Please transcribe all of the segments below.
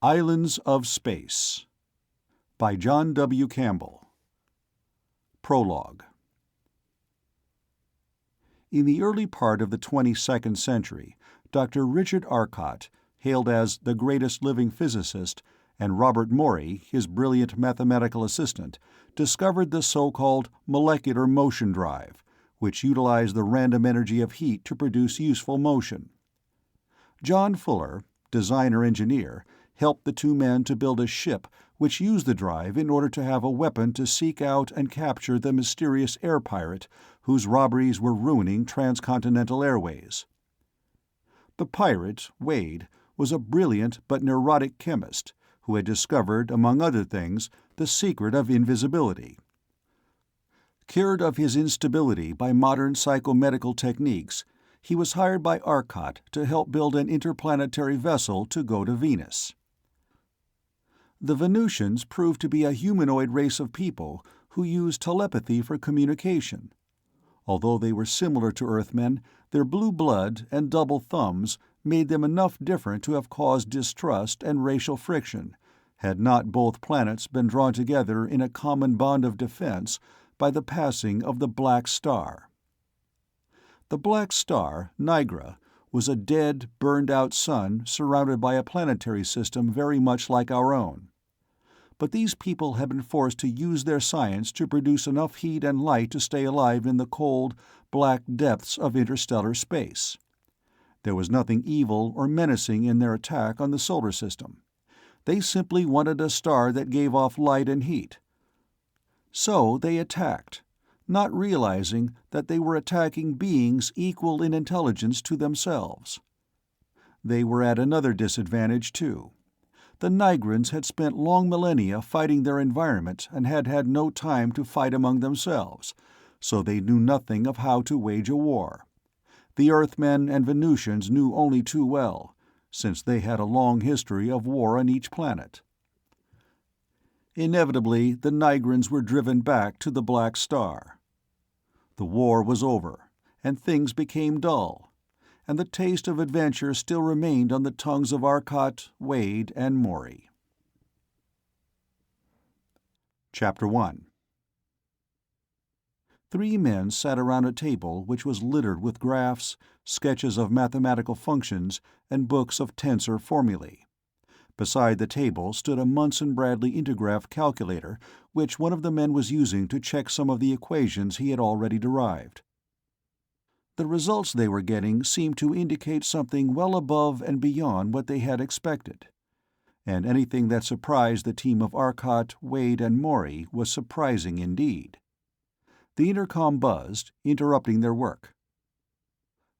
Islands of Space by John W. Campbell. Prologue. In the early part of the 22nd century, Dr. Richard Arcot, hailed as the greatest living physicist, and Robert Morey, his brilliant mathematical assistant, discovered the so-called molecular motion drive, which utilized the random energy of heat to produce useful motion. John Fuller, designer-engineer, helped the two men to build a ship which used the drive in order to have a weapon to seek out and capture the mysterious air pirate whose robberies were ruining transcontinental airways. The pirate, Wade, was a brilliant but neurotic chemist who had discovered, among other things, the secret of invisibility. Cured of his instability by modern psychomedical techniques, he was hired by Arcot to help build an interplanetary vessel to go to Venus. The Venusians proved to be a humanoid race of people who used telepathy for communication. Although they were similar to Earthmen, their blue blood and double thumbs made them enough different to have caused distrust and racial friction, had not both planets been drawn together in a common bond of defense by the passing of the Black Star. The Black Star, Nigra, was a dead, burned-out sun surrounded by a planetary system very much like our own. But these people had been forced to use their science to produce enough heat and light to stay alive in the cold, black depths of interstellar space. There was nothing evil or menacing in their attack on the solar system. They simply wanted a star that gave off light and heat. So they attacked, not realizing that they were attacking beings equal in intelligence to themselves. They were at another disadvantage, too. The Nigrans had spent long millennia fighting their environment and had had no time to fight among themselves, so they knew nothing of how to wage a war. The Earthmen and Venusians knew only too well, since they had a long history of war on each planet. Inevitably, the Nigrans were driven back to the Black Star. The war was over, and things became dull, and the taste of adventure still remained on the tongues of Arcot, Wade, and Morey. Chapter 1. Three men sat around a table which was littered with graphs, sketches of mathematical functions, and books of tensor formulae. Beside the table stood a Munson-Bradley intergraph calculator, which one of the men was using to check some of the equations he had already derived. The results they were getting seemed to indicate something well above and beyond what they had expected. And anything that surprised the team of Arcot, Wade, and Morey was surprising indeed. The intercom buzzed, interrupting their work.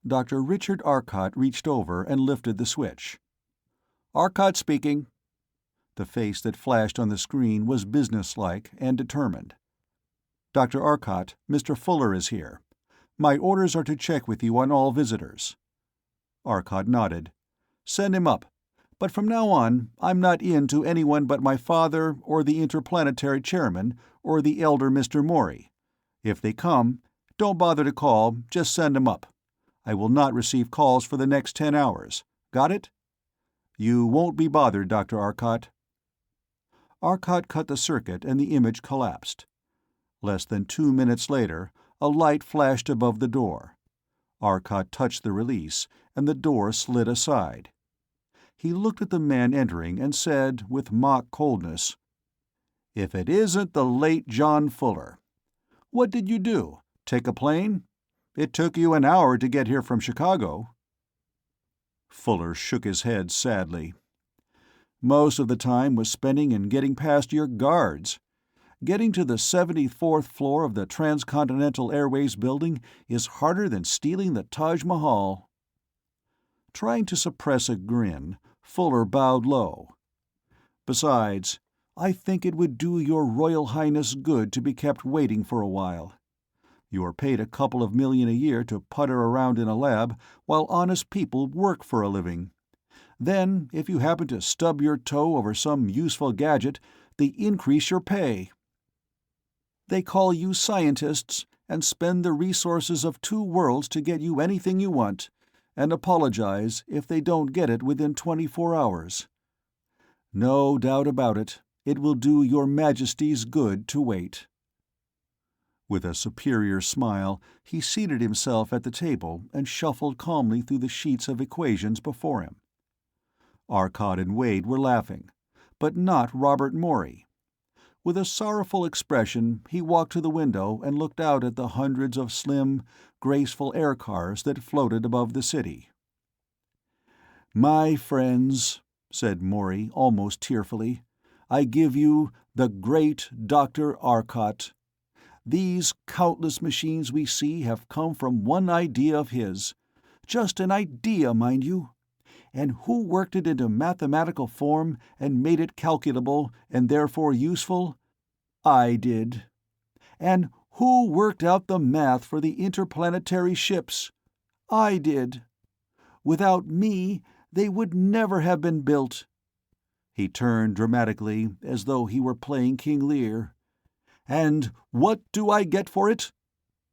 Dr. Richard Arcot reached over and lifted the switch. "Arcot speaking." The face that flashed on the screen was businesslike and determined. "Dr. Arcot, Mr. Fuller is here. My orders are to check with you on all visitors." Arcot nodded. "Send him up. But from now on, I'm not in to anyone but my father, or the interplanetary chairman, or the elder Mr. Morey. If they come, don't bother to call, just send them up. I will not receive calls for the next 10 hours. Got it? You won't be bothered, Dr. Arcot." Arcot cut the circuit and the image collapsed. Less than 2 minutes later, a light flashed above the door. Arcot touched the release, and the door slid aside. He looked at the men entering and said, with mock coldness, "If it isn't the late John Fuller. What did you do? Take a plane? It took you an hour to get here from Chicago." Fuller shook his head sadly. "Most of the time was spending in getting past your guards. Getting to the 74th floor of the Transcontinental Airways building is harder than stealing the Taj Mahal." Trying to suppress a grin, Fuller bowed low. "Besides, I think it would do your Royal Highness good to be kept waiting for a while. You are paid a couple of $1 million a year to putter around in a lab while honest people work for a living. Then, if you happen to stub your toe over some useful gadget, they increase your pay. They call you scientists and spend the resources of 2 worlds to get you anything you want, and apologize if they don't get it within 24 hours. No doubt about it. It will do your Majesty's good to wait." With a superior smile, he seated himself at the table and shuffled calmly through the sheets of equations before him. Arcot and Wade were laughing, but not Robert Morey. With a sorrowful expression, he walked to the window and looked out at the hundreds of slim, graceful air cars that floated above the city. "My friends," said Morey almost tearfully, "I give you the great Dr. Arcot. These countless machines we see have come from one idea of his. Just an idea, mind you. And who worked it into mathematical form and made it calculable and therefore useful? I did. And who worked out the math for the interplanetary ships? I did. Without me, they would never have been built." He turned dramatically, as though he were playing King Lear. "And what do I get for it?"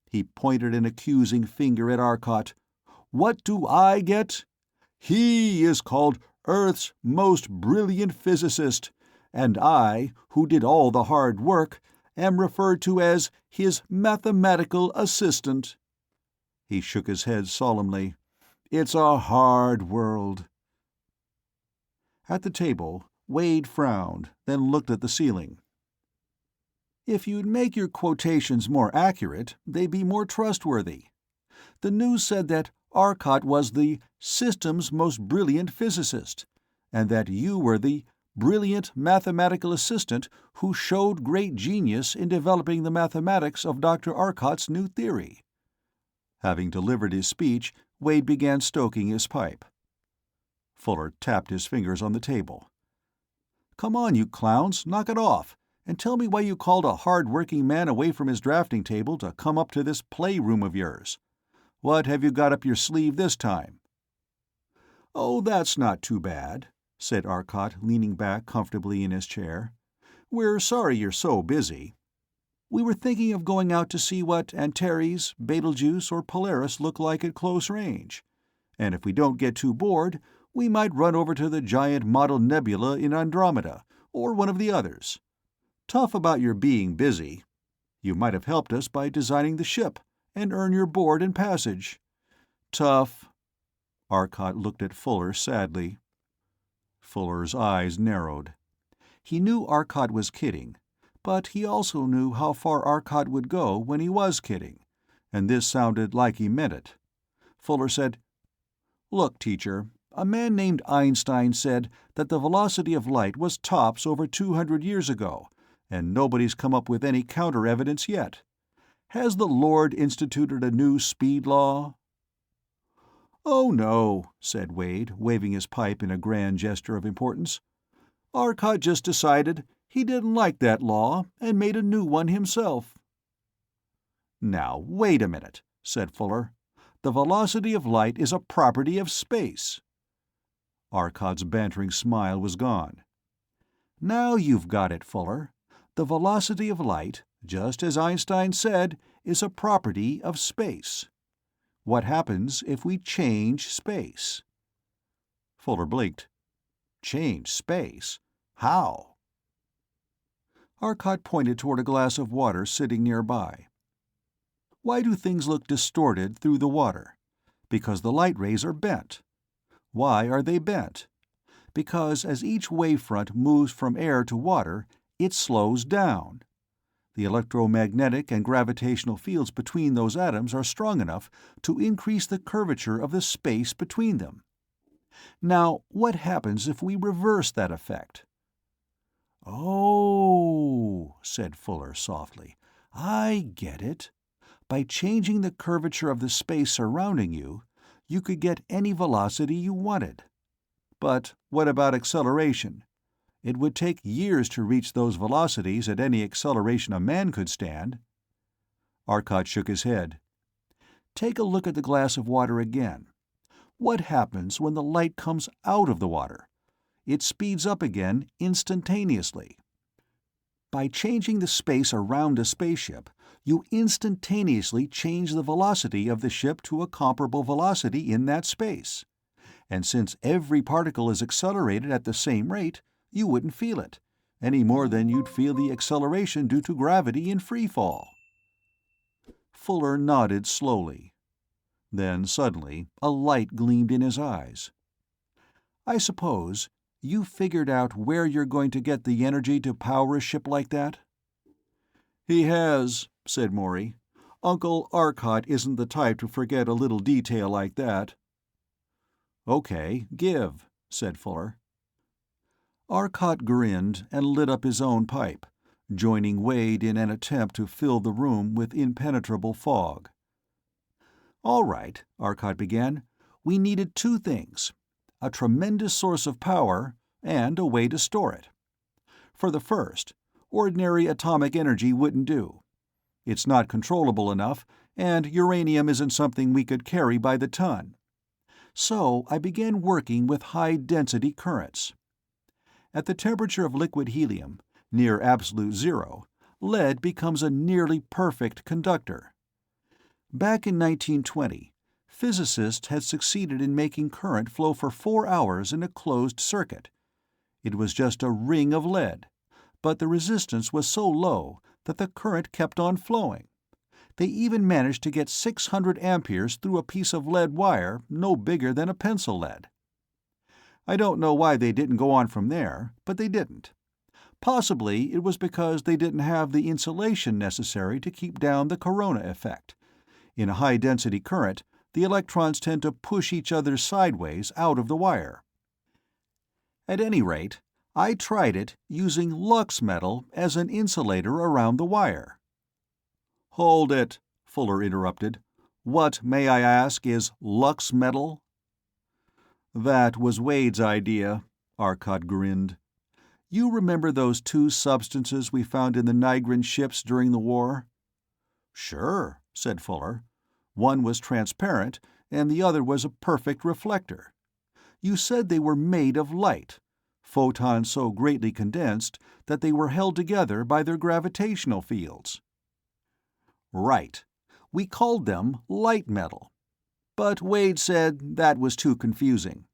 He pointed an accusing finger at Arcot. "What do I get? He is called Earth's most brilliant physicist, and I, who did all the hard work, am referred to as his mathematical assistant." He shook his head solemnly. "It's a hard world." At the table, Wade frowned, then looked at the ceiling. "If you'd make your quotations more accurate, they'd be more trustworthy. The news said that Arcot was the system's most brilliant physicist, and that you were the brilliant mathematical assistant who showed great genius in developing the mathematics of Dr. Arcot's new theory." Having delivered his speech, Wade began stoking his pipe. Fuller tapped his fingers on the table. "Come on, you clowns, knock it off, and tell me why you called a hard-working man away from his drafting table to come up to this playroom of yours. What have you got up your sleeve this time?" "Oh, that's not too bad," said Arcot, leaning back comfortably in his chair. "We're sorry you're so busy. We were thinking of going out to see what Antares, Betelgeuse, or Polaris look like at close range, and if we don't get too bored, we might run over to the giant mottled nebula in Andromeda, or one of the others. Tough about your being busy. You might have helped us by designing the ship, and earn your board and passage. Tough." Arcot looked at Fuller sadly. Fuller's eyes narrowed. He knew Arcot was kidding, but he also knew how far Arcot would go when he was kidding, and this sounded like he meant it. Fuller said, "Look, teacher, a man named Einstein said that the velocity of light was tops over 200 years ago, and nobody's come up with any counter-evidence yet. Has the Lord instituted a new speed law?" "Oh, no," said Wade, waving his pipe in a grand gesture of importance. "Arcot just decided he didn't like that law and made a new one himself." "Now, wait a minute," said Fuller. "The velocity of light is a property of space." Arcot's bantering smile was gone. "Now you've got it, Fuller. The velocity of light, just as Einstein said, is a property of space. What happens if we change space?" Fuller blinked. "Change space? How?" Arcot pointed toward a glass of water sitting nearby. "Why do things look distorted through the water? Because the light rays are bent. Why are they bent? Because as each wavefront moves from air to water, it slows down. The electromagnetic and gravitational fields between those atoms are strong enough to increase the curvature of the space between them. Now, what happens if we reverse that effect?" "Oh," said Fuller softly, "I get it. By changing the curvature of the space surrounding you, you could get any velocity you wanted. But what about acceleration? It would take years to reach those velocities at any acceleration a man could stand." Arcot shook his head. "Take a look at the glass of water again. What happens when the light comes out of the water? It speeds up again instantaneously. By changing the space around a spaceship, you instantaneously change the velocity of the ship to a comparable velocity in that space. And since every particle is accelerated at the same rate, You wouldn't feel it, any more than you'd feel the acceleration due to gravity in free fall." Fuller nodded slowly. Then suddenly a light gleamed in his eyes. "I suppose you figured out where you're going to get the energy to power a ship like that?" "He has," said Morey. "Uncle Arcot isn't the type to forget a little detail like that." "Okay, give," said Fuller. Arcot grinned and lit up his own pipe, joining Wade in an attempt to fill the room with impenetrable fog. "All right," Arcot began. "We needed two things: a tremendous source of power and a way to store it. For the first, ordinary atomic energy wouldn't do. It's not controllable enough, and uranium isn't something we could carry by the ton. So I began working with high-density currents. At the temperature of liquid helium, near absolute zero, lead becomes a nearly perfect conductor. Back in 1920, physicists had succeeded in making current flow for 4 hours in a closed circuit. It was just a ring of lead, but the resistance was so low that the current kept on flowing. They even managed to get 600 amperes through a piece of lead wire no bigger than a pencil lead. I don't know why they didn't go on from there, but they didn't. Possibly it was because they didn't have the insulation necessary to keep down the corona effect. In a high-density current, the electrons tend to push each other sideways out of the wire. At any rate, I tried it using lux metal as an insulator around the wire." "Hold it," Fuller interrupted. "What, may I ask, is lux metal?" "That was Wade's idea," Arcot grinned. "You remember those two substances we found in the Nigran ships during the war?" "Sure," said Fuller. "One was transparent, and the other was a perfect reflector. You said they were made of light, photons so greatly condensed that they were held together by their gravitational fields." "Right. We called them light metal. But Wade said that was too confusing.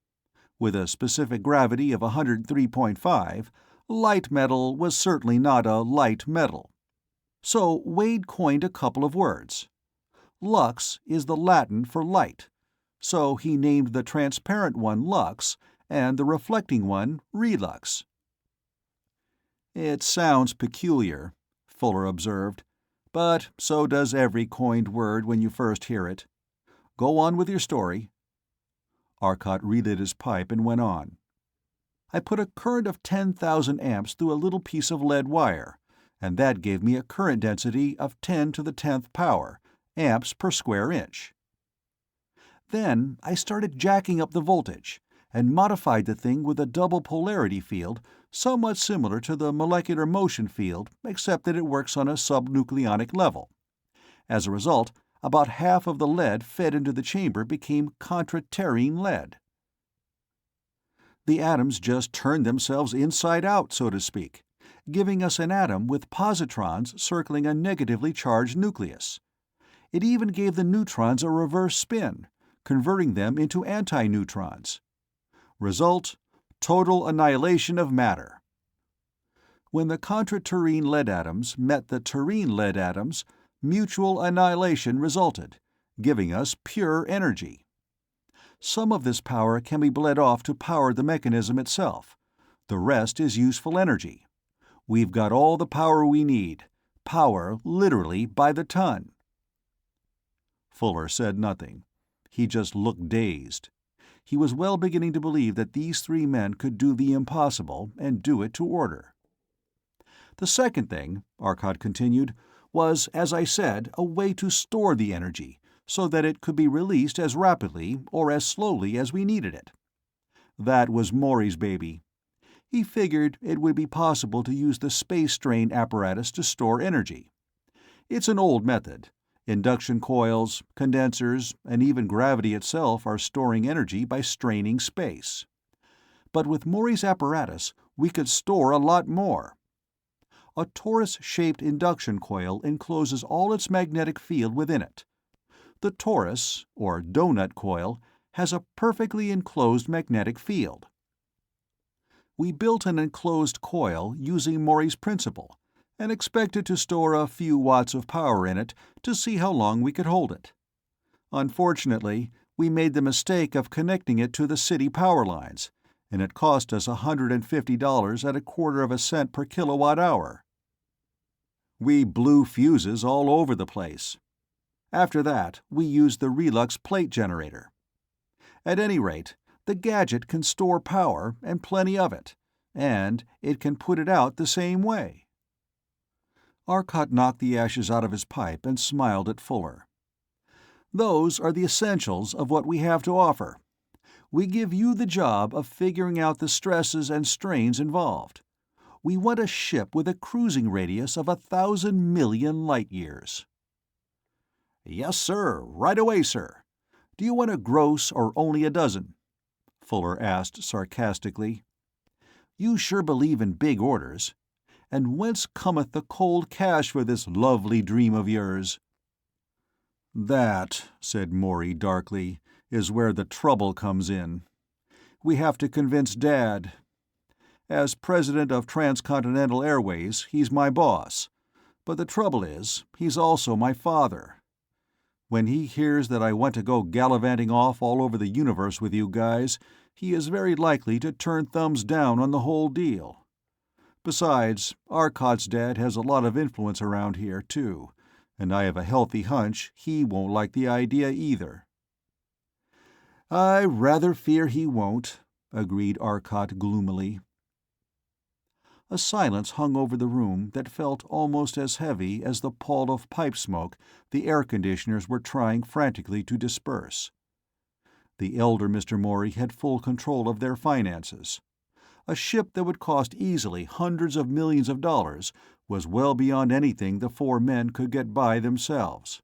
With a specific gravity of 103.5, light metal was certainly not a light metal. So Wade coined a couple of words. Lux is the Latin for light, so he named the transparent one lux and the reflecting one relux." "It sounds peculiar," Fuller observed, "but so does every coined word when you first hear it. Go on with your story." Arcot relit his pipe and went on. "I put a current of 10,000 amps through a little piece of lead wire, and that gave me a current density of 10 to the 10th power, amps per square inch. Then I started jacking up the voltage, and modified the thing with a double polarity field somewhat similar to the molecular motion field, except that it works on a subnucleonic level. As a result, about half of the lead fed into the chamber became contraterrene lead. The atoms just turned themselves inside out, so to speak, giving us an atom with positrons circling a negatively charged nucleus. It even gave the neutrons a reverse spin, converting them into antineutrons. Result: total annihilation of matter. When the contraterrene lead atoms met the terrene lead atoms, mutual annihilation resulted, giving us pure energy. Some of this power can be bled off to power the mechanism itself. The rest is useful energy. We've got all the power we need, power literally by the ton." Fuller said nothing. He just looked dazed. He was well beginning to believe that these three men could do the impossible, and do it to order. "The second thing," Arcot continued, "was, as I said, a way to store the energy, so that it could be released as rapidly or as slowly as we needed it. That was Morey's baby. He figured it would be possible to use the space strain apparatus to store energy. It's an old method. Induction coils, condensers, and even gravity itself are storing energy by straining space. But with Morey's apparatus, we could store a lot more. A torus-shaped induction coil encloses all its magnetic field within it. The torus, or donut coil, has a perfectly enclosed magnetic field. We built an enclosed coil using Maury's principle, and expected to store a few watts of power in it to see how long we could hold it. Unfortunately, we made the mistake of connecting it to the city power lines, and it cost us $150 at a quarter of a cent per kilowatt-hour. We blew fuses all over the place. After that, we used the Relux plate generator. At any rate, the gadget can store power, and plenty of it, and it can put it out the same way." Arcot knocked the ashes out of his pipe and smiled at Fuller. "Those are the essentials of what we have to offer. We give you the job of figuring out the stresses and strains involved. We want a ship with a cruising radius of 1,000 million light-years." "Yes, sir. Right away, sir. Do you want a gross or only a dozen?" Fuller asked sarcastically. "You sure believe in big orders. And whence cometh the cold cash for this lovely dream of yours?" "That," said Maury darkly, "is where the trouble comes in. We have to convince Dad. As president of Transcontinental Airways, he's my boss. But the trouble is, he's also my father. When he hears that I want to go gallivanting off all over the universe with you guys, he is very likely to turn thumbs down on the whole deal. Besides, Arcot's dad has a lot of influence around here, too, and I have a healthy hunch he won't like the idea either." "I rather fear he won't," agreed Arcot gloomily. A silence hung over the room that felt almost as heavy as the pall of pipe smoke the air-conditioners were trying frantically to disperse. The elder Mr. Maury had full control of their finances. A ship that would cost easily hundreds of millions of dollars was well beyond anything the four men could get by themselves.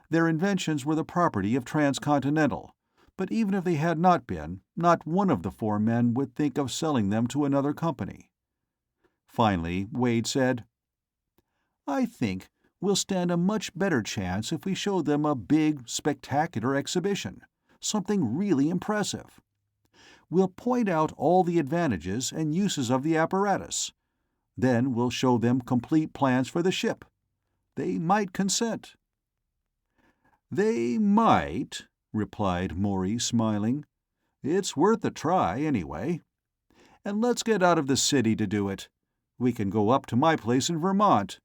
Their inventions were the property of Transcontinental, but even if they had not been, not one of the four men would think of selling them to another company. Finally, Wade said, "I think we'll stand a much better chance if we show them a big, spectacular exhibition, something really impressive. We'll point out all the advantages and uses of the apparatus. Then we'll show them complete plans for the ship. They might consent." "They might," replied Maury, smiling. "It's worth a try, anyway. And let's get out of the city to do it. We can go up to my place in Vermont.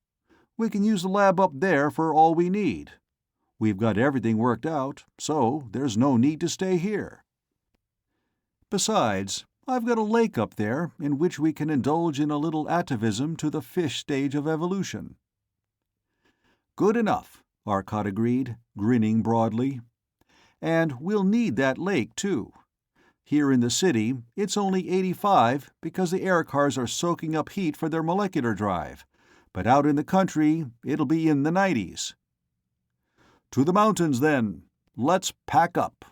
We can use the lab up there for all we need. We've got everything worked out, so there's no need to stay here. Besides, I've got a lake up there in which we can indulge in a little atavism to the fish stage of evolution." "Good enough," Arcot agreed, grinning broadly. "And we'll need that lake, too. Here in the city, it's only 85 because the air cars are soaking up heat for their molecular drive, but out in the country, it'll be in the 90s. "To the mountains, then. Let's pack up."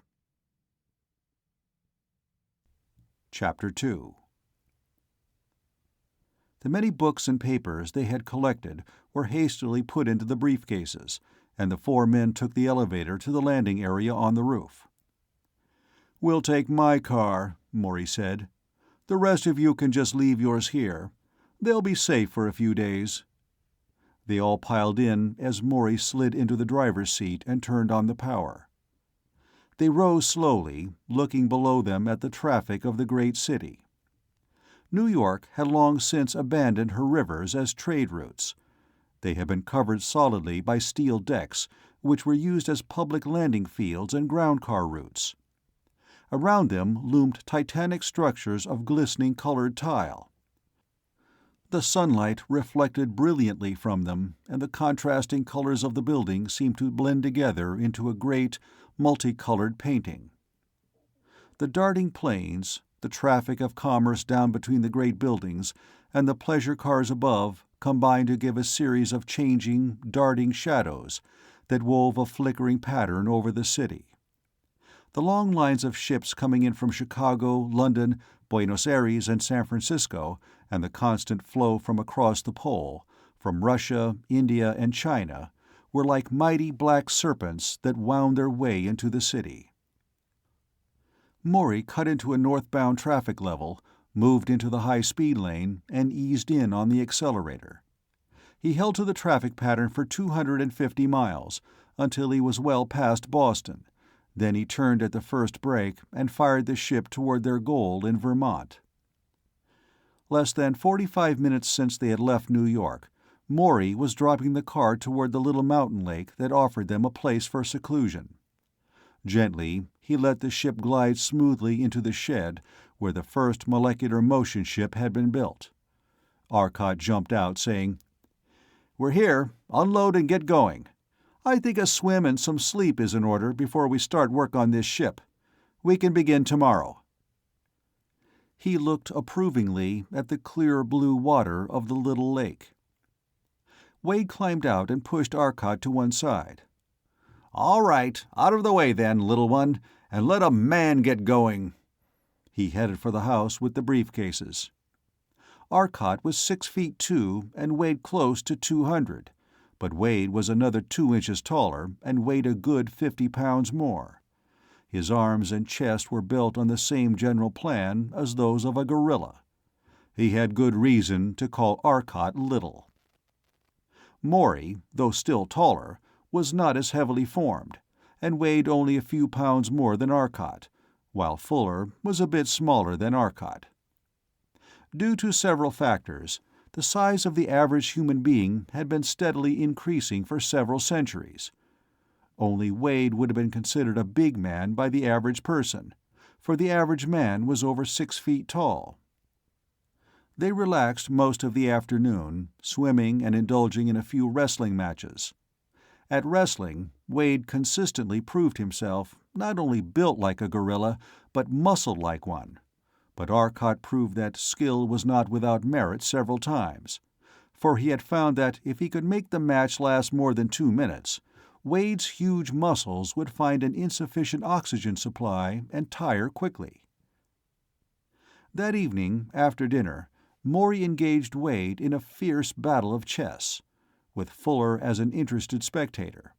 Chapter 2. The many books and papers they had collected were hastily put into the briefcases, and the four men took the elevator to the landing area on the roof. "We'll take my car," Maury said. "The rest of you can just leave yours here. They'll be safe for a few days." They all piled in as Maury slid into the driver's seat and turned on the power. They rose slowly, looking below them at the traffic of the great city. New York had long since abandoned her rivers as trade routes. They had been covered solidly by steel decks, which were used as public landing fields and ground-car routes. Around them loomed titanic structures of glistening colored tile. The sunlight reflected brilliantly from them, and the contrasting colors of the buildings seemed to blend together into a great, multicolored painting. The darting planes, the traffic of commerce down between the great buildings, and the pleasure cars above combined to give a series of changing, darting shadows that wove a flickering pattern over the city. The long lines of ships coming in from Chicago, London, Buenos Aires, and San Francisco, and the constant flow from across the pole, from Russia, India, and China, were like mighty black serpents that wound their way into the city. Maury cut into a northbound traffic level, moved into the high-speed lane, and eased in on the accelerator. He held to the traffic pattern for 250 miles, until he was well past Boston. Then he turned at the first break and fired the ship toward their goal in Vermont. Less than 45 minutes since they had left New York, Maury was dropping the car toward the little mountain lake that offered them a place for seclusion. Gently, he let the ship glide smoothly into the shed where the first molecular motion ship had been built. Arcot jumped out, saying, "We're here. Unload and get going. I think a swim and some sleep is in order before we start work on this ship. We can begin tomorrow." He looked approvingly at the clear blue water of the little lake. Wade climbed out and pushed Arcot to one side. "All right, out of the way then, little one, and let a man get going." He headed for the house with the briefcases. Arcot was 6'2" and weighed close to 200, but Wade was another 2 inches taller and weighed a good 50 pounds more. His arms and chest were built on the same general plan as those of a gorilla. He had good reason to call Arcot little. Maury, though still taller, was not as heavily formed, and weighed only a few pounds more than Arcot, while Fuller was a bit smaller than Arcot. Due to several factors, the size of the average human being had been steadily increasing for several centuries. Only Wade would have been considered a big man by the average person, for the average man was over 6 feet tall. They relaxed most of the afternoon, swimming and indulging in a few wrestling matches. At wrestling, Wade consistently proved himself not only built like a gorilla, but muscled like one. But Arcot proved that skill was not without merit several times, for he had found that if he could make the match last more than 2 minutes, Wade's huge muscles would find an insufficient oxygen supply and tire quickly. That evening, after dinner, Maury engaged Wade in a fierce battle of chess, with Fuller as an interested spectator.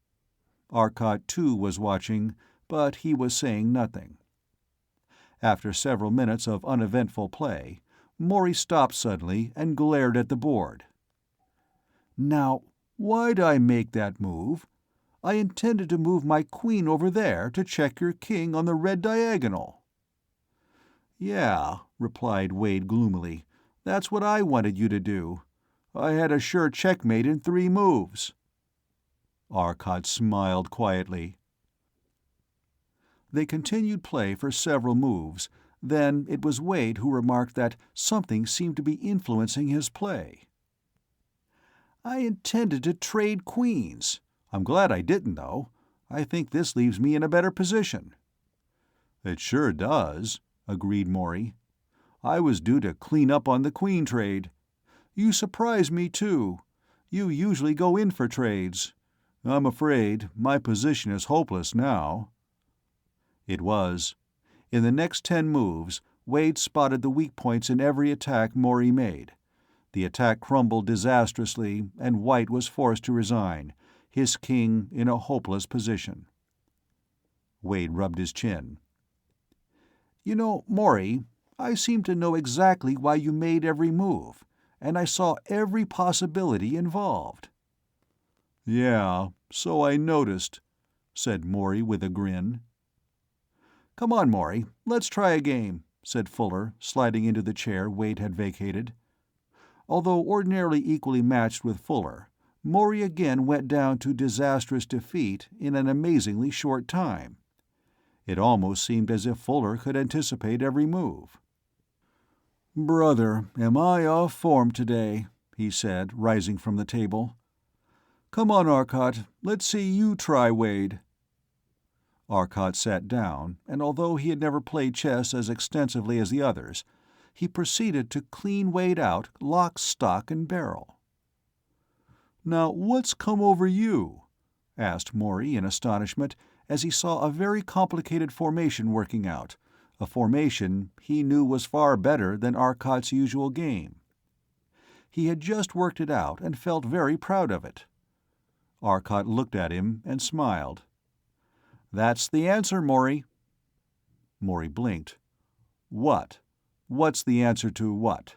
Arcot, too, was watching, but he was saying nothing. After several minutes of uneventful play, Maury stopped suddenly and glared at the board. "Now, why'd I make that move? I intended to move my queen over there to check your king on the red diagonal." "Yeah," replied Wade gloomily, "that's what I wanted you to do. I had a sure checkmate in 3 moves." Arcot smiled quietly. They continued play for several moves, then it was Wade who remarked that something seemed to be influencing his play. "I intended to trade queens. I'm glad I didn't, though. I think this leaves me in a better position." "It sure does," agreed Maury. "I was due to clean up on the queen trade. You surprise me, too. You usually go in for trades. I'm afraid my position is hopeless now." It was. In the next 10 moves, Wade spotted the weak points in every attack Maury made. The attack crumbled disastrously, and White was forced to resign, his king in a hopeless position. Wade rubbed his chin. "You know, Maury, I seem to know exactly why you made every move, and I saw every possibility involved." "Yeah, so I noticed," said Maury with a grin. "Come on, Maury, let's try a game," said Fuller, sliding into the chair Wade had vacated. Although ordinarily equally matched with Fuller, Maury again went down to disastrous defeat in an amazingly short time. It almost seemed as if Fuller could anticipate every move. "Brother, am I off form today," he said, rising from the table. "Come on, Arcot, let's see you try Wade." Arcot sat down, and although he had never played chess as extensively as the others, he proceeded to clean Wade out lock, stock, and barrel. "Now what's come over you?" asked Maury in astonishment as he saw a very complicated formation working out, a formation he knew was far better than Arcot's usual game. He had just worked it out and felt very proud of it. Arcot looked at him and smiled. "That's the answer, Maury." Maury blinked. "What?" What's the answer to what?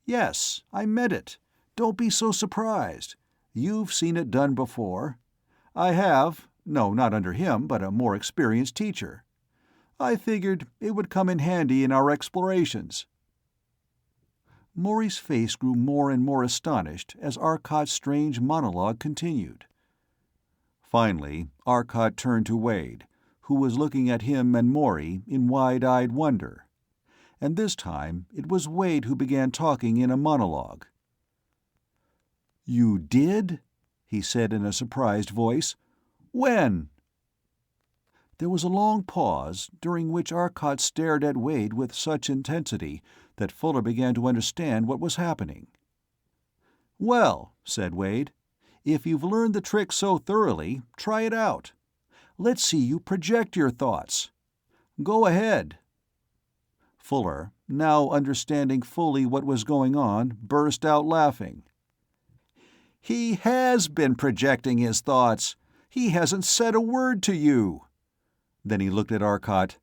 Yes, I meant it. Don't be so surprised. You've seen it done before. I have. No, not under him, but a more experienced teacher. I figured it would come in handy in our explorations. Maury's face grew more and more astonished as Arcott's strange monologue continued. Finally, Arcott turned to Wade, who was looking at him and Maury in wide-eyed wonder. And this time it was Wade who began talking in a monologue. "You did?" he said in a surprised voice. "When?" There was a long pause, during which Arcott stared at Wade with such intensity that Fuller began to understand what was happening. "Well," said Wade, "if you've learned the trick so thoroughly, try it out. Let's see you project your thoughts. Go ahead." Fuller, now understanding fully what was going on, burst out laughing. "He has been projecting his thoughts. He hasn't said a word to you." Then he looked at Arcott.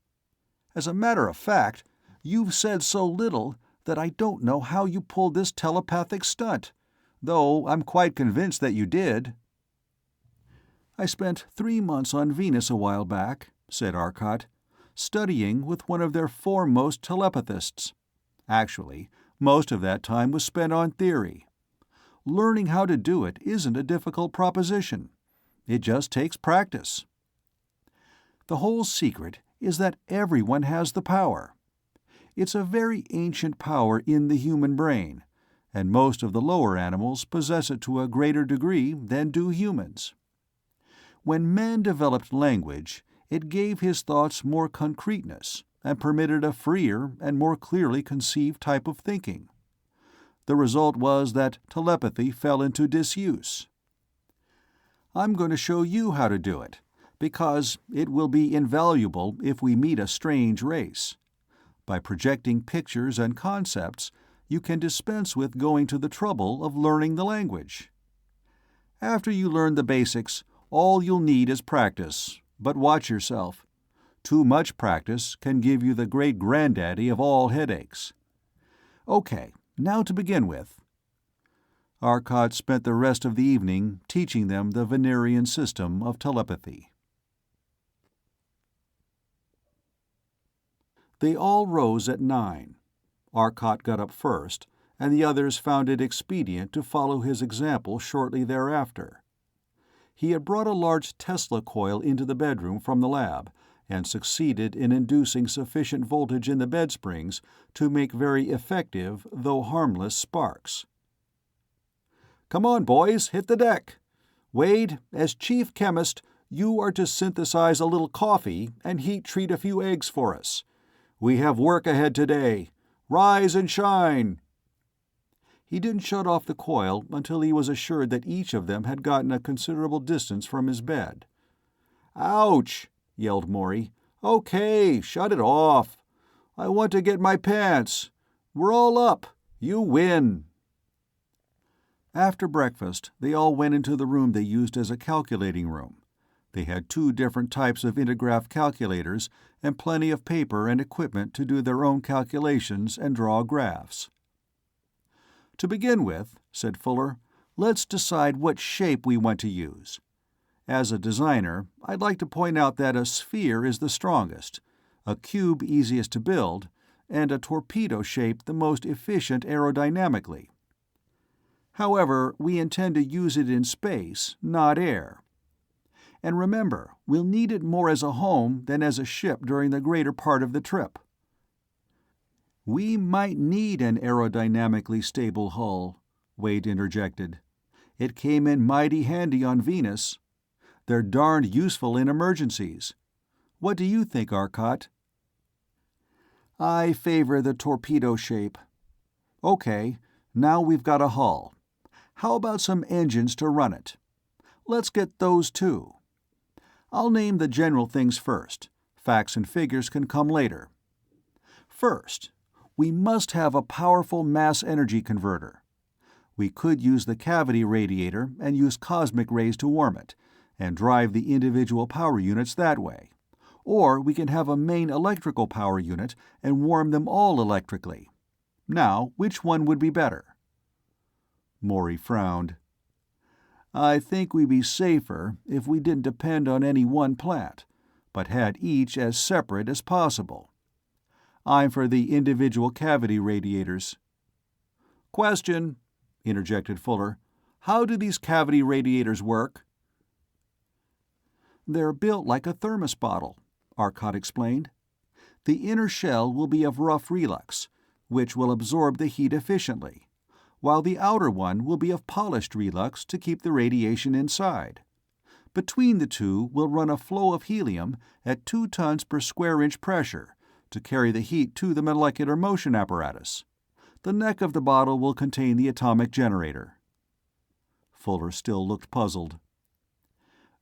"As a matter of fact, you've said so little that I don't know how you pulled this telepathic stunt, though I'm quite convinced that you did." "I spent 3 months on Venus a while back," said Arcott, "studying with one of their foremost telepathists. Actually, most of that time was spent on theory. Learning how to do it isn't a difficult proposition. It just takes practice. The whole secret is that everyone has the power. It's a very ancient power in the human brain, and most of the lower animals possess it to a greater degree than do humans. When man developed language, it gave his thoughts more concreteness and permitted a freer and more clearly conceived type of thinking. The result was that telepathy fell into disuse. I'm going to show you how to do it, because it will be invaluable if we meet a strange race. By projecting pictures and concepts, you can dispense with going to the trouble of learning the language. After you learn the basics, all you'll need is practice, but watch yourself. Too much practice can give you the great granddaddy of all headaches. Okay, now to begin with." Arcott spent the rest of the evening teaching them the Venerian system of telepathy. They all rose at 9. Arcott got up first, and the others found it expedient to follow his example shortly thereafter. He had brought a large Tesla coil into the bedroom from the lab, and succeeded in inducing sufficient voltage in the bed springs to make very effective, though harmless, sparks. "Come on, boys, hit the deck. Wade, as chief chemist, you are to synthesize a little coffee and heat-treat a few eggs for us. We have work ahead today. Rise and shine." He didn't shut off the coil until he was assured that each of them had gotten a considerable distance from his bed. "Ouch!" yelled Maury. "Okay, shut it off. I want to get my pants. We're all up. You win." After breakfast, they all went into the room they used as a calculating room. They had 2 different types of intergraph calculators and plenty of paper and equipment to do their own calculations and draw graphs. "To begin with," said Fuller, "let's decide what shape we want to use. As a designer, I'd like to point out that a sphere is the strongest, a cube easiest to build, and a torpedo shape the most efficient aerodynamically. However, we intend to use it in space, not air. And remember, we'll need it more as a home than as a ship during the greater part of the trip." "We might need an aerodynamically stable hull," Wade interjected. "It came in mighty handy on Venus. They're darned useful in emergencies. What do you think, Arcott?" "I favor the torpedo shape. Okay, now we've got a hull. How about some engines to run it? Let's get those too. I'll name the general things first. Facts and figures can come later. First, we must have a powerful mass-energy converter. We could use the cavity radiator and use cosmic rays to warm it, and drive the individual power units that way. Or we can have a main electrical power unit and warm them all electrically. Now, which one would be better?" Maury frowned. "I think we'd be safer if we didn't depend on any one plant, but had each as separate as possible. I'm for the individual cavity radiators." "Question," interjected Fuller. "How do these cavity radiators work?" "They're built like a thermos bottle," Arcot explained. "The inner shell will be of rough relux, which will absorb the heat efficiently, while the outer one will be of polished relux to keep the radiation inside. Between the two will run a flow of helium at 2 tons per square inch pressure to carry the heat to the molecular motion apparatus. The neck of the bottle will contain the atomic generator." Fuller still looked puzzled.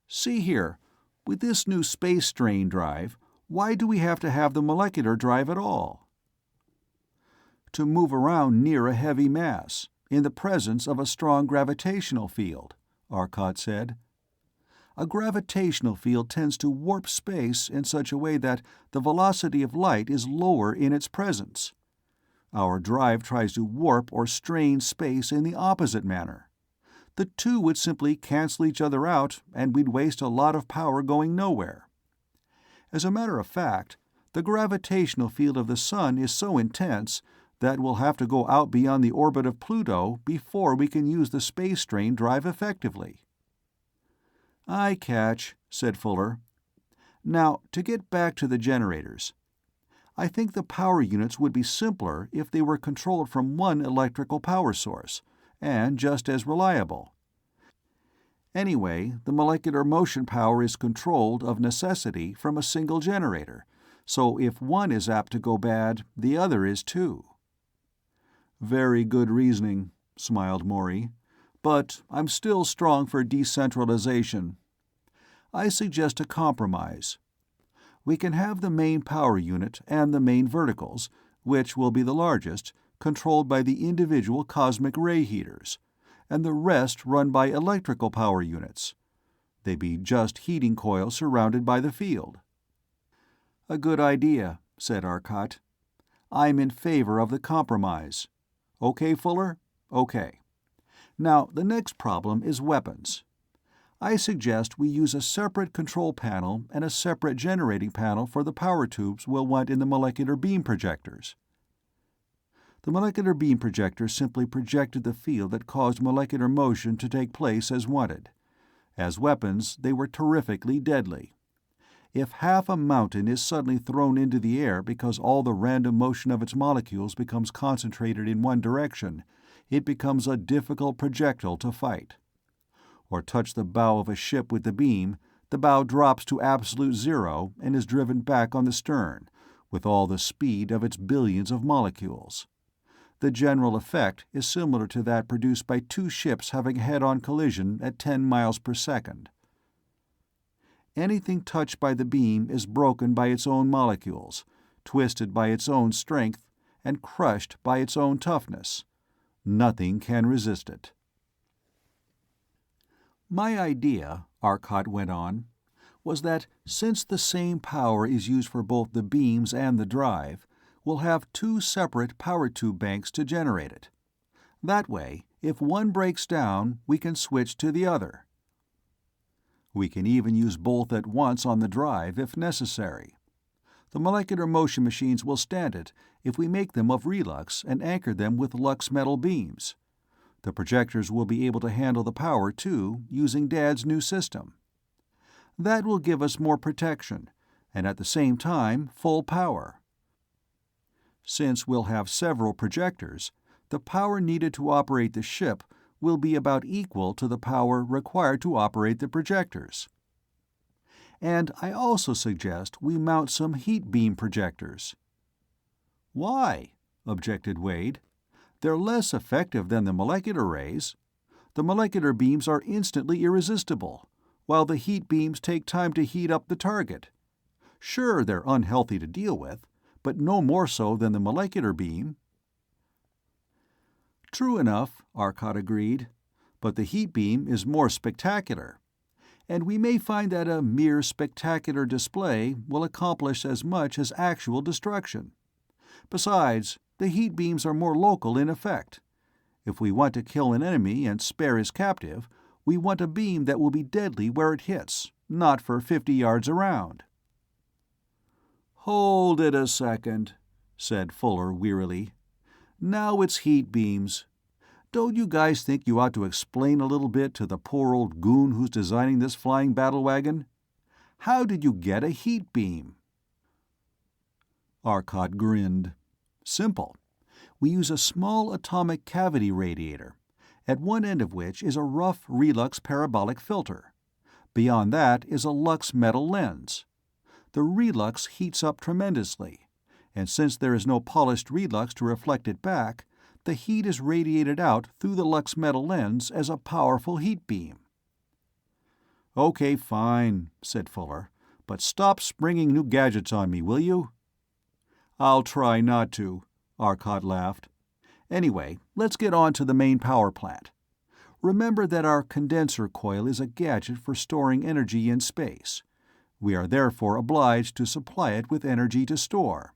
"See here, with this new space strain drive, why do we have to have the molecular drive at all?" "To move around near a heavy mass, in the presence of a strong gravitational field," Arcot said. "A gravitational field tends to warp space in such a way that the velocity of light is lower in its presence. Our drive tries to warp or strain space in the opposite manner. The two would simply cancel each other out, and we'd waste a lot of power going nowhere. As a matter of fact, the gravitational field of the Sun is so intense that we'll have to go out beyond the orbit of Pluto before we can use the space strain drive effectively." "I catch," said Fuller. "Now, to get back to the generators. I think the power units would be simpler if they were controlled from one electrical power source, and just as reliable. Anyway, the molecular motion power is controlled, of necessity, from a single generator, so if one is apt to go bad, the other is too." "Very good reasoning," smiled Maury. "But I'm still strong for decentralization. I suggest a compromise. We can have the main power unit and the main verticals, which will be the largest, controlled by the individual cosmic ray heaters, and the rest run by electrical power units. They'd be just heating coils surrounded by the field." "A good idea," said Arcot. "I'm in favor of the compromise. Okay, Fuller? Okay. Now, the next problem is weapons. I suggest we use a separate control panel and a separate generating panel for the power tubes we'll want in the molecular beam projectors." The molecular beam projectors simply projected the field that caused molecular motion to take place as wanted. As weapons, they were terrifically deadly. If half a mountain is suddenly thrown into the air because all the random motion of its molecules becomes concentrated in one direction, it becomes a difficult projectile to fight. Or touch the bow of a ship with the beam, the bow drops to absolute zero and is driven back on the stern, with all the speed of its billions of molecules. The general effect is similar to that produced by two ships having a head-on collision at 10 miles per second. Anything touched by the beam is broken by its own molecules, twisted by its own strength, and crushed by its own toughness. Nothing can resist it. "My idea," Arcot went on, "was that since the same power is used for both the beams and the drive, we'll have two separate power tube banks to generate it. That way, if one breaks down, we can switch to the other. We can even use both at once on the drive if necessary. The molecular motion machines will stand it if we make them of relux and anchor them with lux metal beams. The projectors will be able to handle the power, too, using Dad's new system. That will give us more protection, and at the same time full power. Since we'll have several projectors, the power needed to operate the ship will be about equal to the power required to operate the projectors. And I also suggest we mount some heat beam projectors." "Why?" objected Wade. "They're less effective than the molecular rays. The molecular beams are instantly irresistible, while the heat beams take time to heat up the target. Sure, they're unhealthy to deal with, but no more so than the molecular beam." "True enough," Arcot agreed, "but the heat beam is more spectacular. and we may find that a mere spectacular display will accomplish as much as actual destruction. Besides, the heat beams are more local in effect. If we want to kill an enemy and spare his captive, we want a beam that will be deadly where it hits, not for 50 yards around." "Hold it a second," said Fuller wearily. "Now it's heat beams. Don't you guys think you ought to explain a little bit to the poor old goon who's designing this flying battle wagon? How did you get a heat beam?" Arcot grinned. "Simple. We use a small atomic cavity radiator, at one end of which is a rough relux parabolic filter. Beyond that is a lux metal lens. The relux heats up tremendously, and since there is no polished relux to reflect it back, the heat is radiated out through the lux metal lens as a powerful heat beam." "Okay, fine," said Fuller, "but stop springing new gadgets on me, will you?" "I'll try not to," Arcot laughed. "Anyway, let's get on to the main power plant. Remember that our condenser coil is a gadget for storing energy in space. We are therefore obliged to supply it with energy to store.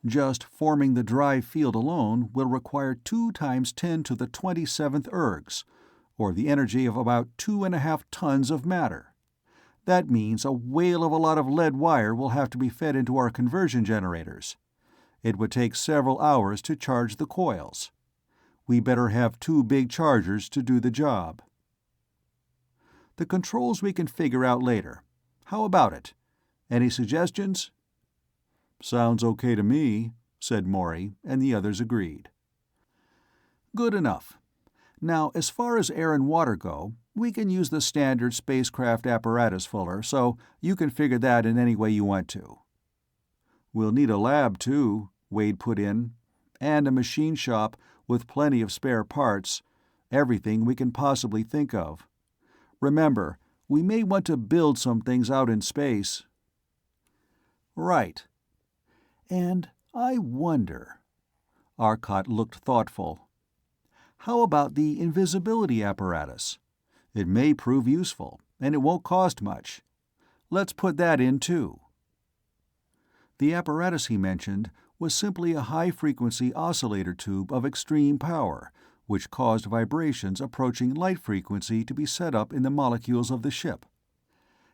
Just forming the drive field alone will require 2 × 10⁻27 ergs, or the energy of about 2.5 tons of matter. That means a whale of a lot of lead wire will have to be fed into our conversion generators. It would take several hours to charge the coils. We better have 2 big chargers to do the job. The controls we can figure out later. How about it? Any suggestions?" "Sounds okay to me," said Morey, and the others agreed. "Good enough. Now, as far as air and water go, we can use the standard spacecraft apparatus, Fuller, so you can figure that in any way you want to." "We'll need a lab, too," Wade put in, "and a machine shop with plenty of spare parts, everything we can possibly think of. Remember, we may want to build some things out in space." "Right. And I wonder—" Arcot looked thoughtful. "How about the invisibility apparatus? It may prove useful, and it won't cost much. Let's put that in, too." The apparatus he mentioned was simply a high-frequency oscillator tube of extreme power, which caused vibrations approaching light frequency to be set up in the molecules of the ship.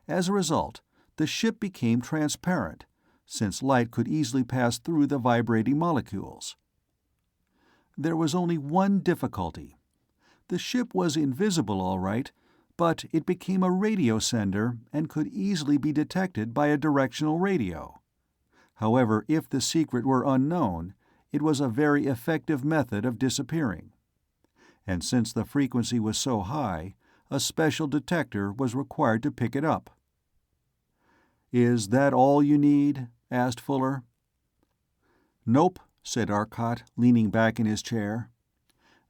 As a result, the ship became transparent, since light could easily pass through the vibrating molecules. There was only one difficulty. The ship was invisible all right, but it became a radio sender and could easily be detected by a directional radio. However, if the secret were unknown, it was a very effective method of disappearing. And since the frequency was so high, a special detector was required to pick it up. "Is that all you need?" asked Fuller. "Nope," said Arcot, leaning back in his chair.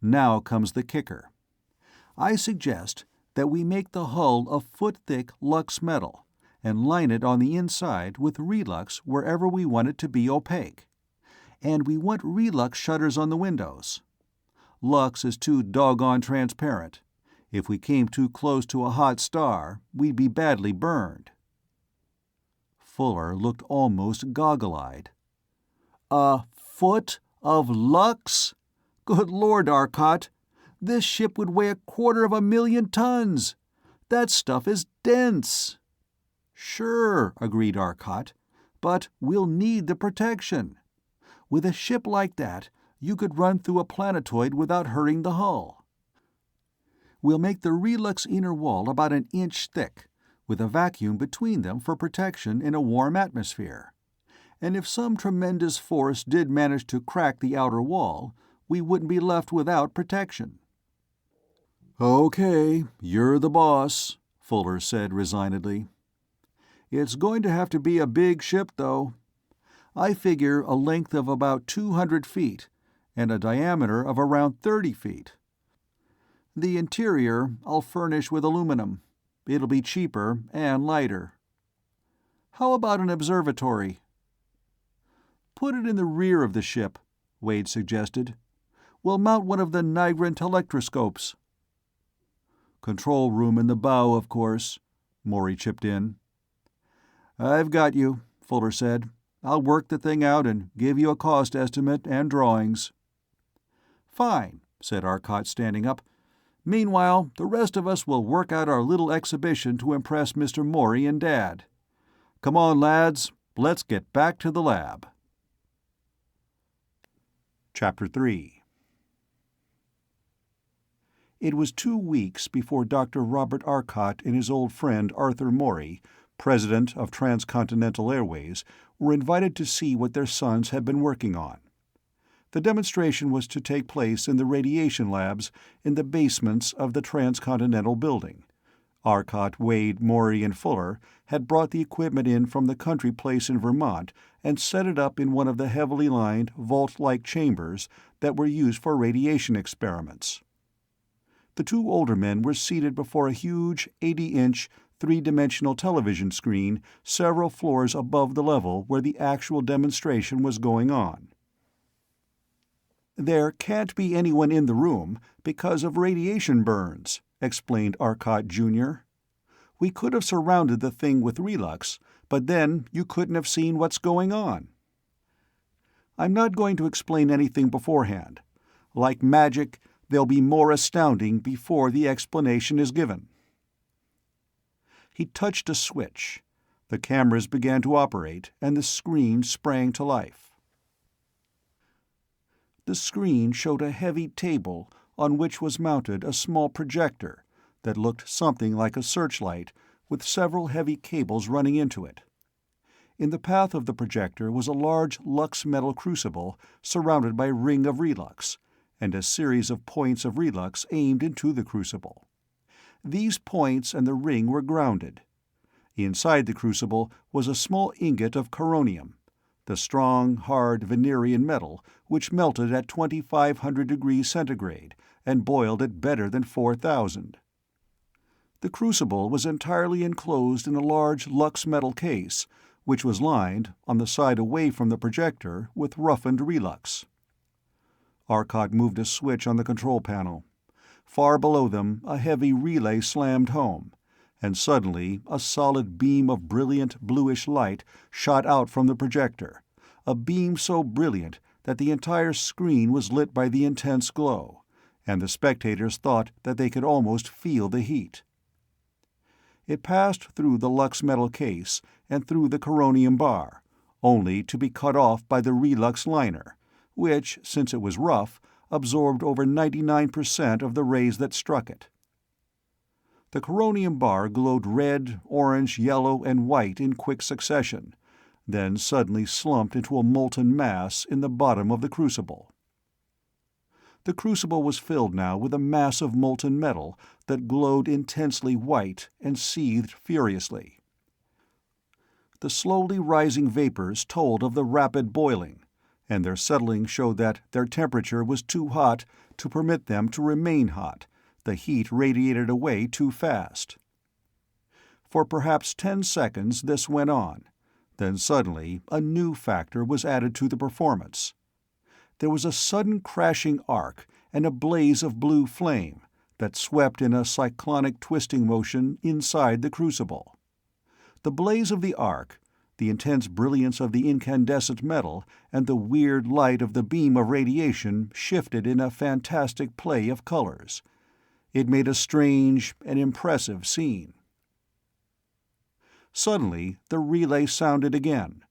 "Now comes the kicker. I suggest that we make the hull of foot-thick lux metal, and line it on the inside with relux wherever we want it to be opaque. And we want relux shutters on the windows. Lux is too doggone transparent. If we came too close to a hot star, we'd be badly burned." Fuller looked almost goggle-eyed. "A foot of lux? Good Lord, Arcot! This ship would weigh 250,000 tons! That stuff is dense!" "Sure," agreed Arcot, "but we'll need the protection. With a ship like that, you could run through a planetoid without hurting the hull. We'll make the relux inner wall about 1 inch thick, with a vacuum between them for protection in a warm atmosphere. And if some tremendous force did manage to crack the outer wall, we wouldn't be left without protection." "Okay, you're the boss," Fuller said resignedly. "It's going to have to be a big ship, though. I figure a length of about 200 feet, and a diameter of around 30 feet. The interior I'll furnish with aluminum. It'll be cheaper and lighter." "How about an observatory?" "Put it in the rear of the ship," Wade suggested. "We'll mount one of the Nigrant electroscopes." "Control room in the bow, of course," Morey chipped in. "I've got you," Fuller said. "I'll work the thing out and give you a cost estimate and drawings." "Fine," said Arcot, standing up. "Meanwhile, the rest of us will work out our little exhibition to impress Mr. Morey and Dad. Come on, lads, let's get back to the lab." Chapter 3. It was 2 weeks before Dr. Robert Arcot and his old friend Arthur Morey, president of Transcontinental Airways, were invited to see what their sons had been working on. The demonstration was to take place in the radiation labs in the basements of the Transcontinental building. Arcot, Wade, Morey, and Fuller had brought the equipment in from the country place in Vermont and set it up in one of the heavily lined, vault-like chambers that were used for radiation experiments. The 2 older men were seated before a huge 80-inch, three-dimensional television screen several floors above the level where the actual demonstration was going on. "There can't be anyone in the room because of radiation burns," explained Arcot Jr. "We could have surrounded the thing with relux, but then you couldn't have seen what's going on. I'm not going to explain anything beforehand. Like magic, they'll be more astounding before the explanation is given." He touched a switch. The cameras began to operate, and the screen sprang to life. The screen showed a heavy table on which was mounted a small projector that looked something like a searchlight, with several heavy cables running into it. In the path of the projector was a large lux metal crucible surrounded by a ring of relux, and a series of points of relux aimed into the crucible. These points and the ring were grounded. Inside the crucible was a small ingot of coronium, the strong, hard Venerian metal which melted at 2,500 degrees centigrade and boiled at better than 4,000. The crucible was entirely enclosed in a large lux metal case, which was lined, on the side away from the projector, with roughened relux. Arcot moved a switch on the control panel. Far below them, a heavy relay slammed home, and suddenly a solid beam of brilliant bluish light shot out from the projector, a beam so brilliant that the entire screen was lit by the intense glow, and the spectators thought that they could almost feel the heat. It passed through the lux metal case and through the coronium bar, only to be cut off by the relux liner, which, since it was rough, absorbed over 99% of the rays that struck it. The coronium bar glowed red, orange, yellow, and white in quick succession, then suddenly slumped into a molten mass in the bottom of the crucible. The crucible was filled now with a mass of molten metal that glowed intensely white and seethed furiously. The slowly rising vapors told of the rapid boiling, and their settling showed that their temperature was too hot to permit them to remain hot. The heat radiated away too fast. For perhaps 10 seconds this went on. Then suddenly a new factor was added to the performance. There was a sudden crashing arc and a blaze of blue flame that swept in a cyclonic twisting motion inside the crucible. The blaze of the arc, the intense brilliance of the incandescent metal, and the weird light of the beam of radiation shifted in a fantastic play of colors. It made a strange and impressive scene. Suddenly the relay sounded again.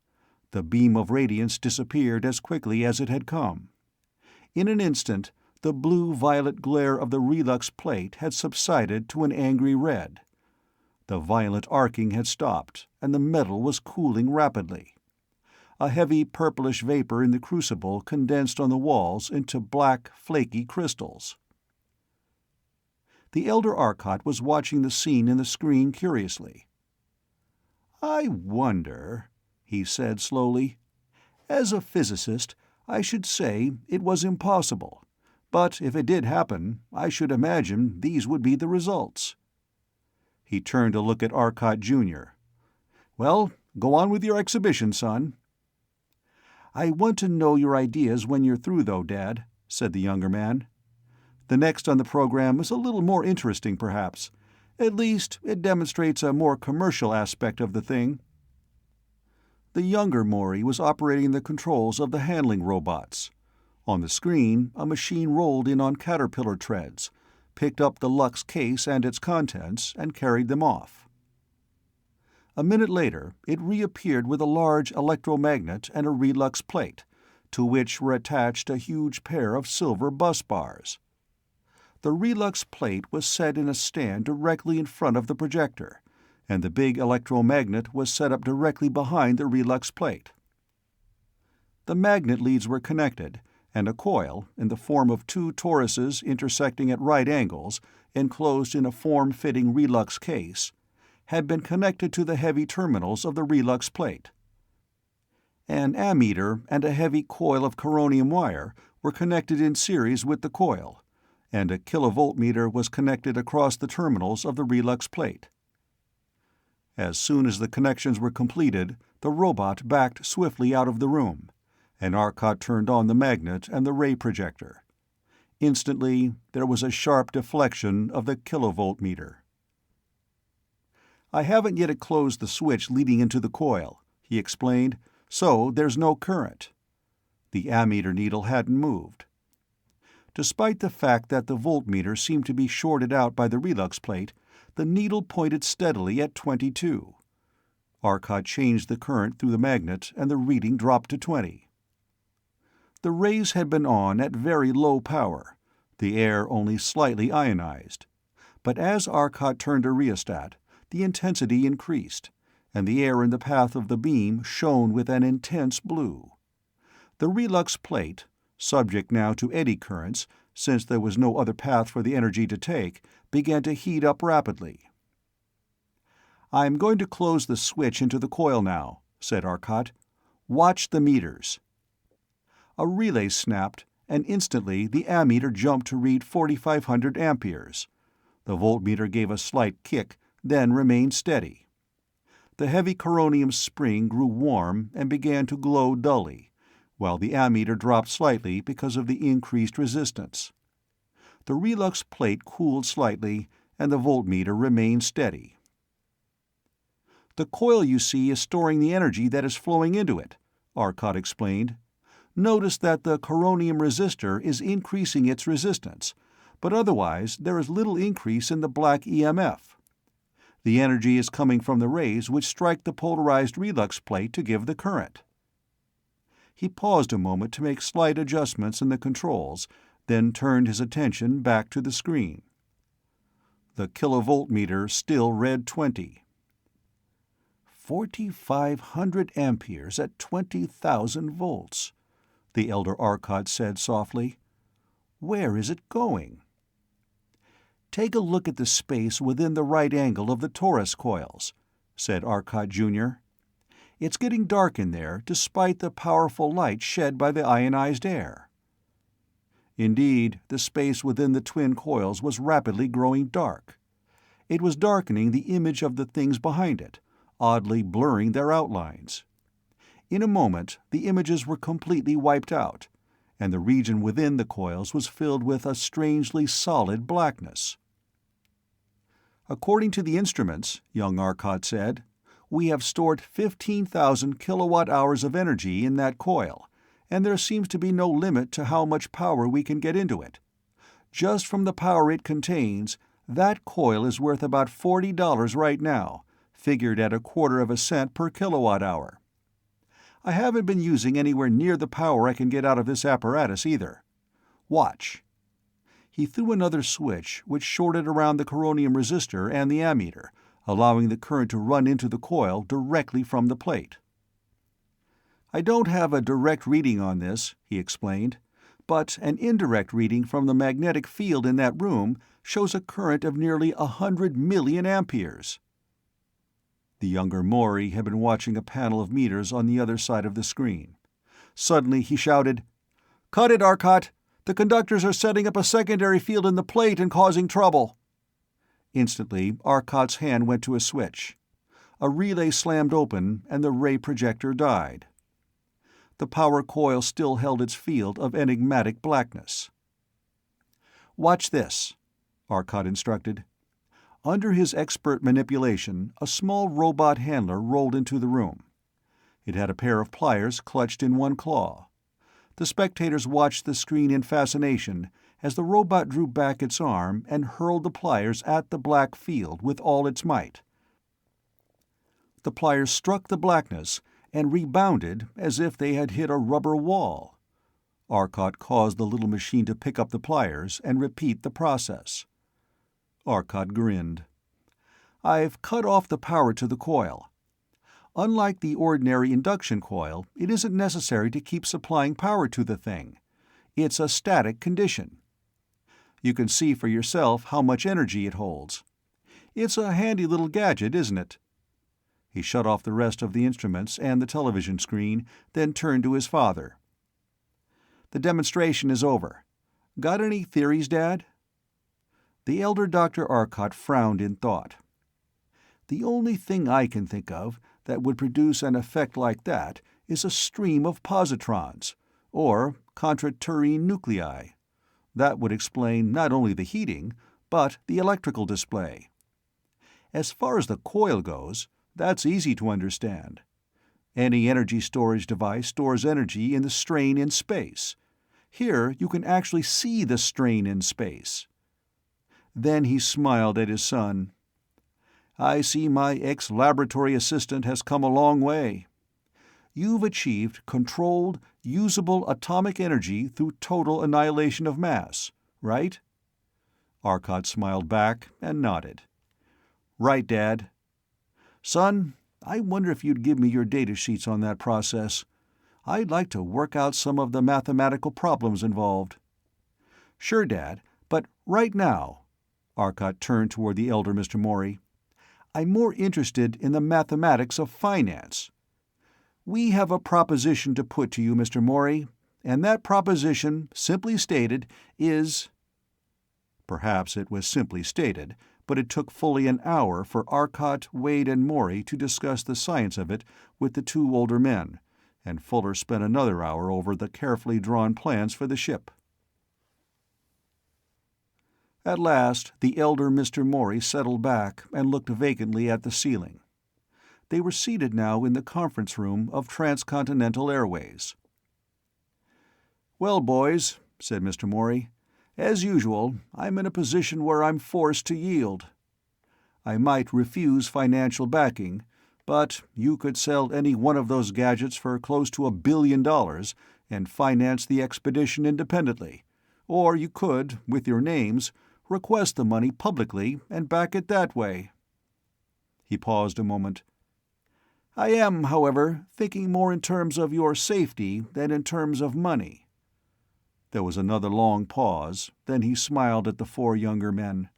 The beam of radiance disappeared as quickly as it had come. In an instant, the blue-violet glare of the relux plate had subsided to an angry red. The violent arcing had stopped, and the metal was cooling rapidly. A heavy purplish vapor in the crucible condensed on the walls into black, flaky crystals. The elder Arcot was watching the scene in the screen curiously. "I wonder," he said slowly. "As a physicist, I should say it was impossible. But if it did happen, I should imagine these would be the results." He turned to look at Arcot Jr. "Well, go on with your exhibition, son." "I want to know your ideas when you're through, though, Dad," said the younger man. The next on the program is a little more interesting, perhaps. At least, it demonstrates a more commercial aspect of the thing." The younger Maury was operating the controls of the handling robots. On the screen, a machine rolled in on caterpillar treads, picked up the Lux case and its contents, and carried them off. A minute later, it reappeared with a large electromagnet and a relux plate, to which were attached a huge pair of silver bus bars. The relux plate was set in a stand directly in front of the projector, and the big electromagnet was set up directly behind the relux plate. The magnet leads were connected, and a coil, in the form of two toruses intersecting at right angles, enclosed in a form-fitting relux case, had been connected to the heavy terminals of the relux plate. An ammeter and a heavy coil of coronium wire were connected in series with the coil, and a kilovoltmeter was connected across the terminals of the relux plate. As soon as the connections were completed, the robot backed swiftly out of the room, and Arcot turned on the magnet and the ray projector. Instantly, there was a sharp deflection of the kilovoltmeter. "I haven't yet closed the switch leading into the coil," he explained, "so there's no current." The ammeter needle hadn't moved. Despite the fact that the voltmeter seemed to be shorted out by the relux plate, the needle pointed steadily at 22. Arcot changed the current through the magnet, and the reading dropped to 20. The rays had been on at very low power, the air only slightly ionized. But as Arcot turned a rheostat, the intensity increased, and the air in the path of the beam shone with an intense blue. The relux plate, subject now to eddy currents, since there was no other path for the energy to take, began to heat up rapidly. "I'm going to close the switch into the coil now," said Arcot. "Watch the meters." A relay snapped, and instantly the ammeter jumped to read 4,500 amperes. The voltmeter gave a slight kick, then remained steady. The heavy coronium spring grew warm and began to glow dully, while the ammeter dropped slightly because of the increased resistance. The relux plate cooled slightly, and the voltmeter remained steady. "The coil you see is storing the energy that is flowing into it," Arcot explained. "Notice that the coronium resistor is increasing its resistance, but otherwise there is little increase in the black EMF. The energy is coming from the rays which strike the polarized relux plate to give the current." He paused a moment to make slight adjustments in the controls, then turned his attention back to the screen. The kilovoltmeter still read 20. 4,500 amperes at 20,000 volts, the elder Arcot said softly. "Where is it going?" "Take a look at the space within the right angle of the torus coils," said Arcot Jr. "It's getting dark in there, despite the powerful light shed by the ionized air." Indeed, the space within the twin coils was rapidly growing dark. It was darkening the image of the things behind it, oddly blurring their outlines. In a moment, the images were completely wiped out, and the region within the coils was filled with a strangely solid blackness. "According to the instruments," young Arcot said, "we have stored 15,000 kilowatt-hours of energy in that coil, and there seems to be no limit to how much power we can get into it. Just from the power it contains, that coil is worth about $40 right now, figured at 1/4 cent per kilowatt-hour. I haven't been using anywhere near the power I can get out of this apparatus either. Watch." He threw another switch which shorted around the coronium resistor and the ammeter, allowing the current to run into the coil directly from the plate. "I don't have a direct reading on this," he explained, "but an indirect reading from the magnetic field in that room shows a current of nearly 100 million amperes." The younger Maury had been watching a panel of meters on the other side of the screen. Suddenly he shouted, "Cut it, Arcot! The conductors are setting up a secondary field in the plate and causing trouble." Instantly, Arcot's hand went to a switch. A relay slammed open, and the ray projector died. The power coil still held its field of enigmatic blackness. "Watch this," Arcot instructed. Under his expert manipulation, a small robot handler rolled into the room. It had a pair of pliers clutched in one claw. The spectators watched the screen in fascination as the robot drew back its arm and hurled the pliers at the black field with all its might. The pliers struck the blackness and rebounded as if they had hit a rubber wall. Arcot caused the little machine to pick up the pliers and repeat the process. Arcot grinned. "I've cut off the power to the coil. Unlike the ordinary induction coil, it isn't necessary to keep supplying power to the thing. It's a static condition. You can see for yourself how much energy it holds. It's a handy little gadget, isn't it?" He shut off the rest of the instruments and the television screen, then turned to his father. "The demonstration is over. Got any theories, Dad?" The elder Dr. Arcot frowned in thought. "The only thing I can think of that would produce an effect like that is a stream of positrons, or contraturine nuclei. That would explain not only the heating, but the electrical display. As far as the coil goes, that's easy to understand. Any energy storage device stores energy in the strain in space. Here you can actually see the strain in space." Then he smiled at his son. "I see my ex-laboratory assistant has come a long way. You've achieved controlled, usable atomic energy through total annihilation of mass, right?" Arcot smiled back and nodded. "Right, Dad. Son, I wonder if you'd give me your data sheets on that process. I'd like to work out some of the mathematical problems involved." "Sure, Dad, but right now," Arcot turned toward the elder Mr. Morey, "I'm more interested in the mathematics of finance. We have a proposition to put to you, Mr. Morey, and that proposition, simply stated, is—" Perhaps it was simply stated, but it took fully an hour for Arcot, Wade, and Morey to discuss the science of it with the two older men, and Fuller spent another hour over the carefully drawn plans for the ship. At last the elder Mr. Morey settled back and looked vacantly at the ceiling. They were seated now in the conference room of Transcontinental Airways. "Well, boys," said Mr. Morey, "as usual, I'm in a position where I'm forced to yield. I might refuse financial backing, but you could sell any one of those gadgets for close to $1 billion and finance the expedition independently, or you could, with your names, request the money publicly and back it that way." He paused a moment. "I am, however, thinking more in terms of your safety than in terms of money." There was another long pause, then he smiled at the four younger men.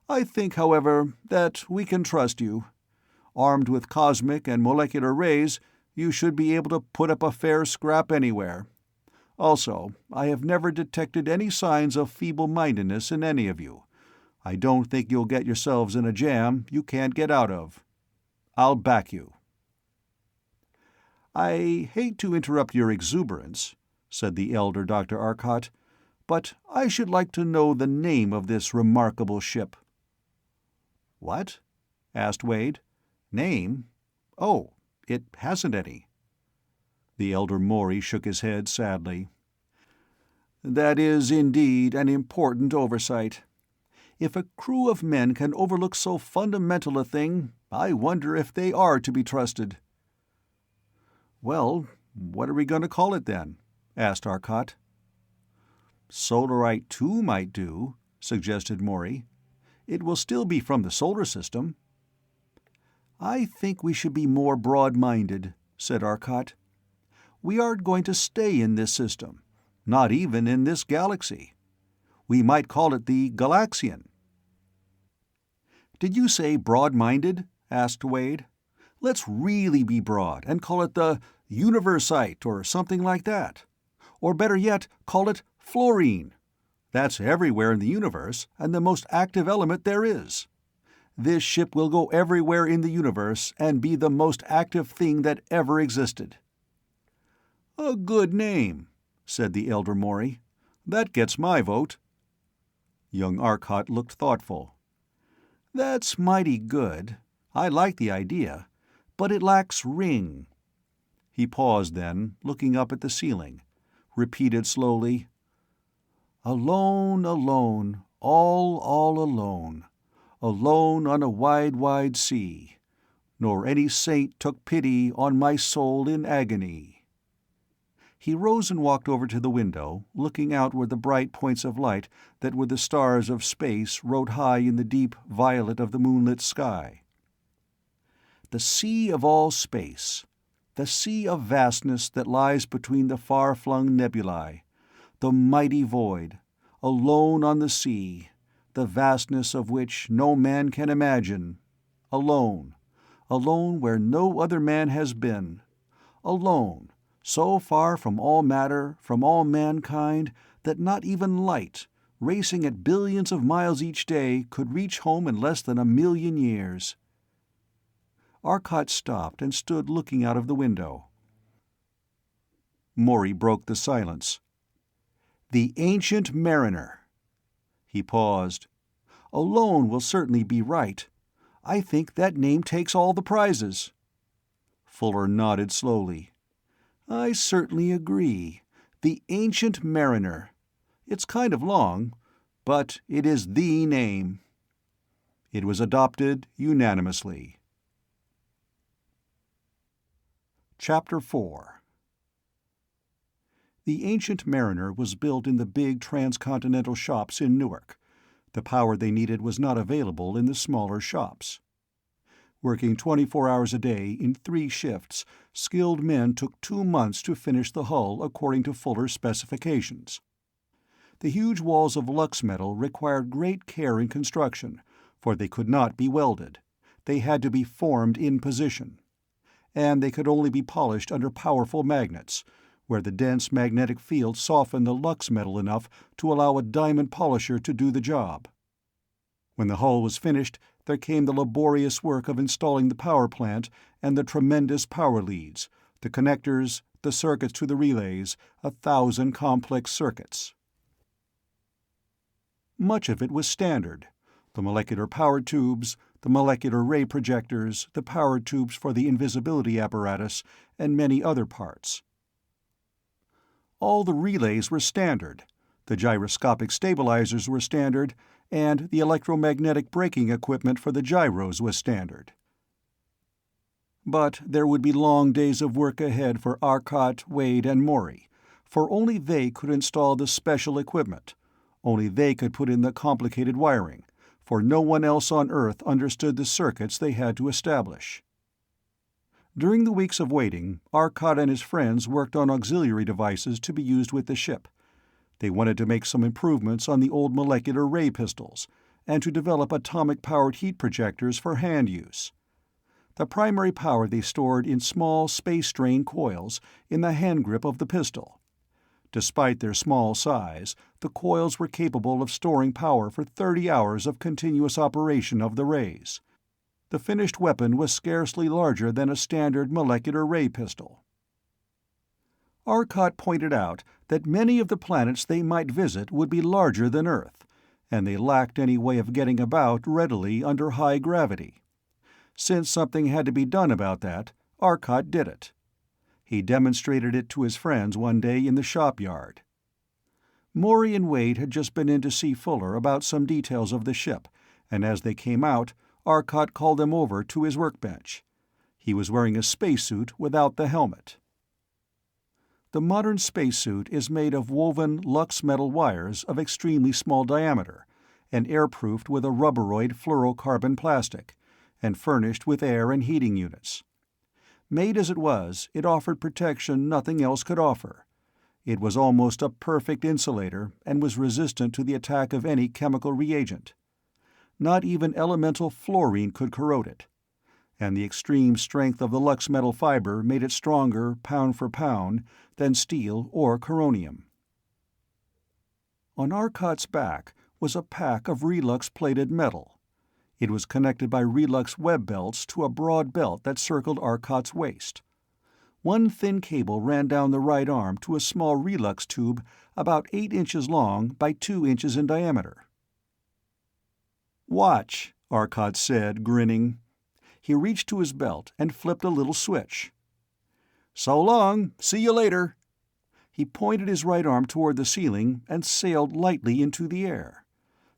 "I think, however, that we can trust you. Armed with cosmic and molecular rays, you should be able to put up a fair scrap anywhere. Also, I have never detected any signs of feeble-mindedness in any of you. I don't think you'll get yourselves in a jam you can't get out of. I'll back you." "I hate to interrupt your exuberance," said the elder Dr. Arcot, "but I should like to know the name of this remarkable ship." "What?" asked Wade. "Name? Oh, it hasn't any." The elder Morey shook his head sadly. "That is indeed an important oversight. If a crew of men can overlook so fundamental a thing, I wonder if they are to be trusted." "Well, what are we going to call it, then?" asked Arcot. "Solarite II might do," suggested Morey. "It will still be from the solar system." "I think we should be more broad-minded," said Arcot. "We aren't going to stay in this system, not even in this galaxy. We might call it the Galaxian." "Did you say broad-minded?" asked Wade. "Let's really be broad and call it the Universite or something like that. Or better yet, call it fluorine. That's everywhere in the universe and the most active element there is. This ship will go everywhere in the universe and be the most active thing that ever existed." "A good name," said the elder Morey. "That gets my vote." Young Arcot looked thoughtful. "That's mighty good. I like the idea. But it lacks ring." He paused then, looking up at the ceiling, repeated slowly, "Alone, alone, all alone. Alone on a wide, wide sea. Nor any saint took pity on my soul in agony." He rose and walked over to the window, looking out where the bright points of light that were the stars of space rode high in the deep violet of the moonlit sky. The sea of all space, the sea of vastness that lies between the far-flung nebulae, the mighty void, alone on the sea, the vastness of which no man can imagine, alone, alone where no other man has been, alone, so far from all matter, from all mankind, that not even light, racing at billions of miles each day, could reach home in less than 1,000,000 years. Arcot stopped and stood looking out of the window. Morey broke the silence. "The Ancient Mariner." He paused. "Alone will certainly be right. I think that name takes all the prizes." Fuller nodded slowly. "I certainly agree. The Ancient Mariner. It's kind of long, but it is the name." It was adopted unanimously. Chapter 4. The Ancient Mariner was built in the big transcontinental shops in Newark. The power they needed was not available in the smaller shops. Working 24 hours a day in 3 shifts, skilled men took 2 months to finish the hull according to Fuller's specifications. The huge walls of lux metal required great care in construction, for they could not be welded. They had to be formed in position. And they could only be polished under powerful magnets, where the dense magnetic field softened the lux metal enough to allow a diamond polisher to do the job. When the hull was finished, there came the laborious work of installing the power plant and the tremendous power leads, the connectors, the circuits to the relays, 1,000 complex circuits. Much of it was standard: the molecular power tubes, the molecular ray projectors, the power tubes for the invisibility apparatus, and many other parts. All the relays were standard, the gyroscopic stabilizers were standard, and the electromagnetic braking equipment for the gyros was standard. But there would be long days of work ahead for Arcot, Wade, and Morey, for only they could install the special equipment. Only they could put in the complicated wiring, for no one else on Earth understood the circuits they had to establish. During the weeks of waiting, Arcot and his friends worked on auxiliary devices to be used with the ship. They wanted to make some improvements on the old molecular ray pistols, and to develop atomic-powered heat projectors for hand use. The primary power they stored in small space-strain coils in the hand grip of the pistol. Despite their small size, the coils were capable of storing power for 30 hours of continuous operation of the rays. The finished weapon was scarcely larger than a standard molecular ray pistol. Arcot pointed out that many of the planets they might visit would be larger than Earth, and they lacked any way of getting about readily under high gravity. Since something had to be done about that, Arcot did it. He demonstrated it to his friends one day in the shop yard. Morey and Wade had just been in to see Fuller about some details of the ship, and as they came out, Arcot called them over to his workbench. He was wearing a spacesuit without the helmet. The modern spacesuit is made of woven lux metal wires of extremely small diameter, and airproofed with a rubberoid fluorocarbon plastic, and furnished with air and heating units. Made as it was, it offered protection nothing else could offer. It was almost a perfect insulator and was resistant to the attack of any chemical reagent. Not even elemental fluorine could corrode it, and the extreme strength of the lux metal fiber made it stronger, pound for pound, than steel or coronium. On Arcot's back was a pack of relux-plated metal. It was connected by relux web belts to a broad belt that circled Arcot's waist. One thin cable ran down the right arm to a small relux tube about 8 inches long by 2 inches in diameter. "Watch," Arcot said, grinning. He reached to his belt and flipped a little switch. "So long. See you later." He pointed his right arm toward the ceiling and sailed lightly into the air.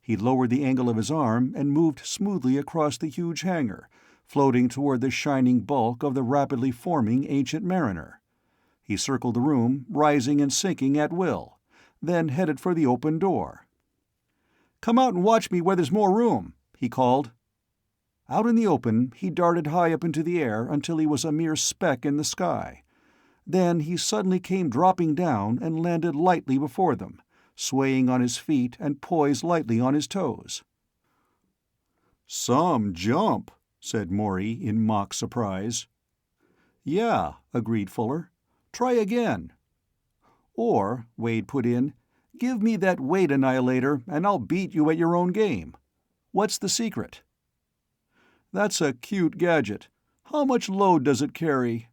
He lowered the angle of his arm and moved smoothly across the huge hangar, floating toward the shining bulk of the rapidly forming Ancient Mariner. He circled the room, rising and sinking at will, then headed for the open door. "Come out and watch me where there's more room," he called. Out in the open, he darted high up into the air until he was a mere speck in the sky. Then he suddenly came dropping down and landed lightly before them, swaying on his feet and poised lightly on his toes. "Some jump," said Morey in mock surprise. "Yeah," agreed Fuller. "Try again." "Or," Wade put in, "give me that weight annihilator and I'll beat you at your own game. What's the secret?" "That's a cute gadget. How much load does it carry?"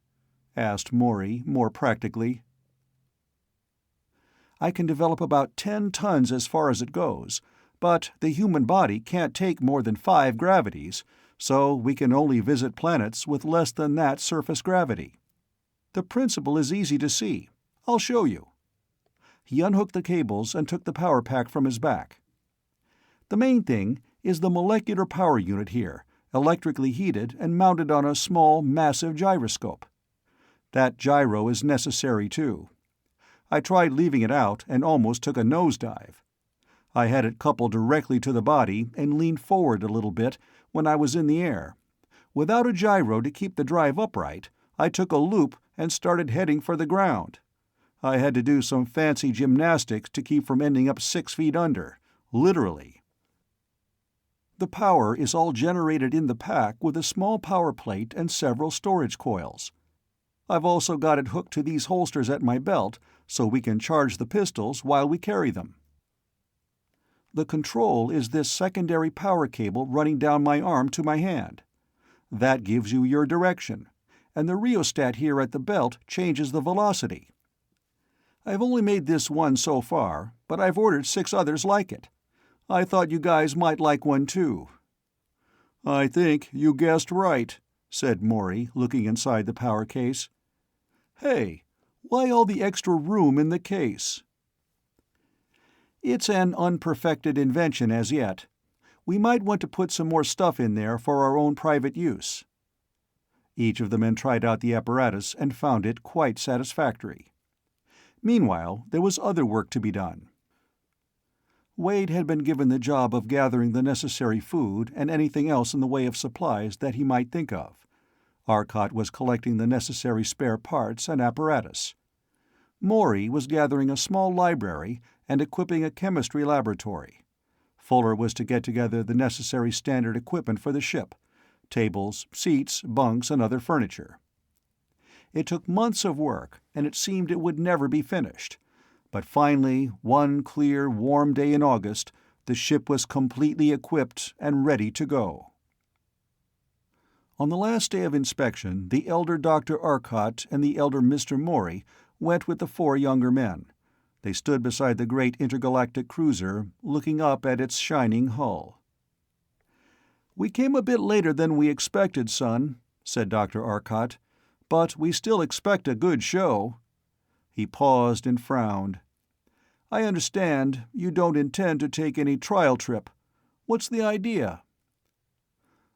asked Morey, more practically. "I can develop about 10 tons as far as it goes, but the human body can't take more than 5 gravities, so we can only visit planets with less than that surface gravity. The principle is easy to see. I'll show you." He unhooked the cables and took the power pack from his back. "The main thing is the molecular power unit here, electrically heated and mounted on a small, massive gyroscope. That gyro is necessary, too. I tried leaving it out and almost took a nosedive. I had it coupled directly to the body and leaned forward a little bit when I was in the air. Without a gyro to keep the drive upright, I took a loop and started heading for the ground. I had to do some fancy gymnastics to keep from ending up 6 feet under, literally. The power is all generated in the pack with a small power plate and several storage coils. I've also got it hooked to these holsters at my belt so we can charge the pistols while we carry them. The control is this secondary power cable running down my arm to my hand. That gives you your direction, and the rheostat here at the belt changes the velocity. I've only made this one so far, but I've ordered 6 others like it. I thought you guys might like one too." "I think you guessed right," said Morey, looking inside the power case. "Hey, why all the extra room in the case?" "It's an unperfected invention as yet. We might want to put some more stuff in there for our own private use." Each of the men tried out the apparatus and found it quite satisfactory. Meanwhile, there was other work to be done. Wade had been given the job of gathering the necessary food and anything else in the way of supplies that he might think of. Arcot was collecting the necessary spare parts and apparatus. Morey was gathering a small library and equipping a chemistry laboratory. Fuller was to get together the necessary standard equipment for the ship: tables, seats, bunks, and other furniture. It took months of work, and it seemed it would never be finished. But finally, one clear, warm day in August, the ship was completely equipped and ready to go. On the last day of inspection, the elder Dr. Arcot and the elder Mr. Morey went with the 4 younger men. They stood beside the great intergalactic cruiser, looking up at its shining hull. "We came a bit later than we expected, son," said Dr. Arcot, "but we still expect a good show." He paused and frowned. "I understand you don't intend to take any trial trip. What's the idea?"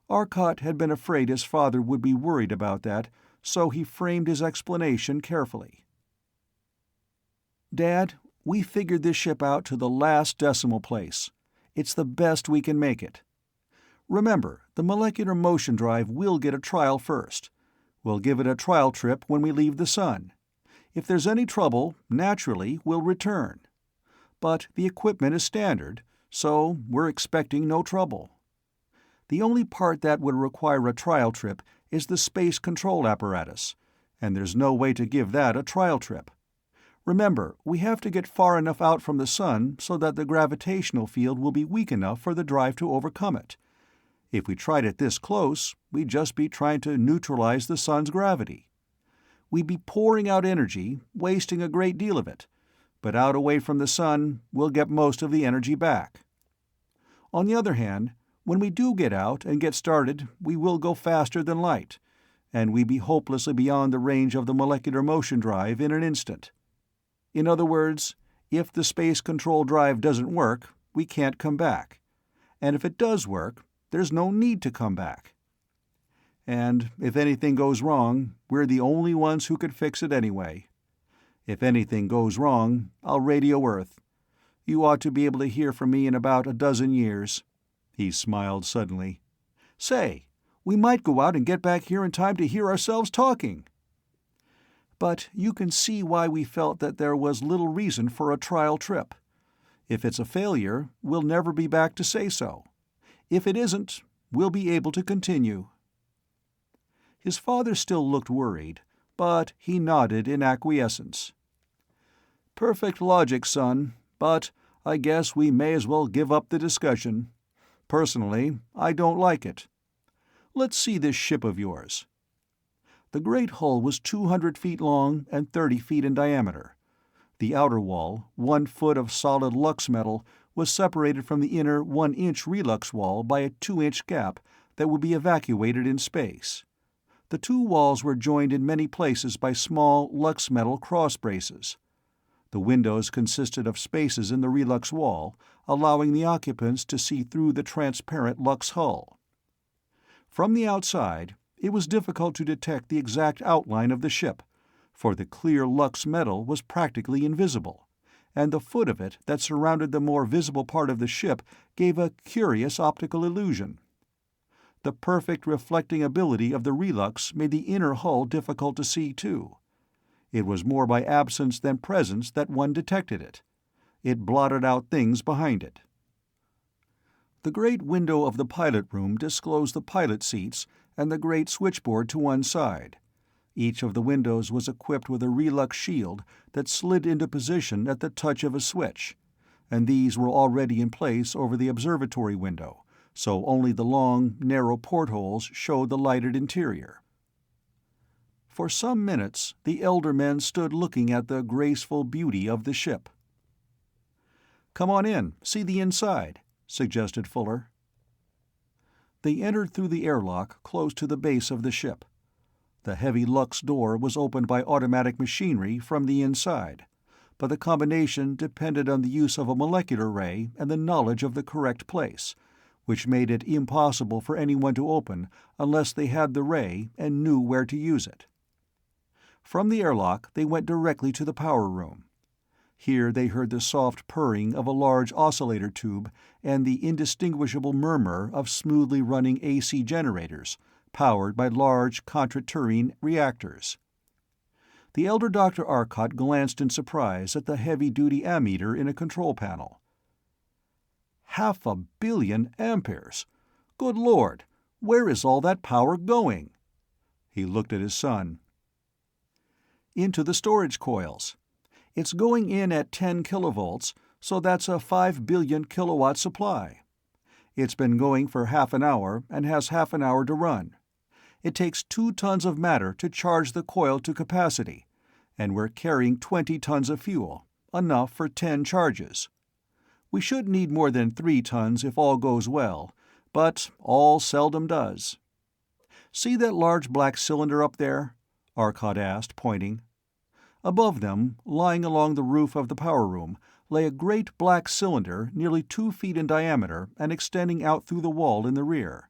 Arcot had been afraid his father would be worried about that, so he framed his explanation carefully. "Dad, we figured this ship out to the last decimal place. It's the best we can make it. Remember, the molecular motion drive will get a trial first. We'll give it a trial trip when we leave the sun. If there's any trouble, naturally, we'll return. But the equipment is standard, so we're expecting no trouble. The only part that would require a trial trip is the space control apparatus, and there's no way to give that a trial trip. Remember, we have to get far enough out from the sun so that the gravitational field will be weak enough for the drive to overcome it. If we tried it this close, we'd just be trying to neutralize the sun's gravity. We'd be pouring out energy, wasting a great deal of it, but out away from the sun, we'll get most of the energy back. On the other hand, When we do get out and get started, we will go faster than light, and we'd be hopelessly beyond the range of the molecular motion drive in an instant. In other words, if the space control drive doesn't work, we can't come back. And if it does work, there's no need to come back. And if anything goes wrong, we're the only ones who could fix it anyway. If anything goes wrong, I'll radio Earth. You ought to be able to hear from me in about a dozen years." He smiled suddenly. "Say, we might go out and get back here in time to hear ourselves talking." But you can see why we felt that there was little reason for a trial trip. If it's a failure, we'll never be back to say so. If it isn't, we'll be able to continue." His father still looked worried, but he nodded in acquiescence. "Perfect logic, son, but I guess we may as well give up the discussion. Personally, I don't like it. Let's see this ship of yours." The great hull was 200 feet long and 30 feet in diameter. The outer wall, 1 foot of solid lux metal, was separated from the inner 1-inch relux wall by a 2-inch gap that would be evacuated in space. The two walls were joined in many places by small lux metal cross braces. The windows consisted of spaces in the relux wall, allowing the occupants to see through the transparent lux hull. From the outside, it was difficult to detect the exact outline of the ship, for the clear lux metal was practically invisible, and the foot of it that surrounded the more visible part of the ship gave a curious optical illusion. The perfect reflecting ability of the relux made the inner hull difficult to see, too. It was more by absence than presence that one detected it. It blotted out things behind it. The great window of the pilot room disclosed the pilot seats and the great switchboard to one side. Each of the windows was equipped with a relux shield that slid into position at the touch of a switch, and these were already in place over the observatory window, so only the long, narrow portholes showed the lighted interior. For some minutes the elder men stood looking at the graceful beauty of the ship. "Come on in, see the inside," suggested Fuller. They entered through the airlock close to the base of the ship. The heavy lux door was opened by automatic machinery from the inside, but the combination depended on the use of a molecular ray and the knowledge of the correct place, which made it impossible for anyone to open unless they had the ray and knew where to use it. From the airlock they went directly to the power room. Here they heard the soft purring of a large oscillator tube and the indistinguishable murmur of smoothly running AC generators, powered by large contraturine reactors. The elder Dr. Arcot glanced in surprise at the heavy-duty ammeter in a control panel. 500 million amperes! Good Lord, where is all that power going? He looked at his son. "Into the storage coils. It's going in at 10 kilovolts, so that's a 5 billion kilowatt supply. It's been going for half an hour and has half an hour to run. It takes 2 tons of matter to charge the coil to capacity, and we're carrying 20 tons of fuel, enough for 10 charges. We should need more than 3 tons if all goes well, but all seldom does. See that large black cylinder up there?" Arcot asked, pointing. Above them, lying along the roof of the power room, lay a great black cylinder nearly 2 feet in diameter and extending out through the wall in the rear.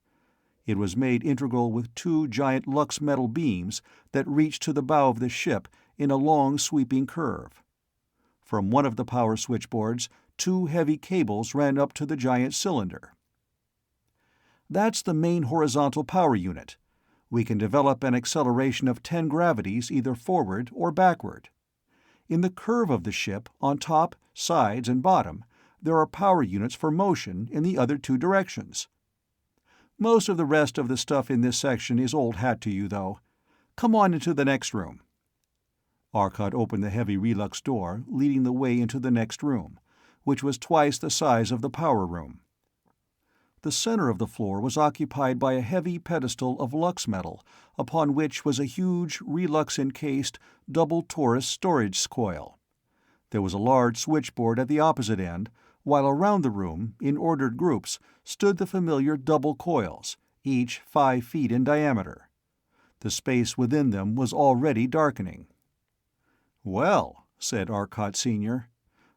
It was made integral with 2 giant lux metal beams that reached to the bow of the ship in a long sweeping curve. From one of the power switchboards, 2 heavy cables ran up to the giant cylinder. "That's the main horizontal power unit. We can develop an acceleration of 10 gravities either forward or backward. In the curve of the ship, on top, sides, and bottom, there are power units for motion in the other 2 directions. Most of the rest of the stuff in this section is old hat to you, though. Come on into the next room." Arcot opened the heavy relux door, leading the way into the next room, which was twice the size of the power room. The center of the floor was occupied by a heavy pedestal of lux metal, upon which was a huge, relux-encased, double torus storage coil. There was a large switchboard at the opposite end, while around the room, in ordered groups, stood the familiar double coils, each 5 feet in diameter. The space within them was already darkening. "Well," said Arcot Sr.,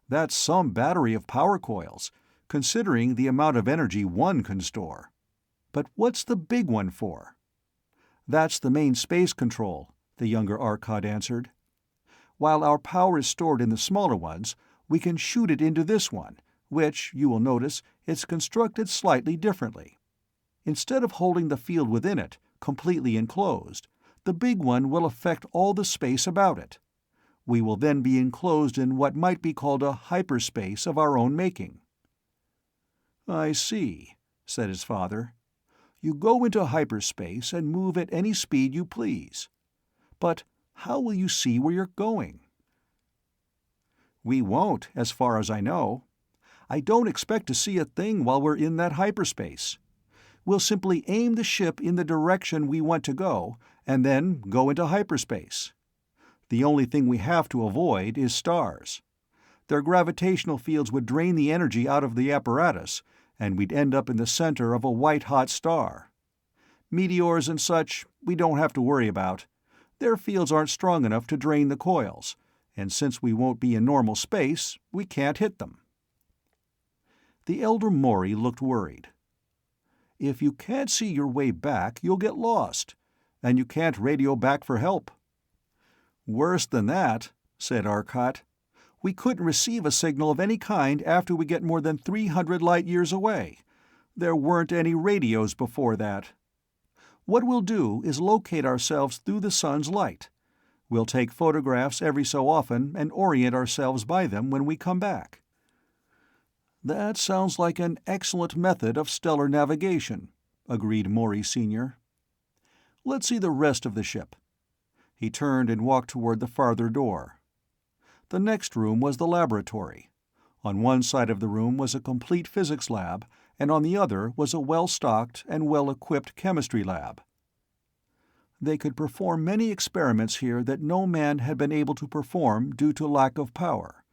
"that's some battery of power coils, considering the amount of energy one can store. But what's the big one for?" "That's the main space control," the younger Arcot answered. "While our power is stored in the smaller ones, we can shoot it into this one, which, you will notice, is constructed slightly differently. Instead of holding the field within it, completely enclosed, the big one will affect all the space about it. We will then be enclosed in what might be called a hyperspace of our own making." "I see," said his father. "You go into hyperspace and move at any speed you please. But how will you see where you're going?" "We won't, as far as I know. I don't expect to see a thing while we're in that hyperspace. We'll simply aim the ship in the direction we want to go, and then go into hyperspace. The only thing we have to avoid is stars. Their gravitational fields would drain the energy out of the apparatus, and we'd end up in the center of a white-hot star. Meteors and such we don't have to worry about. Their fields aren't strong enough to drain the coils, and since we won't be in normal space, we can't hit them." The elder Maury looked worried. "If you can't see your way back, you'll get lost, and you can't radio back for help." "Worse than that," said Arcot. "We couldn't receive a signal of any kind after we get more than 300 light-years away. There weren't any radios before that. What we'll do is locate ourselves through the sun's light. We'll take photographs every so often and orient ourselves by them when we come back." "That sounds like an excellent method of stellar navigation," agreed Maury Sr. "Let's see the rest of the ship." He turned and walked toward the farther door. The next room was the laboratory. On one side of the room was a complete physics lab, and on the other was a well-stocked and well-equipped chemistry lab. They could perform many experiments here that no man had been able to perform due to lack of power.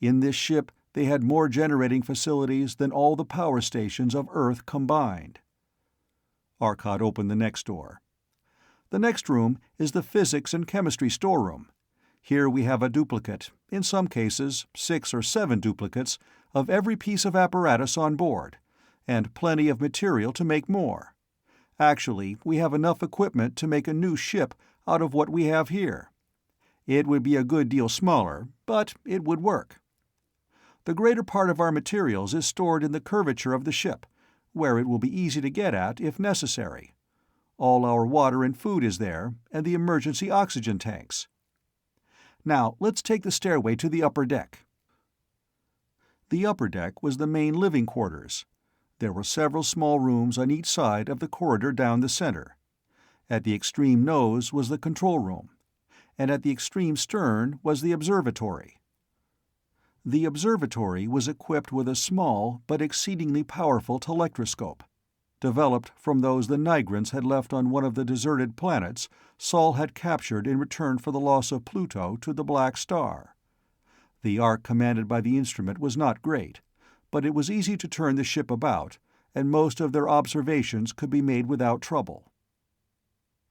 In this ship they had more generating facilities than all the power stations of Earth combined. Arcot opened the next door. "The next room is the physics and chemistry storeroom. Here we have a duplicate, in some cases 6 or 7 duplicates, of every piece of apparatus on board, and plenty of material to make more. Actually, we have enough equipment to make a new ship out of what we have here. It would be a good deal smaller, but it would work. The greater part of our materials is stored in the curvature of the ship, where it will be easy to get at if necessary. All our water and food is there, and the emergency oxygen tanks. Now, let's take the stairway to the upper deck." The upper deck was the main living quarters. There were several small rooms on each side of the corridor down the center. At the extreme nose was the control room, and at the extreme stern was the observatory. The observatory was equipped with a small but exceedingly powerful telectroscope, developed from those the Nigrans had left on one of the deserted planets Sol had captured in return for the loss of Pluto to the Black Star. The arc commanded by the instrument was not great, but it was easy to turn the ship about, and most of their observations could be made without trouble.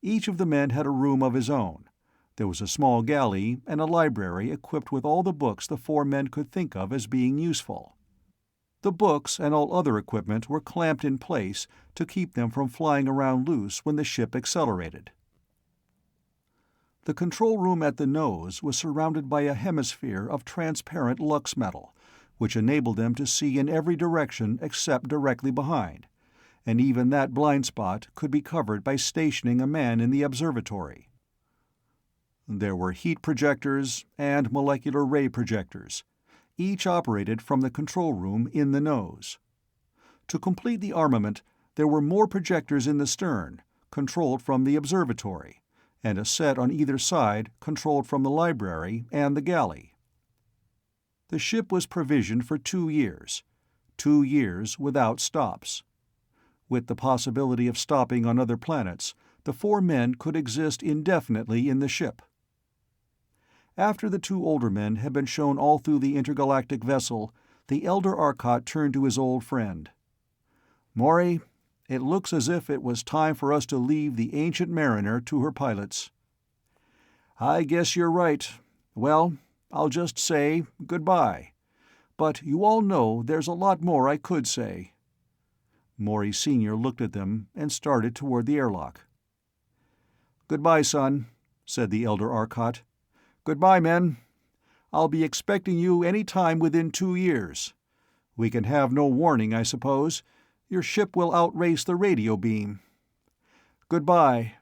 Each of the men had a room of his own. There was a small galley and a library equipped with all the books the 4 men could think of as being useful. The books and all other equipment were clamped in place to keep them from flying around loose when the ship accelerated. The control room at the nose was surrounded by a hemisphere of transparent lux metal, which enabled them to see in every direction except directly behind, and even that blind spot could be covered by stationing a man in the observatory. There were heat projectors and molecular ray projectors, each operated from the control room in the nose. To complete the armament, there were more projectors in the stern, controlled from the observatory, and a set on either side controlled from the library and the galley. The ship was provisioned for 2 years, 2 years without stops. With the possibility of stopping on other planets, the 4 men could exist indefinitely in the ship. After the 2 older men had been shown all through the intergalactic vessel, The elder Arcot turned to his old friend. "Maury, it looks as if it was time for us to leave the Ancient Mariner to her pilots." "I guess you're right. Well, I'll just say goodbye. But you all know there's a lot more I could say." Maury Sr. looked at them and started toward the airlock. "Goodbye, son," said the elder Arcot. "Goodbye, men. I'll be expecting you any time within 2 years. We can have no warning, I suppose. Your ship will outrace the radio beam. Goodbye."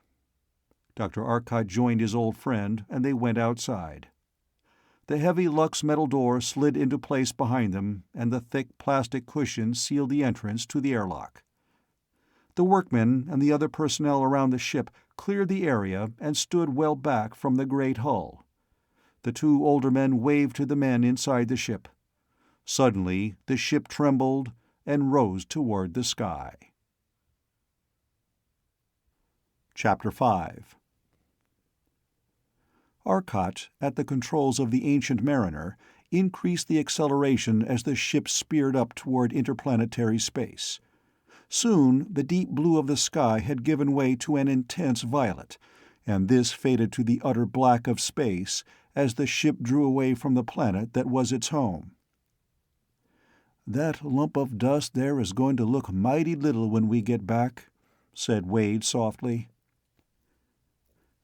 Dr. Arcot joined his old friend, and they went outside. The heavy Lux metal door slid into place behind them, and the thick plastic cushion sealed the entrance to the airlock. The workmen and the other personnel around the ship cleared the area and stood well back from the great hull. The two older men waved to the men inside the ship. Suddenly the ship trembled and rose toward the sky. Chapter 5. Arcot, at the controls of the Ancient Mariner, increased the acceleration as the ship speared up toward interplanetary space. Soon the deep blue of the sky had given way to an intense violet, and this faded to the utter black of space as the ship drew away from the planet that was its home. "That lump of dust there is going to look mighty little when we get back," said Wade softly.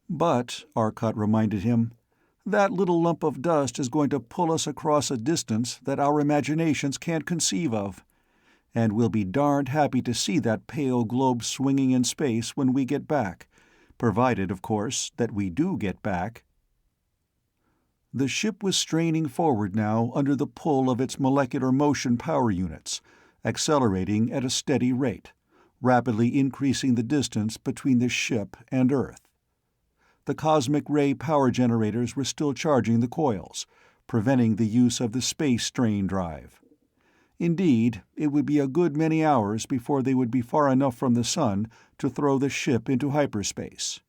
"But," Arcot reminded him, "that little lump of dust is going to pull us across a distance that our imaginations can't conceive of. And we'll be darned happy to see that pale globe swinging in space when we get back, provided, of course, that we do get back." The ship was straining forward now under the pull of its molecular motion power units, accelerating at a steady rate, rapidly increasing the distance between the ship and Earth. The cosmic ray power generators were still charging the coils, preventing the use of the space strain drive. Indeed, it would be a good many hours before they would be far enough from the sun to throw the ship into hyperspace.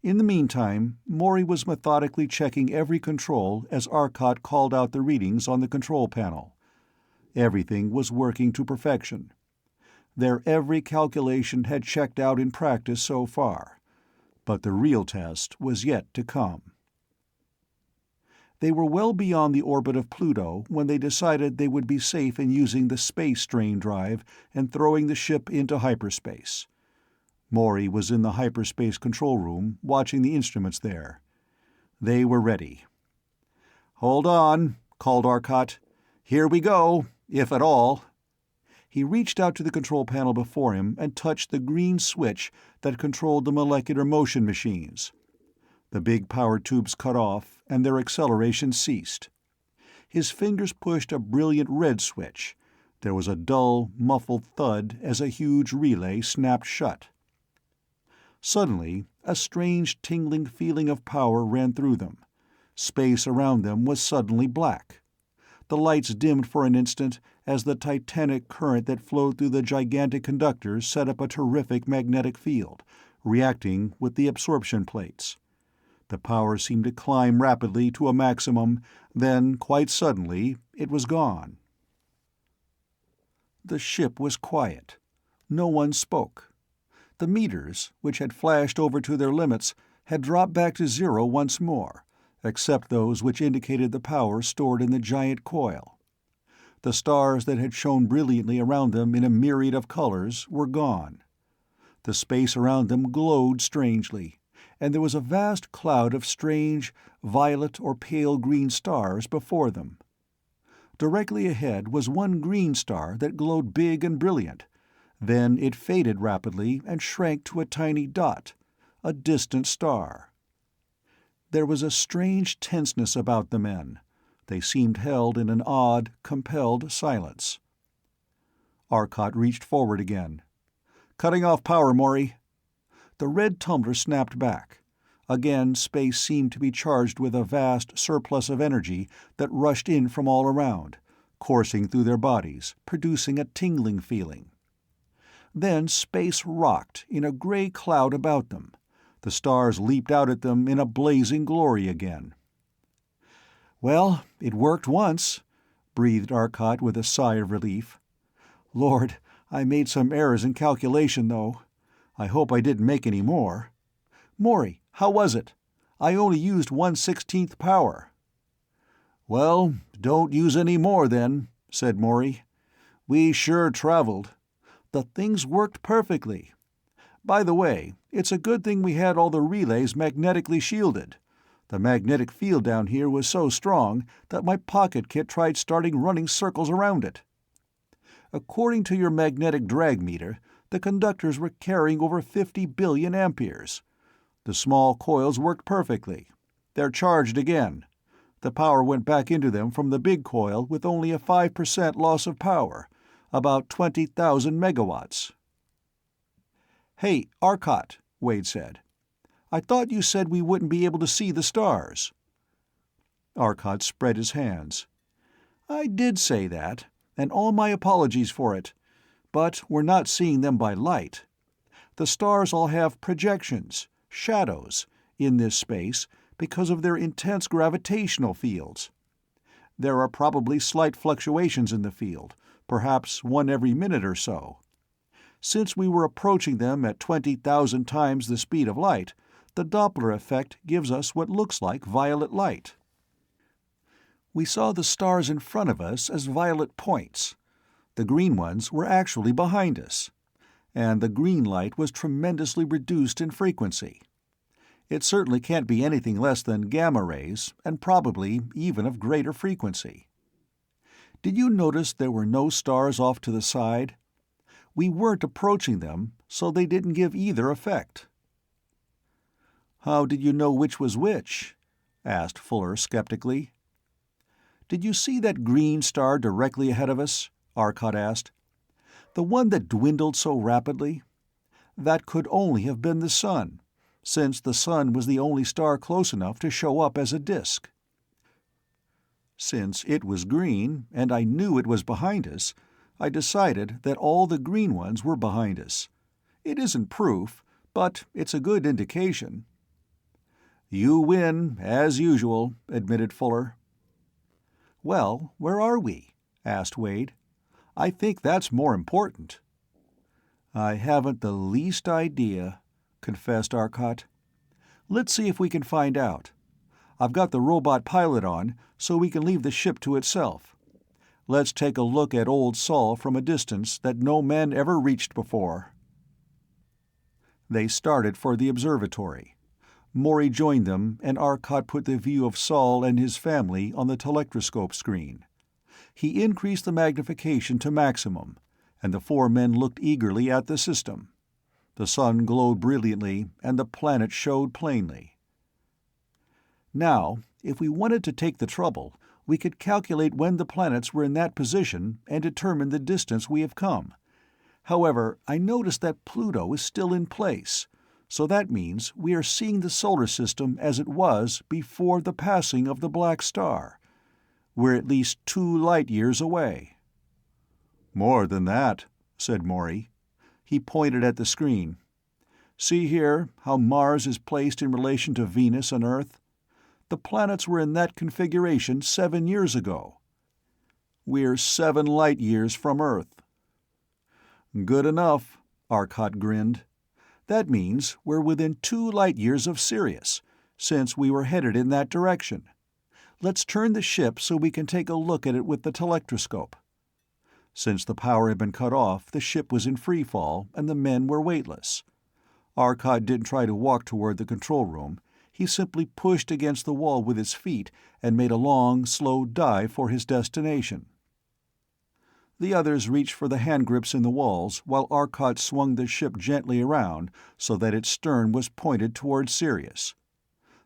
In the meantime, Maury was methodically checking every control as Arcot called out the readings on the control panel. Everything was working to perfection. Their every calculation had checked out in practice so far, but the real test was yet to come. They were well beyond the orbit of Pluto when they decided they would be safe in using the space strain drive and throwing the ship into hyperspace. Maury was in the hyperspace control room, watching the instruments there. They were ready. "Hold on," called Arcot. "Here we go, if at all." He reached out to the control panel before him and touched the green switch that controlled the molecular motion machines. The big power tubes cut off, and their acceleration ceased. His fingers pushed a brilliant red switch. There was a dull, muffled thud as a huge relay snapped shut. Suddenly, a strange tingling feeling of power ran through them. Space around them was suddenly black. The lights dimmed for an instant as the titanic current that flowed through the gigantic conductors set up a terrific magnetic field, reacting with the absorption plates. The power seemed to climb rapidly to a maximum, then, quite suddenly, it was gone. The ship was quiet. No one spoke. The meters, which had flashed over to their limits, had dropped back to zero once more, except those which indicated the power stored in the giant coil. The stars that had shone brilliantly around them in a myriad of colors were gone. The space around them glowed strangely, and there was a vast cloud of strange, violet or pale green stars before them. Directly ahead was one green star that glowed big and brilliant. Then it faded rapidly and shrank to a tiny dot, a distant star. There was a strange tenseness about the men. They seemed held in an odd, compelled silence. Arcot reached forward again. "Cutting off power, Maury." The red tumbler snapped back. Again space seemed to be charged with a vast surplus of energy that rushed in from all around, coursing through their bodies, producing a tingling feeling. Then space rocked in a gray cloud about them. The stars leaped out at them in a blazing glory again. "Well, it worked once. breathed Arcot with a sigh of relief. "Lord, I made some errors in calculation, though. I hope I didn't make any more. Maury, how was it? I only used 1/16th power." "Well, don't use any more, then," said Maury. "We sure traveled. The things worked perfectly. By the way, it's a good thing we had all the relays magnetically shielded. The magnetic field down here was so strong that my pocket kit tried starting running circles around it. According to your magnetic drag meter, the conductors were carrying over 50 billion amperes. The small coils worked perfectly. They're charged again. The power went back into them from the big coil with only a 5% loss of power, about 20,000 megawatts. "Hey, Arcot," Wade said. "I thought you said we wouldn't be able to see the stars." Arcot spread his hands. "I did say that, and all my apologies for it. But we're not seeing them by light. The stars all have projections, shadows, in this space because of their intense gravitational fields. There are probably slight fluctuations in the field, perhaps one every minute or so. Since we were approaching them at 20,000 times the speed of light, the Doppler effect gives us what looks like violet light. We saw the stars in front of us as violet points. The green ones were actually behind us, and the green light was tremendously reduced in frequency. It certainly can't be anything less than gamma rays, and probably even of greater frequency. Did you notice there were no stars off to the side? We weren't approaching them, so they didn't give either effect." "How did you know which was which?" asked Fuller skeptically. "Did you see that green star directly ahead of us?" Arcot asked. "The one that dwindled so rapidly? That could only have been the sun, since the sun was the only star close enough to show up as a disk. Since it was green, and I knew it was behind us, I decided that all the green ones were behind us. It isn't proof, but it's a good indication." "You win, as usual," admitted Fuller. "Well, where are we?" asked Wade. "I think that's more important." "I haven't the least idea," confessed Arcot. "Let's see if we can find out. I've got the robot pilot on, so we can leave the ship to itself. Let's take a look at Old Sol from a distance that no man ever reached before." They started for the observatory. Maury joined them, and Arcot put the view of Sol and his family on the telectroscope screen. He increased the magnification to maximum, and the four men looked eagerly at the system. The sun glowed brilliantly, and the planet showed plainly. Now, if we wanted to take the trouble, we could calculate when the planets were in that position and determine the distance we have come. However, I noticed that Pluto is still in place, so that means we are seeing the solar system as it was before the passing of the black star. We're at least 2 light-years away." "More than that," said Maury. He pointed at the screen. "See here how Mars is placed in relation to Venus and Earth? The planets were in that configuration 7 years ago. We're 7 light-years from Earth." "Good enough," Arcot grinned. "That means we're within 2 light-years of Sirius, since we were headed in that direction. Let's turn the ship so we can take a look at it with the telectroscope." Since the power had been cut off, the ship was in free fall, and the men were weightless. Arcot didn't try to walk toward the control room. He simply pushed against the wall with his feet and made a long, slow dive for his destination. The others reached for the hand grips in the walls, while Arcot swung the ship gently around so that its stern was pointed toward Sirius.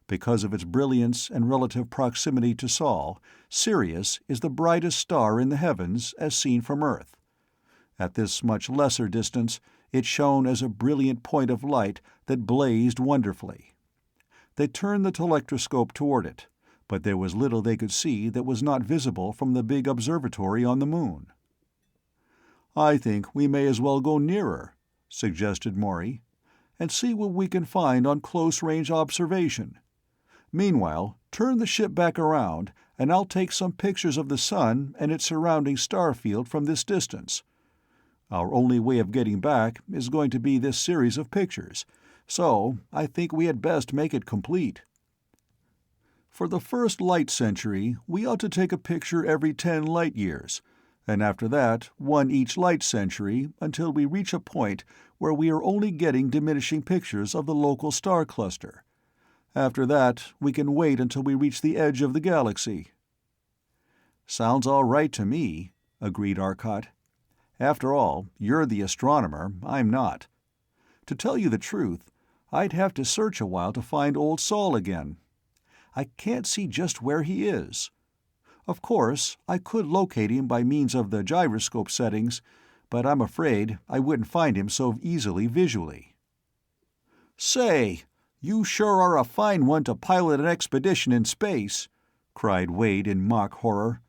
Because of its brilliance and relative proximity to Sol, Sirius is the brightest star in the heavens as seen from Earth. At this much lesser distance, it shone as a brilliant point of light that blazed wonderfully. They turned the telectroscope toward it, but there was little they could see that was not visible from the big observatory on the moon. "I think we may as well go nearer," suggested Maury, "and see what we can find on close-range observation. Meanwhile, turn the ship back around, and I'll take some pictures of the sun and its surrounding star field from this distance. Our only way of getting back is going to be this series of pictures, so I think we had best make it complete. For the first light century, we ought to take a picture every 10 light years, and after that, one each light century until we reach a point where we are only getting diminishing pictures of the local star cluster. After that, we can wait until we reach the edge of the galaxy." "Sounds all right to me," agreed Arcot. "After all, you're the astronomer, I'm not. To tell you the truth, I'd have to search a while to find old Sol again. I can't see just where he is. Of course, I could locate him by means of the gyroscope settings, but I'm afraid I wouldn't find him so easily visually." "Say, you sure are a fine one to pilot an expedition in space," cried Wade in mock horror.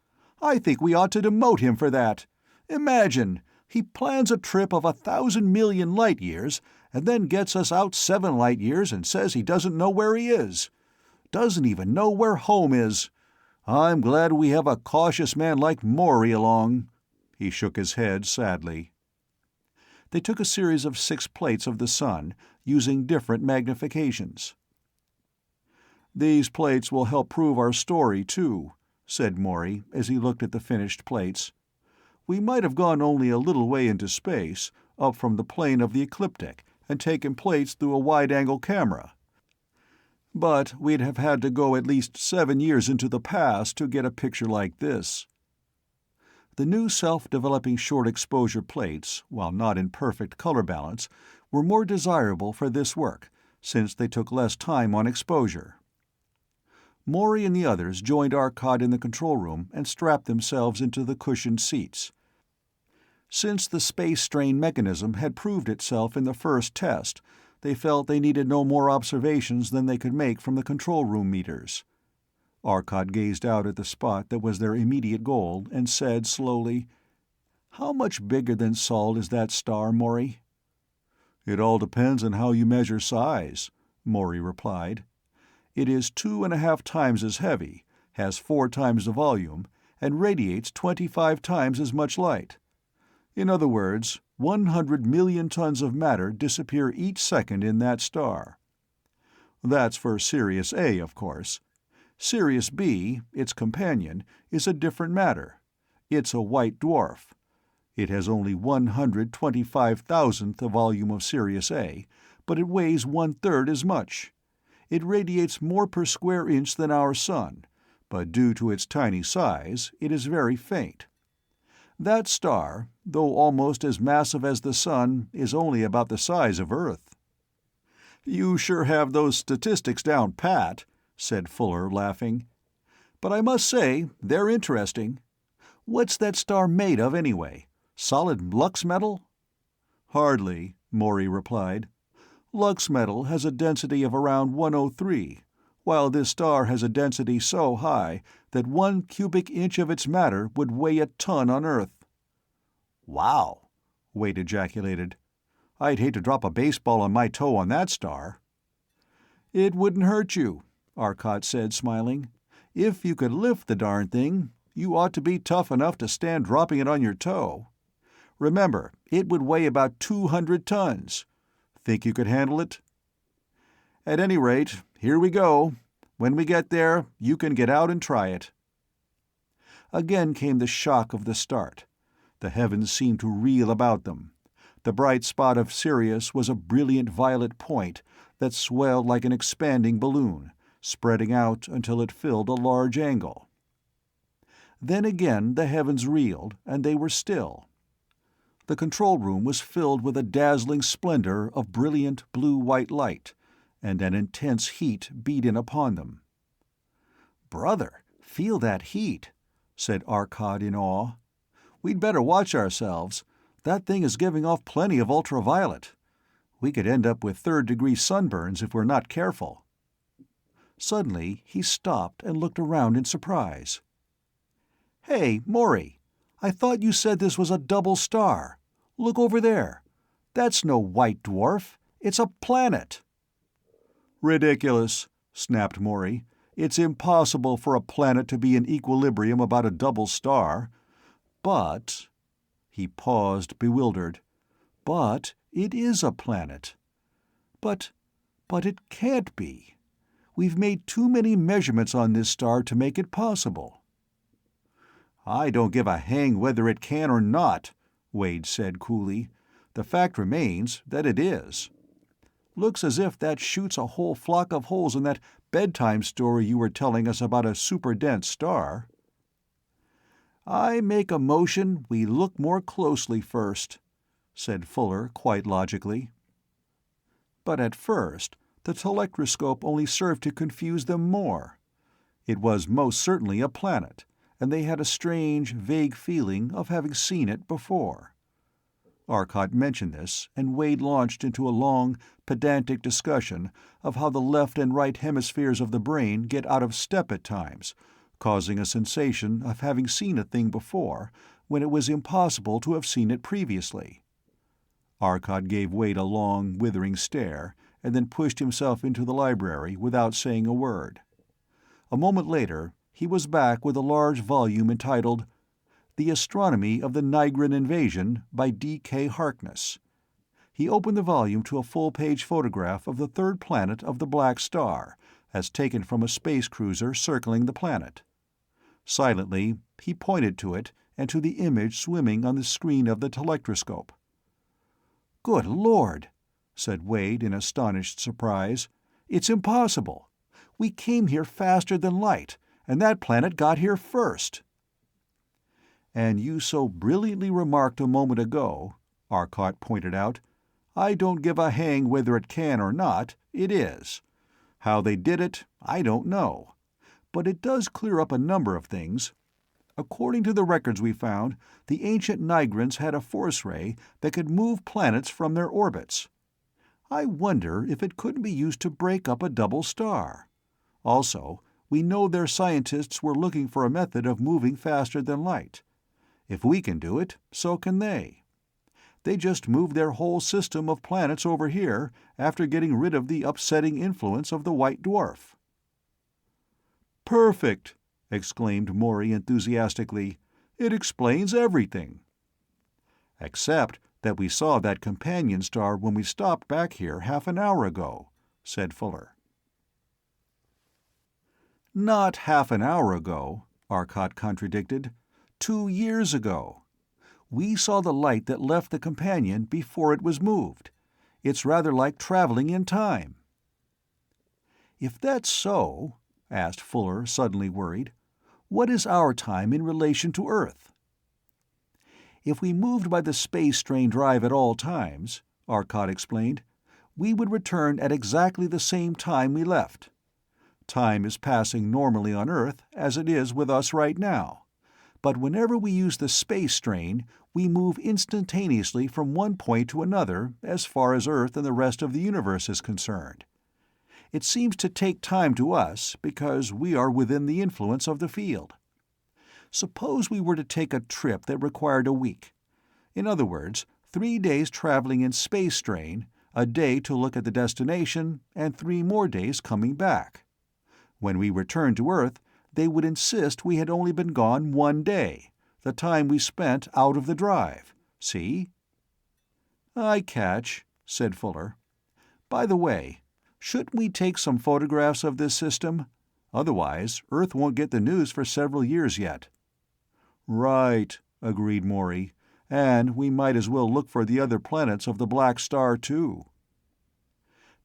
"I think we ought to demote him for that. Imagine, he plans a trip of 1,000 million light-years and then gets us out 7 light-years and says he doesn't know where he is. Doesn't even know where home is. I'm glad we have a cautious man like Maury along." He shook his head sadly. They took a series of 6 plates of the sun, using different magnifications. "These plates will help prove our story, too," said Maury as he looked at the finished plates. "We might have gone only a little way into space, up from the plane of the ecliptic, and taken plates through a wide-angle camera. But we'd have had to go at least 7 years into the past to get a picture like this." The new self-developing short-exposure plates, while not in perfect color balance, were more desirable for this work, since they took less time on exposure. Maury and the others joined Arcot in the control room and strapped themselves into the cushioned seats. Since the space strain mechanism had proved itself in the first test, they felt they needed no more observations than they could make from the control room meters. Arcot gazed out at the spot that was their immediate goal and said slowly, "How much bigger than Sol is that star, Maury?" "It all depends on how you measure size," Maury replied. "It is 2.5 times as heavy, has 4 times the volume, and radiates 25 times as much light. In other words, 100 million tons of matter disappear each second in that star. That's for Sirius A, of course. Sirius B, its companion, is a different matter. It's a white dwarf. It has only 125,000th the volume of Sirius A, but it weighs 1/3 as much. It radiates more per square inch than our sun, but due to its tiny size, it is very faint. That star, though almost as massive as the sun, is only about the size of Earth." "You sure have those statistics down pat," said Fuller, laughing. "But I must say, they're interesting. What's that star made of, anyway? Solid Lux metal?" "Hardly," Maury replied. "Lux metal has a density of around 103, while this star has a density so high that 1 cubic inch of its matter would weigh a ton on Earth." "Wow," Wade ejaculated. "I'd hate to drop a baseball on my toe on that star." "It wouldn't hurt you," Arcot said, smiling. "If you could lift the darn thing, you ought to be tough enough to stand dropping it on your toe. Remember, it would weigh about 200 tons. Think you could handle it?" "At any rate, here we go. When we get there, you can get out and try it." Again came the shock of the start. The heavens seemed to reel about them. The bright spot of Sirius was a brilliant violet point that swelled like an expanding balloon, spreading out until it filled a large angle. Then again the heavens reeled, and they were still. The control room was filled with a dazzling splendor of brilliant blue-white light, and an intense heat beat in upon them. "Brother, feel that heat," said Arcot in awe. "We'd better watch ourselves. That thing is giving off plenty of ultraviolet. We could end up with third-degree sunburns if we're not careful." Suddenly he stopped and looked around in surprise. "Hey, Maury, I thought you said this was a double star. Look over there. That's no white dwarf. It's a planet." "Ridiculous," snapped Maury. It's impossible for a planet to be in equilibrium about a double star. But—" he paused, bewildered. "But it is a planet. But it can't be. We've made too many measurements on this star to make it possible." "I don't give a hang whether it can or not," Wade said coolly. "The fact remains that it is. Looks as if that shoots a whole flock of holes in that bedtime story you were telling us about a super-dense star." "I make a motion we look more closely first," said Fuller quite logically. But at first the telectroscope only served to confuse them more. It was most certainly a planet, and they had a strange, vague feeling of having seen it before. Arcot mentioned this, and Wade launched into a long, pedantic discussion of how the left and right hemispheres of the brain get out of step at times, causing a sensation of having seen a thing before when it was impossible to have seen it previously. Arcot gave Wade a long, withering stare, and then pushed himself into the library without saying a word. A moment later he was back with a large volume entitled The Astronomy of the Nigran Invasion by D.K. Harkness. He opened the volume to a full-page photograph of the third planet of the Black Star, as taken from a space cruiser circling the planet. Silently he pointed to it and to the image swimming on the screen of the telectroscope. "Good Lord!" said Wade in astonished surprise. "It's impossible. We came here faster than light, and that planet got here first." "And you so brilliantly remarked a moment ago," Arcot pointed out, "I don't give a hang whether it can or not, it is. How they did it, I don't know. But it does clear up a number of things. According to the records we found, the ancient Nigrans had a force ray that could move planets from their orbits. I wonder if it couldn't be used to break up a double star. Also, we know their scientists were looking for a method of moving faster than light. If we can do it, so can they. They just moved their whole system of planets over here after getting rid of the upsetting influence of the white dwarf." "Perfect!" exclaimed Morey enthusiastically. "It explains everything." "Except that we saw that companion star when we stopped back here half an hour ago," said Fuller. "Not half an hour ago," Arcot contradicted. 2 years ago. We saw the light that left the companion before it was moved. It's rather like traveling in time." "If that's so," asked Fuller, suddenly worried, "what is our time in relation to Earth?" "If we moved by the space strain drive at all times," Arcot explained, "we would return at exactly the same time we left. Time is passing normally on Earth as it is with us right now. But whenever we use the space strain, we move instantaneously from one point to another as far as Earth and the rest of the universe is concerned. It seems to take time to us because we are within the influence of the field. Suppose we were to take a trip that required a week. In other words, 3 days traveling in space strain, a day to look at the destination, and 3 more days coming back. When we returned to Earth, they would insist we had only been gone 1 day, the time we spent out of the drive. See?" "I catch," said Fuller. "By the way, shouldn't we take some photographs of this system? Otherwise, Earth won't get the news for several years yet." "Right," agreed Morey. "And we might as well look for the other planets of the Black Star, too."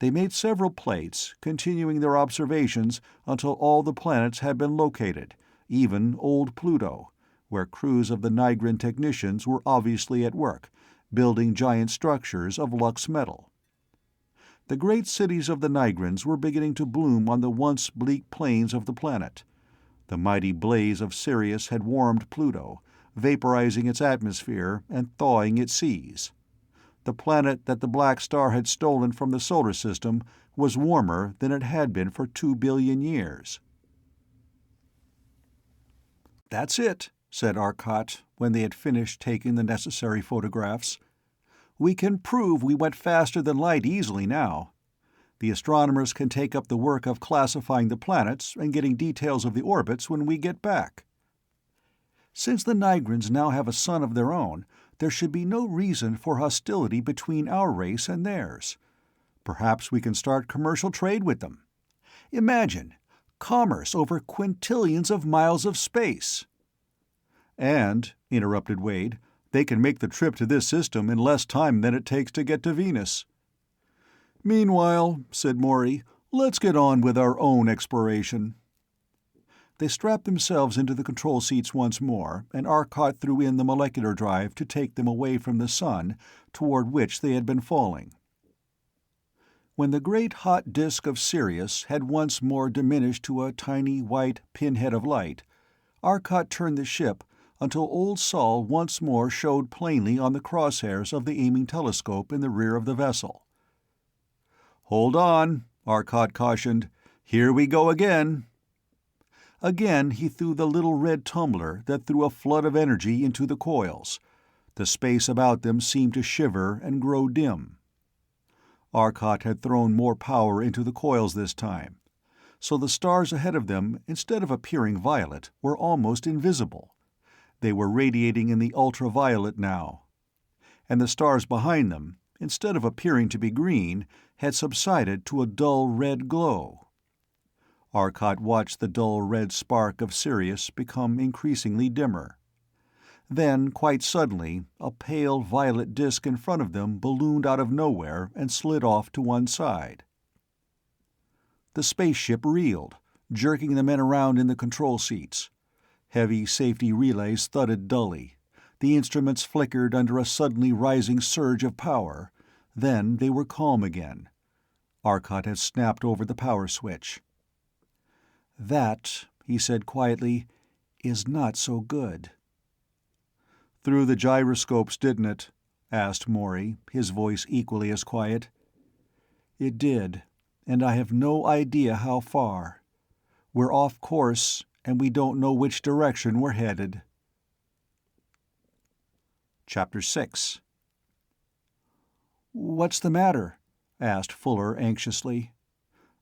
They made several plates, continuing their observations until all the planets had been located, even old Pluto, where crews of the Nigran technicians were obviously at work, building giant structures of Lux metal. The great cities of the Nigrans were beginning to bloom on the once bleak plains of the planet. The mighty blaze of Sirius had warmed Pluto, vaporizing its atmosphere and thawing its seas. The planet that the Black Star had stolen from the solar system was warmer than it had been for 2 billion years. "That's it," said Arcot, when they had finished taking the necessary photographs. "We can prove we went faster than light easily now. The astronomers can take up the work of classifying the planets and getting details of the orbits when we get back. Since the Nigrans now have a sun of their own, there should be no reason for hostility between our race and theirs. Perhaps we can start commercial trade with them. Imagine, commerce over quintillions of miles of space. And, interrupted Wade, they can make the trip to this system in less time than it takes to get to Venus. Meanwhile, said Maury, let's get on with our own exploration. They strapped themselves into the control seats once more, and Arcot threw in the molecular drive to take them away from the sun, toward which they had been falling. When the great hot disk of Sirius had once more diminished to a tiny white pinhead of light, Arcot turned the ship until Old Sol once more showed plainly on the crosshairs of the aiming telescope in the rear of the vessel. "Hold on," Arcot cautioned. "Here we go again." Again he threw the little red tumbler that threw a flood of energy into the coils. The space about them seemed to shiver and grow dim. Arcot had thrown more power into the coils this time, so the stars ahead of them, instead of appearing violet, were almost invisible. They were radiating in the ultraviolet now. And the stars behind them, instead of appearing to be green, had subsided to a dull red glow. Arcot watched the dull red spark of Sirius become increasingly dimmer. Then, quite suddenly, a pale violet disk in front of them ballooned out of nowhere and slid off to one side. The spaceship reeled, jerking the men around in the control seats. Heavy safety relays thudded dully. The instruments flickered under a suddenly rising surge of power. Then they were calm again. Arcot had snapped over the power switch. "That," he said quietly, "is not so good." "Through the gyroscopes, didn't it?" asked Maury, his voice equally as quiet. "It did, and I have no idea how far. We're off course, and we don't know which direction we're headed." Chapter 6. "What's the matter?" asked Fuller anxiously.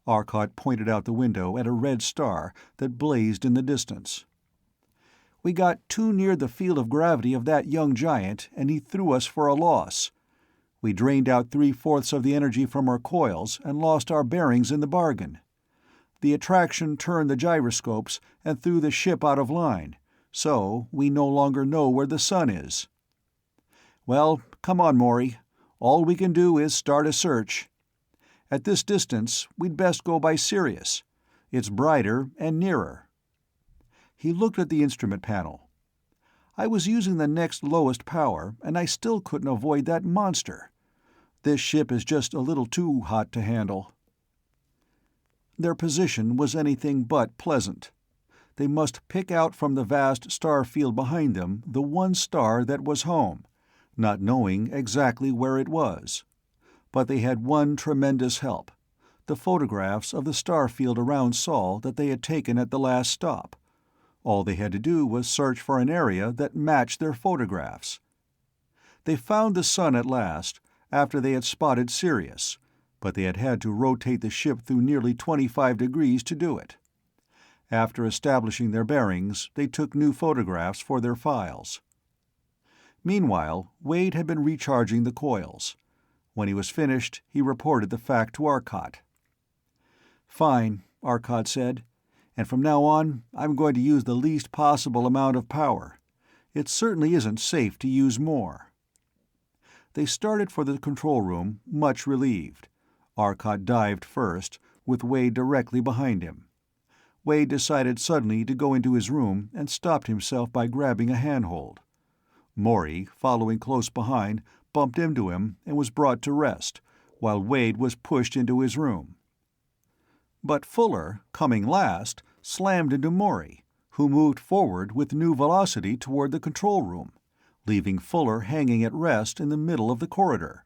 Arcot pointed out the window at a red star that blazed in the distance. "We got too near the field of gravity of that young giant, and he threw us for a loss. We drained out 3/4 of the energy from our coils and lost our bearings in the bargain. The attraction turned the gyroscopes and threw the ship out of line, so we no longer know where the sun is. Well, come on, Maury. All we can do is start a search. At this distance, we'd best go by Sirius. It's brighter and nearer." He looked at the instrument panel. "I was using the next lowest power, and I still couldn't avoid that monster. This ship is just a little too hot to handle." Their position was anything but pleasant. They must pick out from the vast star field behind them the one star that was home, not knowing exactly where it was. But they had one tremendous help: the photographs of the star field around Sol that they had taken at the last stop. All they had to do was search for an area that matched their photographs. They found the sun at last, after they had spotted Sirius, but they had had to rotate the ship through nearly 25 degrees to do it. After establishing their bearings, they took new photographs for their files. Meanwhile, Wade had been recharging the coils. When he was finished, he reported the fact to Arcot. "Fine," Arcot said. "And from now on, I'm going to use the least possible amount of power. It certainly isn't safe to use more." They started for the control room, much relieved. Arcot dived first, with Wade directly behind him. Wade decided suddenly to go into his room and stopped himself by grabbing a handhold. Maury, following close behind, bumped into him and was brought to rest, while Wade was pushed into his room. But Fuller, coming last, slammed into Maury, who moved forward with new velocity toward the control room, leaving Fuller hanging at rest in the middle of the corridor.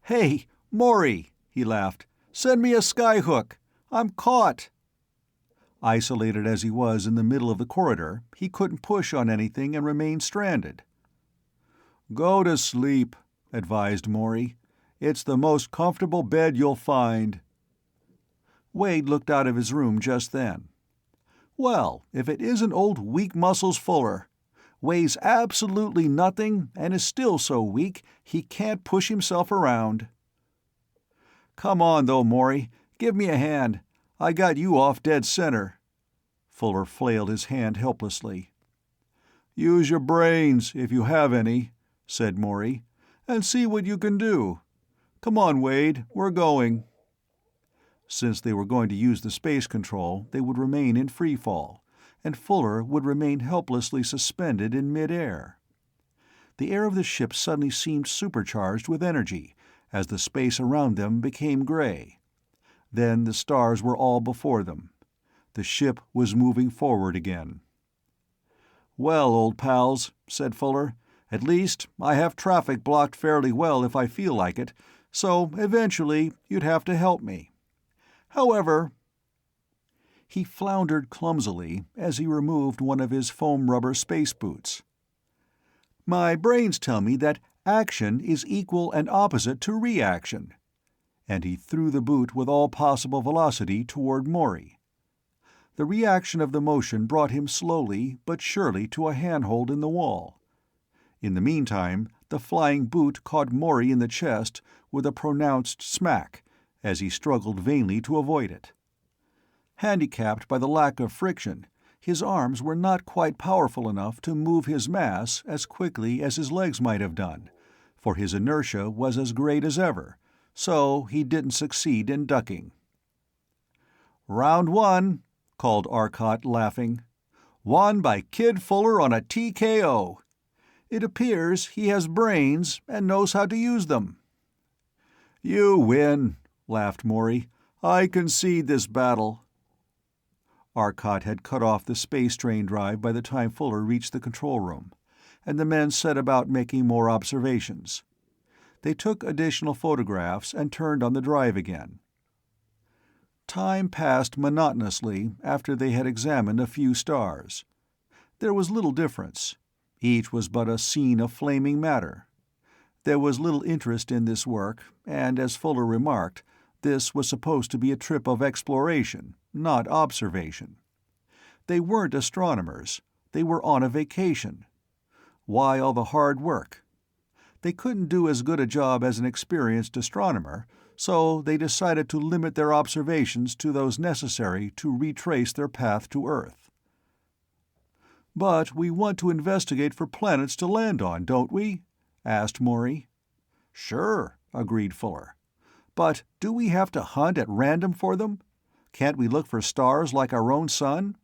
"Hey, Maury," he laughed. "Send me a skyhook. I'm caught." Isolated as he was in the middle of the corridor, he couldn't push on anything and remained stranded. "Go to sleep," advised Maury. It's the most comfortable bed you'll find." Wade looked out of his room just then. "Well, if it isn't old Weak Muscles Fuller. Weighs absolutely nothing and is still so weak he can't push himself around." "Come on, though, Maury. Give me a hand. I got you off dead center." Fuller flailed his hand helplessly. "Use your brains, if you have any," said Maury, "and see what you can do. Come on, Wade, we're going." Since they were going to use the space control, they would remain in free fall, and Fuller would remain helplessly suspended in mid-air. The air of the ship suddenly seemed supercharged with energy, as the space around them became gray. Then the stars were all before them. The ship was moving forward again. "Well, old pals," said Fuller, "at least I have traffic blocked fairly well if I feel like it, so eventually you'd have to help me. However—" He floundered clumsily as he removed one of his foam rubber space boots. "My brains tell me that action is equal and opposite to reaction." And he threw the boot with all possible velocity toward Maury. The reaction of the motion brought him slowly but surely to a handhold in the wall. In the meantime, the flying boot caught Maury in the chest with a pronounced smack, as he struggled vainly to avoid it. Handicapped by the lack of friction, his arms were not quite powerful enough to move his mass as quickly as his legs might have done, for his inertia was as great as ever, so he didn't succeed in ducking. "Round one," called Arcot, laughing. "Won by Kid Fuller on a TKO. It appears he has brains and knows how to use them." "You win," laughed Maury. "I concede this battle." Arcot had cut off the space drain drive by the time Fuller reached the control room, and the men set about making more observations. They took additional photographs and turned on the drive again. Time passed monotonously after they had examined a few stars. There was little difference. Each was but a scene of flaming matter. There was little interest in this work, and, as Fuller remarked, this was supposed to be a trip of exploration, not observation. They weren't astronomers. They were on a vacation. Why all the hard work? They couldn't do as good a job as an experienced astronomer, so they decided to limit their observations to those necessary to retrace their path to Earth. "But we want to investigate for planets to land on, don't we?" asked Maury. "Sure," agreed Fuller. "But do we have to hunt at random for them? Can't we look for stars like our own sun?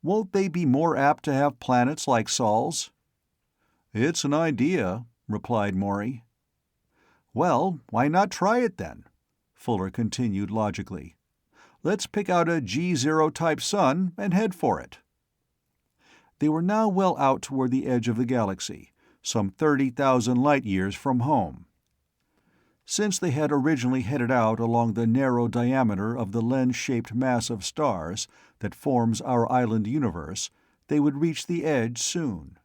Won't they be more apt to have planets like Sol's?" "It's an idea," replied Maury. "Well, why not try it then?" Fuller continued logically. "Let's pick out a G0 type sun and head for it." They were now well out toward the edge of the galaxy, some 30,000 light-years from home. Since they had originally headed out along the narrow diameter of the lens-shaped mass of stars that forms our island universe, they would reach the edge soon.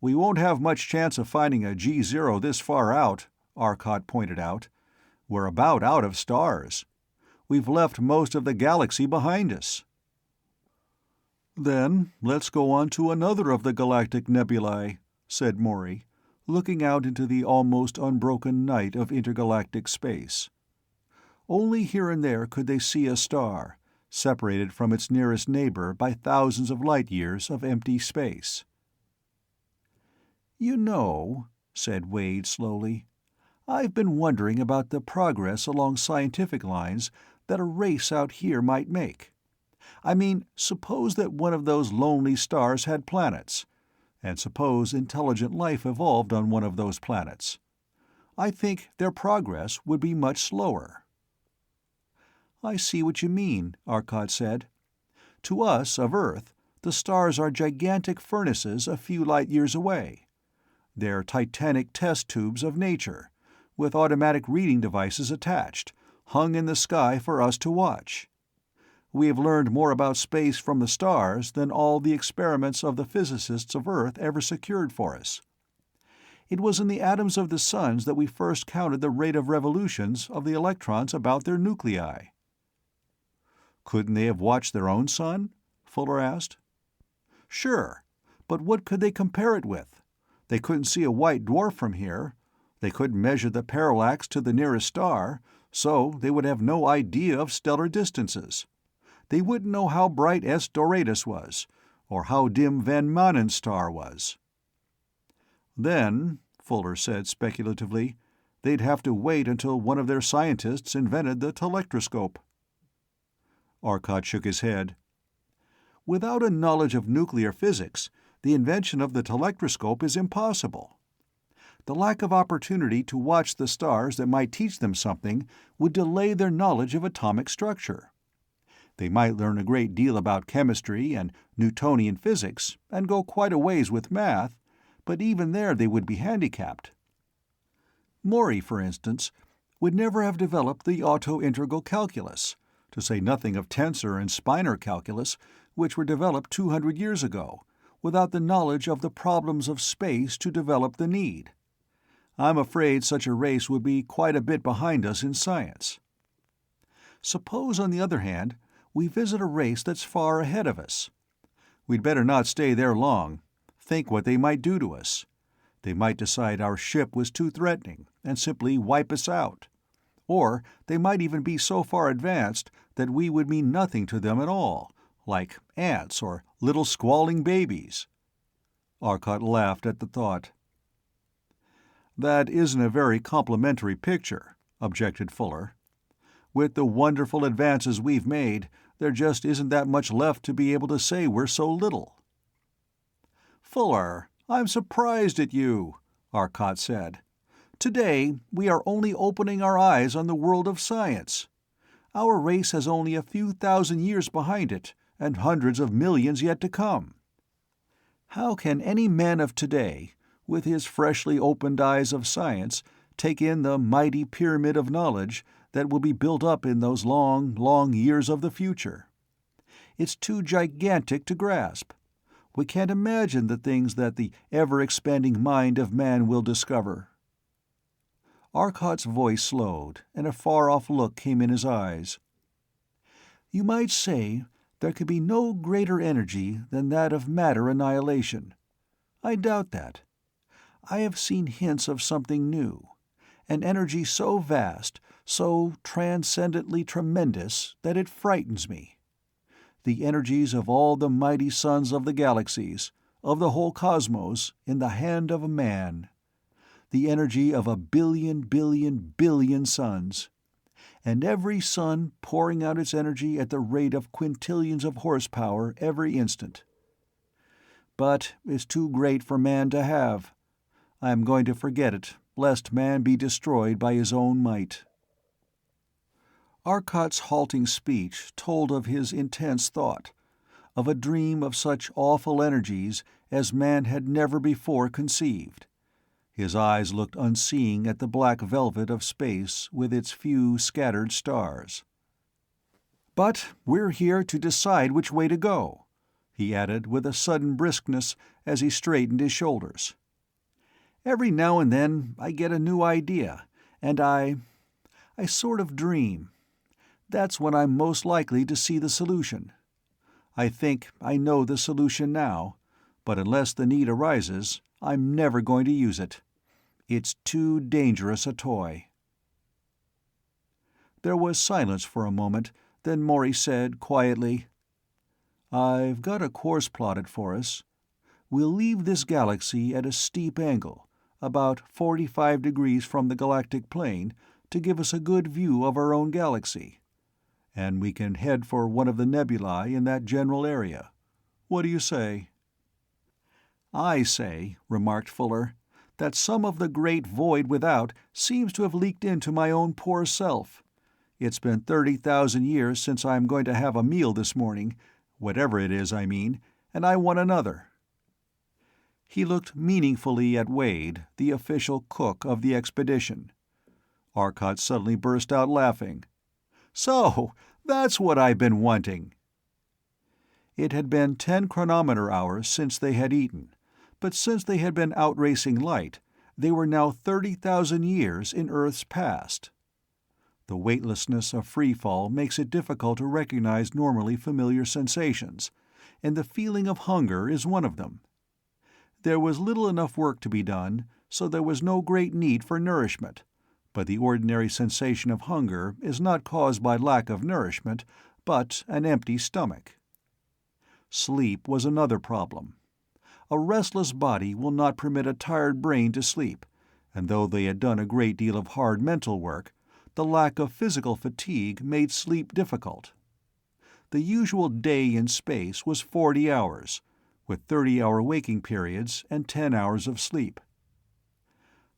"We won't have much chance of finding a G0 this far out," Arcot pointed out. "We're about out of stars. We've left most of the galaxy behind us." "Then let's go on to another of the galactic nebulae," said Maury, looking out into the almost unbroken night of intergalactic space. Only here and there could they see a star, separated from its nearest neighbor by thousands of light-years of empty space. "You know," said Wade slowly, "I've been wondering about the progress along scientific lines that a race out here might make. I mean, suppose that one of those lonely stars had planets, and suppose intelligent life evolved on one of those planets. I think their progress would be much slower." "I see what you mean," Arcot said. "To us, of Earth, the stars are gigantic furnaces a few light-years away. They're titanic test tubes of nature, with automatic reading devices attached, hung in the sky for us to watch. We have learned more about space from the stars than all the experiments of the physicists of Earth ever secured for us. It was in the atoms of the suns that we first counted the rate of revolutions of the electrons about their nuclei." "Couldn't they have watched their own sun?" Fuller asked. "Sure, but what could they compare it with? They couldn't see a white dwarf from here. They couldn't measure the parallax to the nearest star, so they would have no idea of stellar distances. They wouldn't know how bright S Doradus was, or how dim Van Manen's star was." "Then," Fuller said speculatively, "they'd have to wait until one of their scientists invented the telectroscope." Arcot shook his head. "Without a knowledge of nuclear physics, the invention of the telectroscope is impossible. The lack of opportunity to watch the stars that might teach them something would delay their knowledge of atomic structure. They might learn a great deal about chemistry and Newtonian physics, and go quite a ways with math, but even there they would be handicapped. Maury, for instance, would never have developed the auto-integral calculus, to say nothing of tensor and spinor calculus, which were developed 200 years ago, without the knowledge of the problems of space to develop the need. I'm afraid such a race would be quite a bit behind us in science. Suppose, on the other hand, we visit a race that's far ahead of us. We'd better not stay there long. Think what they might do to us. They might decide our ship was too threatening and simply wipe us out. Or they might even be so far advanced that we would mean nothing to them at all, like ants or little squalling babies." Arcot laughed at the thought. "That isn't a very complimentary picture," objected Fuller. "With the wonderful advances we've made, there just isn't that much left to be able to say we're so little." "Fuller, I'm surprised at you," Arcot said. "Today, we are only opening our eyes on the world of science. Our race has only a few thousand years behind it, and hundreds of millions yet to come. How can any man of today, with his freshly opened eyes of science, take in the mighty pyramid of knowledge that will be built up in those long, long years of the future? It's too gigantic to grasp. We can't imagine the things that the ever-expanding mind of man will discover." Arcot's voice slowed, and a far-off look came in his eyes. "You might say there could be no greater energy than that of matter annihilation. I doubt that. I have seen hints of something new, an energy so vast, so transcendently tremendous, that it frightens me. The energies of all the mighty suns of the galaxies, of the whole cosmos, in the hand of a man. The energy of 1 billion suns. And every sun pouring out its energy at the rate of quintillions of horsepower every instant. But it's too great for man to have. I am going to forget it, lest man be destroyed by his own might." Arcot's halting speech told of his intense thought, of a dream of such awful energies as man had never before conceived. His eyes looked unseeing at the black velvet of space with its few scattered stars. "But we're here to decide which way to go," he added with a sudden briskness as he straightened his shoulders. "Every now and then I get a new idea, and I sort of dream. That's when I'm most likely to see the solution. I think I know the solution now, but unless the need arises, I'm never going to use it. It's too dangerous a toy." There was silence for a moment, then Maury said quietly, "I've got a course plotted for us. We'll leave this galaxy at a steep angle, about 45 degrees from the galactic plane, to give us a good view of our own galaxy. And we can head for one of the nebulae in that general area. What do you say?" "I say," remarked Fuller, "that some of the great void without seems to have leaked into my own poor self. It's been 30,000 years since I'm going to have a meal this morning, whatever it is, I mean, and I want another." He looked meaningfully at Wade, the official cook of the expedition. Arcot suddenly burst out laughing. "So, that's what I've been wanting." It had been 10 chronometer hours since they had eaten, but since they had been outracing light, They were now 30,000 years in Earth's past. The weightlessness of freefall makes it difficult to recognize normally familiar sensations, and the feeling of hunger is one of them. There was little enough work to be done, so there was no great need for nourishment, but the ordinary sensation of hunger is not caused by lack of nourishment, but an empty stomach. Sleep was another problem. A restless body will not permit a tired brain to sleep, and though they had done a great deal of hard mental work, the lack of physical fatigue made sleep difficult. The usual day in space was 40 hours, with 30-hour waking periods and 10 hours of sleep.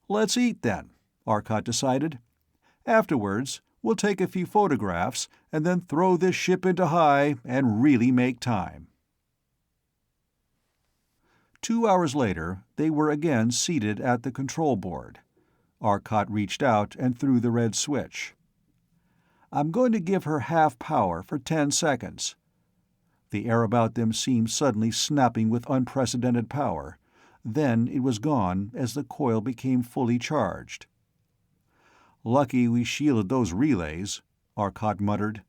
"Let's eat, then," Arcot decided. "Afterwards, we'll take a few photographs and then throw this ship into high and really make time." 2 hours later, they were again seated at the control board. Arcot reached out and threw the red switch. "I'm going to give her half power for 10 seconds." The air about them seemed suddenly snapping with unprecedented power. Then it was gone as the coil became fully charged. "Lucky we shielded those relays," Arcot muttered.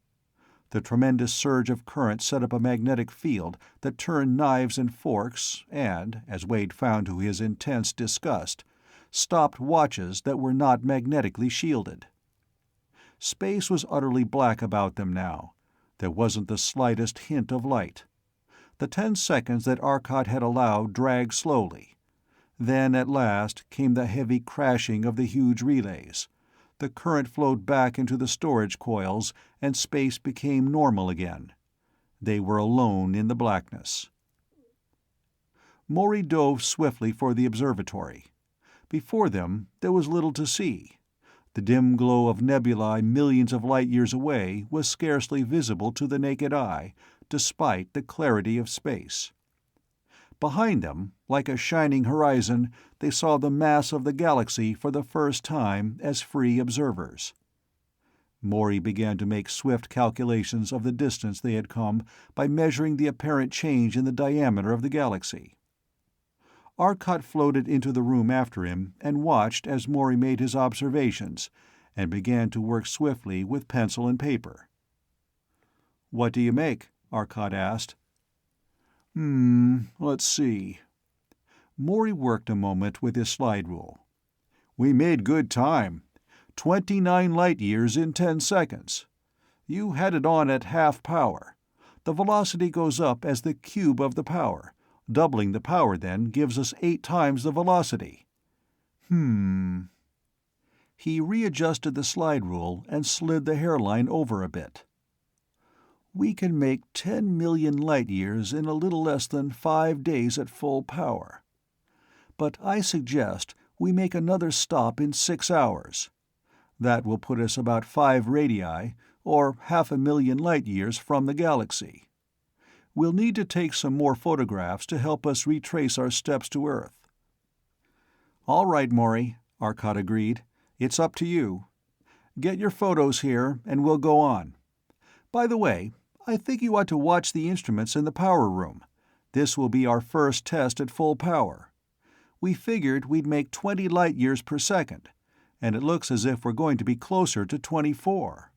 The tremendous surge of current set up a magnetic field that turned knives and forks and, as Wade found to his intense disgust, stopped watches that were not magnetically shielded. Space was utterly black about them now. There wasn't the slightest hint of light. The 10 seconds that Arcot had allowed dragged slowly. Then, at last, came the heavy crashing of the huge relays. The current flowed back into the storage coils, and space became normal again. They were alone in the blackness. Morey dove swiftly for the observatory. Before them, there was little to see. The dim glow of nebulae millions of light-years away was scarcely visible to the naked eye, despite the clarity of space. Behind them, like a shining horizon, they saw the mass of the galaxy for the first time as free observers. Morey began to make swift calculations of the distance they had come by measuring the apparent change in the diameter of the galaxy. Arcot floated into the room after him and watched as Morey made his observations, and began to work swiftly with pencil and paper. "What do you make?" Arcot asked. Let's see." Morey worked a moment with his slide rule. "We made good time. 29 light-years in 10 seconds. You had it on at half power. The velocity goes up as the cube of the power. Doubling the power, then, gives us 8 times the velocity." He readjusted the slide rule and slid the hairline over a bit. "We can make 10 million light-years in a little less than 5 days at full power. But I suggest we make another stop in 6 hours. That will put us about 5 radii, or 500,000 light-years from the galaxy. We'll need to take some more photographs to help us retrace our steps to Earth." "All right, Morey," Arcot agreed. "It's up to you. Get your photos here, and we'll go on. By the way, I think you ought to watch the instruments in the power room. This will be our first test at full power. We figured we'd make 20 light-years per second, and it looks as if we're going to be closer to 24.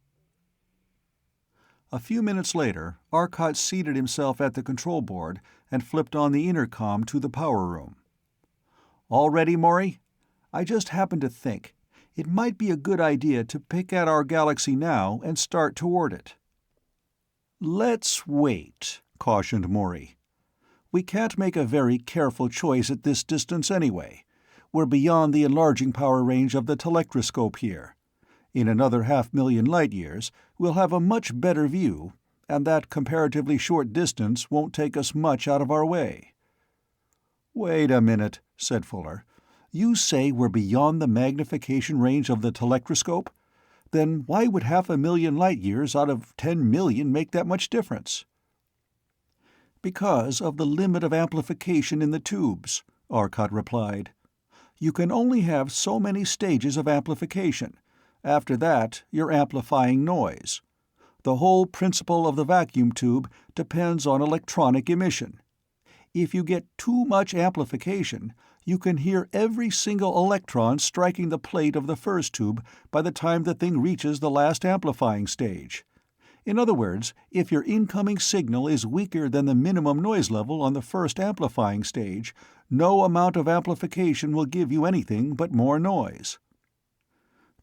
A few minutes later, Arcot seated himself at the control board and flipped on the intercom to the power room. "All ready, Morey? I just happened to think it might be a good idea to pick at our galaxy now and start toward it." "Let's wait," cautioned Morey. "We can't make a very careful choice at this distance anyway. We're beyond the enlarging power range of the telectroscope here. In another 500,000 light-years, we'll have a much better view, and that comparatively short distance won't take us much out of our way." "Wait a minute," said Fuller. "You say we're beyond the magnification range of the telectroscope? Then why would 500,000 light-years out of 10 million make that much difference?" "Because of the limit of amplification in the tubes," Arcot replied. "You can only have so many stages of amplification. After that, you're amplifying noise. The whole principle of the vacuum tube depends on electronic emission. If you get too much amplification, you can hear every single electron striking the plate of the first tube by the time the thing reaches the last amplifying stage. In other words, if your incoming signal is weaker than the minimum noise level on the first amplifying stage, no amount of amplification will give you anything but more noise.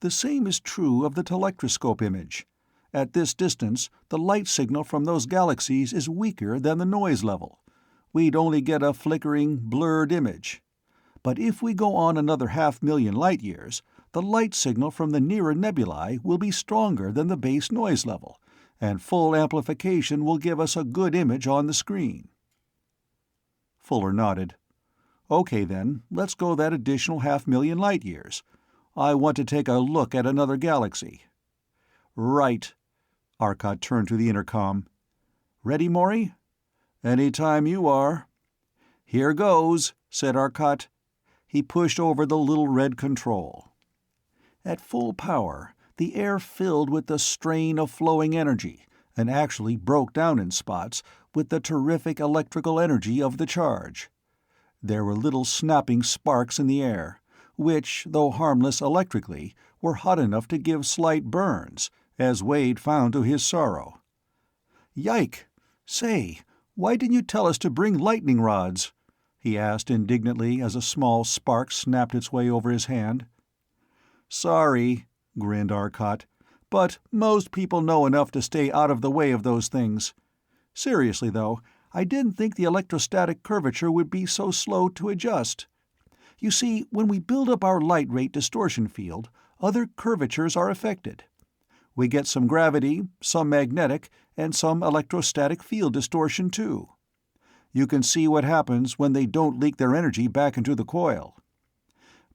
The same is true of the telectroscope image. At this distance, the light signal from those galaxies is weaker than the noise level. We'd only get a flickering, blurred image. But if we go on another 500,000 light-years, the light signal from the nearer nebulae will be stronger than the base noise level, and full amplification will give us a good image on the screen. Fuller nodded. Okay then, let's go that additional 500,000 light-years. I want to take a look at another galaxy. Right. Arcot turned to the intercom. Ready, Maury? Any time you are. Here goes, said Arcot. He pushed over the little red control. At full power, the air filled with the strain of flowing energy, and actually broke down in spots with the terrific electrical energy of the charge. There were little snapping sparks in the air, which, though harmless electrically, were hot enough to give slight burns, as Wade found to his sorrow. Yike! Say, why didn't you tell us to bring lightning rods? He asked indignantly as a small spark snapped its way over his hand. Sorry, grinned Arcot, but most people know enough to stay out of the way of those things. Seriously, though, I didn't think the electrostatic curvature would be so slow to adjust. You see, when we build up our light rate distortion field, other curvatures are affected. We get some gravity, some magnetic, and some electrostatic field distortion, too. You can see what happens when they don't leak their energy back into the coil.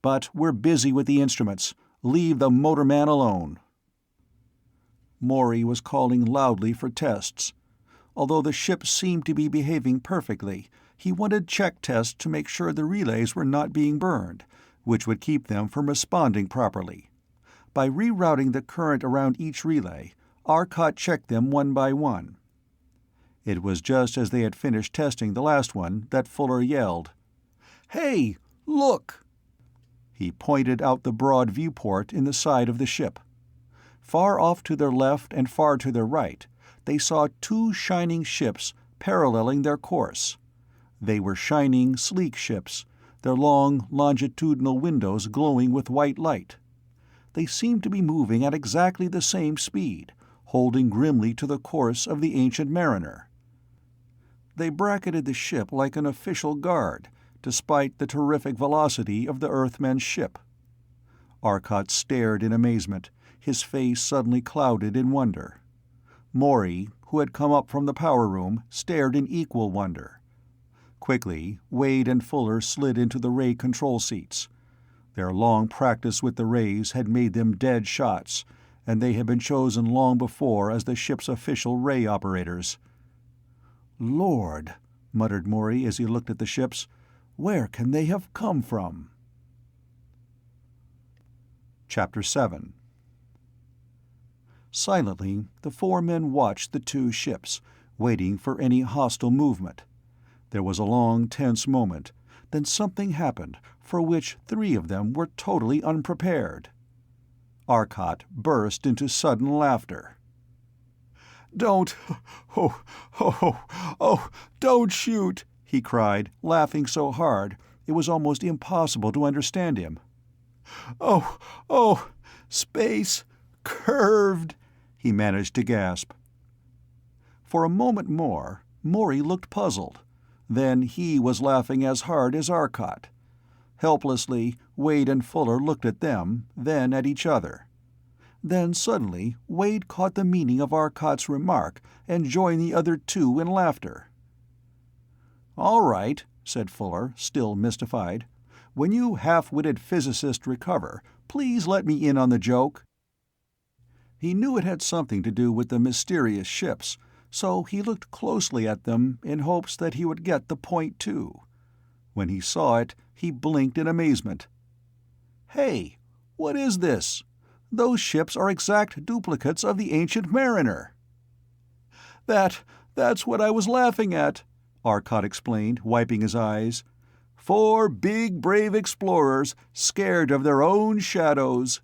But we're busy with the instruments. Leave the motorman alone. Maury was calling loudly for tests. Although the ship seemed to be behaving perfectly, he wanted check tests to make sure the relays were not being burned, which would keep them from responding properly. By rerouting the current around each relay, Arcot checked them one by one. It was just as they had finished testing the last one that Fuller yelled, "Hey, look!" He pointed out the broad viewport in the side of the ship. Far off to their left and far to their right, they saw two shining ships paralleling their course. They were shining, sleek ships, their long, longitudinal windows glowing with white light. They seemed to be moving at exactly the same speed, holding grimly to the course of the Ancient Mariner. They bracketed the ship like an official guard, despite the terrific velocity of the Earthmen's ship. Arcot stared in amazement, his face suddenly clouded in wonder. Maury, who had come up from the power room, stared in equal wonder. Quickly, Wade and Fuller slid into the ray control seats. Their long practice with the rays had made them dead shots, and they had been chosen long before as the ship's official ray operators. "Lord," muttered Maury as he looked at the ships, "where can they have come from?" Chapter 7. Silently, the four men watched the two ships, waiting for any hostile movement. There was a long, tense moment, then something happened for which three of them were totally unprepared. Arcot burst into sudden laughter. "Don't... don't shoot!" he cried, laughing so hard it was almost impossible to understand him. Oh, space... curved," he managed to gasp. For a moment more, Maury looked puzzled. Then he was laughing as hard as Arcot. Helplessly, Wade and Fuller looked at them, then at each other. Then suddenly Wade caught the meaning of Arcot's remark and joined the other two in laughter. "All right," said Fuller, still mystified. "When you half-witted physicists recover, please let me in on the joke." He knew it had something to do with the mysterious ships, so he looked closely at them in hopes that he would get the point too. When he saw it, he blinked in amazement. "Hey, what is this? Those ships are exact duplicates of the Ancient Mariner." That's what I was laughing at," Arcot explained, wiping his eyes. "4 big, brave explorers, scared of their own shadows.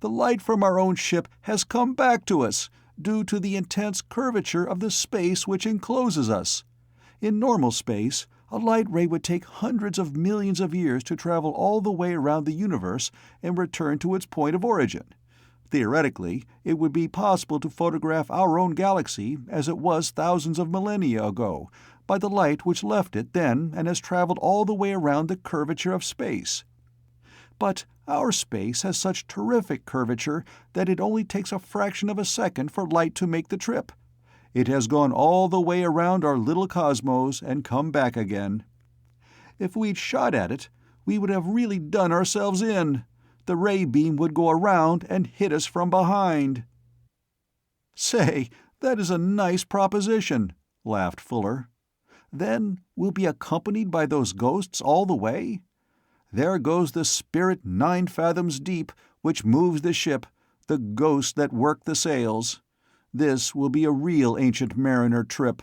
The light from our own ship has come back to us, due to the intense curvature of the space which encloses us. In normal space, a light ray would take hundreds of millions of years to travel all the way around the universe and return to its point of origin. Theoretically, it would be possible to photograph our own galaxy as it was thousands of millennia ago, by the light which left it then and has traveled all the way around the curvature of space. But our space has such terrific curvature that it only takes a fraction of a second for light to make the trip. It has gone all the way around our little cosmos and come back again. If we'd shot at it, we would have really done ourselves in. The ray beam would go around and hit us from behind." "Say, that is a nice proposition," laughed Fuller. "Then we'll be accompanied by those ghosts all the way? There goes the spirit 9 fathoms deep, which moves the ship, the ghosts that work the sails. This will be a real Ancient Mariner trip."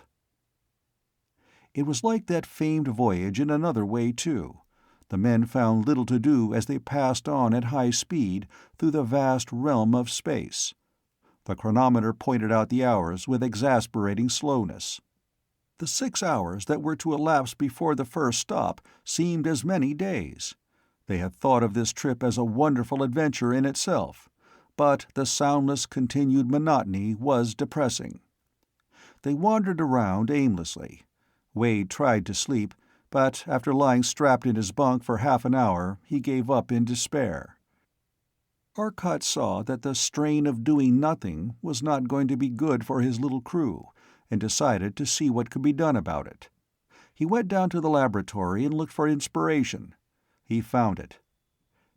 It was like that famed voyage in another way, too. The men found little to do as they passed on at high speed through the vast realm of space. The chronometer pointed out the hours with exasperating slowness. The 6 hours that were to elapse before the first stop seemed as many days. They had thought of this trip as a wonderful adventure in itself, but the soundless, continued monotony was depressing. They wandered around aimlessly. Wade tried to sleep, but after lying strapped in his bunk for half an hour, he gave up in despair. Arcot saw that the strain of doing nothing was not going to be good for his little crew, and decided to see what could be done about it. He went down to the laboratory and looked for inspiration. He found it.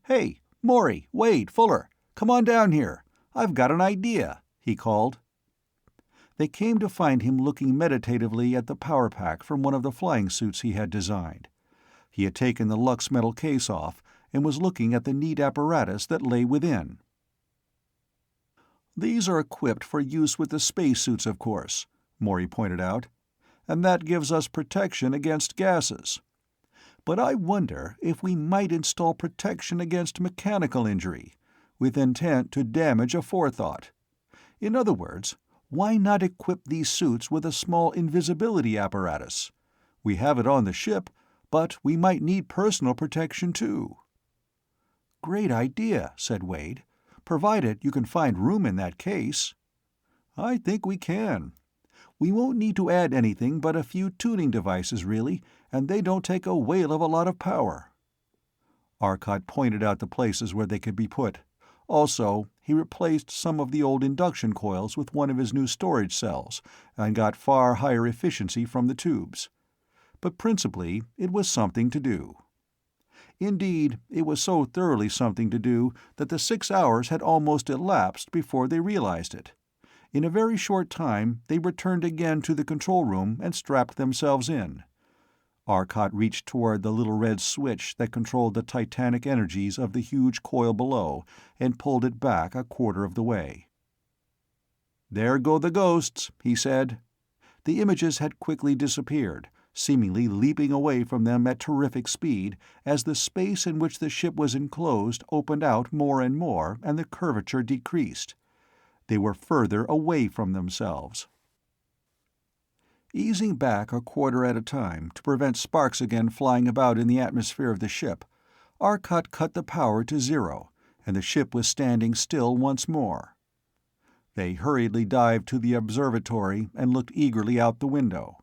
"Hey, Maury, Wade, Fuller, come on down here. I've got an idea," he called. They came to find him looking meditatively at the power pack from one of the flying suits he had designed. He had taken the Lux metal case off and was looking at the neat apparatus that lay within. "These are equipped for use with the spacesuits, of course," Maury pointed out, "and that gives us protection against gases. But I wonder if we might install protection against mechanical injury, with intent to damage a forethought. In other words, why not equip these suits with a small invisibility apparatus? We have it on the ship, but we might need personal protection too." "Great idea," said Wade, "provided you can find room in that case." "I think we can. We won't need to add anything but a few tuning devices, really, and they don't take a whale of a lot of power." Arcot pointed out the places where they could be put. Also, he replaced some of the old induction coils with one of his new storage cells, and got far higher efficiency from the tubes. But principally, it was something to do. Indeed, it was so thoroughly something to do that the 6 hours had almost elapsed before they realized it. In a very short time they returned again to the control room and strapped themselves in. Arcot reached toward the little red switch that controlled the titanic energies of the huge coil below and pulled it back a quarter of the way. "There go the ghosts," he said. The images had quickly disappeared, seemingly leaping away from them at terrific speed as the space in which the ship was enclosed opened out more and more and the curvature decreased. They were further away from themselves. Easing back a quarter at a time to prevent sparks again flying about in the atmosphere of the ship, Arcot cut the power to 0, and the ship was standing still once more. They hurriedly dived to the observatory and looked eagerly out the window.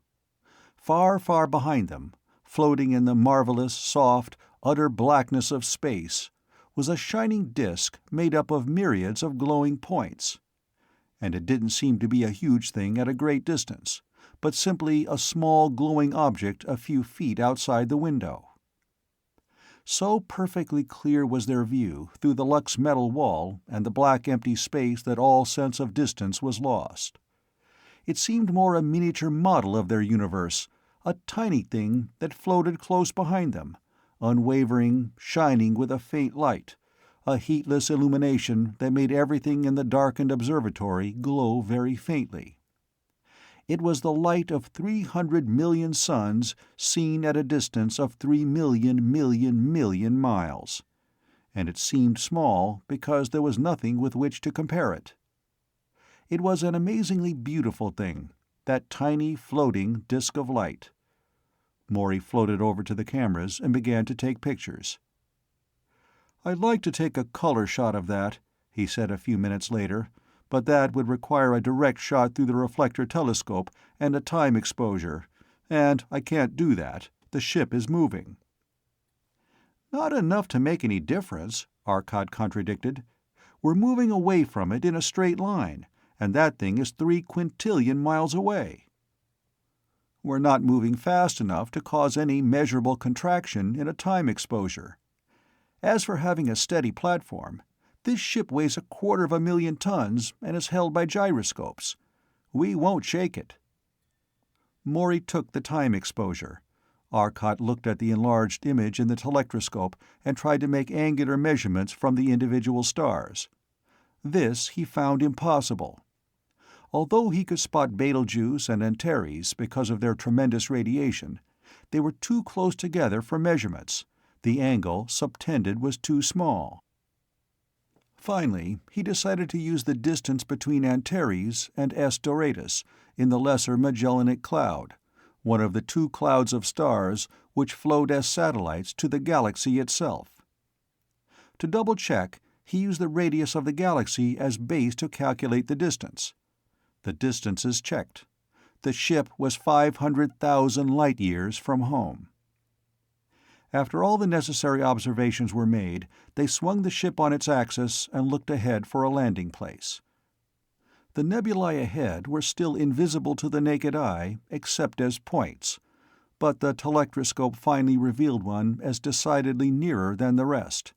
Far, far behind them, floating in the marvelous, soft, utter blackness of space, was a shining disk made up of myriads of glowing points. And it didn't seem to be a huge thing at a great distance, but simply a small glowing object a few feet outside the window. So perfectly clear was their view through the Lux metal wall and the black empty space that all sense of distance was lost. It seemed more a miniature model of their universe, a tiny thing that floated close behind them, unwavering, shining with a faint light, a heatless illumination that made everything in the darkened observatory glow very faintly. It was the light of 300 million suns seen at a distance of 3 million miles, and it seemed small because there was nothing with which to compare it. It was an amazingly beautiful thing, that tiny floating disk of light. Morey floated over to the cameras and began to take pictures. "I'd like to take a color shot of that," he said a few minutes later, "but that would require a direct shot through the reflector telescope and a time exposure, and I can't do that. The ship is moving." "Not enough to make any difference," Arcot contradicted. "We're moving away from it in a straight line, and that thing is 3 quintillion miles away." "We're not moving fast enough to cause any measurable contraction in a time exposure. As for having a steady platform, this ship weighs 250,000 tons and is held by gyroscopes. We won't shake it." Morey took the time exposure. Arcot looked at the enlarged image in the telectroscope and tried to make angular measurements from the individual stars. This he found impossible. Although he could spot Betelgeuse and Antares because of their tremendous radiation, they were too close together for measurements. The angle subtended was too small. Finally, he decided to use the distance between Antares and S Doradus in the Lesser Magellanic Cloud, one of the 2 clouds of stars which flowed as satellites to the galaxy itself. To double-check, he used the radius of the galaxy as base to calculate the distance. The distances checked. The ship was 500,000 light-years from home. After all the necessary observations were made, they swung the ship on its axis and looked ahead for a landing place. The nebulae ahead were still invisible to the naked eye except as points, but the telectroscope finally revealed one as decidedly nearer than the rest.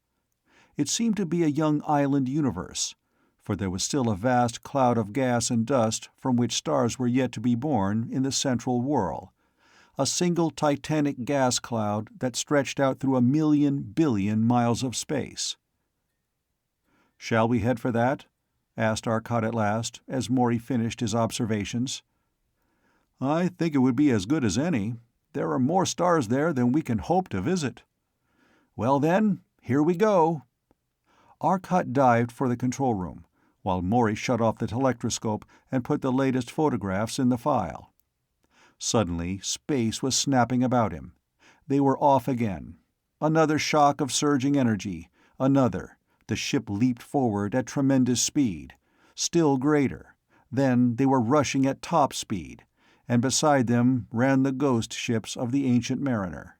It seemed to be a young island universe, for there was still a vast cloud of gas and dust from which stars were yet to be born in the central whirl, a single titanic gas cloud that stretched out through 1,000,000,000,000 miles of space. "Shall we head for that?" asked Arcot at last, as Morey finished his observations. "I think it would be as good as any. There are more stars there than we can hope to visit." "Well then, here we go." Arcot dived for the control room, while Morey shut off the telectroscope and put the latest photographs in the file. Suddenly, space was snapping about him. They were off again. Another shock of surging energy. Another. The ship leaped forward at tremendous speed. Still greater. Then they were rushing at top speed, and beside them ran the ghost ships of the Ancient Mariner.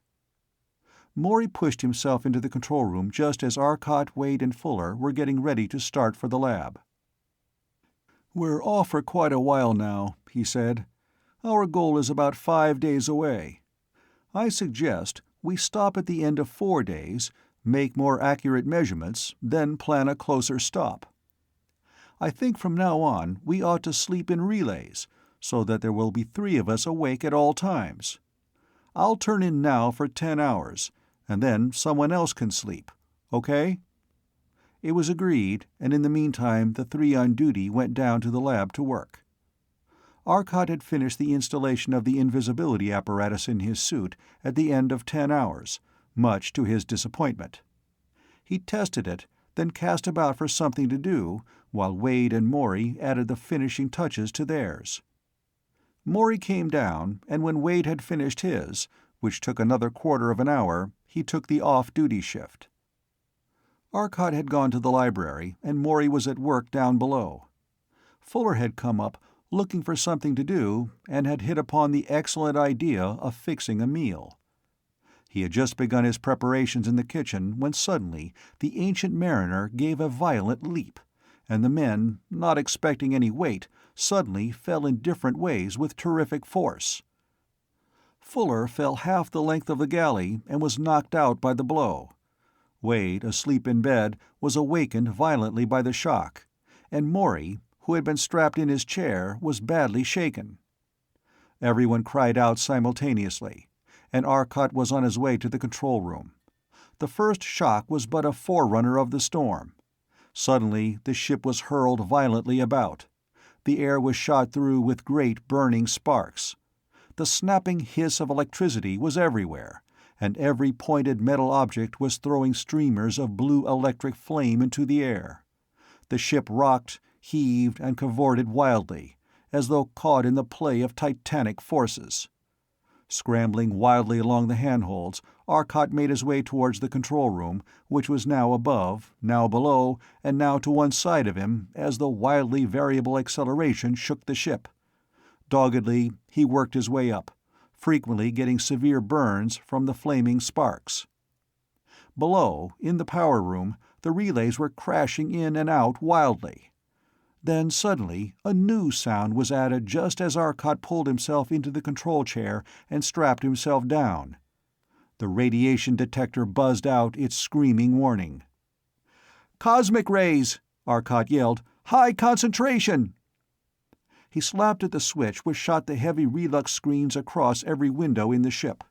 Morey pushed himself into the control room just as Arcot, Wade, and Fuller were getting ready to start for the lab. "We're off for quite a while now," he said. "Our goal is about 5 days away. I suggest we stop at the end of 4 days, make more accurate measurements, then plan a closer stop. I think from now on we ought to sleep in relays, so that there will be 3 of us awake at all times. I'll turn in now for 10 hours, and then someone else can sleep. Okay?" It was agreed, and in the meantime the 3 on duty went down to the lab to work. Arcot had finished the installation of the invisibility apparatus in his suit at the end of 10 hours, much to his disappointment. He tested it, then cast about for something to do, while Wade and Morey added the finishing touches to theirs. Morey came down, and when Wade had finished his, which took another quarter of an hour, he took the off-duty shift. Arcot had gone to the library, and Morey was at work down below. Fuller had come up, looking for something to do, and had hit upon the excellent idea of fixing a meal. He had just begun his preparations in the kitchen when suddenly the Ancient Mariner gave a violent leap, and the men, not expecting any weight, suddenly fell in different ways with terrific force. Fuller fell half the length of the galley and was knocked out by the blow. Wade, asleep in bed, was awakened violently by the shock, and Morey, who had been strapped in his chair, was badly shaken. Everyone cried out simultaneously, and Arcot was on his way to the control room. The first shock was but a forerunner of the storm. Suddenly the ship was hurled violently about. The air was shot through with great burning sparks. The snapping hiss of electricity was everywhere, and every pointed metal object was throwing streamers of blue electric flame into the air. The ship rocked, heaved, and cavorted wildly, as though caught in the play of titanic forces. Scrambling wildly along the handholds, Arcot made his way towards the control room, which was now above, now below, and now to one side of him as the wildly variable acceleration shook the ship. Doggedly, he worked his way up, frequently getting severe burns from the flaming sparks. Below, in the power room, the relays were crashing in and out wildly. Then suddenly a new sound was added just as Arcot pulled himself into the control chair and strapped himself down. The radiation detector buzzed out its screaming warning. "Cosmic rays!" Arcot yelled. "High concentration!" He slapped at the switch which shot the heavy relux screens across every window in the ship.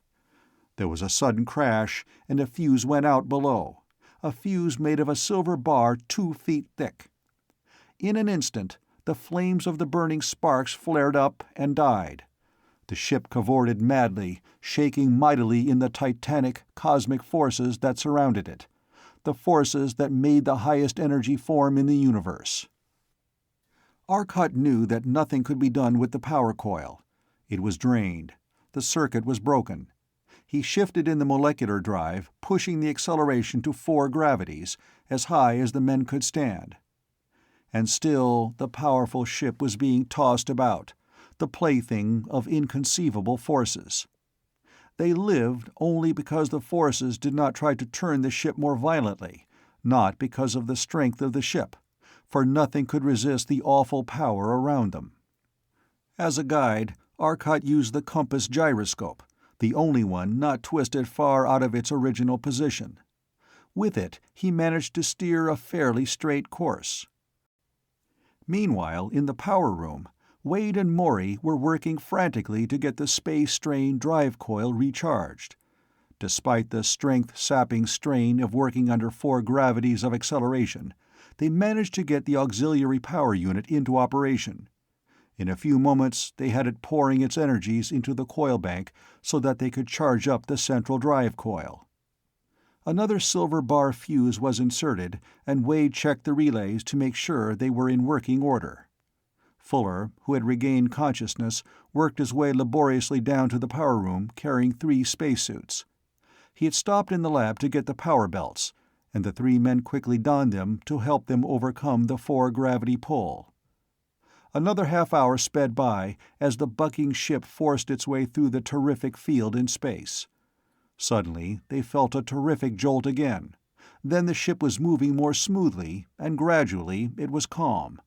There was a sudden crash, and a fuse went out below, a fuse made of a silver bar 2 feet thick. In an instant, the flames of the burning sparks flared up and died. The ship cavorted madly, shaking mightily in the titanic, cosmic forces that surrounded it, the forces that made the highest energy form in the universe. Arcot knew that nothing could be done with the power coil. It was drained. The circuit was broken. He shifted in the molecular drive, pushing the acceleration to 4 gravities, as high as the men could stand. And still the powerful ship was being tossed about, the plaything of inconceivable forces. They lived only because the forces did not try to turn the ship more violently, not because of the strength of the ship, for nothing could resist the awful power around them. As a guide, Arcot used the compass gyroscope, the only one not twisted far out of its original position. With it, he managed to steer a fairly straight course. Meanwhile, in the power room, Wade and Morey were working frantically to get the space-strain drive coil recharged. Despite the strength-sapping strain of working under 4 gravities of acceleration, they managed to get the auxiliary power unit into operation. In a few moments they had it pouring its energies into the coil bank so that they could charge up the central drive coil. Another silver bar fuse was inserted, and Wade checked the relays to make sure they were in working order. Fuller, who had regained consciousness, worked his way laboriously down to the power room carrying 3 spacesuits. He had stopped in the lab to get the power belts, and the 3 men quickly donned them to help them overcome the 4-gravity pull. Another half-hour sped by as the bucking ship forced its way through the terrific field in space. Suddenly they felt a terrific jolt again. Then the ship was moving more smoothly, and gradually it was calm.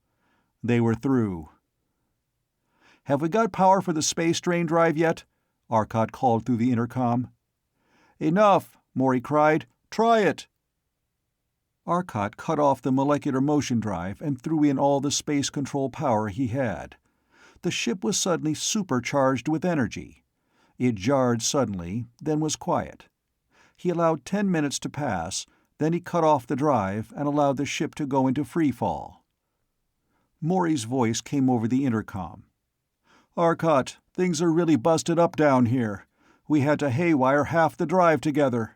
They were through. "Have we got power for the space drain drive yet?" Arcot called through the intercom. "Enough," Morey cried. "Try it." Arcot cut off the molecular motion drive and threw in all the space control power he had. The ship was suddenly supercharged with energy. It jarred suddenly, then was quiet. He allowed 10 minutes to pass, then he cut off the drive and allowed the ship to go into free-fall. Morey's voice came over the intercom. "Arcot, things are really busted up down here. We had to haywire half the drive together."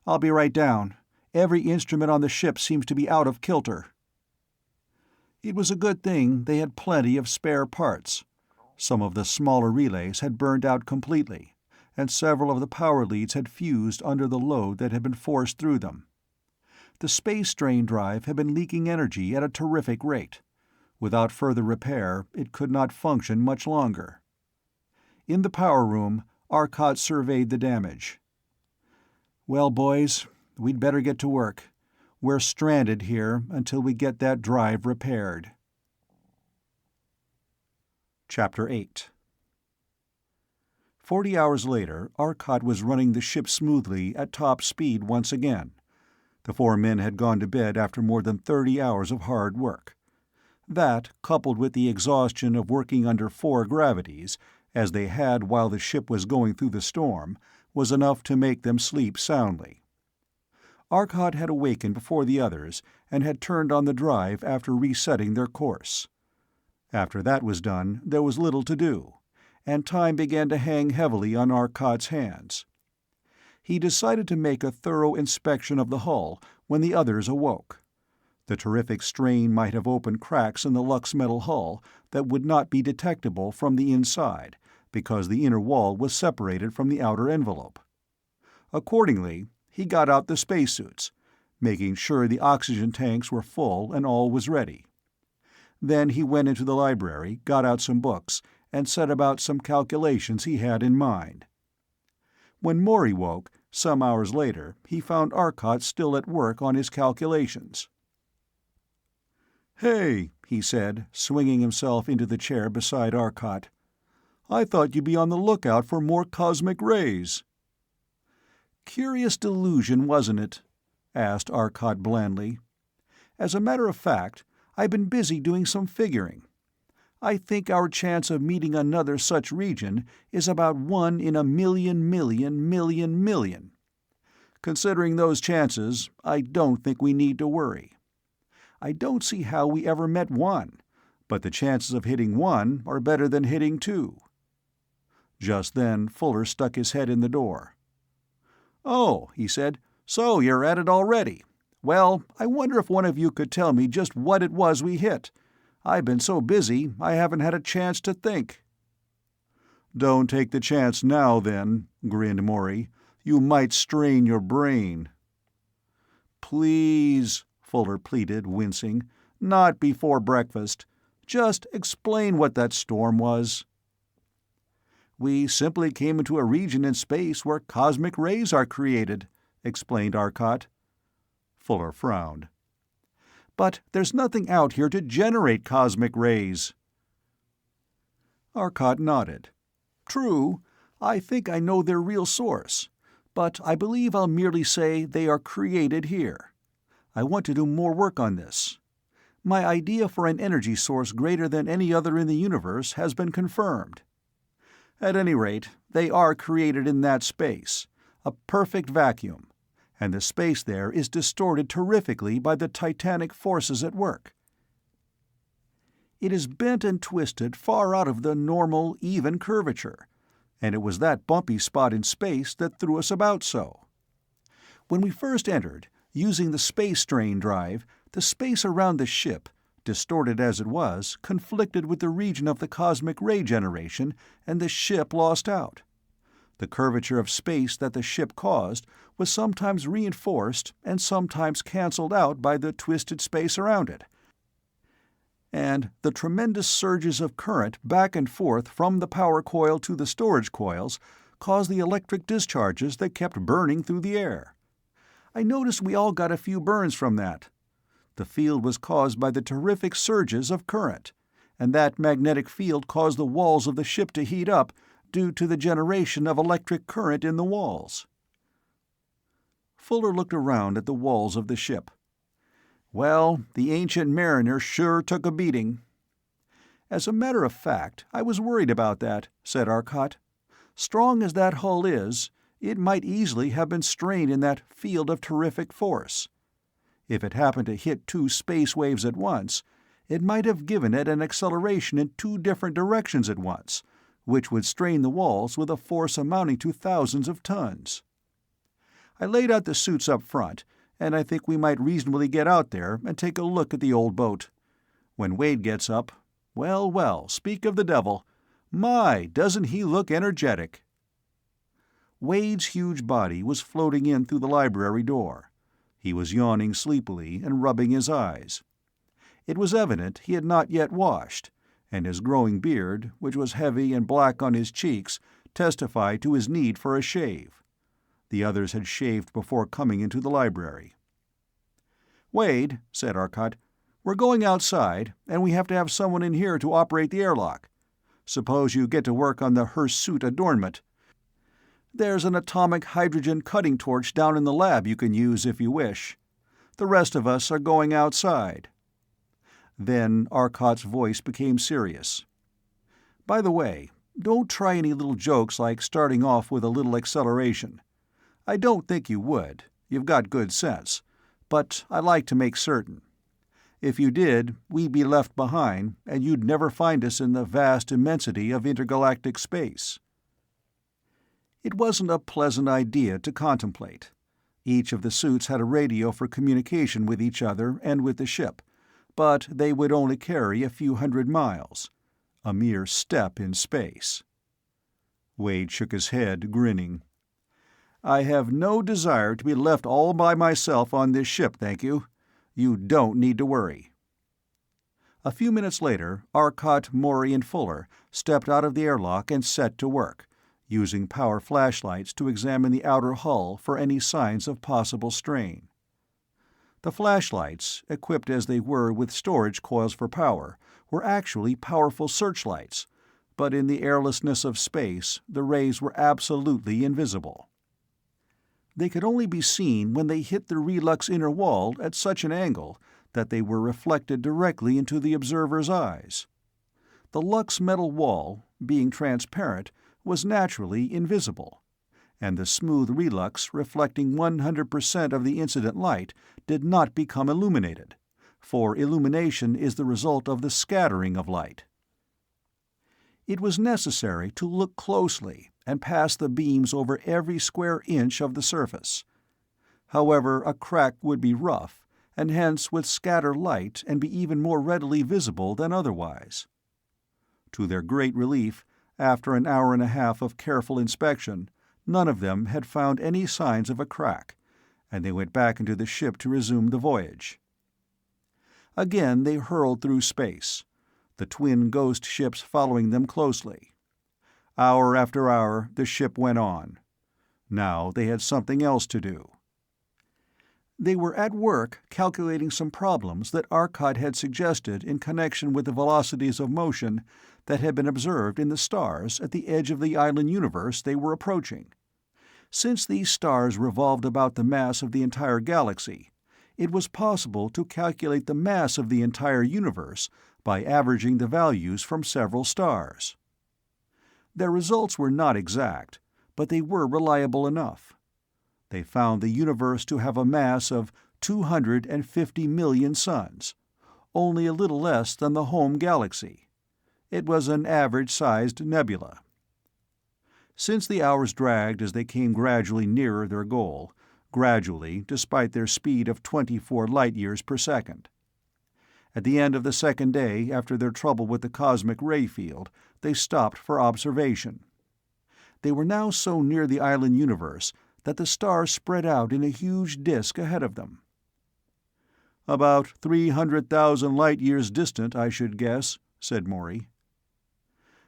"I'll be right down. Every instrument on the ship seems to be out of kilter." It was a good thing they had plenty of spare parts. Some of the smaller relays had burned out completely, and several of the power leads had fused under the load that had been forced through them. The space strain drive had been leaking energy at a terrific rate. Without further repair, it could not function much longer. In the power room, Arcot surveyed the damage. "Well, boys, we'd better get to work. We're stranded here until we get that drive repaired." Chapter 8. 40 hours later, Arcot was running the ship smoothly at top speed once again. The 4 men had gone to bed after more than 30 hours of hard work. That, coupled with the exhaustion of working under 4 gravities, as they had while the ship was going through the storm, was enough to make them sleep soundly. Arcot had awakened before the others and had turned on the drive after resetting their course. After that was done, there was little to do, and time began to hang heavily on Arcot's hands. He decided to make a thorough inspection of the hull when the others awoke. The terrific strain might have opened cracks in the Lux metal hull that would not be detectable from the inside, because the inner wall was separated from the outer envelope. Accordingly, he got out the spacesuits, making sure the oxygen tanks were full and all was ready. Then he went into the library, got out some books, and set about some calculations he had in mind. When Morey woke, some hours later, he found Arcot still at work on his calculations. "Hey," he said, swinging himself into the chair beside Arcot. "I thought you'd be on the lookout for more cosmic rays." "Curious delusion, wasn't it?" asked Arcot blandly. "As a matter of fact, I've been busy doing some figuring. I think our chance of meeting another such region is about 1 in a million million million million. Considering those chances, I don't think we need to worry. I don't see how we ever met one, but the chances of hitting one are better than hitting two." Just then Fuller stuck his head in the door. "Oh," he said, "so you're at it already. Well, I wonder if one of you could tell me just what it was we hit. I've been so busy I haven't had a chance to think." "Don't take the chance now, then," grinned Morey. "You might strain your brain." "Please," Fuller pleaded, wincing. "Not before breakfast. Just explain what that storm was." "We simply came into a region in space where cosmic rays are created," explained Arcot. Fuller frowned. "But there's nothing out here to generate cosmic rays." Arcot nodded. "True, I think I know their real source, but I believe I'll merely say they are created here. I want to do more work on this. My idea for an energy source greater than any other in the universe has been confirmed. At any rate, they are created in that space, a perfect vacuum, and the space there is distorted terrifically by the titanic forces at work. It is bent and twisted far out of the normal, even curvature, and it was that bumpy spot in space that threw us about so. When we first entered, using the space strain drive, the space around the ship, distorted as it was, conflicted with the region of the cosmic ray generation, and the ship lost out. The curvature of space that the ship caused was sometimes reinforced and sometimes cancelled out by the twisted space around it. And the tremendous surges of current back and forth from the power coil to the storage coils caused the electric discharges that kept burning through the air. I noticed we all got a few burns from that. The field was caused by the terrific surges of current, and that magnetic field caused the walls of the ship to heat up due to the generation of electric current in the walls." Fuller looked around at the walls of the ship. "Well, the Ancient Mariner sure took a beating." "As a matter of fact, I was worried about that," said Arcot. "Strong as that hull is, it might easily have been strained in that field of terrific force. If it happened to hit 2 space waves at once, it might have given it an acceleration in 2 different directions at once, which would strain the walls with a force amounting to thousands of tons. I laid out the suits up front, and I think we might reasonably get out there and take a look at the old boat. When Wade gets up, well, well, speak of the devil. My, doesn't he look energetic!" Wade's huge body was floating in through the library door. He was yawning sleepily and rubbing his eyes. It was evident he had not yet washed, and his growing beard, which was heavy and black on his cheeks, testified to his need for a shave. The others had shaved before coming into the library. "Wade," said Arcot, "we're going outside, and we have to have someone in here to operate the airlock. Suppose you get to work on the hirsute adornment. There's an atomic hydrogen cutting torch down in the lab you can use if you wish. The rest of us are going outside." Then Arcot's voice became serious. "By the way, don't try any little jokes like starting off with a little acceleration. I don't think you would. You've got good sense. But I like to make certain. If you did, we'd be left behind, and you'd never find us in the vast immensity of intergalactic space." It wasn't a pleasant idea to contemplate. Each of the suits had a radio for communication with each other and with the ship, but they would only carry a few hundred miles. A mere step in space. Wade shook his head, grinning. "I have no desire to be left all by myself on this ship, thank you. You don't need to worry." A few minutes later, Arcot, Maury, and Fuller stepped out of the airlock and set to work, using power flashlights to examine the outer hull for any signs of possible strain. The flashlights, equipped as they were with storage coils for power, were actually powerful searchlights, but in the airlessness of space, the rays were absolutely invisible. They could only be seen when they hit the relux inner wall at such an angle that they were reflected directly into the observer's eyes. The Lux metal wall, being transparent, was naturally invisible, and the smooth relux reflecting 100% of the incident light did not become illuminated, for illumination is the result of the scattering of light. It was necessary to look closely and pass the beams over every square inch of the surface. However, a crack would be rough, and hence would scatter light and be even more readily visible than otherwise. To their great relief, after an hour and a half of careful inspection, none of them had found any signs of a crack, and they went back into the ship to resume the voyage. Again they hurled through space, the twin ghost ships following them closely. Hour after hour the ship went on. Now they had something else to do. They were at work calculating some problems that Arcot had suggested in connection with the velocities of motion that had been observed in the stars at the edge of the island universe they were approaching. Since these stars revolved about the mass of the entire galaxy, it was possible to calculate the mass of the entire universe by averaging the values from several stars. Their results were not exact, but they were reliable enough. They found the universe to have a mass of 250 million suns, only a little less than the home galaxy. It was an average-sized nebula. Since the hours dragged as they came gradually nearer their goal, gradually despite their speed of 24 light-years per second. At the end of the second day after their trouble with the cosmic ray field, they stopped for observation. They were now so near the island universe that the stars spread out in a huge disk ahead of them. "About 300,000 light-years distant, I should guess," said Maury.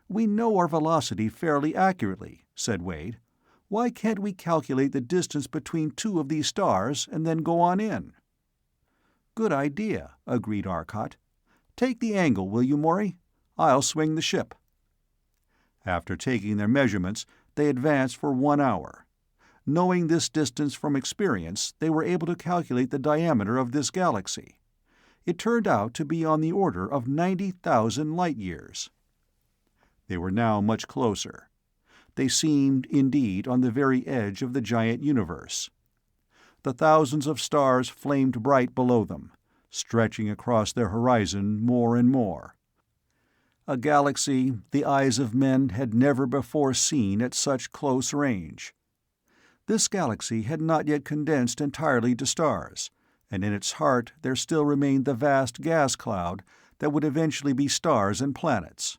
"We know our velocity fairly accurately," said Wade. "Why can't we calculate the distance between two of these stars and then go on in?" "Good idea," agreed Arcot. "Take the angle, will you, Maury? I'll swing the ship." After taking their measurements, they advanced for 1 hour. Knowing this distance from experience, they were able to calculate the diameter of this galaxy. It turned out to be on the order of 90,000 light-years. They were now much closer. They seemed, indeed, on the very edge of the giant universe. The thousands of stars flamed bright below them, stretching across their horizon more and more. A galaxy the eyes of men had never before seen at such close range. This galaxy had not yet condensed entirely to stars, and in its heart there still remained the vast gas cloud that would eventually be stars and planets.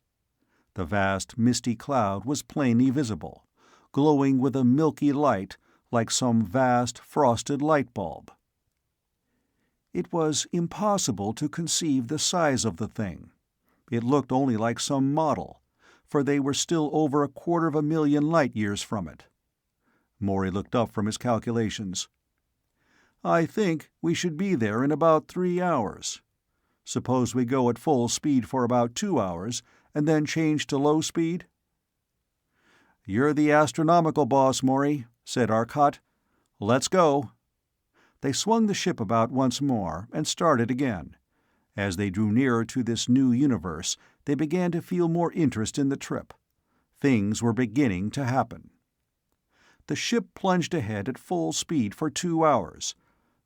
The vast misty cloud was plainly visible, glowing with a milky light like some vast frosted light bulb. It was impossible to conceive the size of the thing. It looked only like some model, for they were still over 250,000 light-years from it. Maury looked up from his calculations. "I think we should be there in about 3 hours. Suppose we go at full speed for about 2 hours, and then change to low speed?" "You're the astronomical boss, Maury," said Arcot. "Let's go." They swung the ship about once more, and started again. As they drew nearer to this new universe, they began to feel more interest in the trip. Things were beginning to happen. The ship plunged ahead at full speed for 2 hours.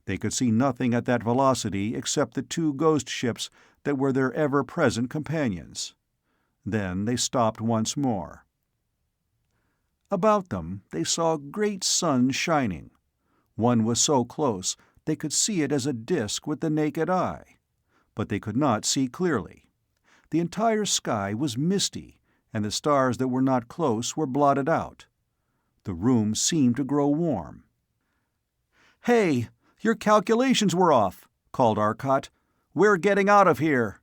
They could see nothing at that velocity except the two ghost ships that were their ever-present companions. Then they stopped once more. About them they saw great suns shining. One was so close they could see it as a disk with the naked eye. But they could not see clearly. The entire sky was misty, and the stars that were not close were blotted out. The room seemed to grow warm. "Hey, your calculations were off," called Arcot. "We're getting out of here."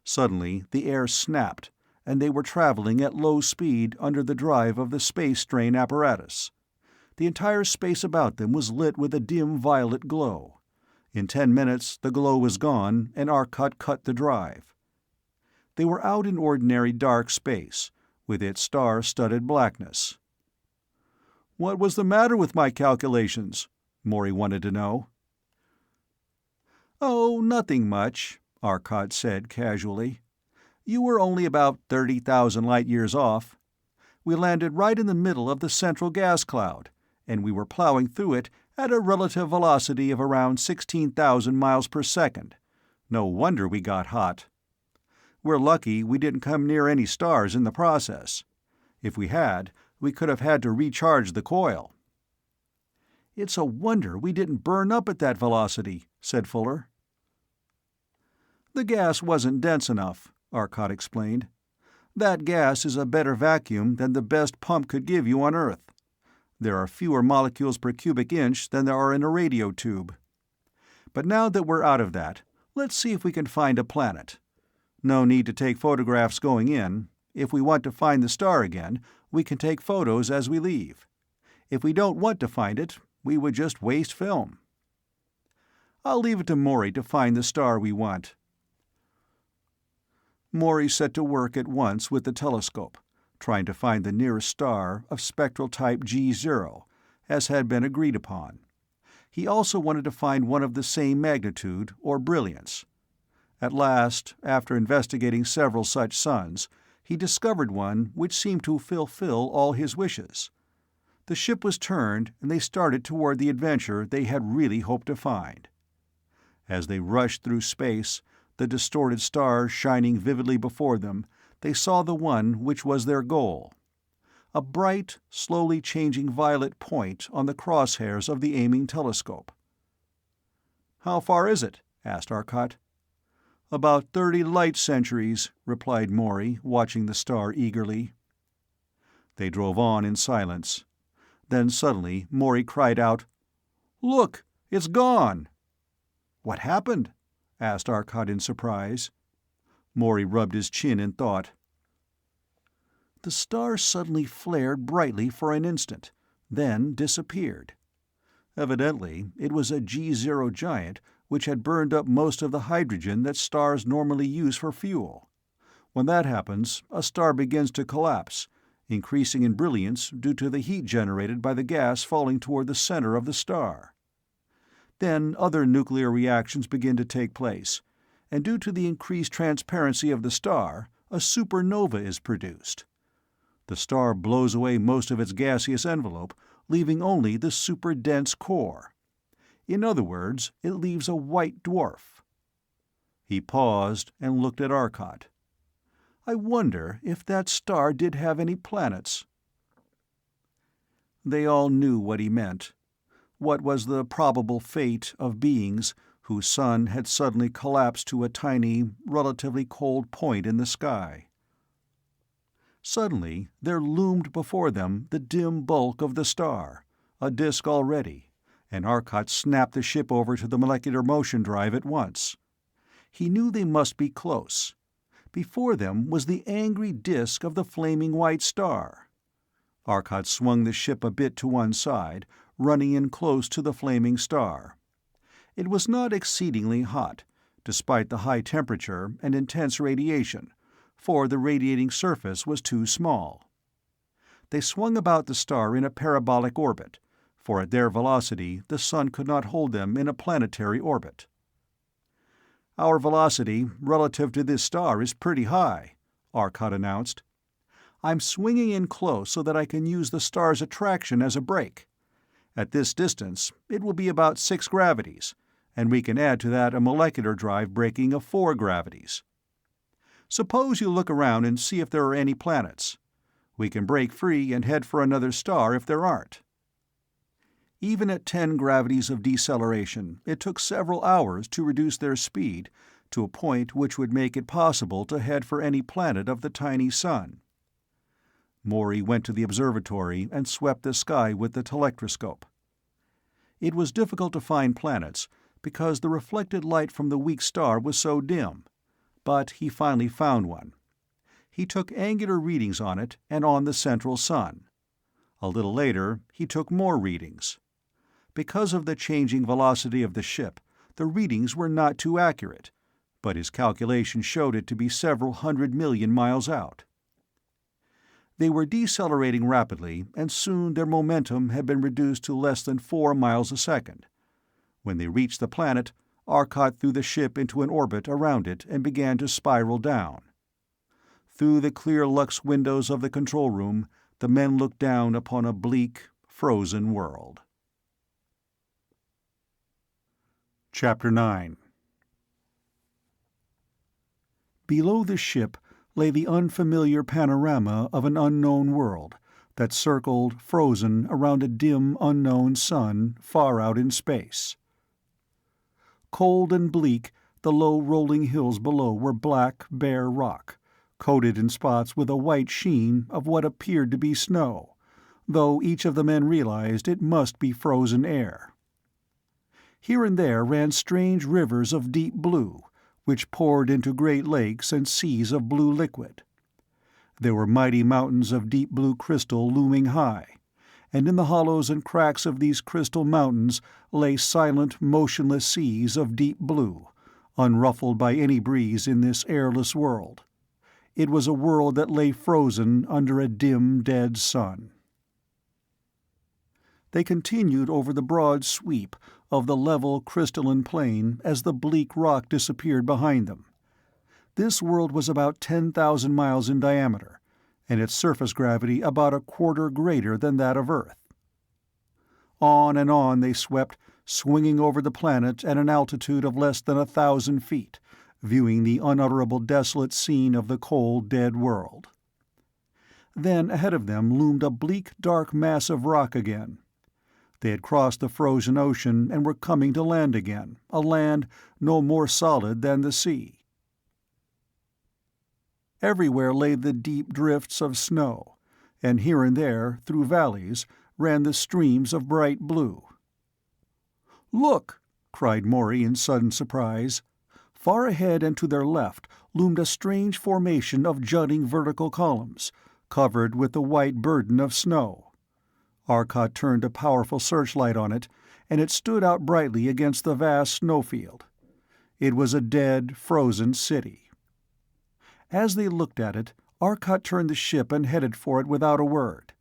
Suddenly the air snapped, and they were traveling at low speed under the drive of the space strain apparatus. The entire space about them was lit with a dim violet glow. In 10 minutes the glow was gone, and Arcot cut the drive. They were out in ordinary dark space, with its star-studded blackness. "What was the matter with my calculations?" Maury wanted to know. "Oh, nothing much," Arcot said casually. "You were only about 30,000 light-years off. We landed right in the middle of the central gas cloud, and we were plowing through it at a relative velocity of around 16,000 miles per second. No wonder we got hot. We're lucky we didn't come near any stars in the process. If we had, we could have had to recharge the coil." "It's a wonder we didn't burn up at that velocity," said Fuller. "The gas wasn't dense enough," Arcot explained. "That gas is a better vacuum than the best pump could give you on Earth. There are fewer molecules per cubic inch than there are in a radio tube. But now that we're out of that, let's see if we can find a planet. No need to take photographs going in. If we want to find the star again, we can take photos as we leave. If we don't want to find it, we would just waste film. I'll leave it to Maury to find the star we want." Maury set to work at once with the telescope, trying to find the nearest star of spectral type G0, as had been agreed upon. He also wanted to find one of the same magnitude or brilliance. At last, after investigating several such suns, he discovered one which seemed to fulfill all his wishes. The ship was turned, and they started toward the adventure they had really hoped to find. As they rushed through space, the distorted stars shining vividly before them, they saw the one which was their goal. A bright, slowly changing violet point on the crosshairs of the aiming telescope. "How far is it?" asked Arcot. "About 30 light-centuries," replied Maury, watching the star eagerly. They drove on in silence. Then suddenly Maury cried out, "Look! It's gone!" "What happened?" asked Arcot in surprise. Maury rubbed his chin in thought. "The star suddenly flared brightly for an instant, then disappeared. Evidently it was a G0 giant which had burned up most of the hydrogen that stars normally use for fuel. When that happens, a star begins to collapse, increasing in brilliance due to the heat generated by the gas falling toward the center of the star. Then other nuclear reactions begin to take place, and due to the increased transparency of the star, a supernova is produced. The star blows away most of its gaseous envelope, leaving only the super-dense core. In other words, it leaves a white dwarf." He paused and looked at Arcot. "I wonder if that star did have any planets." They all knew what he meant. What was the probable fate of beings whose sun had suddenly collapsed to a tiny, relatively cold point in the sky? Suddenly there loomed before them the dim bulk of the star, a disk already, and Arcot snapped the ship over to the molecular motion drive at once. He knew they must be close. Before them was the angry disk of the flaming white star. Arcot swung the ship a bit to one side, running in close to the flaming star. It was not exceedingly hot, despite the high temperature and intense radiation, for the radiating surface was too small. They swung about the star in a parabolic orbit, for at their velocity the sun could not hold them in a planetary orbit. "Our velocity, relative to this star, is pretty high," Arcot announced. "I'm swinging in close so that I can use the star's attraction as a brake. At this distance, it will be about 6 gravities, and we can add to that a molecular drive braking of 4 gravities. Suppose you look around and see if there are any planets. We can break free and head for another star if there aren't. Even at 10 gravities of deceleration, it took several hours to reduce their speed to a point which would make it possible to head for any planet of the tiny sun. Morey went to the observatory and swept the sky with the telectroscope. It was difficult to find planets because the reflected light from the weak star was so dim, but he finally found one. He took angular readings on it and on the central sun. A little later, he took more readings. Because of the changing velocity of the ship, the readings were not too accurate, but his calculation showed it to be several 100 million miles out. They were decelerating rapidly, and soon their momentum had been reduced to less than 4 miles a second. When they reached the planet, Arcot threw the ship into an orbit around it and began to spiral down. Through the clear lux windows of the control room, the men looked down upon a bleak, frozen world. Chapter 9. Below the ship lay the unfamiliar panorama of an unknown world that circled, frozen, around a dim, unknown sun far out in space. Cold and bleak, the low rolling hills below were black, bare rock, coated in spots with a white sheen of what appeared to be snow, though each of the men realized it must be frozen air. Here and there ran strange rivers of deep blue, which poured into great lakes and seas of blue liquid. There were mighty mountains of deep blue crystal looming high, and in the hollows and cracks of these crystal mountains lay silent, motionless seas of deep blue, unruffled by any breeze in this airless world. It was a world that lay frozen under a dim, dead sun. They continued over the broad sweep of the level, crystalline plain as the bleak rock disappeared behind them. This world was about 10,000 miles in diameter, and its surface gravity about a quarter greater than that of Earth. On and on they swept, swinging over the planet at an altitude of less than 1,000 feet, viewing the unutterable desolate scene of the cold, dead world. Then ahead of them loomed a bleak, dark mass of rock again. They had crossed the frozen ocean and were coming to land again, a land no more solid than the sea. Everywhere lay the deep drifts of snow, and here and there, through valleys, ran the streams of bright blue. "Look!" cried Morey in sudden surprise. Far ahead and to their left loomed a strange formation of jutting vertical columns, covered with the white burden of snow. Arcot turned a powerful searchlight on it, and it stood out brightly against the vast snowfield. It was a dead, frozen city. As they looked at it, Arcot turned the ship and headed for it without a word.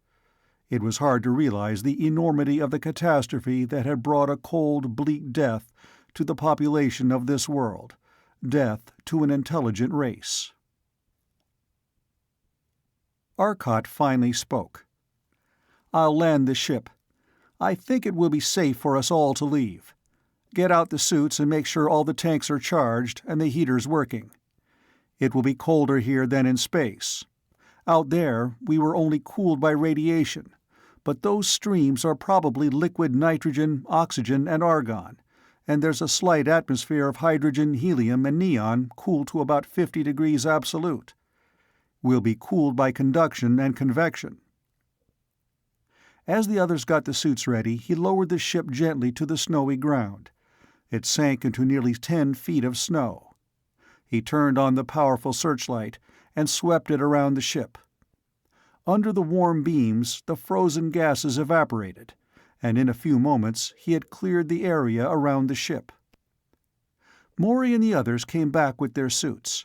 It was hard to realize the enormity of the catastrophe that had brought a cold, bleak death to the population of this world, death to an intelligent race. Arcot finally spoke. "I'll land the ship. I think it will be safe for us all to leave. Get out the suits and make sure all the tanks are charged and the heaters working. It will be colder here than in space. Out there, we were only cooled by radiation, but those streams are probably liquid nitrogen, oxygen, and argon, and there's a slight atmosphere of hydrogen, helium, and neon cooled to about 50 degrees absolute. We'll be cooled by conduction and convection." As the others got the suits ready, he lowered the ship gently to the snowy ground. It sank into nearly 10 feet of snow. He turned on the powerful searchlight and swept it around the ship. Under the warm beams, the frozen gases evaporated, and in a few moments he had cleared the area around the ship. Morey and the others came back with their suits.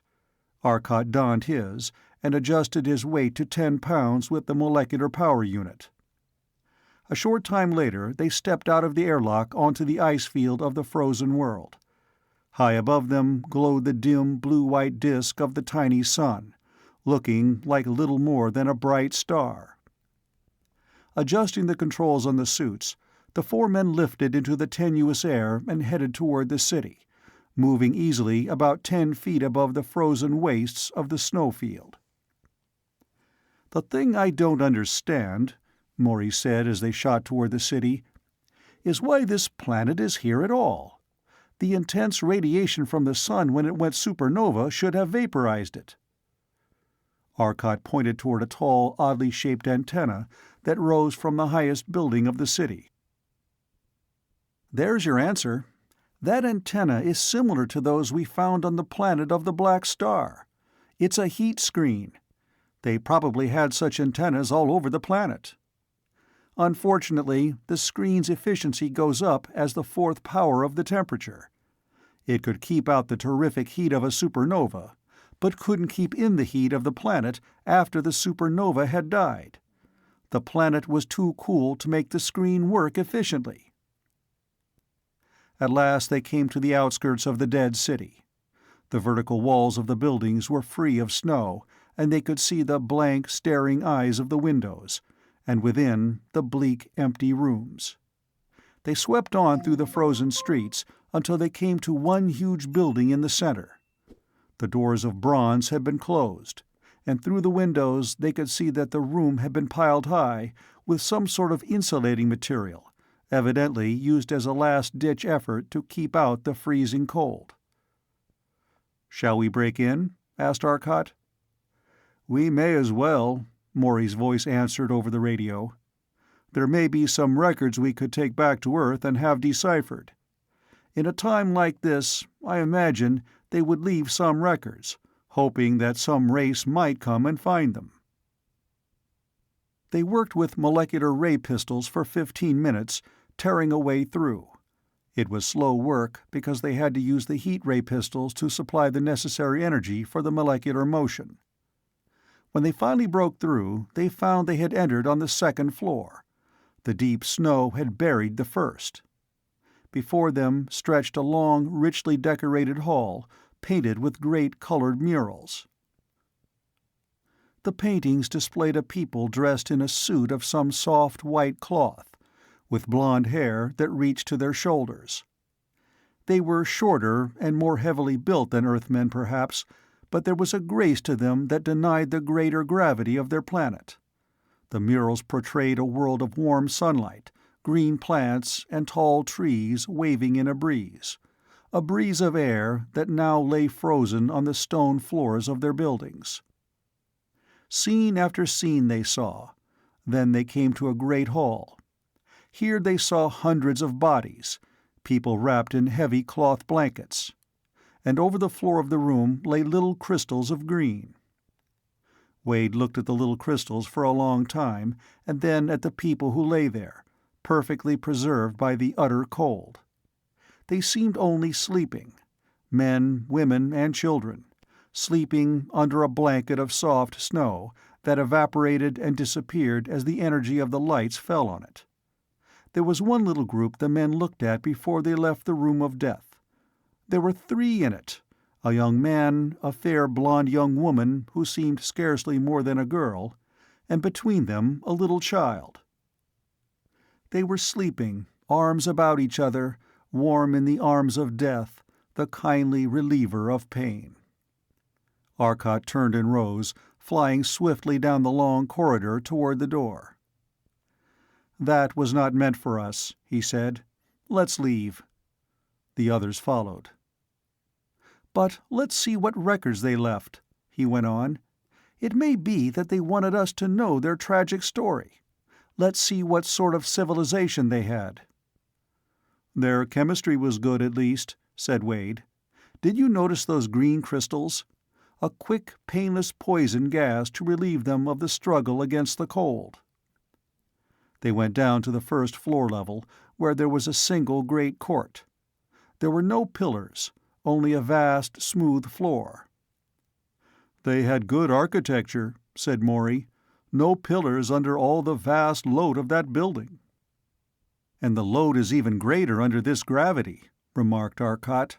Arcot donned his and adjusted his weight to 10 pounds with the molecular power unit. A short time later they stepped out of the airlock onto the ice field of the frozen world. High above them glowed the dim blue-white disk of the tiny sun, looking like little more than a bright star. Adjusting the controls on the suits, The four men lifted into the tenuous air and headed toward the city, moving easily about 10 feet above the frozen wastes of the snowfield. "The thing I don't understand," Maury said as they shot toward the city, "is why this planet is here at all. The intense radiation from the sun when it went supernova should have vaporized it." Arcot pointed toward a tall, oddly shaped antenna that rose from the highest building of the city. "There's your answer. That antenna is similar to those we found on the planet of the Black Star. It's a heat screen. They probably had such antennas all over the planet. Unfortunately, the screen's efficiency goes up as the fourth power of the temperature. It could keep out the terrific heat of a supernova, but couldn't keep in the heat of the planet after the supernova had died. The planet was too cool to make the screen work efficiently." At last they came to the outskirts of the dead city. The vertical walls of the buildings were free of snow, and they could see the blank, staring eyes of the windows, and within, the bleak, empty rooms. They swept on through the frozen streets until they came to one huge building in the center. The doors of bronze had been closed, and through the windows they could see that the room had been piled high with some sort of insulating material, evidently used as a last-ditch effort to keep out the freezing cold. "Shall we break in?" asked Arcot. "We may as well," Maury's voice answered over the radio. "There may be some records we could take back to Earth and have deciphered. In a time like this, I imagine they would leave some records, hoping that some race might come and find them." They worked with molecular ray pistols for 15 minutes, tearing a way through. It was slow work because they had to use the heat ray pistols to supply the necessary energy for the molecular motion. When they finally broke through, they found they had entered on the second floor. The deep snow had buried the first. Before them stretched a long, richly decorated hall, painted with great colored murals. The paintings displayed a people dressed in a suit of some soft white cloth, with blonde hair that reached to their shoulders. They were shorter and more heavily built than Earthmen, perhaps, but there was a grace to them that denied the greater gravity of their planet. The murals portrayed a world of warm sunlight, green plants, and tall trees waving in a breeze of air that now lay frozen on the stone floors of their buildings. Scene after scene they saw. Then they came to a great hall. Here they saw hundreds of bodies, people wrapped in heavy cloth blankets, and over the floor of the room lay little crystals of green. Wade looked at the little crystals for a long time, and then at the people who lay there, perfectly preserved by the utter cold. They seemed only sleeping, men, women, and children, sleeping under a blanket of soft snow that evaporated and disappeared as the energy of the lights fell on it. There was one little group the men looked at before they left the room of death. There were 3 in it: a young man, a fair blonde young woman who seemed scarcely more than a girl, and between them a little child. They were sleeping, arms about each other, warm in the arms of death, the kindly reliever of pain. Arcot turned and rose, flying swiftly down the long corridor toward the door. "That was not meant for us," he said. "Let's leave." The others followed. "But let's see what records they left," he went on. "It may be that they wanted us to know their tragic story. Let's see what sort of civilization they had." "Their chemistry was good, at least," said Wade. "Did you notice those green crystals? A quick, painless poison gas to relieve them of the struggle against the cold." They went down to the first floor level, where there was a single great court. There were no pillars, only a vast, smooth floor. "They had good architecture," said Maury. "No pillars under all the vast load of that building." "And the load is even greater under this gravity," remarked Arcot.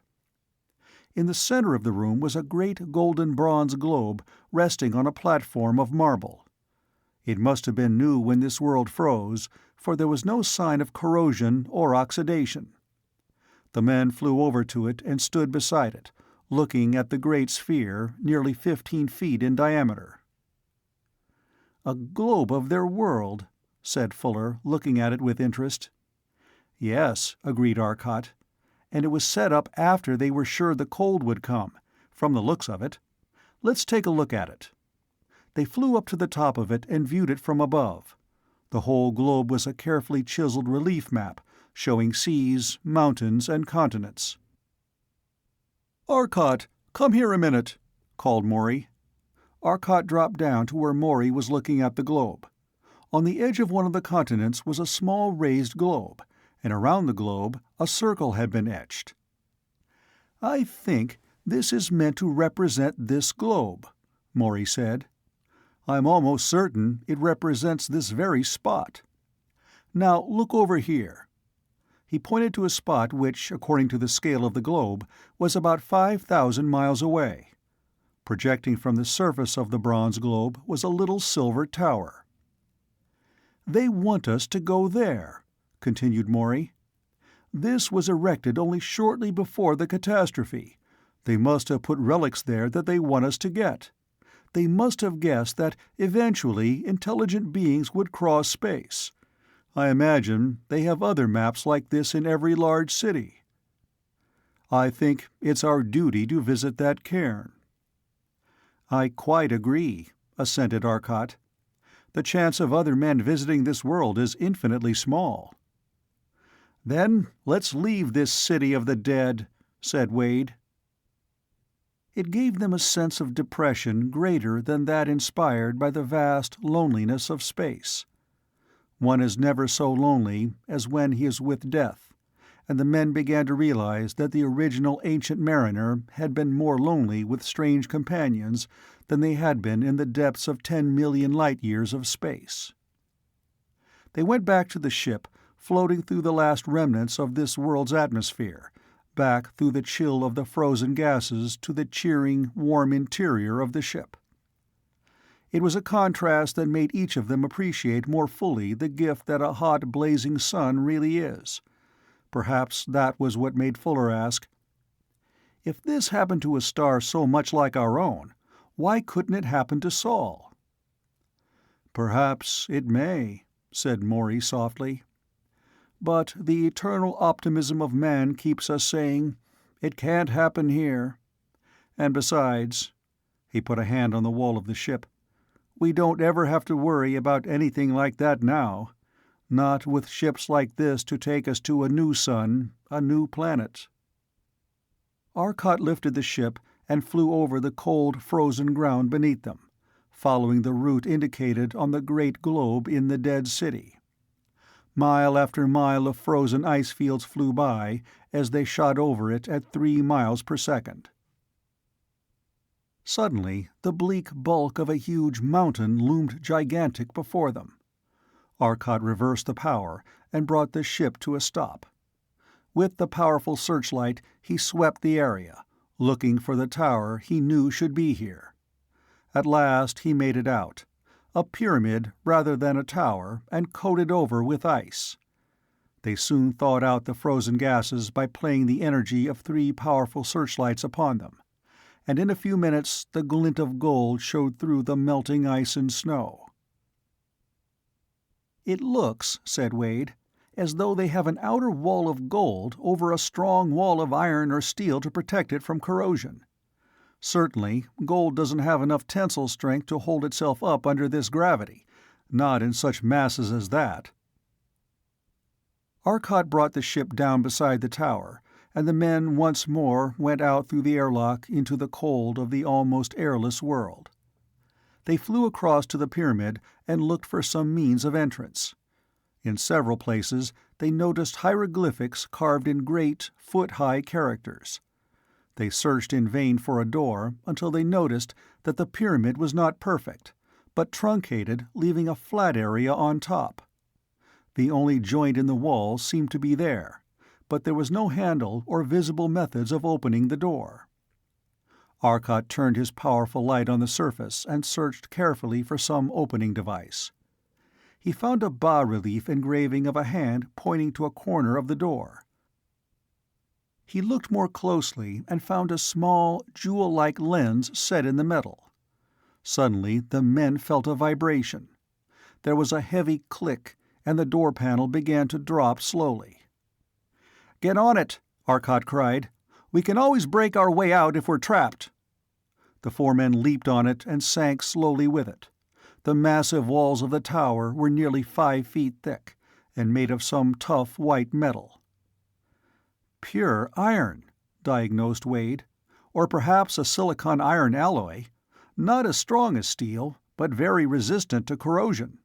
In the center of the room was a great golden bronze globe resting on a platform of marble. It must have been new when this world froze, for there was no sign of corrosion or oxidation. The men flew over to it and stood beside it, looking at the great sphere, nearly 15 feet in diameter. "A globe of their world," said Fuller, looking at it with interest. "Yes," agreed Arcot, "and it was set up after they were sure the cold would come, from the looks of it. Let's take a look at it." They flew up to the top of it and viewed it from above. The whole globe was a carefully chiseled relief map, showing seas, mountains, and continents. "Arcot, come here a minute," called Maury. Arcot dropped down to where Maury was looking at the globe. On the edge of one of the continents was a small raised globe, and around the globe a circle had been etched. "I think this is meant to represent this globe," Maury said. "I'm almost certain it represents this very spot. Now look over here." He pointed to a spot which, according to the scale of the globe, was about 5,000 miles away. Projecting from the surface of the bronze globe was a little silver tower. "They want us to go there," continued Maury. "This was erected only shortly before the catastrophe. They must have put relics there that they want us to get. They must have guessed that eventually intelligent beings would cross space. I imagine they have other maps like this in every large city. I think it's our duty to visit that cairn." "I quite agree," assented Arcot. "The chance of other men visiting this world is infinitely small." "Then let's leave this city of the dead," said Wade. It gave them a sense of depression greater than that inspired by the vast loneliness of space. One is never so lonely as when he is with death, and the men began to realize that the original Ancient Mariner had been more lonely with strange companions than they had been in the depths of 10 million light-years of space. They went back to the ship, floating through the last remnants of this world's atmosphere, back through the chill of the frozen gases to the cheering, warm interior of the ship. It was a contrast that made each of them appreciate more fully the gift that a hot, blazing sun really is. Perhaps that was what made Fuller ask, "If this happened to a star so much like our own, why couldn't it happen to Sol?" "Perhaps it may," said Maury softly. "But the eternal optimism of man keeps us saying, 'It can't happen here.' And besides," he put a hand on the wall of the ship, "we don't ever have to worry about anything like that now. Not with ships like this to take us to a new sun, a new planet." Arcot lifted the ship and flew over the cold, frozen ground beneath them, following the route indicated on the great globe in the dead city. Mile after mile of frozen ice fields flew by as they shot over it at 3 miles per second. Suddenly, the bleak bulk of a huge mountain loomed gigantic before them. Arcot reversed the power and brought the ship to a stop. With the powerful searchlight, he swept the area, looking for the tower he knew should be here. At last he made it out, a pyramid rather than a tower, and coated over with ice. They soon thawed out the frozen gases by playing the energy of 3 powerful searchlights upon them, and in a few minutes the glint of gold showed through the melting ice and snow. "It looks," said Wade, "as though they have an outer wall of gold over a strong wall of iron or steel to protect it from corrosion. Certainly, gold doesn't have enough tensile strength to hold itself up under this gravity, not in such masses as that." Arcot brought the ship down beside the tower, and the men once more went out through the airlock into the cold of the almost airless world. They flew across to the pyramid and looked for some means of entrance. In several places they noticed hieroglyphics carved in great, foot-high characters. They searched in vain for a door until they noticed that the pyramid was not perfect, but truncated, leaving a flat area on top. The only joint in the wall seemed to be there, but there was no handle or visible methods of opening the door. Arcot turned his powerful light on the surface and searched carefully for some opening device. He found a bas-relief engraving of a hand pointing to a corner of the door. He looked more closely and found a small, jewel-like lens set in the metal. Suddenly the men felt a vibration. There was a heavy click, and the door panel began to drop slowly. "Get on it!" Arcot cried. "We can always break our way out if we're trapped." The four men leaped on it and sank slowly with it. The massive walls of the tower were nearly 5 feet thick, and made of some tough white metal. "Pure iron," diagnosed Wade. "Or perhaps a silicon-iron alloy. Not as strong as steel, but very resistant to corrosion."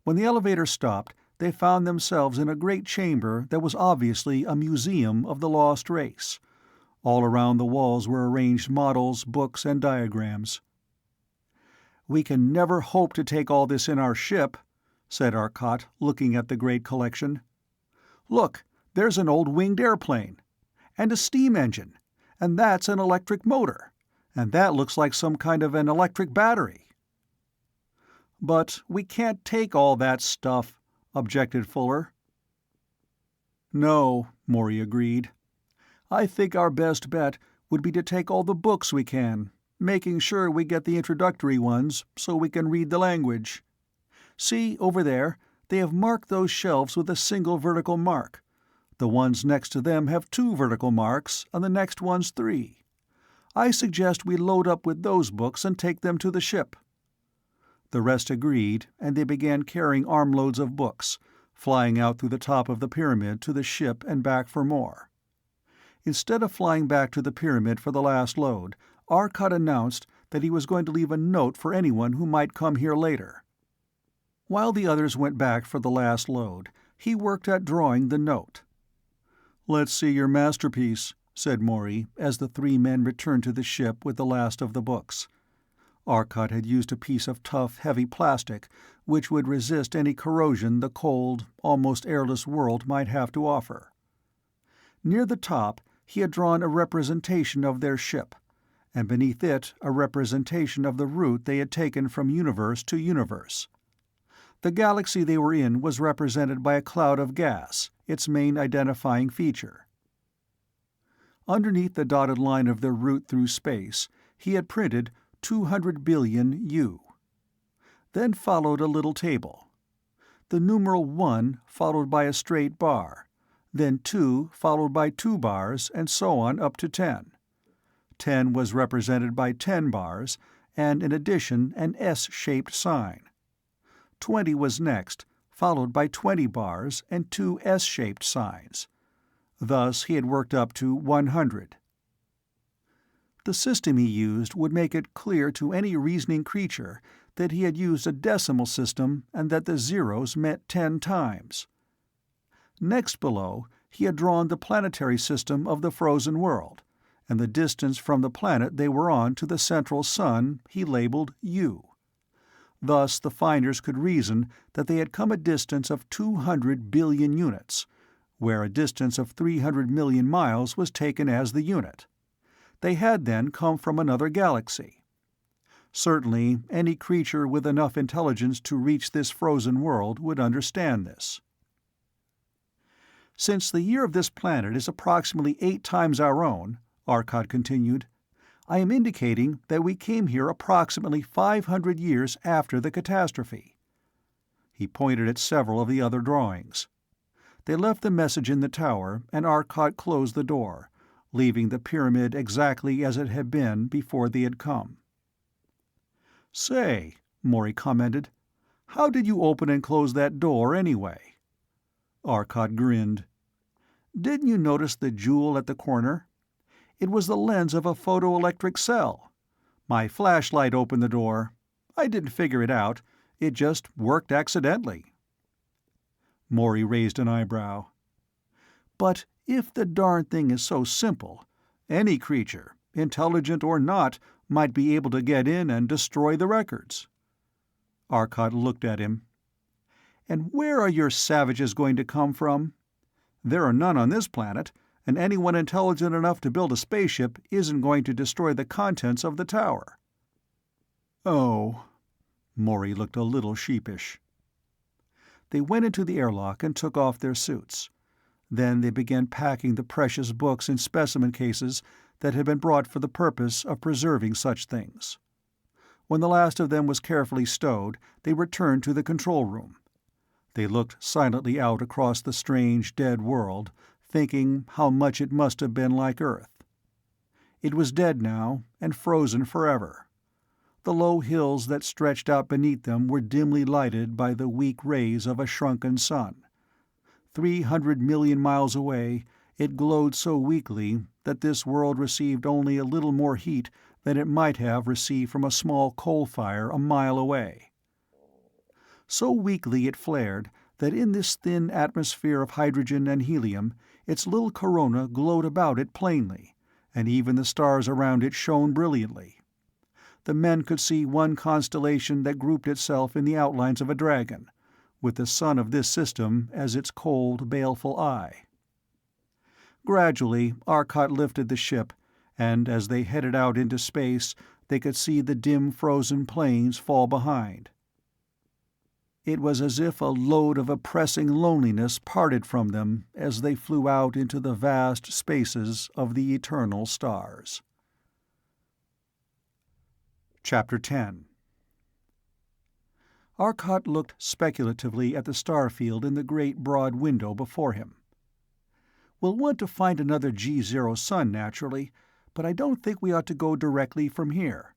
When the elevator stopped, they found themselves in a great chamber that was obviously a museum of the lost race. All around the walls were arranged models, books, and diagrams. "We can never hope to take all this in our ship," said Arcot, looking at the great collection. "Look, there's an old winged airplane. And a steam engine. And that's an electric motor. And that looks like some kind of an electric battery." "But we can't take all that stuff," objected Fuller. "No," Morey agreed. "I think our best bet would be to take all the books we can, making sure we get the introductory ones so we can read the language. See, over there, they have marked those shelves with a single vertical mark. The ones next to them have 2 vertical marks, and the next ones 3. I suggest we load up with those books and take them to the ship." The rest agreed, and they began carrying armloads of books, flying out through the top of the pyramid to the ship and back for more. Instead of flying back to the pyramid for the last load, Arcot announced that he was going to leave a note for anyone who might come here later. While the others went back for the last load, he worked at drawing the note. "Let's see your masterpiece," said Morey, as the 3 men returned to the ship with the last of the books. Arcot had used a piece of tough, heavy plastic which would resist any corrosion the cold, almost airless world might have to offer. Near the top he had drawn a representation of their ship, and beneath it a representation of the route they had taken from universe to universe. The galaxy they were in was represented by a cloud of gas, its main identifying feature. Underneath the dotted line of their route through space, he had printed 200 billion U. Then followed a little table. The numeral 1 followed by a straight bar, then 2 followed by 2 bars, and so on up to 10. 10 was represented by 10 bars, and in addition an S-shaped sign. 20 was next, followed by 20 bars and 2 S-shaped signs. Thus he had worked up to 100. The system he used would make it clear to any reasoning creature that he had used a decimal system and that the zeros meant 10 times. Next below, he had drawn the planetary system of the frozen world, and the distance from the planet they were on to the central sun he labeled U. Thus the finders could reason that they had come a distance of 200 billion units, where a distance of 300 million miles was taken as the unit. They had then come from another galaxy. Certainly any creature with enough intelligence to reach this frozen world would understand this. "Since the year of this planet is approximately 8 times our own," Arcot continued, "I am indicating that we came here approximately 500 years after the catastrophe." He pointed at several of the other drawings. They left the message in the tower, and Arcot closed the door, leaving the pyramid exactly as it had been before they had come. "Say," Morey commented, "how did you open and close that door, anyway?" Arcot grinned. "Didn't you notice the jewel at the corner? It was the lens of a photoelectric cell. My flashlight opened the door. I didn't figure it out. It just worked accidentally." Morey raised an eyebrow. "But if the darn thing is so simple, any creature, intelligent or not, might be able to get in and destroy the records." Arcot looked at him. "And where are your savages going to come from? There are none on this planet, and anyone intelligent enough to build a spaceship isn't going to destroy the contents of the tower." "Oh." Maury looked a little sheepish. They went into the airlock and took off their suits. Then they began packing the precious books in specimen cases that had been brought for the purpose of preserving such things. When the last of them was carefully stowed, they returned to the control room. They looked silently out across the strange, dead world, thinking how much it must have been like Earth. It was dead now, and frozen forever. The low hills that stretched out beneath them were dimly lighted by the weak rays of a shrunken sun. 300 million miles away, it glowed so weakly that this world received only a little more heat than it might have received from a small coal fire a mile away. So weakly it flared that in this thin atmosphere of hydrogen and helium its little corona glowed about it plainly, and even the stars around it shone brilliantly. The men could see one constellation that grouped itself in the outlines of a dragon, with the sun of this system as its cold, baleful eye. Gradually, Arcot lifted the ship, and as they headed out into space, they could see the dim frozen plains fall behind. It was as if a load of oppressing loneliness parted from them as they flew out into the vast spaces of the eternal stars. Chapter 10. Arcot looked speculatively at the star field in the great broad window before him. "We'll want to find another G0 sun, naturally, but I don't think we ought to go directly from here.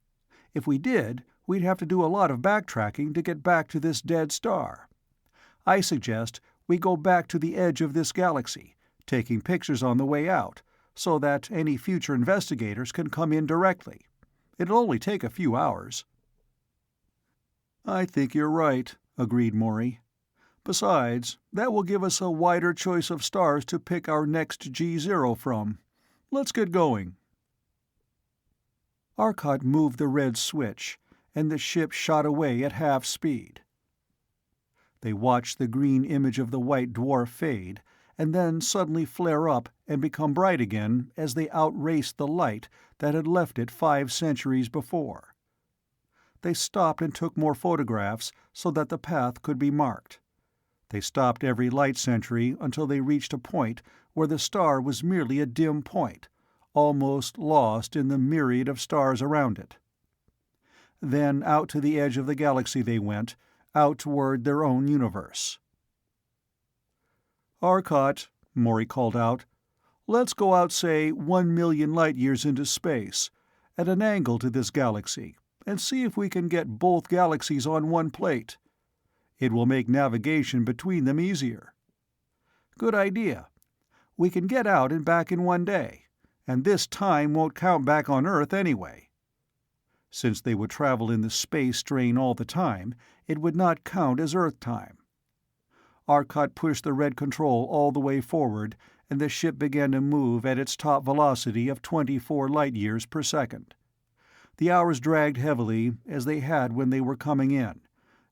If we did, we'd have to do a lot of backtracking to get back to this dead star. I suggest we go back to the edge of this galaxy, taking pictures on the way out, so that any future investigators can come in directly. It'll only take a few hours." "I think you're right," agreed Maury. "Besides, that will give us a wider choice of stars to pick our next G0 from. Let's get going." Arcot moved the red switch, and the ship shot away at half speed. They watched the green image of the white dwarf fade, and then suddenly flare up and become bright again as they outraced the light that had left it 5 centuries before. They stopped and took more photographs so that the path could be marked. They stopped every light century until they reached a point where the star was merely a dim point, almost lost in the myriad of stars around it. Then out to the edge of the galaxy they went, out toward their own universe. "Arcot," Maury called out, "let's go out, say, 1,000,000 light-years into space, at an angle to this galaxy, and see if we can get both galaxies on one plate. It will make navigation between them easier." "Good idea. We can get out and back in 1 day, and this time won't count back on Earth anyway." Since they would travel in the space strain all the time, it would not count as Earth time. Arcot pushed the red control all the way forward, and the ship began to move at its top velocity of 24 light-years per second. The hours dragged heavily, as they had when they were coming in,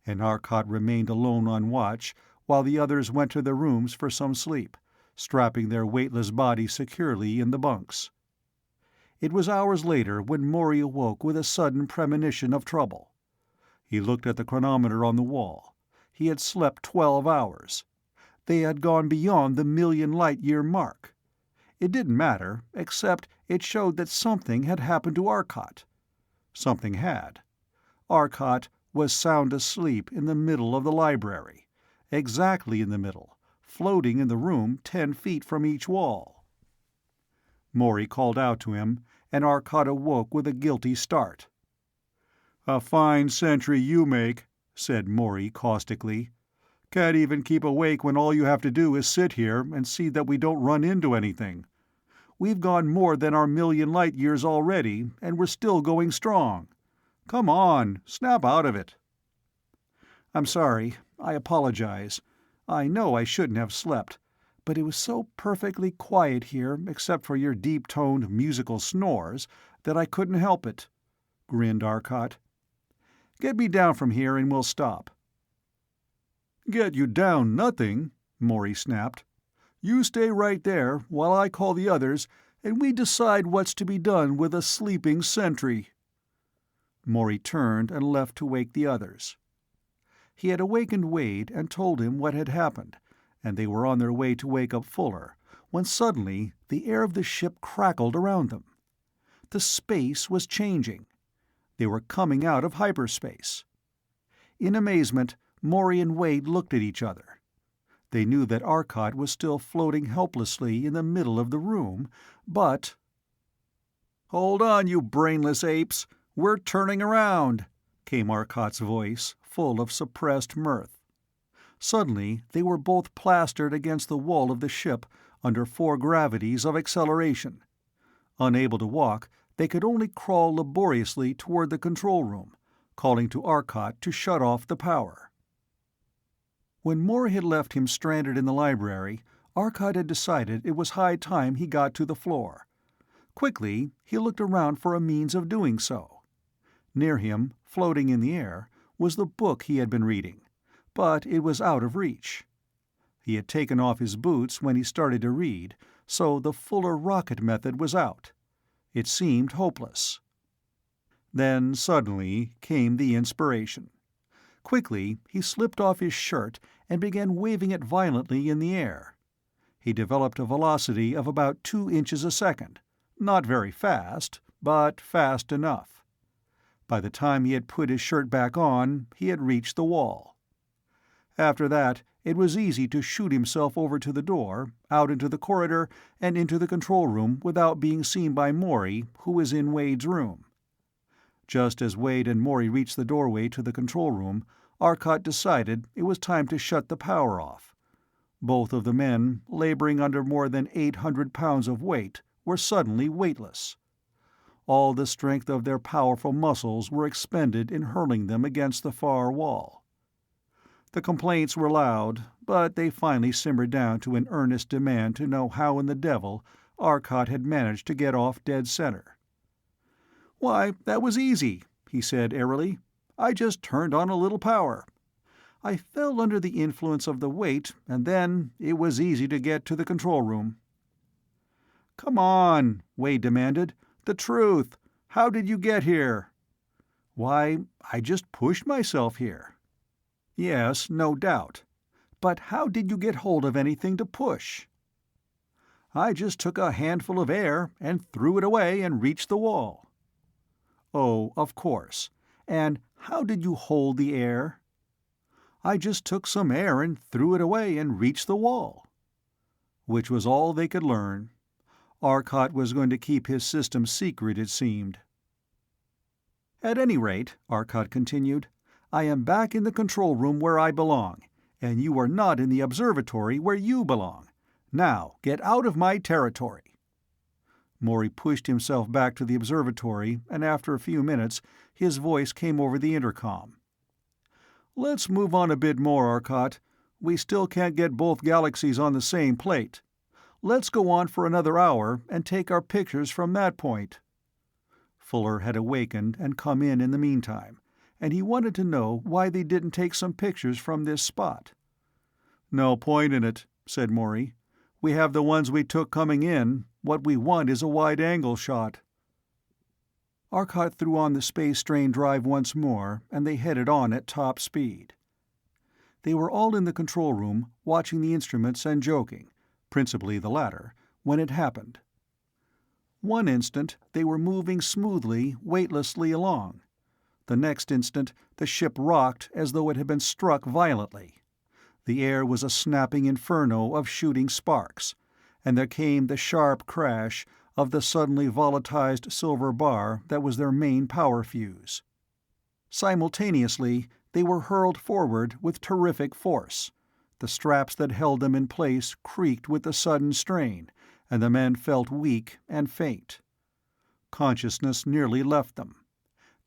and Arcot remained alone on watch while the others went to their rooms for some sleep, strapping their weightless bodies securely in the bunks. It was hours later when Maury awoke with a sudden premonition of trouble. He looked at the chronometer on the wall. He had slept 12 hours. They had gone beyond the 1,000,000 light-year mark. It didn't matter, except it showed that something had happened to Arcot. Something had. Arcot was sound asleep in the middle of the library, exactly in the middle, floating in the room 10 feet from each wall. Maury called out to him, and Arcot awoke with a guilty start. "A fine sentry you make," said Maury caustically. "Can't even keep awake when all you have to do is sit here and see that we don't run into anything. We've gone more than our 1,000,000 light-years already, and we're still going strong. Come on, snap out of it." "I'm sorry. I apologize. I know I shouldn't have slept, but it was so perfectly quiet here except for your deep-toned musical snores that I couldn't help it," grinned Arcot. "Get me down from here and we'll stop." "Get you down nothing," Maury snapped. You stay right there while I call the others, and we decide what's to be done with a sleeping sentry." Morey turned and left to wake the others. He had awakened Wade and told him what had happened, and they were on their way to wake up Fuller, when suddenly the air of the ship crackled around them. The space was changing. They were coming out of hyperspace. In amazement, Morey and Wade looked at each other. They knew that Arcot was still floating helplessly in the middle of the room, but— "Hold on, you brainless apes! We're turning around!" came Arcot's voice, full of suppressed mirth. Suddenly they were both plastered against the wall of the ship under 4 gravities of acceleration. Unable to walk, they could only crawl laboriously toward the control room, calling to Arcot to shut off the power. When Morey had left him stranded in the library, Arcot had decided it was high time he got to the floor. Quickly, he looked around for a means of doing so. Near him, floating in the air, was the book he had been reading, but it was out of reach. He had taken off his boots when he started to read, so the Fuller rocket method was out. It seemed hopeless. Then suddenly came the inspiration. Quickly, he slipped off his shirt and began waving it violently in the air. He developed a velocity of about 2 inches a second, not very fast, but fast enough. By the time he had put his shirt back on, he had reached the wall. After that, it was easy to shoot himself over to the door, out into the corridor, and into the control room without being seen by Morey, who was in Wade's room. Just as Wade and Morey reached the doorway to the control room, Arcot decided it was time to shut the power off. Both of the men, laboring under more than 800 pounds of weight, were suddenly weightless. All the strength of their powerful muscles were expended in hurling them against the far wall. The complaints were loud, but they finally simmered down to an earnest demand to know how in the devil Arcot had managed to get off dead center. "Why, that was easy," he said airily. "I just turned on a little power. I fell under the influence of the weight, and then it was easy to get to the control room." "Come on," Wade demanded. "The truth. How did you get here?" "Why, I just pushed myself here." "Yes, no doubt. But how did you get hold of anything to push?" "I just took a handful of air and threw it away and reached the wall." "Oh, of course. And how did you hold the air?" "I just took some air and threw it away and reached the wall." Which was all they could learn. Arcot was going to keep his system secret, it seemed. "At any rate," Arcot continued, "I am back in the control room where I belong, and you are not in the observatory where you belong. Now, get out of my territory." Morey pushed himself back to the observatory, and after a few minutes his voice came over the intercom. "Let's move on a bit more, Arcot. We still can't get both galaxies on the same plate. Let's go on for another hour and take our pictures from that point." Fuller had awakened and come in the meantime, and he wanted to know why they didn't take some pictures from this spot. "No point in it," said Morey. "We have the ones we took coming in. What we want is a wide-angle shot." Arcot threw on the space-strain drive once more, and they headed on at top speed. They were all in the control room, watching the instruments and joking, principally the latter, when it happened. One instant they were moving smoothly, weightlessly along. The next instant the ship rocked as though it had been struck violently. The air was a snapping inferno of shooting sparks, and there came the sharp crash of the suddenly volatilized silver bar that was their main power fuse. Simultaneously, they were hurled forward with terrific force. The straps that held them in place creaked with the sudden strain, and the men felt weak and faint. Consciousness nearly left them.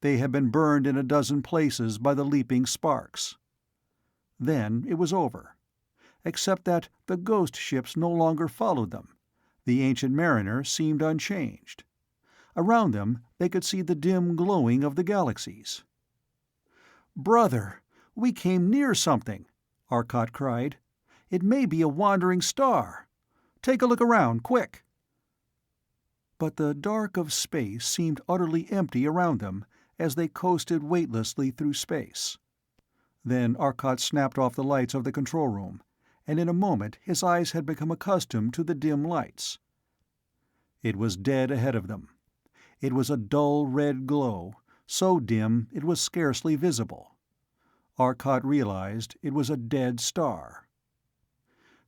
They had been burned in a dozen places by the leaping sparks. Then it was over. Except that the ghost ships no longer followed them. The Ancient Mariner seemed unchanged. Around them they could see the dim glowing of the galaxies. "Brother, we came near something," Arcot cried. "It may be a wandering star. Take a look around, quick!" But the dark of space seemed utterly empty around them as they coasted weightlessly through space. Then Arcot snapped off the lights of the control room, and in a moment his eyes had become accustomed to the dim lights. It was dead ahead of them. It was a dull red glow, so dim it was scarcely visible. Arcot realized it was a dead star.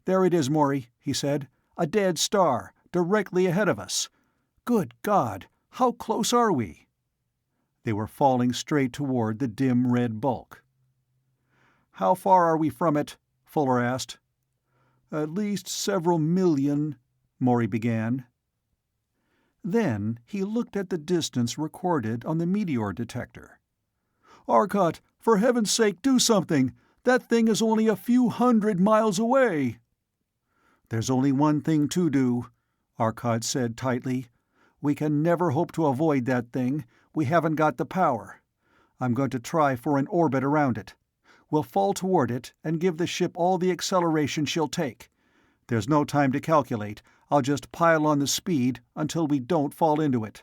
"There it is, Maury," he said. "A dead star, directly ahead of us. Good God, how close are we?" They were falling straight toward the dim red bulk. "How far are we from it?" Fuller asked. "At least several million," Maury began. Then he looked at the distance recorded on the meteor detector. "Arcot, for heaven's sake, do something! That thing is only a few 100 miles away!" "There's only one thing to do," Arcot said tightly. "We can never hope to avoid that thing. We haven't got the power. I'm going to try for an orbit around it. We'll fall toward it and give the ship all the acceleration she'll take. There's no time to calculate. I'll just pile on the speed until we don't fall into it."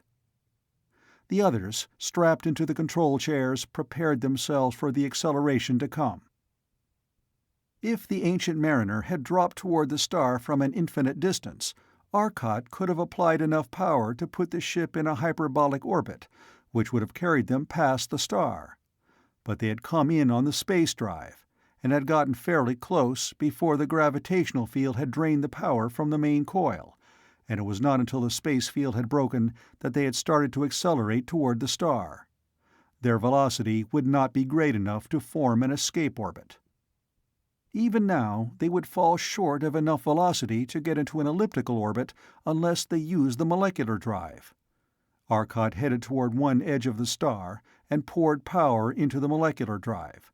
The others, strapped into the control chairs, prepared themselves for the acceleration to come. If the Ancient Mariner had dropped toward the star from an infinite distance, Arcot could have applied enough power to put the ship in a hyperbolic orbit, which would have carried them past the star. But they had come in on the space drive, and had gotten fairly close before the gravitational field had drained the power from the main coil, and it was not until the space field had broken that they had started to accelerate toward the star. Their velocity would not be great enough to form an escape orbit. Even now, they would fall short of enough velocity to get into an elliptical orbit unless they used the molecular drive. Arcot headed toward one edge of the star and poured power into the molecular drive.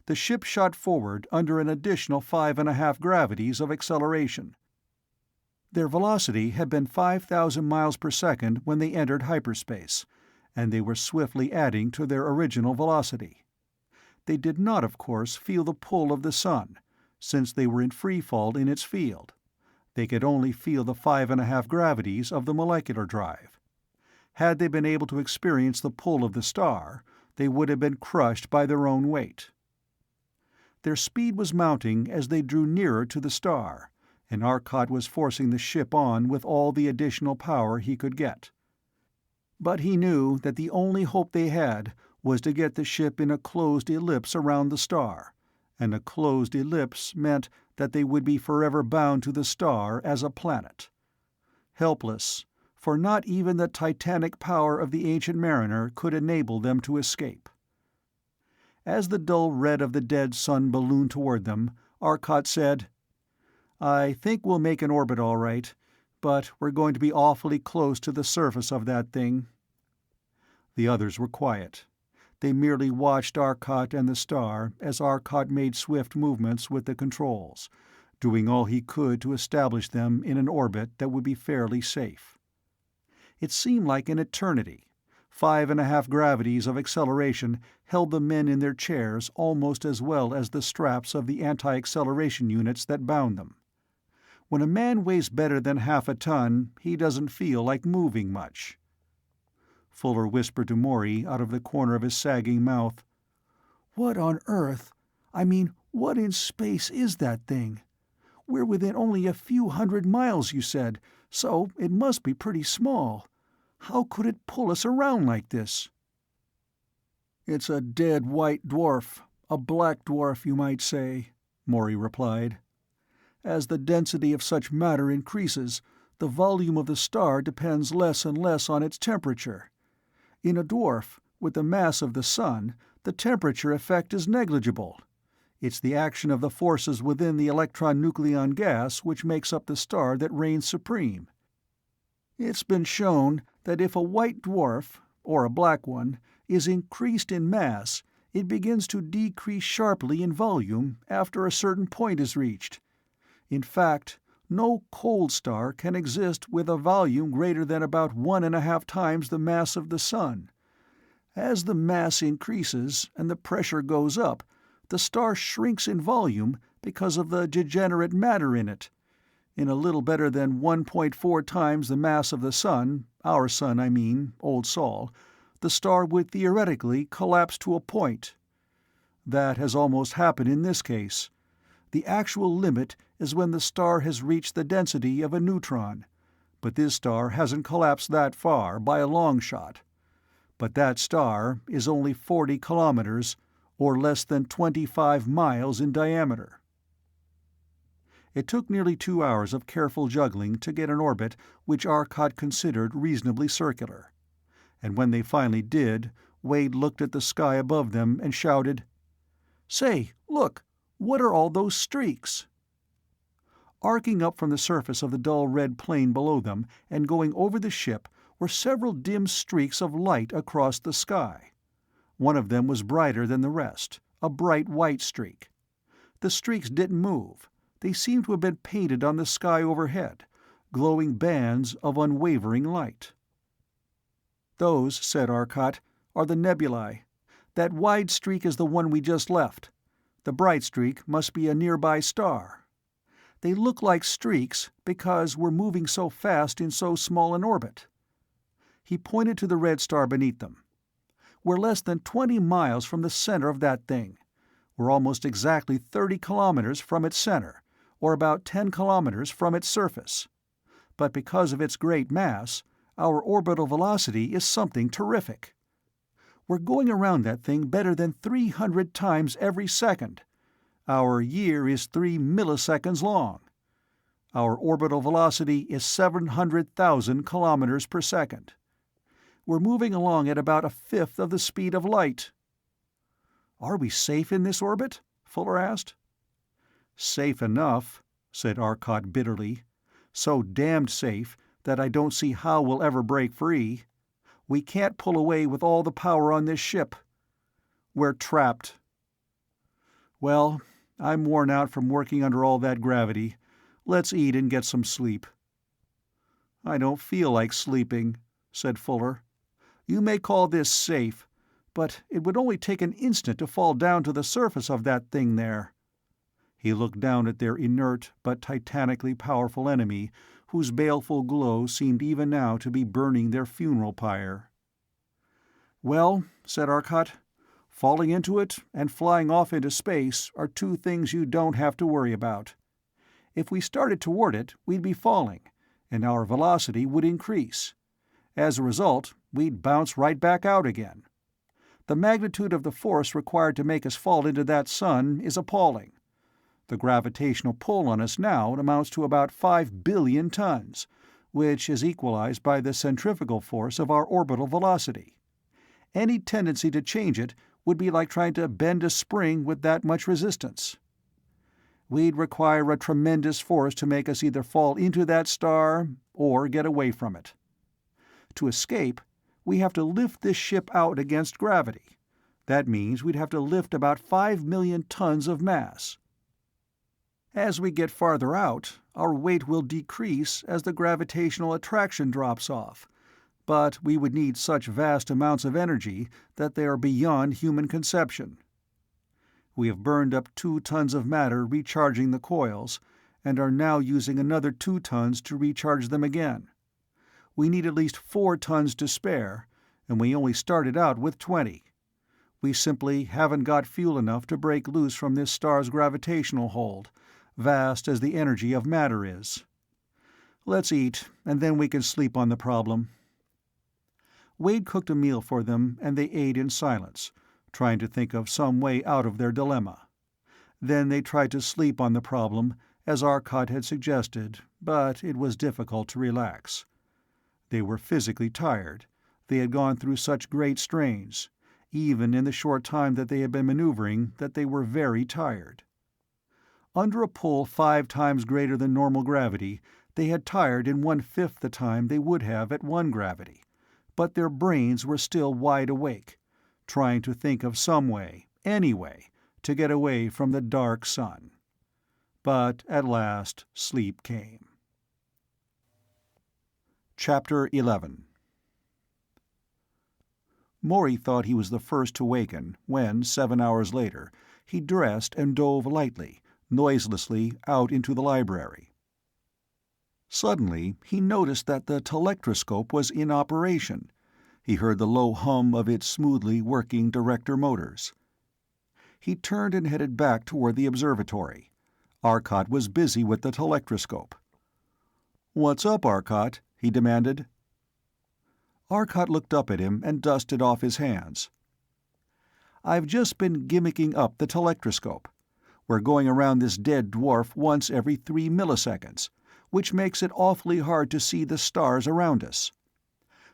The ship shot forward under an additional 5.5 gravities of acceleration. Their velocity had been 5,000 miles per second when they entered hyperspace, and they were swiftly adding to their original velocity. They did not, of course, feel the pull of the sun, since they were in free fall in its field. They could only feel the 5.5 gravities of the molecular drive. Had they been able to experience the pull of the star, they would have been crushed by their own weight. Their speed was mounting as they drew nearer to the star, and Arcot was forcing the ship on with all the additional power he could get. But he knew that the only hope they had was to get the ship in a closed ellipse around the star, and a closed ellipse meant that they would be forever bound to the star as a planet. Helpless, for not even the titanic power of the Ancient Mariner could enable them to escape. As the dull red of the dead sun ballooned toward them, Arcot said, "I think we'll make an orbit all right, but we're going to be awfully close to the surface of that thing." The others were quiet. They merely watched Arcot and the star as Arcot made swift movements with the controls, doing all he could to establish them in an orbit that would be fairly safe. It seemed like an eternity. 5.5 gravities of acceleration held the men in their chairs almost as well as the straps of the anti-acceleration units that bound them. When a man weighs better than half a ton, he doesn't feel like moving much. Fuller whispered to Maury out of the corner of his sagging mouth, "What on earth, I mean, what in space is that thing? We're within only a few 100 miles, you said, so it must be pretty small. How could it pull us around like this?" "It's a dead white dwarf, a black dwarf, you might say," Maury replied. "As the density of such matter increases, the volume of the star depends less and less on its temperature. In a dwarf, with the mass of the sun, the temperature effect is negligible. It's the action of the forces within the electron-nucleon gas which makes up the star that reigns supreme. It's been shown that if a white dwarf, or a black one, is increased in mass, it begins to decrease sharply in volume after a certain point is reached. In fact, no cold star can exist with a volume greater than about 1.5 times the mass of the sun. As the mass increases and the pressure goes up, the star shrinks in volume because of the degenerate matter in it. In a little better than 1.4 times the mass of the sun, our sun, I mean, Old Sol, the star would theoretically collapse to a point. That has almost happened in this case. The actual limit is when the star has reached the density of a neutron, but this star hasn't collapsed that far by a long shot. But that star is only 40 kilometers, or less than 25 miles in diameter. It took nearly 2 hours of careful juggling to get an orbit which Arcot considered reasonably circular. And when they finally did, Wade looked at the sky above them and shouted, "Say, look! What are all those streaks?" Arcing up from the surface of the dull red plain below them and going over the ship were several dim streaks of light across the sky. One of them was brighter than the rest, a bright white streak. The streaks didn't move. They seemed to have been painted on the sky overhead, glowing bands of unwavering light. "Those," said Arcot, "are the nebulae. That wide streak is the one we just left. The bright streak must be a nearby star. They look like streaks because we're moving so fast in so small an orbit." He pointed to the red star beneath them. "We're less than 20 miles from the center of that thing. We're almost exactly 30 kilometers from its center, or about 10 kilometers from its surface. But because of its great mass, our orbital velocity is something terrific. We're going around that thing better than 300 times every second. Our year is 3 milliseconds long. Our orbital velocity is 700,000 kilometers per second. We're moving along at about a fifth of the speed of light." "Are we safe in this orbit?" Fuller asked. "Safe enough," said Arcot bitterly. "So damned safe that I don't see how we'll ever break free. We can't pull away with all the power on this ship. We're trapped." "Well, I'm worn out from working under all that gravity. Let's eat and get some sleep." "I don't feel like sleeping," said Fuller. "You may call this safe, but it would only take an instant to fall down to the surface of that thing there." He looked down at their inert but titanically powerful enemy, whose baleful glow seemed even now to be burning their funeral pyre. "Well," said Arcot, "falling into it and flying off into space are two things you don't have to worry about. If we started toward it, we'd be falling, and our velocity would increase. As a result, we'd bounce right back out again. The magnitude of the force required to make us fall into that sun is appalling. The gravitational pull on us now amounts to about 5 billion tons, which is equalized by the centrifugal force of our orbital velocity. Any tendency to change it would be like trying to bend a spring with that much resistance. We'd require a tremendous force to make us either fall into that star or get away from it. To escape, we have to lift this ship out against gravity. That means we'd have to lift about 5 million tons of mass. As we get farther out, our weight will decrease as the gravitational attraction drops off, but we would need such vast amounts of energy that they are beyond human conception. We have burned up 2 tons of matter recharging the coils, and are now using another 2 tons to recharge them again. We need at least 4 tons to spare, and we only started out with 20. We simply haven't got fuel enough to break loose from this star's gravitational hold, vast as the energy of matter is. Let's eat, and then we can sleep on the problem." Wade cooked a meal for them, and they ate in silence, trying to think of some way out of their dilemma. Then they tried to sleep on the problem, as Arcot had suggested, but it was difficult to relax. They were physically tired. They had gone through such great strains, even in the short time that they had been maneuvering, that they were very tired. Under a pull 5 times greater than normal gravity, they had tired in 1/5 the time they would have at 1 gravity, but their brains were still wide awake, trying to think of some way, any way, to get away from the dark sun. But at last sleep came. Chapter 11. Morey thought he was the first to waken when, 7 hours later, he dressed and dove lightly, noiselessly, out into the library. Suddenly, he noticed that the telectroscope was in operation. He heard the low hum of its smoothly working director motors. He turned and headed back toward the observatory. Arcot was busy with the telectroscope. "What's up, Arcot?" he demanded. Arcot looked up at him and dusted off his hands. "I've just been gimmicking up the telectroscope. We're going around this dead dwarf once every 3 milliseconds, which makes it awfully hard to see the stars around us.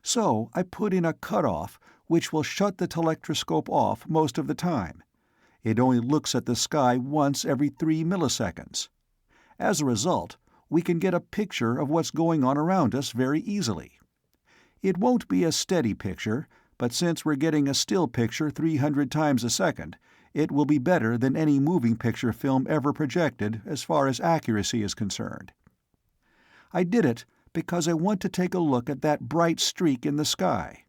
So I put in a cutoff which will shut the telectroscope off most of the time. It only looks at the sky once every 3 milliseconds. As a result, we can get a picture of what's going on around us very easily. It won't be a steady picture, but since we're getting a still picture 300 times a second, it will be better than any moving picture film ever projected as far as accuracy is concerned. I did it because I want to take a look at that bright streak in the sky.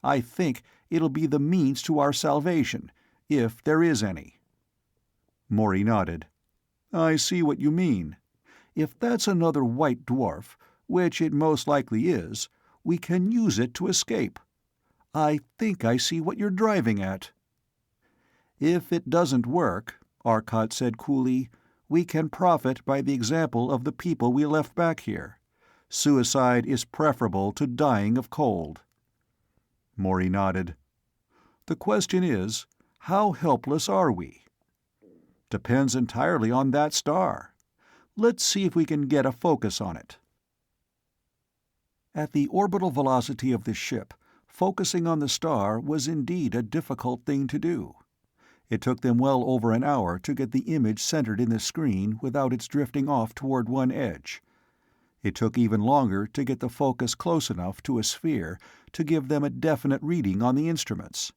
I think it'll be the means to our salvation, if there is any." Morey nodded. "I see what you mean. If that's another white dwarf, which it most likely is, we can use it to escape. I think I see what you're driving at." "If it doesn't work," Arcot said coolly, "we can profit by the example of the people we left back here. Suicide is preferable to dying of cold." Morey nodded. "The question is, how helpless are we?" "Depends entirely on that star. Let's see if we can get a focus on it." At the orbital velocity of the ship, focusing on the star was indeed a difficult thing to do. It took them well over an hour to get the image centered in the screen without its drifting off toward one edge. It took even longer to get the focus close enough to a sphere to give them a definite reading on the instruments.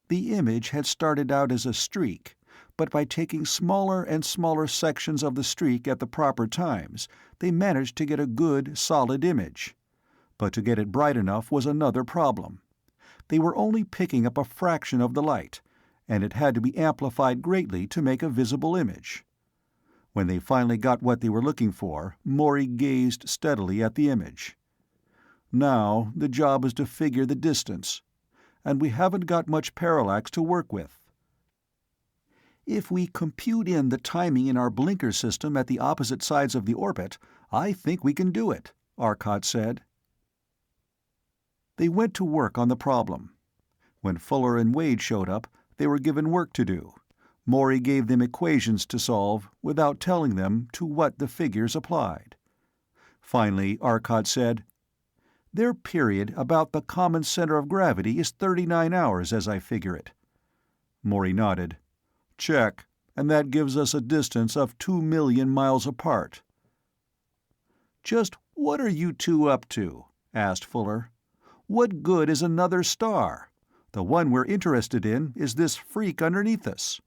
The image had started out as a streak, but by taking smaller and smaller sections of the streak at the proper times, they managed to get a good, solid image. But to get it bright enough was another problem. They were only picking up a fraction of the light, and it had to be amplified greatly to make a visible image. When they finally got what they were looking for, Morey gazed steadily at the image. "Now the job is to figure the distance, and we haven't got much parallax to work with." "If we compute in the timing in our blinker system at the opposite sides of the orbit, I think we can do it," Arcot said. They went to work on the problem. When Fuller and Wade showed up, they were given work to do. Morey gave them equations to solve without telling them to what the figures applied. Finally, Arcot said, "Their period about the common center of gravity is 39 hours, as I figure it." Morey nodded. "Check, and that gives us a distance of 2 million miles apart." "Just what are you two up to?" asked Fuller. "What good is another star? The one we're interested in is this freak underneath us."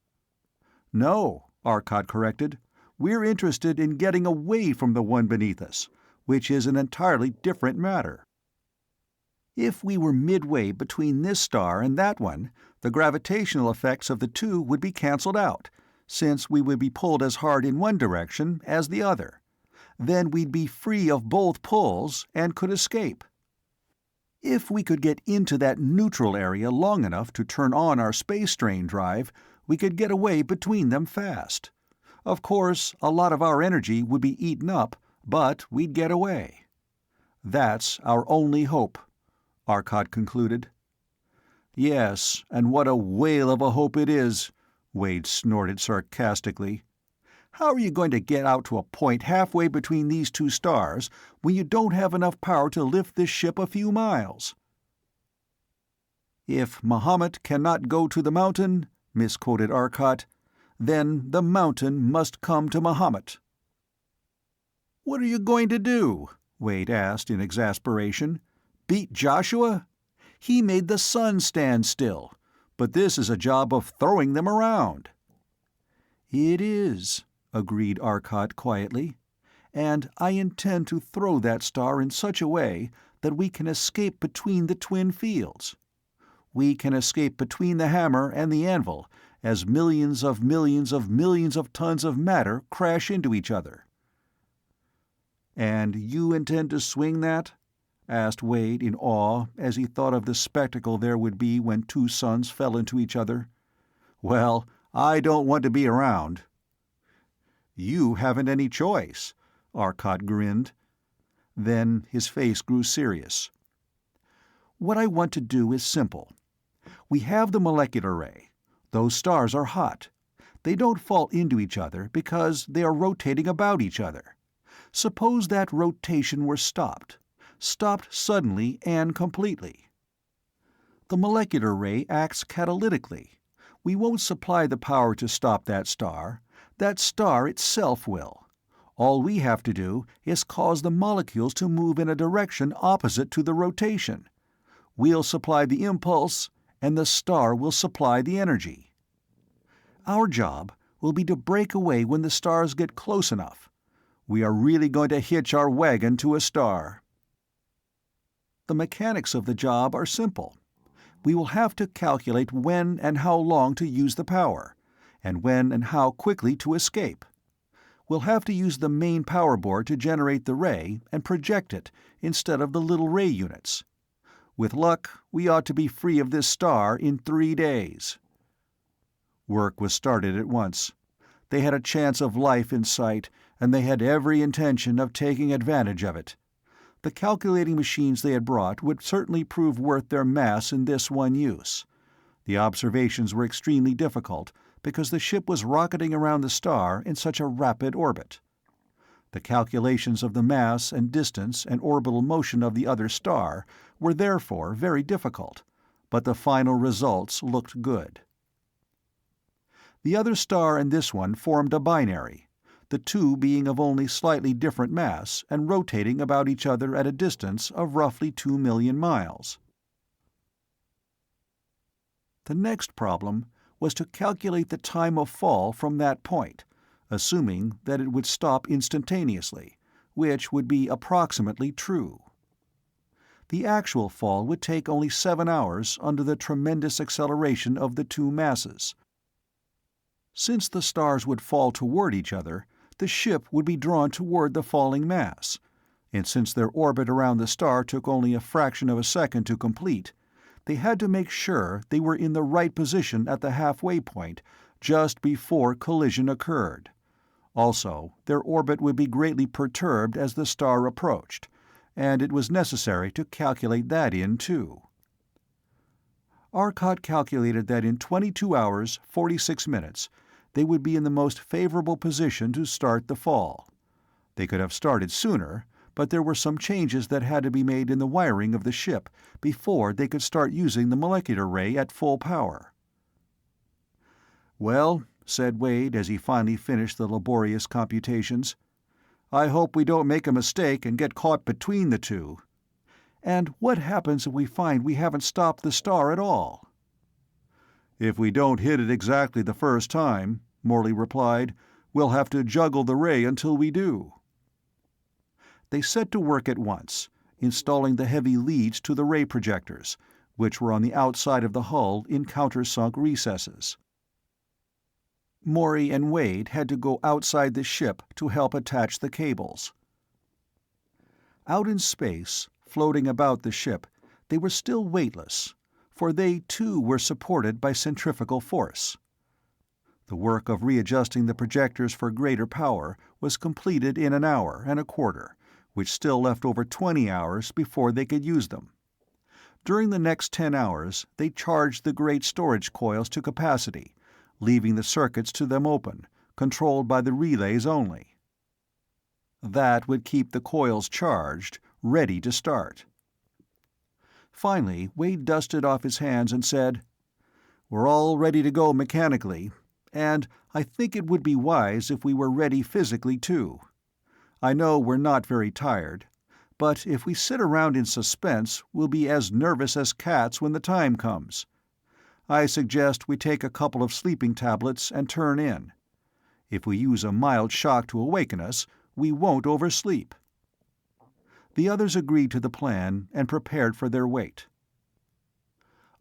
"No," Arcot corrected. "We're interested in getting away from the one beneath us, which is an entirely different matter. If we were midway between this star and that one, the gravitational effects of the two would be cancelled out, since we would be pulled as hard in one direction as the other. Then we'd be free of both pulls and could escape. If we could get into that neutral area long enough to turn on our space strain drive, we could get away between them fast. Of course, a lot of our energy would be eaten up, but we'd get away. That's our only hope," Arcot concluded. "Yes, and what a whale of a hope it is," Wade snorted sarcastically. "How are you going to get out to a point halfway between these two stars when you don't have enough power to lift this ship a few miles?" "If Mahomet cannot go to the mountain," misquoted Arcot, "then the mountain must come to Mahomet." "What are you going to do?" Wade asked in exasperation. "Beat Joshua? He made the sun stand still, but this is a job of throwing them around." "It is," agreed Arcot quietly, "and I intend to throw that star in such a way that we can escape between the twin fields. We can escape between the hammer and the anvil as millions of millions of millions of tons of matter crash into each other." "And you intend to swing that?" asked Wade in awe as he thought of the spectacle there would be when two suns fell into each other. "Well, I don't want to be around." "You haven't any choice," Arcot grinned. Then his face grew serious. "What I want to do is simple. We have the molecular ray. Those stars are hot. They don't fall into each other because they are rotating about each other. Suppose that rotation were stopped suddenly and completely. The molecular ray acts catalytically. We won't supply the power to stop that star. That star itself will. All we have to do is cause the molecules to move in a direction opposite to the rotation. We'll supply the impulse, and the star will supply the energy. Our job will be to break away when the stars get close enough. We are really going to hitch our wagon to a star. The mechanics of the job are simple. We will have to calculate when and how long to use the power, and when and how quickly to escape. We'll have to use the main power board to generate the ray and project it instead of the little ray units. With luck, we ought to be free of this star in 3 days. Work was started at once. They had a chance of life in sight, and they had every intention of taking advantage of it. The calculating machines they had brought would certainly prove worth their mass in this one use. The observations were extremely difficult, because the ship was rocketing around the star in such a rapid orbit. The calculations of the mass and distance and orbital motion of the other star were therefore very difficult, but the final results looked good. The other star and this one formed a binary, the two being of only slightly different mass and rotating about each other at a distance of roughly 2 million miles. The next problem was to calculate the time of fall from that point, assuming that it would stop instantaneously, which would be approximately true. The actual fall would take only 7 hours under the tremendous acceleration of the two masses. Since the stars would fall toward each other, the ship would be drawn toward the falling mass, and since their orbit around the star took only a fraction of a second to complete, they had to make sure they were in the right position at the halfway point just before collision occurred. Also, their orbit would be greatly perturbed as the star approached, and it was necessary to calculate that in too. Arcot calculated that in 22 hours, 46 minutes, they would be in the most favorable position to start the fall. They could have started sooner, but there were some changes that had to be made in the wiring of the ship before they could start using the molecular ray at full power. "Well," said Wade as he finally finished the laborious computations, "I hope we don't make a mistake and get caught between the two. And what happens if we find we haven't stopped the star at all?" "If we don't hit it exactly the first time," Morley replied, "we'll have to juggle the ray until we do." They set to work at once, installing the heavy leads to the ray projectors, which were on the outside of the hull in countersunk recesses. Morey and Wade had to go outside the ship to help attach the cables. Out in space, floating about the ship, they were still weightless, for they too were supported by centrifugal force. The work of readjusting the projectors for greater power was completed in an hour and a quarter, which still left over 20 hours before they could use them. During the next 10 hours, they charged the great storage coils to capacity, leaving the circuits to them open, controlled by the relays only. That would keep the coils charged, ready to start. Finally, Wade dusted off his hands and said, "We're all ready to go mechanically, and I think it would be wise if we were ready physically too. I know we're not very tired, but if we sit around in suspense, we'll be as nervous as cats when the time comes. I suggest we take a couple of sleeping tablets and turn in. If we use a mild shock to awaken us, we won't oversleep." The others agreed to the plan and prepared for their wait.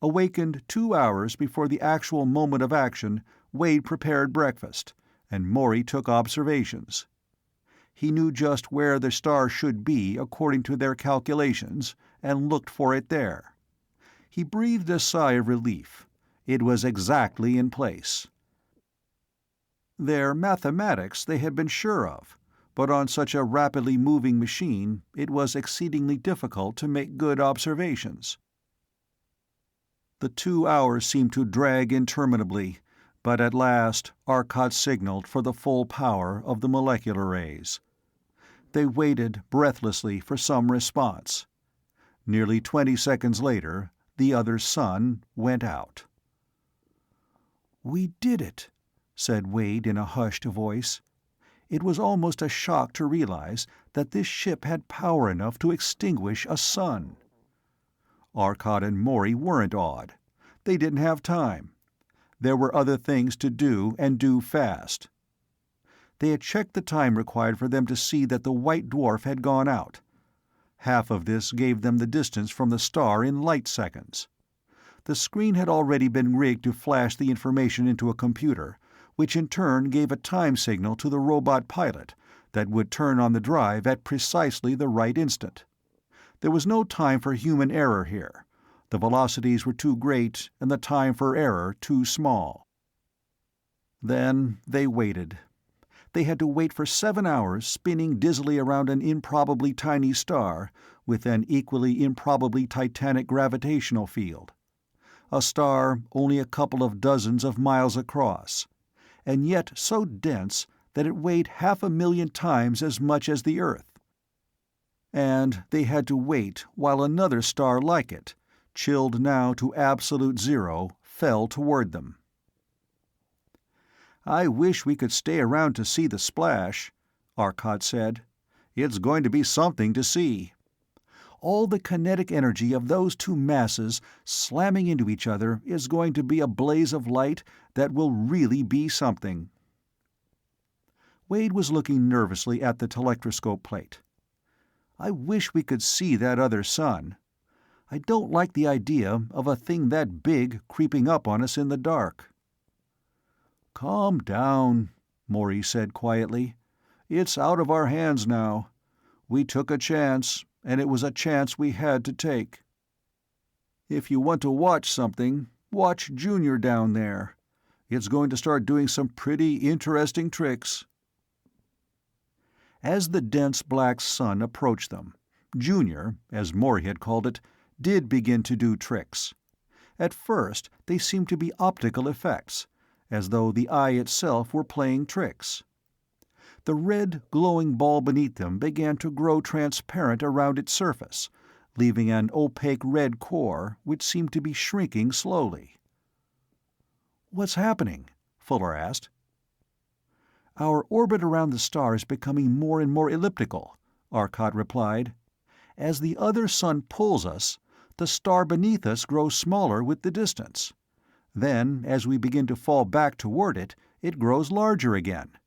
Awakened 2 hours before the actual moment of action, Wade prepared breakfast, and Morey took observations. He knew just where the star should be according to their calculations, and looked for it there. He breathed a sigh of relief. It was exactly in place. Their mathematics they had been sure of, but on such a rapidly moving machine it was exceedingly difficult to make good observations. The 2 hours seemed to drag interminably, but at last Arcot signaled for the full power of the molecular rays. They waited breathlessly for some response. Nearly 20 seconds later, the other sun went out. "We did it," said Wade in a hushed voice. It was almost a shock to realize that this ship had power enough to extinguish a sun. Arcot and Morey weren't awed. They didn't have time. There were other things to do, and do fast. They had checked the time required for them to see that the white dwarf had gone out. Half of this gave them the distance from the star in light seconds. The screen had already been rigged to flash the information into a computer, which in turn gave a time signal to the robot pilot that would turn on the drive at precisely the right instant. There was no time for human error here. The velocities were too great and the time for error too small. Then they waited. They had to wait for 7 hours spinning dizzily around an improbably tiny star with an equally improbably titanic gravitational field. A star only a couple of dozens of miles across, and yet so dense that it weighed 500,000 times as much as the Earth. And they had to wait while another star like it, chilled now to absolute zero, fell toward them. "I wish we could stay around to see the splash," Arcot said. "It's going to be something to see. All the kinetic energy of those two masses slamming into each other is going to be a blaze of light that will really be something." Wade was looking nervously at the telectroscope plate. "I wish we could see that other sun. I don't like the idea of a thing that big creeping up on us in the dark." "Calm down," Morey said quietly. "It's out of our hands now. We took a chance, and it was a chance we had to take. If you want to watch something, watch Junior down there. It's going to start doing some pretty interesting tricks." As the dense black sun approached them, Junior, as Morey had called it, did begin to do tricks. At first they seemed to be optical effects, as though the eye itself were playing tricks. The red, glowing ball beneath them began to grow transparent around its surface, leaving an opaque red core which seemed to be shrinking slowly. "What's happening?" Fuller asked. "Our orbit around the star is becoming more and more elliptical," Arcot replied. "As the other sun pulls us, the star beneath us grows smaller with the distance. Then, as we begin to fall back toward it, it grows larger again.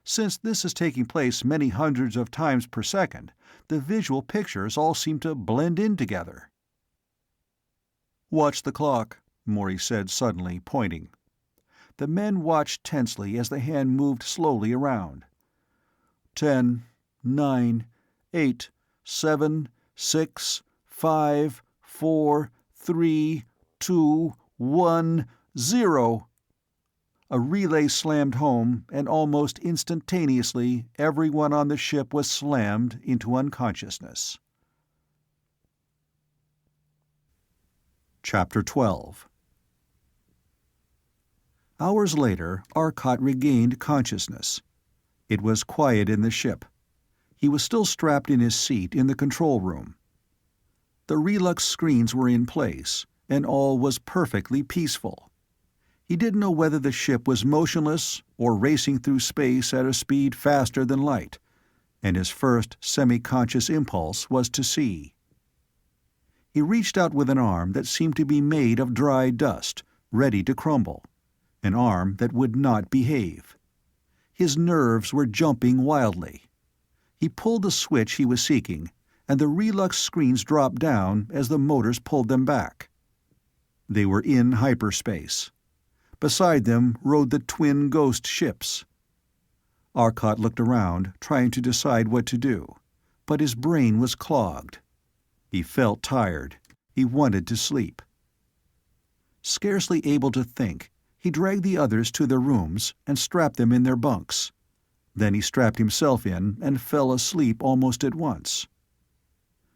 Since this is taking place many hundreds of times per second, the visual pictures all seem to blend in together." "Watch the clock," Morey said suddenly, pointing. The men watched tensely as the hand moved slowly around. 10, 9, 8, 7, 6, 5, 4, 3, 2, 1, 0. A relay slammed home, and almost instantaneously everyone on the ship was slammed into unconsciousness. Chapter 12. Hours later, Arcot regained consciousness. It was quiet in the ship. He was still strapped in his seat in the control room. The relux screens were in place, and all was perfectly peaceful. He didn't know whether the ship was motionless or racing through space at a speed faster than light, and his first semi-conscious impulse was to see. He reached out with an arm that seemed to be made of dry dust, ready to crumble, an arm that would not behave. His nerves were jumping wildly. He pulled the switch he was seeking, and the relux screens dropped down as the motors pulled them back. They were in hyperspace. Beside them rode the twin ghost ships. Arcot looked around, trying to decide what to do, but his brain was clogged. He felt tired. He wanted to sleep. Scarcely able to think, he dragged the others to their rooms and strapped them in their bunks. Then he strapped himself in and fell asleep almost at once.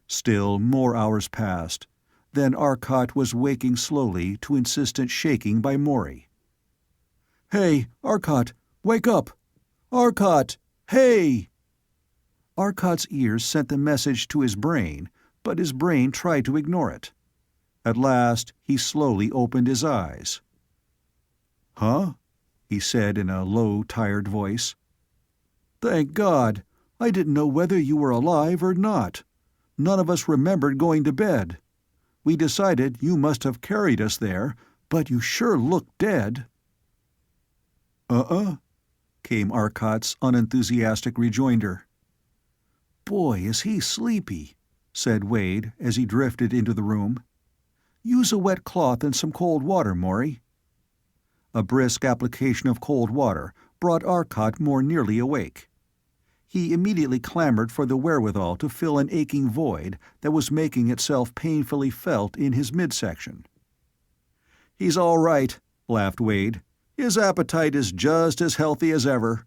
Still more hours passed. Then Arcot was waking slowly to insistent shaking by Maury. "Hey, Arcot, wake up! Arcot, hey!" Arcot's ears sent the message to his brain, but his brain tried to ignore it. At last, he slowly opened his eyes. "Huh?" he said in a low, tired voice. "Thank God! I didn't know whether you were alive or not. None of us remembered going to bed. We decided you must have carried us there, but you sure look dead." "Uh-uh," came Arcot's unenthusiastic rejoinder. "Boy, is he sleepy," said Wade as he drifted into the room. "Use a wet cloth and some cold water, Maury." A brisk application of cold water brought Arcot more nearly awake. He immediately clamored for the wherewithal to fill an aching void that was making itself painfully felt in his midsection. "He's all right," laughed Wade. "His appetite is just as healthy as ever."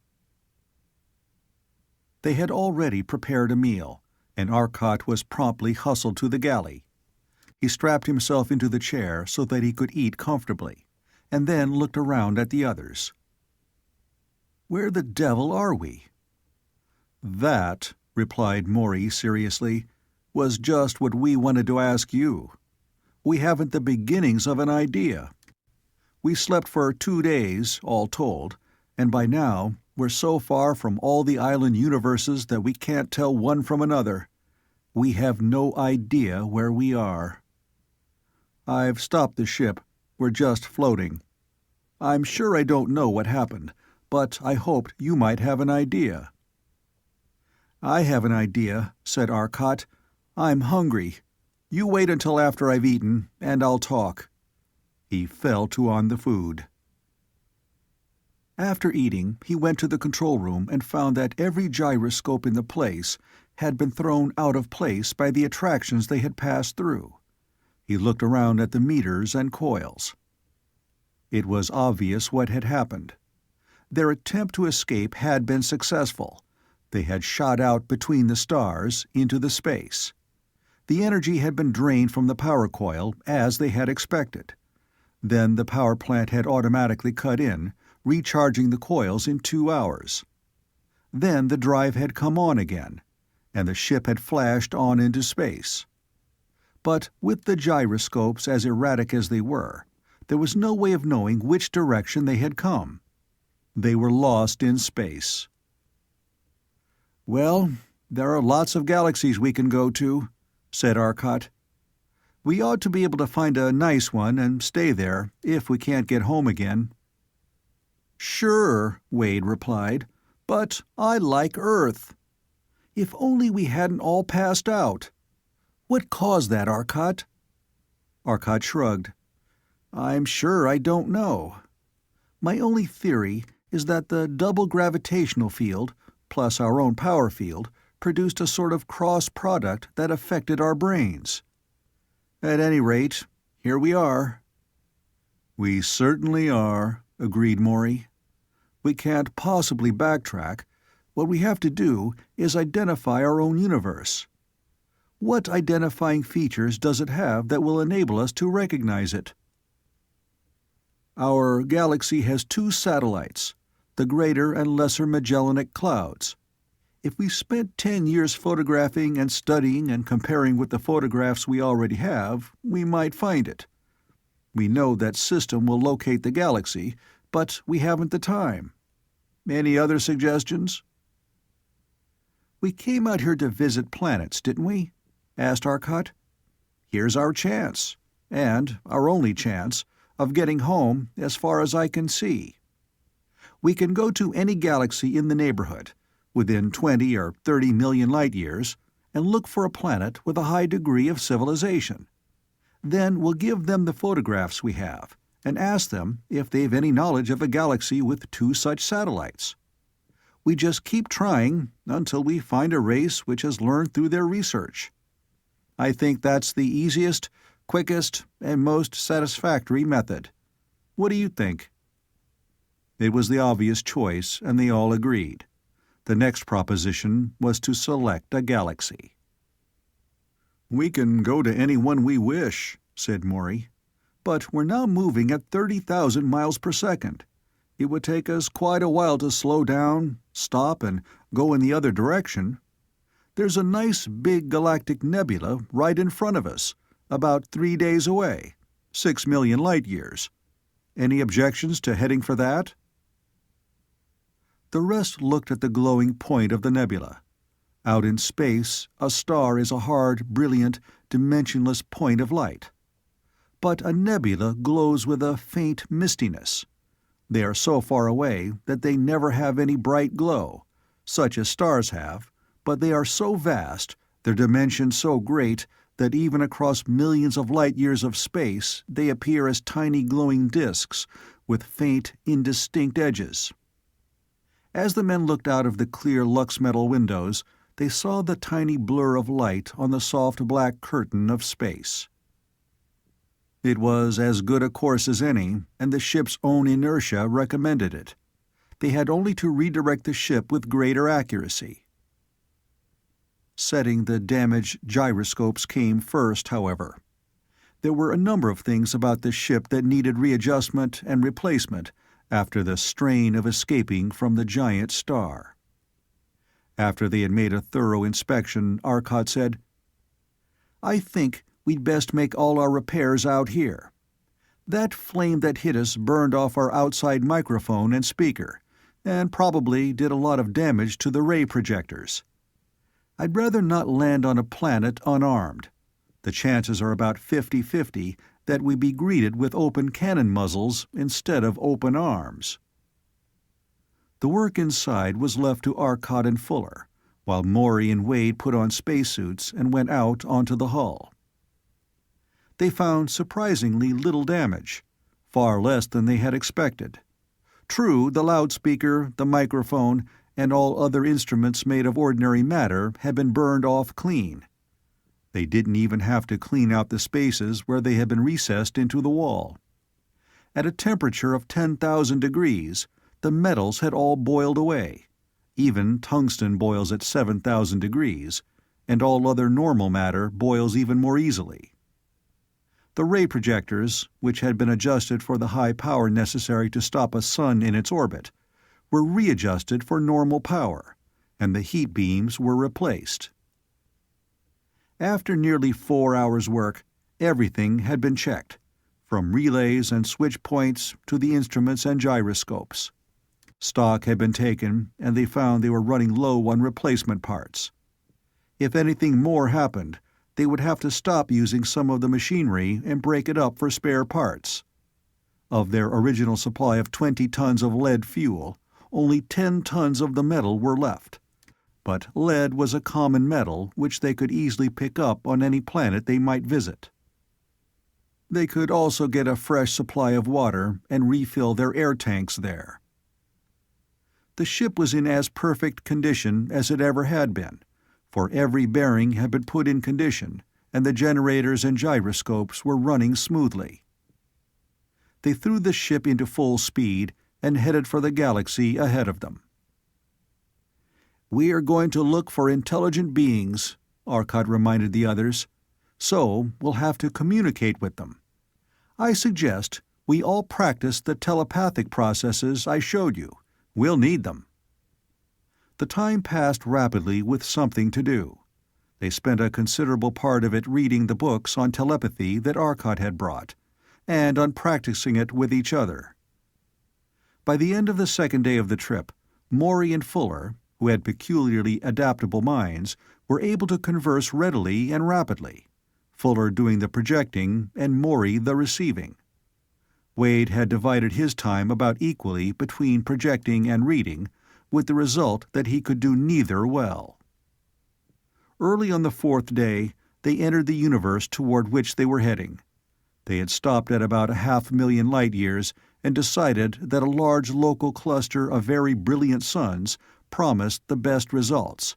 They had already prepared a meal, and Arcot was promptly hustled to the galley. He strapped himself into the chair so that he could eat comfortably, and then looked around at the others. "Where the devil are we?" "That," replied Maury seriously, "was just what we wanted to ask you. We haven't the beginnings of an idea. We slept for 2 days, all told, and by now we're so far from all the island universes that we can't tell one from another. We have no idea where we are. I've stopped the ship. We're just floating. I'm sure I don't know what happened, but I hoped you might have an idea." "I have an idea," said Arcot. "I'm hungry. You wait until after I've eaten, and I'll talk." He fell to on the food. After eating, he went to the control room and found that every gyroscope in the place had been thrown out of place by the attractions they had passed through. He looked around at the meters and coils. It was obvious what had happened. Their attempt to escape had been successful. They had shot out between the stars into the space. The energy had been drained from the power coil, as they had expected. Then the power plant had automatically cut in, recharging the coils in 2 hours. Then the drive had come on again, and the ship had flashed on into space. But with the gyroscopes as erratic as they were, there was no way of knowing which direction they had come. They were lost in space. "Well, there are lots of galaxies we can go to," said Arcot. "We ought to be able to find a nice one and stay there, if we can't get home again." "Sure," Wade replied, "but I like Earth. If only we hadn't all passed out. What caused that, Arcot?" Arcot shrugged. "I'm sure I don't know. My only theory is that the double gravitational field, plus our own power field, produced a sort of cross-product that affected our brains. At any rate, here we are." "We certainly are," agreed Maury. "We can't possibly backtrack. What we have to do is identify our own universe. What identifying features does it have that will enable us to recognize it?" "Our galaxy has 2 satellites, the Greater and Lesser Magellanic Clouds. If we spent 10 years photographing and studying and comparing with the photographs we already have, we might find it. We know that system will locate the galaxy, but we haven't the time. Any other suggestions?" "We came out here to visit planets, didn't we?" asked Arcot. "Here's our chance, and our only chance, of getting home as far as I can see. We can go to any galaxy in the neighborhood, within 20 or 30 million light-years, and look for a planet with a high degree of civilization. Then we'll give them the photographs we have, and ask them if they've any knowledge of a galaxy with 2 such satellites. We just keep trying until we find a race which has learned through their research. I think that's the easiest, quickest, and most satisfactory method. What do you think?" It was the obvious choice, and they all agreed. The next proposition was to select a galaxy. "We can go to any one we wish," said Maury. "But we're now moving at 30,000 miles per second. It would take us quite a while to slow down, stop, and go in the other direction. There's a nice big galactic nebula right in front of us, about 3 days away, 6 million light-years. Any objections to heading for that?" The rest looked at the glowing point of the nebula. Out in space, a star is a hard, brilliant, dimensionless point of light. But a nebula glows with a faint mistiness. They are so far away that they never have any bright glow, such as stars have, but they are so vast, their dimensions so great, that even across millions of light-years of space they appear as tiny glowing disks with faint, indistinct edges. As the men looked out of the clear lux-metal windows, they saw the tiny blur of light on the soft black curtain of space. It was as good a course as any, and the ship's own inertia recommended it. They had only to redirect the ship with greater accuracy. Setting the damaged gyroscopes came first, however. There were a number of things about the ship that needed readjustment and replacement after the strain of escaping from the giant star. After they had made a thorough inspection, Arcot said, "I think we'd best make all our repairs out here. That flame that hit us burned off our outside microphone and speaker, and probably did a lot of damage to the ray projectors. I'd rather not land on a planet unarmed. The chances are about 50-50 that we be greeted with open cannon muzzles instead of open arms." The work inside was left to Arcot and Fuller, while Maury and Wade put on spacesuits and went out onto the hull. They found surprisingly little damage, far less than they had expected. True, the loudspeaker, the microphone, and all other instruments made of ordinary matter had been burned off clean. They didn't even have to clean out the spaces where they had been recessed into the wall. At a temperature of 10,000 degrees, the metals had all boiled away. Even tungsten boils at 7,000 degrees, and all other normal matter boils even more easily. The ray projectors, which had been adjusted for the high power necessary to stop a sun in its orbit, were readjusted for normal power, and the heat beams were replaced. After nearly 4 hours' work, everything had been checked, from relays and switch points to the instruments and gyroscopes. Stock had been taken, and they found they were running low on replacement parts. If anything more happened, they would have to stop using some of the machinery and break it up for spare parts. Of their original supply of 20 tons of lead fuel, only 10 tons of the metal were left. But lead was a common metal which they could easily pick up on any planet they might visit. They could also get a fresh supply of water and refill their air tanks there. The ship was in as perfect condition as it ever had been, for every bearing had been put in condition, and the generators and gyroscopes were running smoothly. They threw the ship into full speed and headed for the galaxy ahead of them. "We are going to look for intelligent beings," Arcot reminded the others, "so we'll have to communicate with them. I suggest we all practice the telepathic processes I showed you. We'll need them." The time passed rapidly with something to do. They spent a considerable part of it reading the books on telepathy that Arcot had brought, and on practicing it with each other. By the end of the second day of the trip, Maury and Fuller, who had peculiarly adaptable minds, were able to converse readily and rapidly, Fuller doing the projecting and Maury the receiving. Wade had divided his time about equally between projecting and reading, with the result that he could do neither well. Early on the fourth day, they entered the universe toward which they were heading. They had stopped at about 500,000 light-years and decided that a large local cluster of very brilliant suns promised the best results,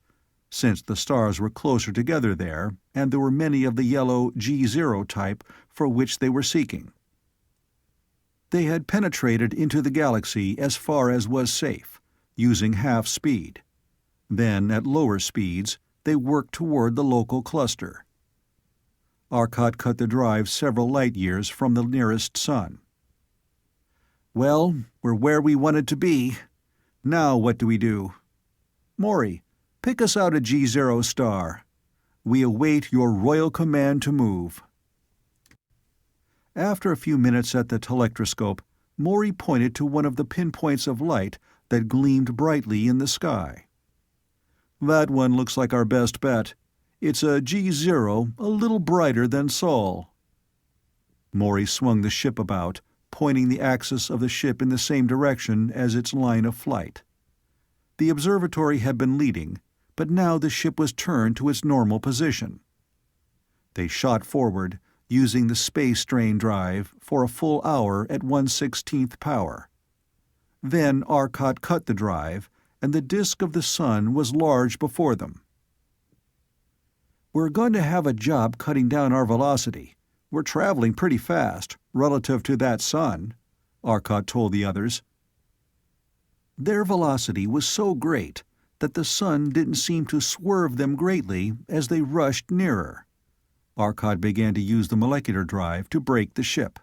since the stars were closer together there, and there were many of the yellow G0 type for which they were seeking. They had penetrated into the galaxy as far as was safe, using half speed. Then, at lower speeds, they worked toward the local cluster. Arcot cut the drive several light-years from the nearest sun. "Well, we're where we wanted to be. Now what do we do? Maury, pick us out a G0 star. We await your royal command to move." After a few minutes at the telectroscope, Maury pointed to one of the pinpoints of light that gleamed brightly in the sky. "That one looks like our best bet. It's a G0, a little brighter than Sol." Maury swung the ship about, pointing the axis of the ship in the same direction as its line of flight. The observatory had been leading, but now the ship was turned to its normal position. They shot forward, using the space strain drive, for a full hour at 1/16th power. Then Arcot cut the drive, and the disk of the sun was large before them. "We're going to have a job cutting down our velocity. We're traveling pretty fast, relative to that sun," Arcot told the others. Their velocity was so great that the sun didn't seem to swerve them greatly as they rushed nearer. Arcot began to use the molecular drive to brake the ship.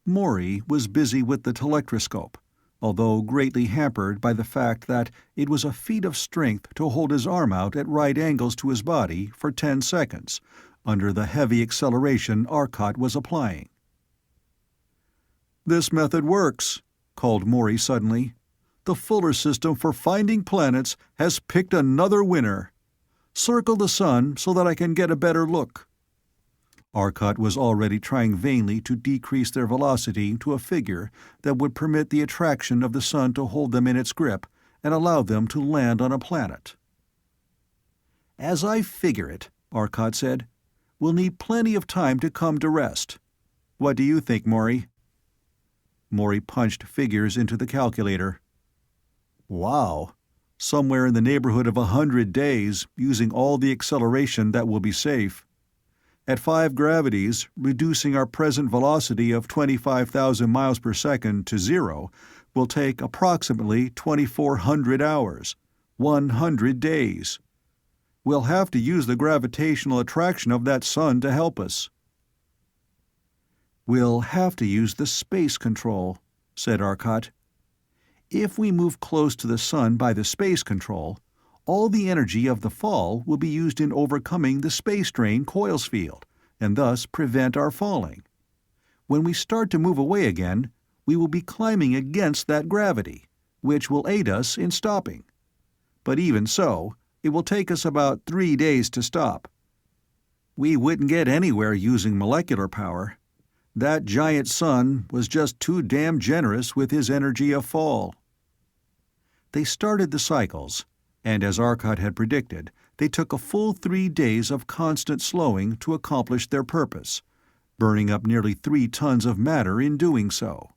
Maury was busy with the telectroscope, although greatly hampered by the fact that it was a feat of strength to hold his arm out at right angles to his body for 10 seconds, under the heavy acceleration Arcot was applying. "This method works," called Maury suddenly. "The Fuller system for finding planets has picked another winner. Circle the sun so that I can get a better look." Arcot was already trying vainly to decrease their velocity to a figure that would permit the attraction of the sun to hold them in its grip and allow them to land on a planet. "As I figure it," Arcot said, "we'll need plenty of time to come to rest. What do you think, Maury?" Maury punched figures into the calculator. "Wow. Somewhere in the neighborhood of 100 days, using all the acceleration that will be safe. At 5 gravities, reducing our present velocity of 25,000 miles per second to 0 will take approximately 2,400 hours, 100 days. We'll have to use the gravitational attraction of that sun to help us." "We'll have to use the space control," said Arcot. "If we move close to the sun by the space control, all the energy of the fall will be used in overcoming the space strain coils field, and thus prevent our falling. When we start to move away again, we will be climbing against that gravity, which will aid us in stopping. But even so, it will take us about 3 days to stop. We wouldn't get anywhere using molecular power. That giant sun was just too damn generous with his energy of fall." They started the cycles, and as Arcot had predicted, they took a full 3 days of constant slowing to accomplish their purpose, burning up nearly 3 tons of matter in doing so.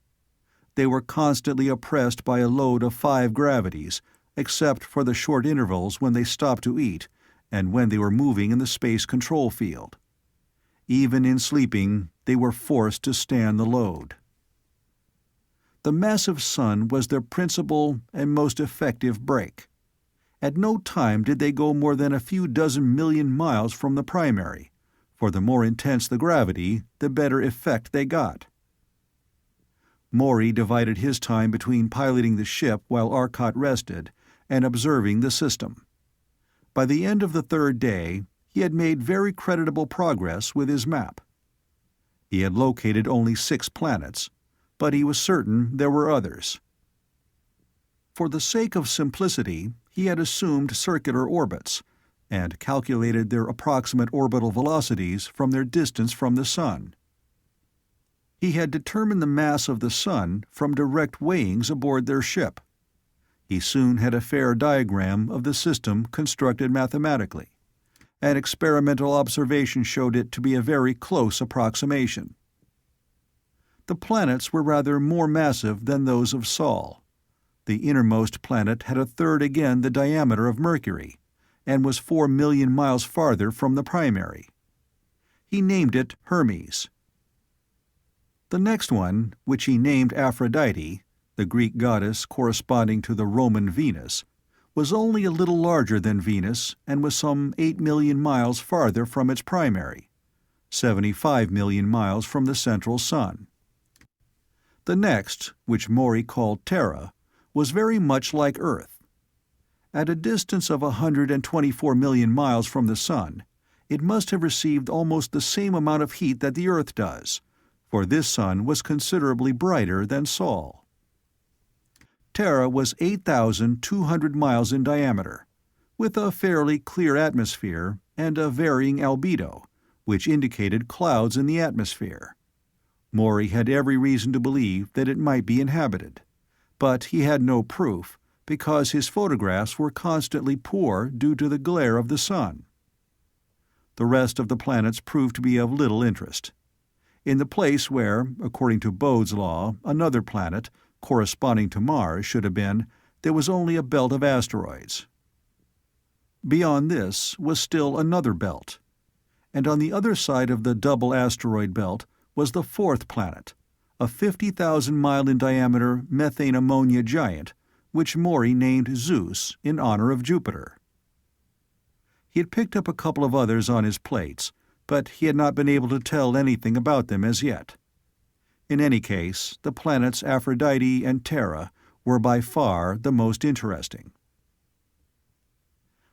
They were constantly oppressed by a load of 5 gravities, except for the short intervals when they stopped to eat and when they were moving in the space control field. Even in sleeping, they were forced to stand the load. The massive sun was their principal and most effective brake. At no time did they go more than a few dozen million miles from the primary, for the more intense the gravity, the better effect they got. Maury divided his time between piloting the ship while Arcot rested and observing the system. By the end of the 3rd day, he had made very creditable progress with his map. He had located only 6 planets, but he was certain there were others. For the sake of simplicity, he had assumed circular orbits, and calculated their approximate orbital velocities from their distance from the sun. He had determined the mass of the sun from direct weighings aboard their ship. He soon had a fair diagram of the system constructed mathematically, and experimental observation showed it to be a very close approximation. The planets were rather more massive than those of Sol. The innermost planet had a third again the diameter of Mercury, and was 4 million miles farther from the primary. He named it Hermes. The next one, which he named Aphrodite, the Greek goddess corresponding to the Roman Venus, was only a little larger than Venus and was some 8 million miles farther from its primary, 75 million miles from the central sun. The next, which Maury called Terra, was very much like Earth. At a distance of 124 million miles from the sun, it must have received almost the same amount of heat that the Earth does, for this sun was considerably brighter than Sol. Terra was 8,200 miles in diameter, with a fairly clear atmosphere and a varying albedo, which indicated clouds in the atmosphere. Maury had every reason to believe that it might be inhabited, but he had no proof, because his photographs were constantly poor due to the glare of the sun. The rest of the planets proved to be of little interest. In the place where, according to Bode's law, another planet, corresponding to Mars, should have been, there was only a belt of asteroids. Beyond this was still another belt, and on the other side of the double asteroid belt was the fourth planet, a 50,000-mile-in-diameter methane-ammonia giant, which Maury named Zeus in honor of Jupiter. He had picked up a couple of others on his plates, but he had not been able to tell anything about them as yet. In any case, the planets Aphrodite and Terra were by far the most interesting.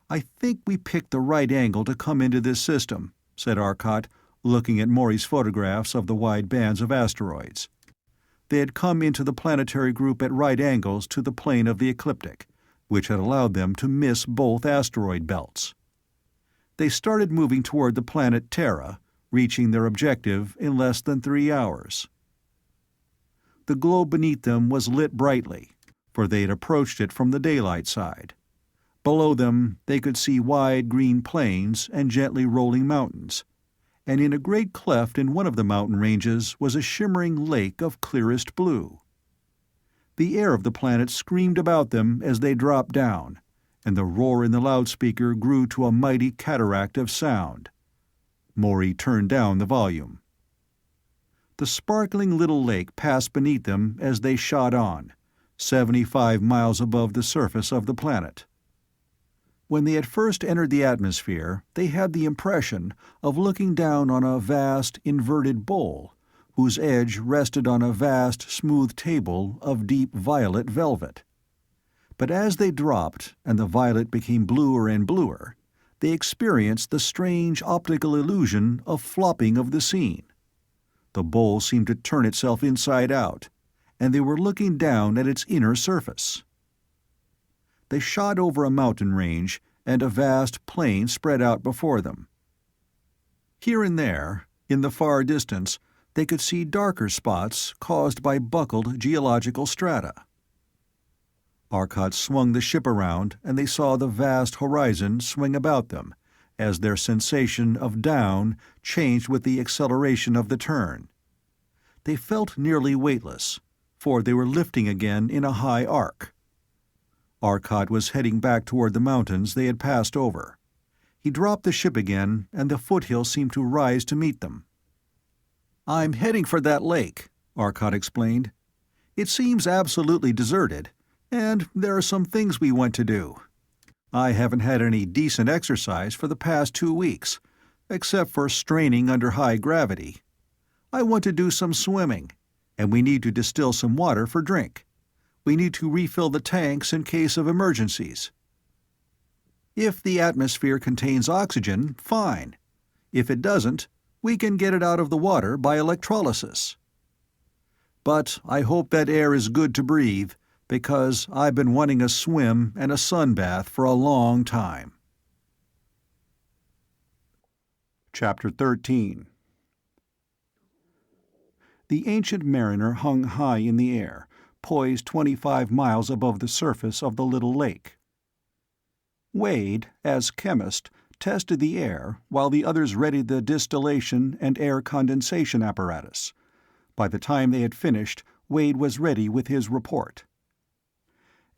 "I think we picked the right angle to come into this system," said Arcot, looking at Maury's photographs of the wide bands of asteroids. They had come into the planetary group at right angles to the plane of the ecliptic, which had allowed them to miss both asteroid belts. They started moving toward the planet Terra, reaching their objective in less than 3 hours. The globe beneath them was lit brightly, for they had approached it from the daylight side. Below them they could see wide green plains and gently rolling mountains, and in a great cleft in one of the mountain ranges was a shimmering lake of clearest blue. The air of the planet screamed about them as they dropped down, and the roar in the loudspeaker grew to a mighty cataract of sound. Maury turned down the volume. The sparkling little lake passed beneath them as they shot on, 75 miles above the surface of the planet. When they had first entered the atmosphere, they had the impression of looking down on a vast, inverted bowl, whose edge rested on a vast, smooth table of deep violet velvet. But as they dropped, and the violet became bluer and bluer, they experienced the strange optical illusion of flopping of the scene. The bowl seemed to turn itself inside out, and they were looking down at its inner surface. They shot over a mountain range, and a vast plain spread out before them. Here and there, in the far distance, they could see darker spots caused by buckled geological strata. Arcot swung the ship around, and they saw the vast horizon swing about them, as their sensation of down changed with the acceleration of the turn. They felt nearly weightless, for they were lifting again in a high arc. Arcot was heading back toward the mountains they had passed over. He dropped the ship again, and the foothill seemed to rise to meet them. "I'm heading for that lake," Arcot explained. "It seems absolutely deserted, and there are some things we want to do. I haven't had any decent exercise for the past 2 weeks, except for straining under high gravity. I want to do some swimming, and we need to distill some water for drink. We need to refill the tanks in case of emergencies. If the atmosphere contains oxygen, fine. If it doesn't, we can get it out of the water by electrolysis. But I hope that air is good to breathe, because I've been wanting a swim and a sun bath for a long time." Chapter 13. The Ancient Mariner hung high in the air, poised 25 miles above the surface of the little lake. Wade, as chemist, tested the air while the others readied the distillation and air condensation apparatus. By the time they had finished, Wade was ready with his report.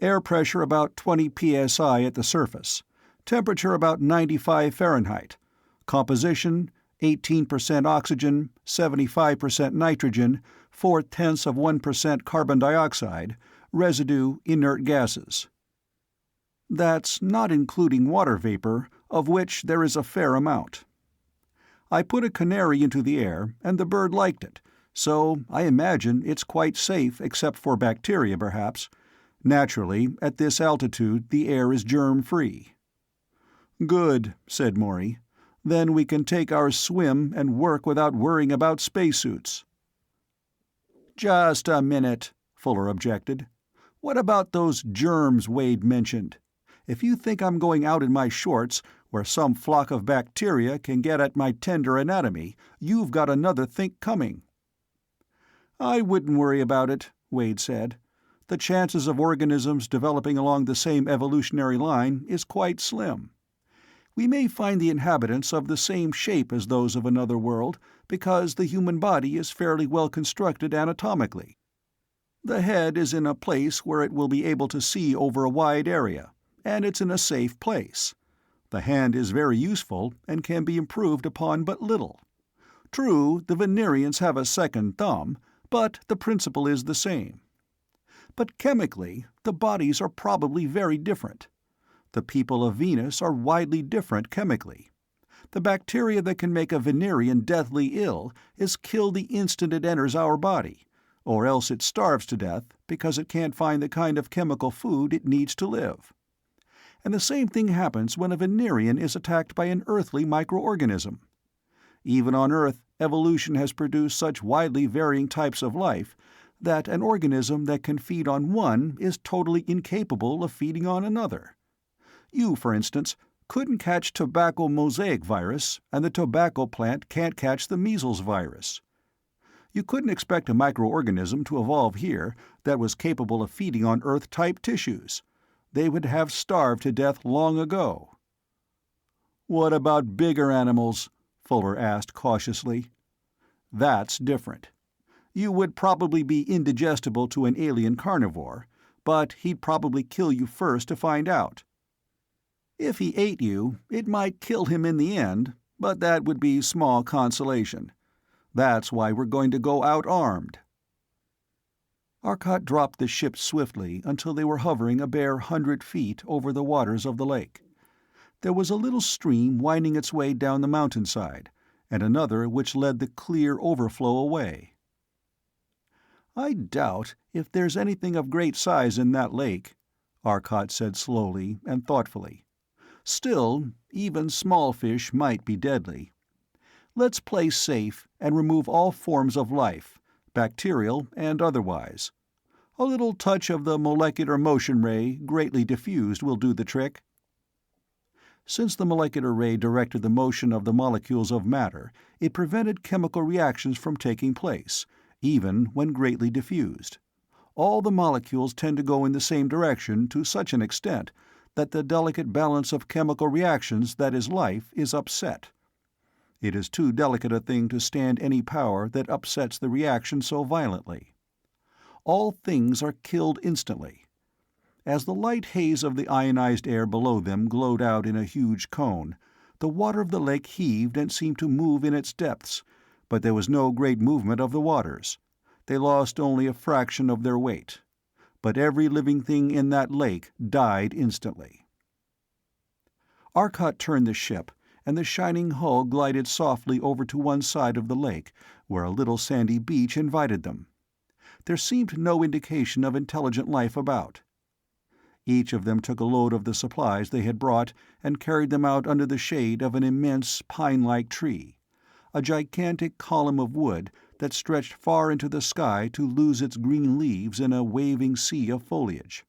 Air pressure about 20 psi at the surface. Temperature about 95 Fahrenheit. Composition 18% oxygen, 75% nitrogen, 0.4% carbon dioxide, residue inert gases. That's not including water vapor, of which there is a fair amount. I put a canary into the air, and the bird liked it, so I imagine it's quite safe except for bacteria, perhaps. Naturally, at this altitude the air is germ-free. "Good," said Morey. "Then we can take our swim and work without worrying about spacesuits." "Just a minute," Fuller objected. "What about those germs Wade mentioned? If you think I'm going out in my shorts, where some flock of bacteria can get at my tender anatomy, you've got another think coming." "I wouldn't worry about it," Wade said. "The chances of organisms developing along the same evolutionary line is quite slim. We may find the inhabitants of the same shape as those of another world, because the human body is fairly well constructed anatomically. The head is in a place where it will be able to see over a wide area, and it's in a safe place. The hand is very useful and can be improved upon but little. True, the Venerians have a second thumb, but the principle is the same. But chemically, the bodies are probably very different. The people of Venus are widely different chemically. The bacteria that can make a Venerian deathly ill is killed the instant it enters our body, or else it starves to death because it can't find the kind of chemical food it needs to live. And the same thing happens when a Venerian is attacked by an earthly microorganism. Even on Earth, evolution has produced such widely varying types of life that an organism that can feed on one is totally incapable of feeding on another. You, for instance, couldn't catch tobacco mosaic virus, and the tobacco plant can't catch the measles virus. You couldn't expect a microorganism to evolve here that was capable of feeding on Earth-type tissues. They would have starved to death long ago." "What about bigger animals?" Fuller asked cautiously. "That's different. You would probably be indigestible to an alien carnivore, but he'd probably kill you first to find out. If he ate you, it might kill him in the end, but that would be small consolation. That's why we're going to go out armed." Arcot dropped the ship swiftly until they were hovering a bare 100 feet over the waters of the lake. There was a little stream winding its way down the mountainside, and another which led the clear overflow away. "I doubt if there's anything of great size in that lake," Arcot said slowly and thoughtfully. "Still, even small fish might be deadly. Let's play safe and remove all forms of life, bacterial and otherwise. A little touch of the molecular motion ray, greatly diffused, will do the trick." Since the molecular ray directed the motion of the molecules of matter, it prevented chemical reactions from taking place, even when greatly diffused. All the molecules tend to go in the same direction to such an extent that the delicate balance of chemical reactions that is life is upset. It is too delicate a thing to stand any power that upsets the reaction so violently. All things are killed instantly. As the light haze of the ionized air below them glowed out in a huge cone, the water of the lake heaved and seemed to move in its depths, but there was no great movement of the waters. They lost only a fraction of their weight. But every living thing in that lake died instantly. Arcot turned the ship, and the shining hull glided softly over to one side of the lake, where a little sandy beach invited them. There seemed no indication of intelligent life about. Each of them took a load of the supplies they had brought and carried them out under the shade of an immense pine-like tree, a gigantic column of wood that stretched far into the sky to lose its green leaves in a waving sea of foliage.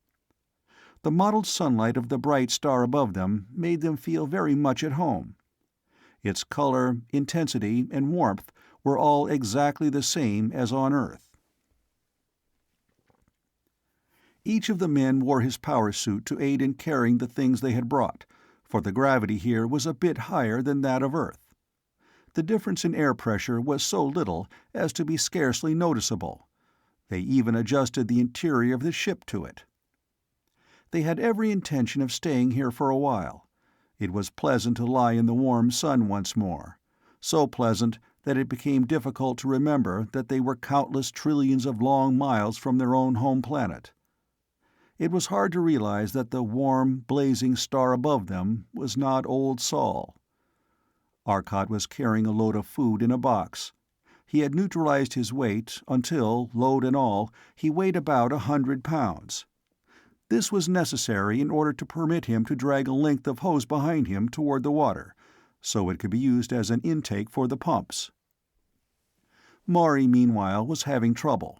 The mottled sunlight of the bright star above them made them feel very much at home. Its color, intensity, and warmth were all exactly the same as on Earth. Each of the men wore his power suit to aid in carrying the things they had brought, for the gravity here was a bit higher than that of Earth. The difference in air pressure was so little as to be scarcely noticeable. They even adjusted the interior of the ship to it. They had every intention of staying here for a while. It was pleasant to lie in the warm sun once more, so pleasant that it became difficult to remember that they were countless trillions of long miles from their own home planet. It was hard to realize that the warm, blazing star above them was not Old Sol. Arcot was carrying a load of food in a box. He had neutralized his weight until, load and all, he weighed about 100 pounds. This was necessary in order to permit him to drag a length of hose behind him toward the water, so it could be used as an intake for the pumps. Maury, meanwhile, was having trouble.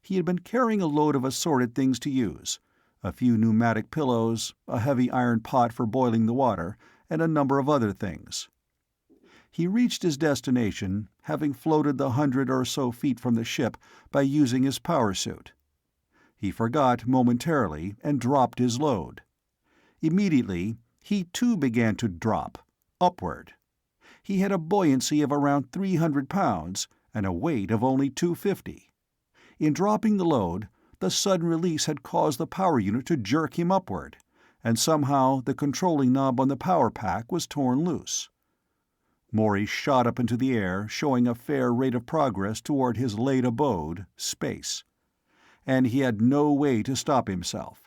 He had been carrying a load of assorted things to use: a few pneumatic pillows, a heavy iron pot for boiling the water, and a number of other things. He reached his destination, having floated the 100 or so feet from the ship by using his power suit. He forgot momentarily and dropped his load. Immediately, he too began to drop, upward. He had a buoyancy of around 300 pounds and a weight of only 250. In dropping the load, the sudden release had caused the power unit to jerk him upward, and somehow the controlling knob on the power pack was torn loose. Maury shot up into the air, showing a fair rate of progress toward his late abode, space. And he had no way to stop himself.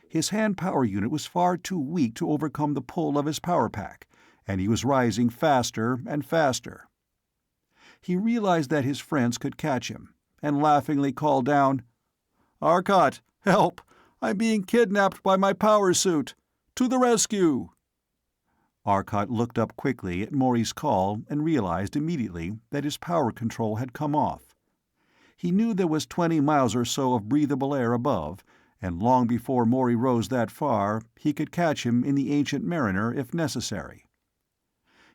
His hand power unit was far too weak to overcome the pull of his power pack, and he was rising faster and faster. He realized that his friends could catch him, and laughingly called down, "Arcot, help! I'm being kidnapped by my power suit! To the rescue!" Arcot looked up quickly at Maury's call and realized immediately that his power control had come off. He knew there was 20 miles or so of breathable air above, and long before Maury rose that far, he could catch him in the Ancient Mariner if necessary.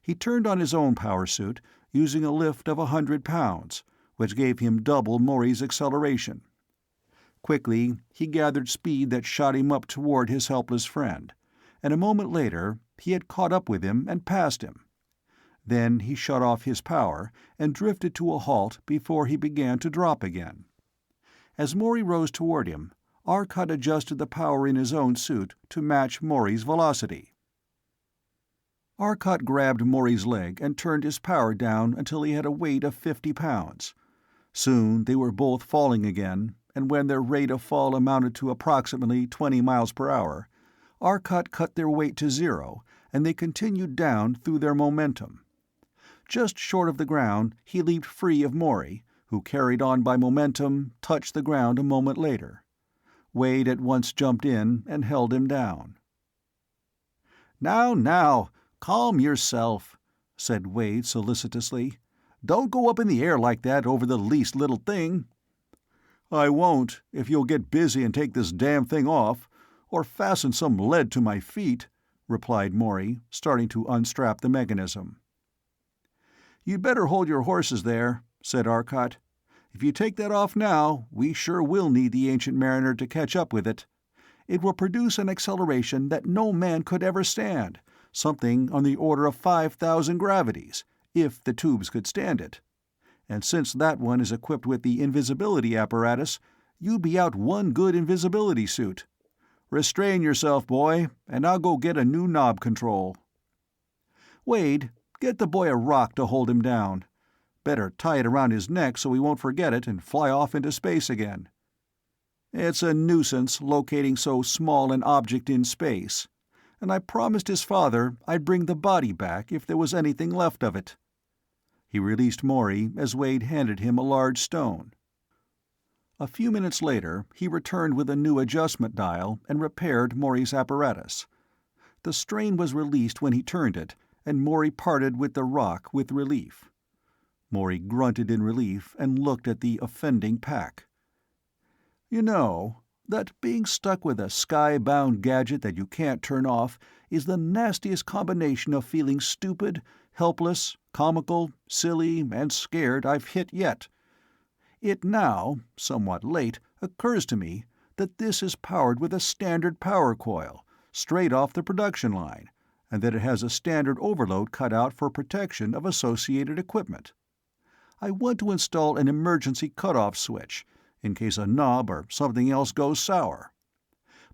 He turned on his own power suit, using a lift of 100 pounds, which gave him double Maury's acceleration. Quickly, he gathered speed that shot him up toward his helpless friend, and a moment later he had caught up with him and passed him. Then he shut off his power and drifted to a halt before he began to drop again. As Maury rose toward him, Arcot adjusted the power in his own suit to match Maury's velocity. Arcot grabbed Maury's leg and turned his power down until he had a weight of 50 pounds. Soon they were both falling again, and when their rate of fall amounted to approximately 20 miles per hour, Arcot cut their weight to 0, and they continued down through their momentum. Just short of the ground, he leaped free of Maury, who, carried on by momentum, touched the ground a moment later. Wade at once jumped in and held him down. "Now, calm yourself," said Wade solicitously. "Don't go up in the air like that over the least little thing." "I won't, if you'll get busy and take this damn thing off, or fasten some lead to my feet," replied Maury, starting to unstrap the mechanism. "You'd better hold your horses there," said Arcot. "If you take that off now, we sure will need the Ancient Mariner to catch up with it. It will produce an acceleration that no man could ever stand, something on the order of 5,000 gravities, if the tubes could stand it. And since that one is equipped with the invisibility apparatus, you'd be out one good invisibility suit. Restrain yourself, boy, and I'll go get a new knob control. Wade, get the boy a rock to hold him down. Better tie it around his neck so he won't forget it and fly off into space again. It's a nuisance locating so small an object in space, and I promised his father I'd bring the body back if there was anything left of it." He released Maury as Wade handed him a large stone. A few minutes later he returned with a new adjustment dial and repaired Maury's apparatus. The strain was released when he turned it, and Maury parted with the rock with relief. Maury grunted in relief and looked at the offending pack. "You know, that being stuck with a sky-bound gadget that you can't turn off is the nastiest combination of feeling stupid, helpless, comical, silly, and scared I've hit yet. It now, somewhat late, occurs to me that this is powered with a standard power coil, straight off the production line, and that it has a standard overload cut out for protection of associated equipment. I want to install an emergency cutoff switch, in case a knob or something else goes sour.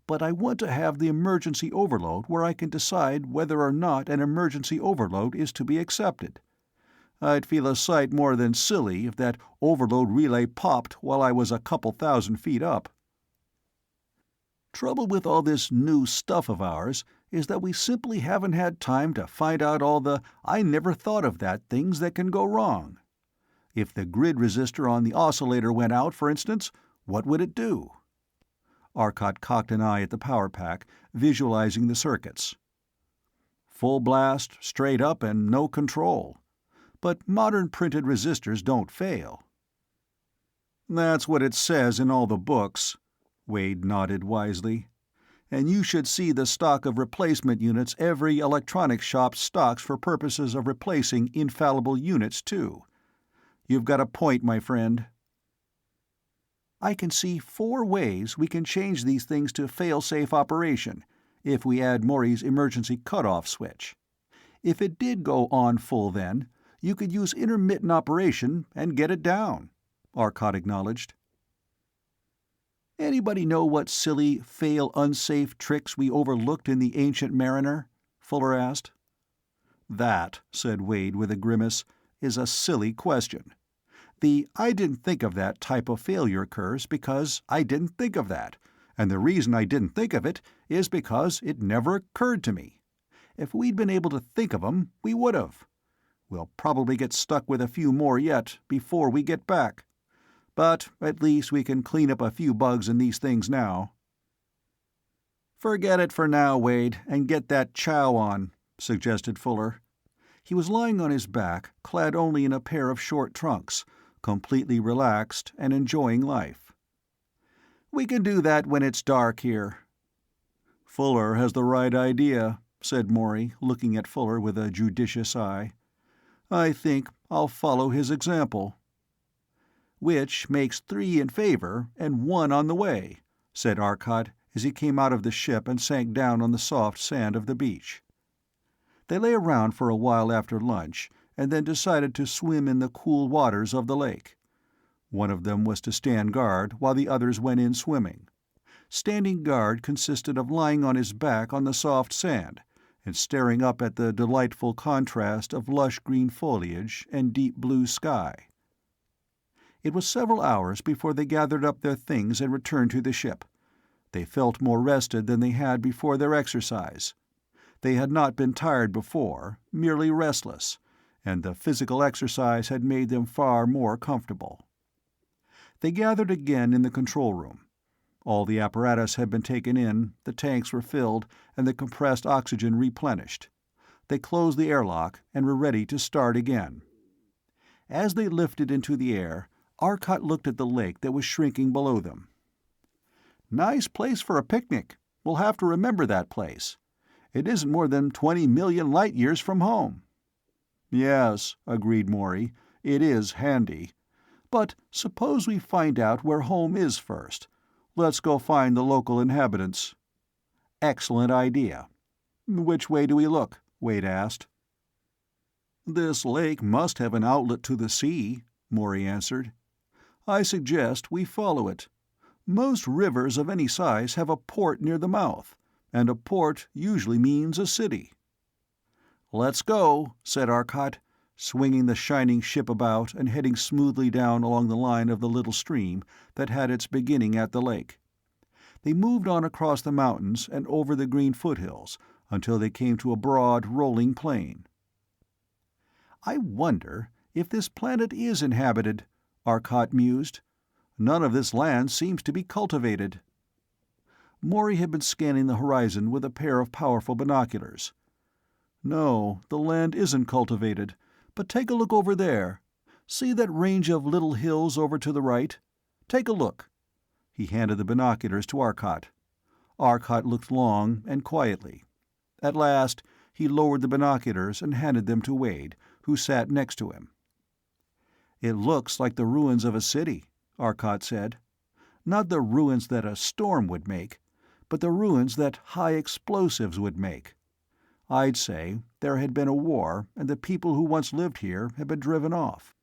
but I want to have the emergency overload where I can decide whether or not an emergency overload is to be accepted. I'd feel a sight more than silly if that overload relay popped while I was a couple thousand feet up. Trouble with all this new stuff of ours is that we simply haven't had time to find out all the I never thought of that things that can go wrong. If the grid resistor on the oscillator went out, for instance, what would it do? Arcot cocked an eye at the power pack, visualizing the circuits. Full blast, straight up, and no control. But modern printed resistors don't fail. That's what it says in all the books, Wade nodded wisely. And you should see the stock of replacement units every electronics shop stocks for purposes of replacing infallible units, too. You've got a point, my friend. I can see 4 ways we can change these things to fail-safe operation, if we add Maury's emergency cutoff switch. If it did go on full then, you could use intermittent operation and get it down, Arcot acknowledged. Anybody know what silly, fail-unsafe tricks we overlooked in the Ancient Mariner? Fuller asked. That, said Wade with a grimace, is a silly question. The I didn't think of that type of failure occurs because I didn't think of that, and the reason I didn't think of it is because it never occurred to me. If we'd been able to think of 'em, we would have. We'll probably get stuck with a few more yet before we get back. But at least we can clean up a few bugs in these things now. Forget it for now, Wade, and get that chow on, suggested Fuller. He was lying on his back, clad only in a pair of short trunks, completely relaxed and enjoying life. We can do that when it's dark here. Fuller has the right idea, said Maury, looking at Fuller with a judicious eye. I think I'll follow his example. Which makes 3 in favor and 1 on the way, said Arcot as he came out of the ship and sank down on the soft sand of the beach. They lay around for a while after lunch, and then decided to swim in the cool waters of the lake. One of them was to stand guard while the others went in swimming. Standing guard consisted of lying on his back on the soft sand and staring up at the delightful contrast of lush green foliage and deep blue sky. It was several hours before they gathered up their things and returned to the ship. They felt more rested than they had before their exercise. They had not been tired before, merely restless, and the physical exercise had made them far more comfortable. They gathered again in the control room. All the apparatus had been taken in, the tanks were filled, and the compressed oxygen replenished. They closed the airlock and were ready to start again. As they lifted into the air, Arcot looked at the lake that was shrinking below them. Nice place for a picnic. We'll have to remember that place. It isn't more than 20 million light-years from home. Yes, agreed Maury, it is handy. But suppose we find out where home is first. Let's go find the local inhabitants. Excellent idea. Which way do we look? Wade asked. This lake must have an outlet to the sea, Maury answered. I suggest we follow it. Most rivers of any size have a port near the mouth, and a port usually means a city. Let's go, said Arcot, swinging the shining ship about and heading smoothly down along the line of the little stream that had its beginning at the lake. They moved on across the mountains and over the green foothills until they came to a broad, rolling plain. I wonder if this planet is inhabited, Arcot mused. None of this land seems to be cultivated. Maury had been scanning the horizon with a pair of powerful binoculars. No, the land isn't cultivated, but take a look over there. See that range of little hills over to the right? Take a look. He handed the binoculars to Arcot. Arcot looked long and quietly. At last, he lowered the binoculars and handed them to Wade, who sat next to him. It looks like the ruins of a city, Arcot said. Not the ruins that a storm would make, but the ruins that high explosives would make. I'd say there had been a war, and the people who once lived here had been driven off.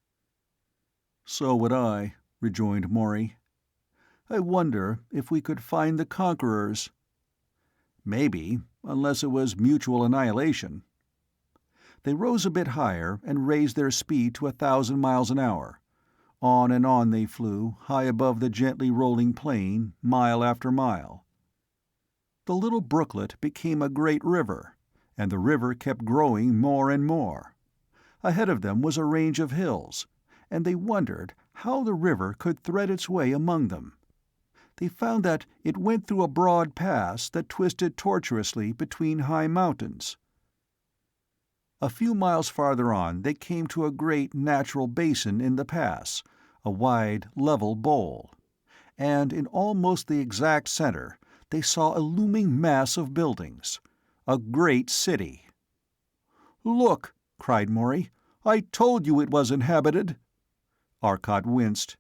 So would I, rejoined Maury. I wonder if we could find the conquerors. Maybe, unless it was mutual annihilation. They rose a bit higher and raised their speed to 1,000 miles an hour. On and on they flew, high above the gently rolling plain, mile after mile. The little brooklet became a great river, and the river kept growing more and more. Ahead of them was a range of hills, and they wondered how the river could thread its way among them. They found that it went through a broad pass that twisted tortuously between high mountains. A few miles farther on they came to a great natural basin in the pass, a wide, level bowl. And in almost the exact center they saw a looming mass of buildings. A great city. "Look!" cried Maury. "I told you it was inhabited!" Arcot winced.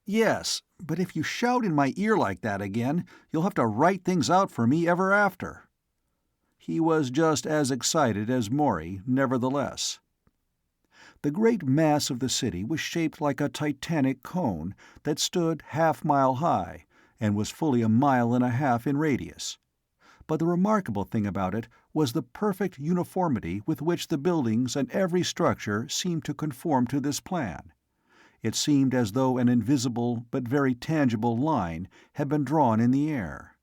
"Yes, but if you shout in my ear like that again, you'll have to write things out for me ever after." He was just as excited as Maury, nevertheless. The great mass of the city was shaped like a titanic cone that stood half-mile high and was fully a mile and a half in radius. But the remarkable thing about it was the perfect uniformity with which the buildings and every structure seemed to conform to this plan. It seemed as though an invisible but very tangible line had been drawn in the air.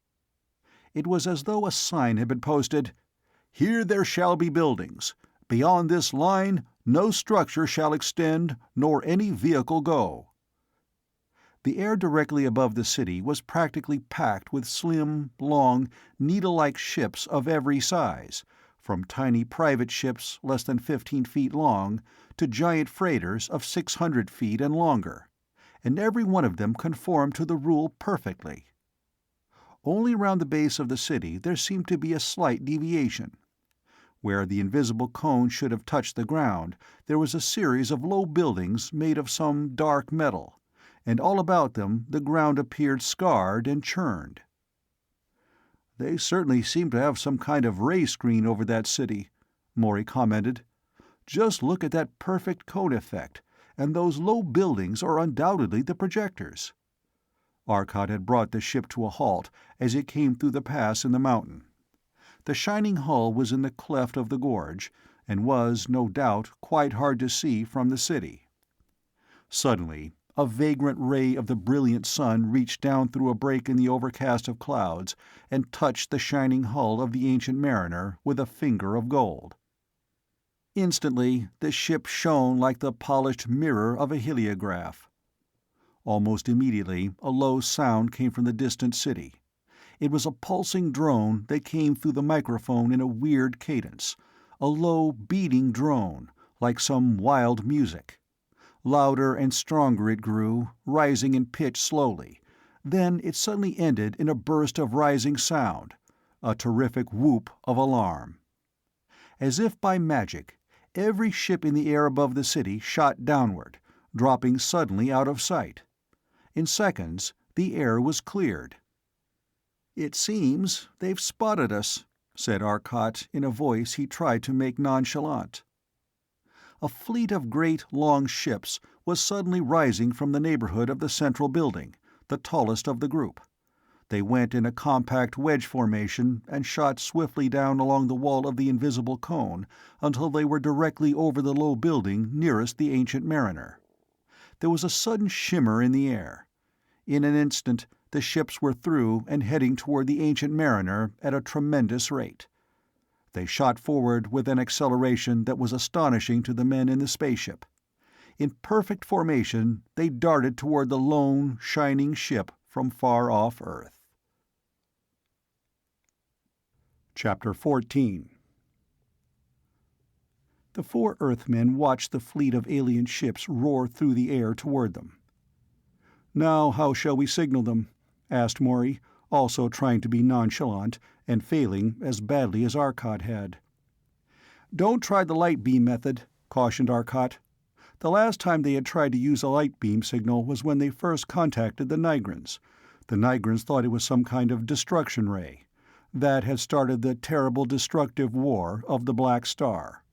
It was as though a sign had been posted, "Here there shall be buildings. Beyond this line no structure shall extend, nor any vehicle go." The air directly above the city was practically packed with slim, long, needle-like ships of every size, from tiny private ships less than 15 feet long to giant freighters of 600 feet and longer, and every one of them conformed to the rule perfectly. Only round the base of the city there seemed to be a slight deviation. Where the invisible cone should have touched the ground, there was a series of low buildings made of some dark metal, and all about them the ground appeared scarred and churned. "They certainly seem to have some kind of ray screen over that city," Maury commented. "Just look at that perfect cone effect, and those low buildings are undoubtedly the projectors." Arcot had brought the ship to a halt as it came through the pass in the mountain. The shining hull was in the cleft of the gorge, and was, no doubt, quite hard to see from the city. Suddenly a vagrant ray of the brilliant sun reached down through a break in the overcast of clouds and touched the shining hull of the Ancient Mariner with a finger of gold. Instantly the ship shone like the polished mirror of a heliograph. Almost immediately a low sound came from the distant city. It was a pulsing drone that came through the microphone in a weird cadence, a low, beating drone, like some wild music. Louder and stronger it grew, rising in pitch slowly. Then it suddenly ended in a burst of rising sound, a terrific whoop of alarm. As if by magic, every ship in the air above the city shot downward, dropping suddenly out of sight. In seconds, the air was cleared. "It seems they've spotted us," said Arcot in a voice he tried to make nonchalant. A fleet of great, long ships was suddenly rising from the neighborhood of the central building, the tallest of the group. They went in a compact wedge formation and shot swiftly down along the wall of the invisible cone until they were directly over the low building nearest the Ancient Mariner. There was a sudden shimmer in the air. In an instant the ships were through and heading toward the Ancient Mariner at a tremendous rate. They shot forward with an acceleration that was astonishing to the men in the spaceship. In perfect formation they darted toward the lone, shining ship from far off Earth. Chapter 14. The four Earthmen watched the fleet of alien ships roar through the air toward them. "Now how shall we signal them?" asked Maury, also trying to be nonchalant, and failing as badly as Arcot had. "Don't try the light beam method," cautioned Arcot. "The last time they had tried to use a light beam signal was when they first contacted the Nigrans. The Nigrans thought it was some kind of destruction ray. That had started the terrible destructive war of the Black Star."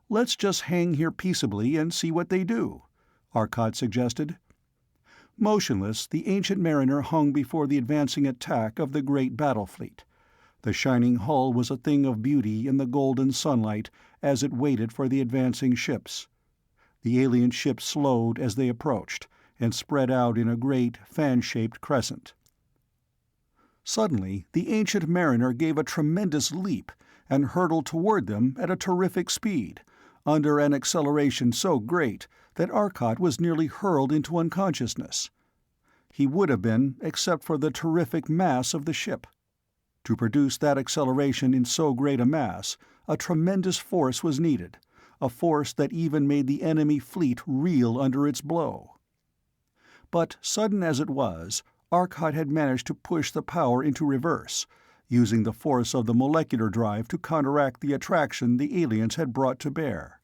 "Let's just hang here peaceably and see what they do," Arcot suggested. Motionless, the Ancient Mariner hung before the advancing attack of the great battle fleet, The shining hull was a thing of beauty in the golden sunlight as it waited for the advancing ships. The alien ships slowed as they approached, and spread out in a great, fan-shaped crescent. Suddenly, the ancient mariner gave a tremendous leap and hurtled toward them at a terrific speed, under an acceleration so great that Arcot was nearly hurled into unconsciousness. He would have been, except for the terrific mass of the ship. To produce that acceleration in so great a mass, a tremendous force was needed, a force that even made the enemy fleet reel under its blow. But sudden as it was, Arcot had managed to push the power into reverse, using the force of the molecular drive to counteract the attraction the aliens had brought to bear.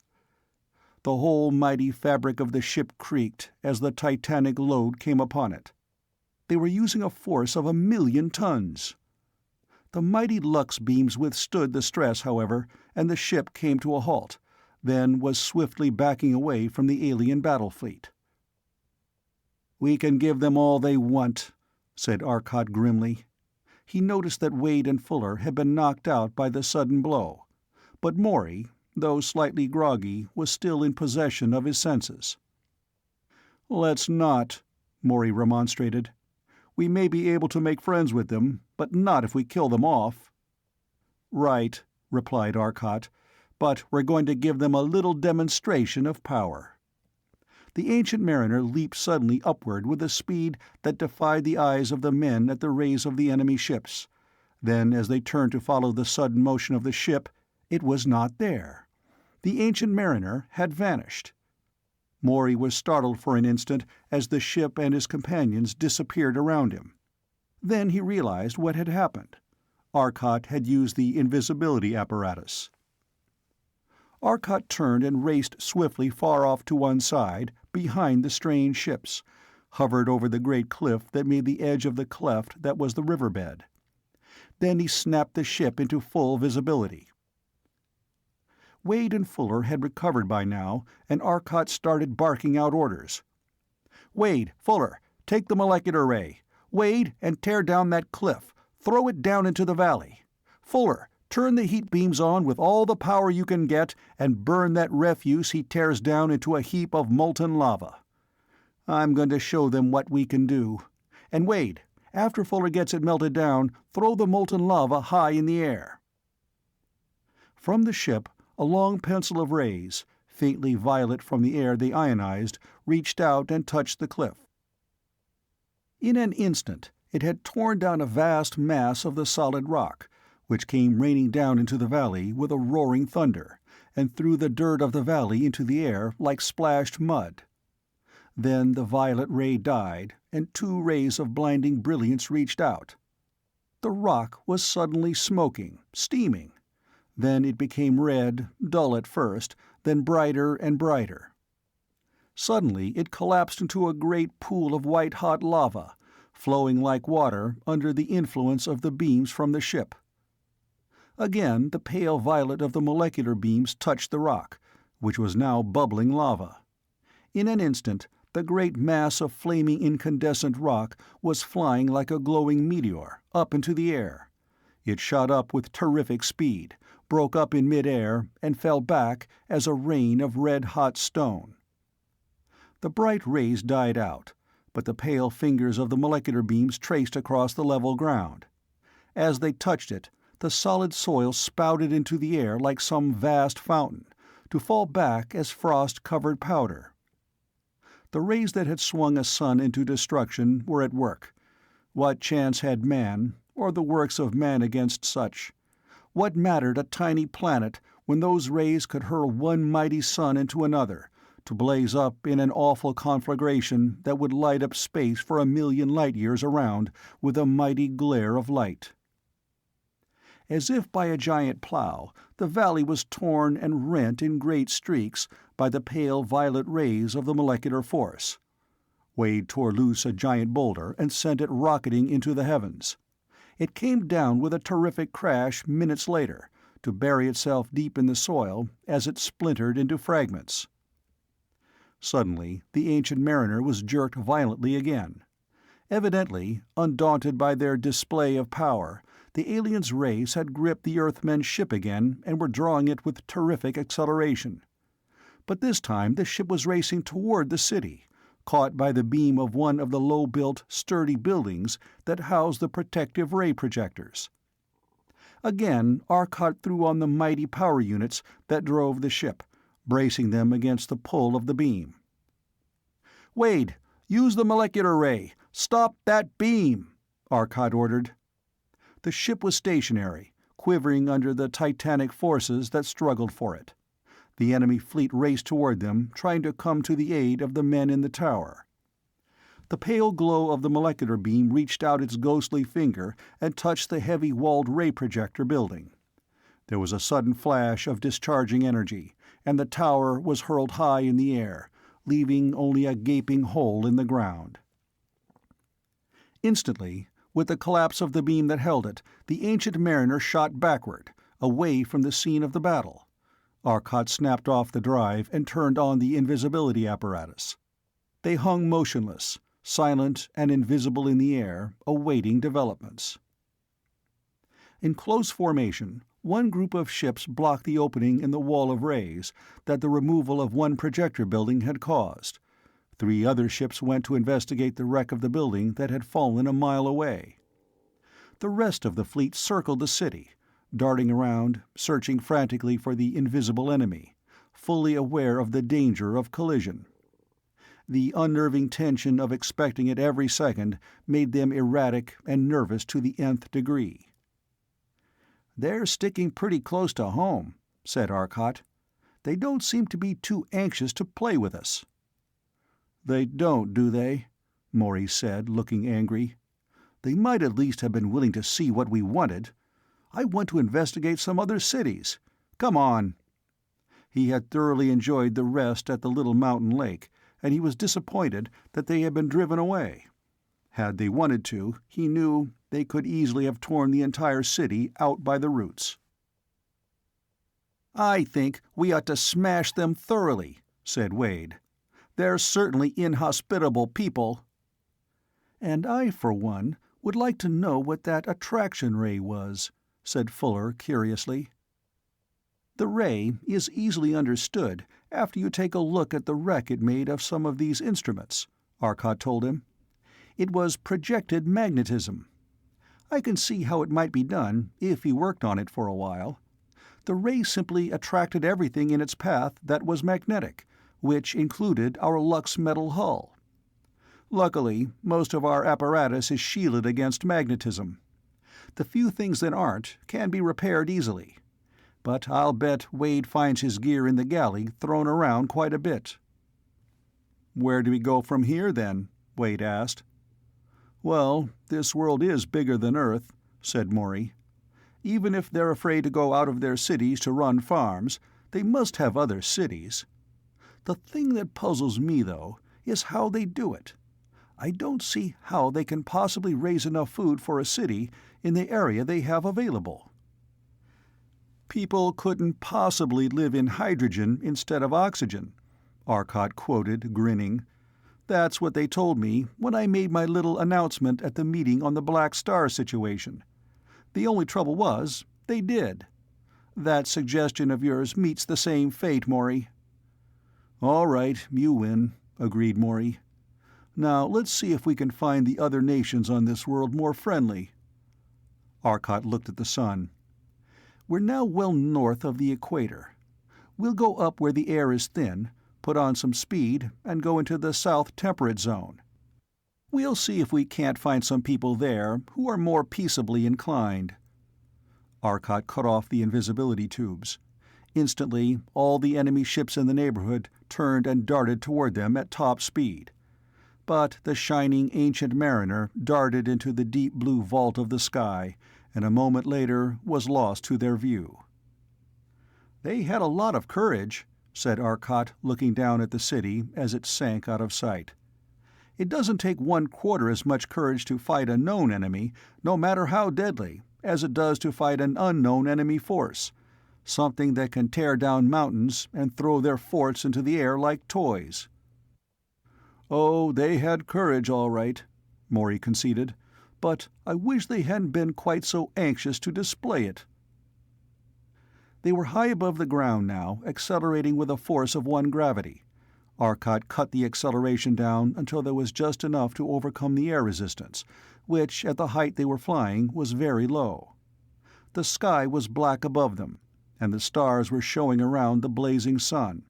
The whole mighty fabric of the ship creaked as the titanic load came upon it. They were using a force of 1,000,000 tons. The mighty lux beams withstood the stress, however, and the ship came to a halt, then was swiftly backing away from the alien battle fleet. "We can give them all they want," said Arcot grimly. He noticed that Wade and Fuller had been knocked out by the sudden blow, but Morey, though slightly groggy, was still in possession of his senses. "Let's not," Morey remonstrated. "We may be able to make friends with them, but not if we kill them off." "Right," replied Arcot, "but we're going to give them a little demonstration of power." The ancient mariner leaped suddenly upward with a speed that defied the eyes of the men at the rays of the enemy ships. Then, as they turned to follow the sudden motion of the ship, it was not there. The ancient mariner had vanished. Morey was startled for an instant as the ship and his companions disappeared around him. Then he realized what had happened. Arcot had used the invisibility apparatus. Arcot turned and raced swiftly far off to one side, behind the strange ships, hovered over the great cliff that made the edge of the cleft that was the riverbed. Then he snapped the ship into full visibility. Wade and Fuller had recovered by now, and Arcot started barking out orders. "Wade, Fuller, take the molecular ray. Wade, and tear down that cliff. Throw it down into the valley. Fuller, turn the heat beams on with all the power you can get and burn that refuse he tears down into a heap of molten lava. I'm going to show them what we can do. And Wade, after Fuller gets it melted down, throw the molten lava high in the air." From the ship, a long pencil of rays, faintly violet from the air they ionized, reached out and touched the cliff. In an instant, it had torn down a vast mass of the solid rock, which came raining down into the valley with a roaring thunder, and threw the dirt of the valley into the air like splashed mud. Then the violet ray died, and 2 rays of blinding brilliance reached out. The rock was suddenly smoking, steaming. Then it became red, dull at first, then brighter and brighter. Suddenly it collapsed into a great pool of white-hot lava, flowing like water under the influence of the beams from the ship. Again the pale violet of the molecular beams touched the rock, which was now bubbling lava. In an instant, the great mass of flaming incandescent rock was flying like a glowing meteor, up into the air. It shot up with terrific speed, broke up in mid-air, and fell back as a rain of red-hot stone. The bright rays died out, but the pale fingers of the molecular beams traced across the level ground. As they touched it, the solid soil spouted into the air like some vast fountain, to fall back as frost-covered powder. The rays that had swung a sun into destruction were at work. What chance had man, or the works of man against such? What mattered a tiny planet when those rays could hurl one mighty sun into another, to blaze up in an awful conflagration that would light up space for 1,000,000 light-years around with a mighty glare of light? As if by a giant plow, the valley was torn and rent in great streaks by the pale violet rays of the molecular force. Wade tore loose a giant boulder and sent it rocketing into the heavens. It came down with a terrific crash minutes later, to bury itself deep in the soil as it splintered into fragments. Suddenly the ancient mariner was jerked violently again. Evidently, undaunted by their display of power, The aliens' race had gripped the Earthmen's ship again and were drawing it with terrific acceleration. But this time the ship was racing toward the city, caught by the beam of one of the low-built, sturdy buildings that housed the protective ray projectors. Again, Arcot threw on the mighty power units that drove the ship, bracing them against the pull of the beam. "Wade, use the molecular ray! Stop that beam!" Arcot ordered. The ship was stationary, quivering under the titanic forces that struggled for it. The enemy fleet raced toward them, trying to come to the aid of the men in the tower. The pale glow of the molecular beam reached out its ghostly finger and touched the heavy walled ray projector building. There was a sudden flash of discharging energy, and the tower was hurled high in the air, leaving only a gaping hole in the ground. Instantly, with the collapse of the beam that held it, the ancient mariner shot backward, away from the scene of the battle. Arcot snapped off the drive and turned on the invisibility apparatus. They hung motionless, silent and invisible in the air, awaiting developments. In close formation, one group of ships blocked the opening in the wall of rays that the removal of one projector building had caused. 3 other ships went to investigate the wreck of the building that had fallen a mile away. The rest of the fleet circled the city, darting around, searching frantically for the invisible enemy, fully aware of the danger of collision. The unnerving tension of expecting it every second made them erratic and nervous to the nth degree. "They're sticking pretty close to home," said Arcot. "They don't seem to be too anxious to play with us." "They don't, do they?" Morey said, looking angry. "They might at least have been willing to see what we wanted. I want to investigate some other cities. Come on." He had thoroughly enjoyed the rest at the little mountain lake, and he was disappointed that they had been driven away. Had they wanted to, he knew they could easily have torn the entire city out by the roots. "I think we ought to smash them thoroughly," said Wade. "They're certainly inhospitable people." "And I, for one, would like to know what that attraction ray was," said Fuller curiously. "The ray is easily understood after you take a look at the wreck it made of some of these instruments," Arcot told him. "It was projected magnetism. I can see how it might be done if you worked on it for a while. The ray simply attracted everything in its path that was magnetic, which included our Lux metal hull. Luckily, most of our apparatus is shielded against magnetism. The few things that aren't can be repaired easily. But I'll bet Wade finds his gear in the galley thrown around quite a bit." "Where do we go from here, then?" Wade asked. "Well, this world is bigger than Earth," said Morey. "Even if they're afraid to go out of their cities to run farms, they must have other cities. The thing that puzzles me, though, is how they do it. I don't see how they can possibly raise enough food for a city in the area they have available." "People couldn't possibly live in hydrogen instead of oxygen," Arcot quoted, grinning. "That's what they told me when I made my little announcement at the meeting on the Black Star situation. The only trouble was, they did. That suggestion of yours meets the same fate, Morey." "All right, you win," agreed Morey. "Now let's see if we can find the other nations on this world more friendly." Arcot looked at the sun. "We're now well north of the equator. We'll go up where the air is thin, put on some speed, and go into the south temperate zone. We'll see if we can't find some people there who are more peaceably inclined." Arcot cut off the invisibility tubes. Instantly, all the enemy ships in the neighborhood turned and darted toward them at top speed. But the shining ancient mariner darted into the deep blue vault of the sky, and a moment later was lost to their view. "They had a lot of courage," said Arcot, looking down at the city as it sank out of sight. "It doesn't take 1/4 as much courage to fight a known enemy, no matter how deadly, as it does to fight an unknown enemy force, something that can tear down mountains and throw their forts into the air like toys." "Oh, they had courage, all right," Morey conceded. but I wish they hadn't been quite so anxious to display it." They were high above the ground now, accelerating with a force of one gravity. Arcot cut the acceleration down until there was just enough to overcome the air resistance, which, at the height they were flying, was very low. The sky was black above them, and the stars were showing around the blazing sun.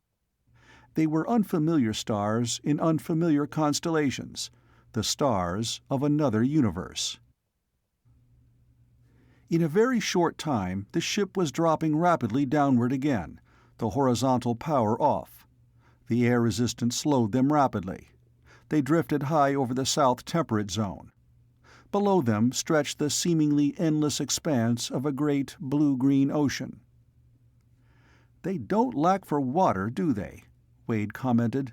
They were unfamiliar stars in unfamiliar constellations, the stars of another universe. In a very short time, the ship was dropping rapidly downward again, the horizontal power off. The air resistance slowed them rapidly. They drifted high over the south temperate zone. Below them stretched the seemingly endless expanse of a great blue-green ocean. "They don't lack for water, do they?" Wade commented.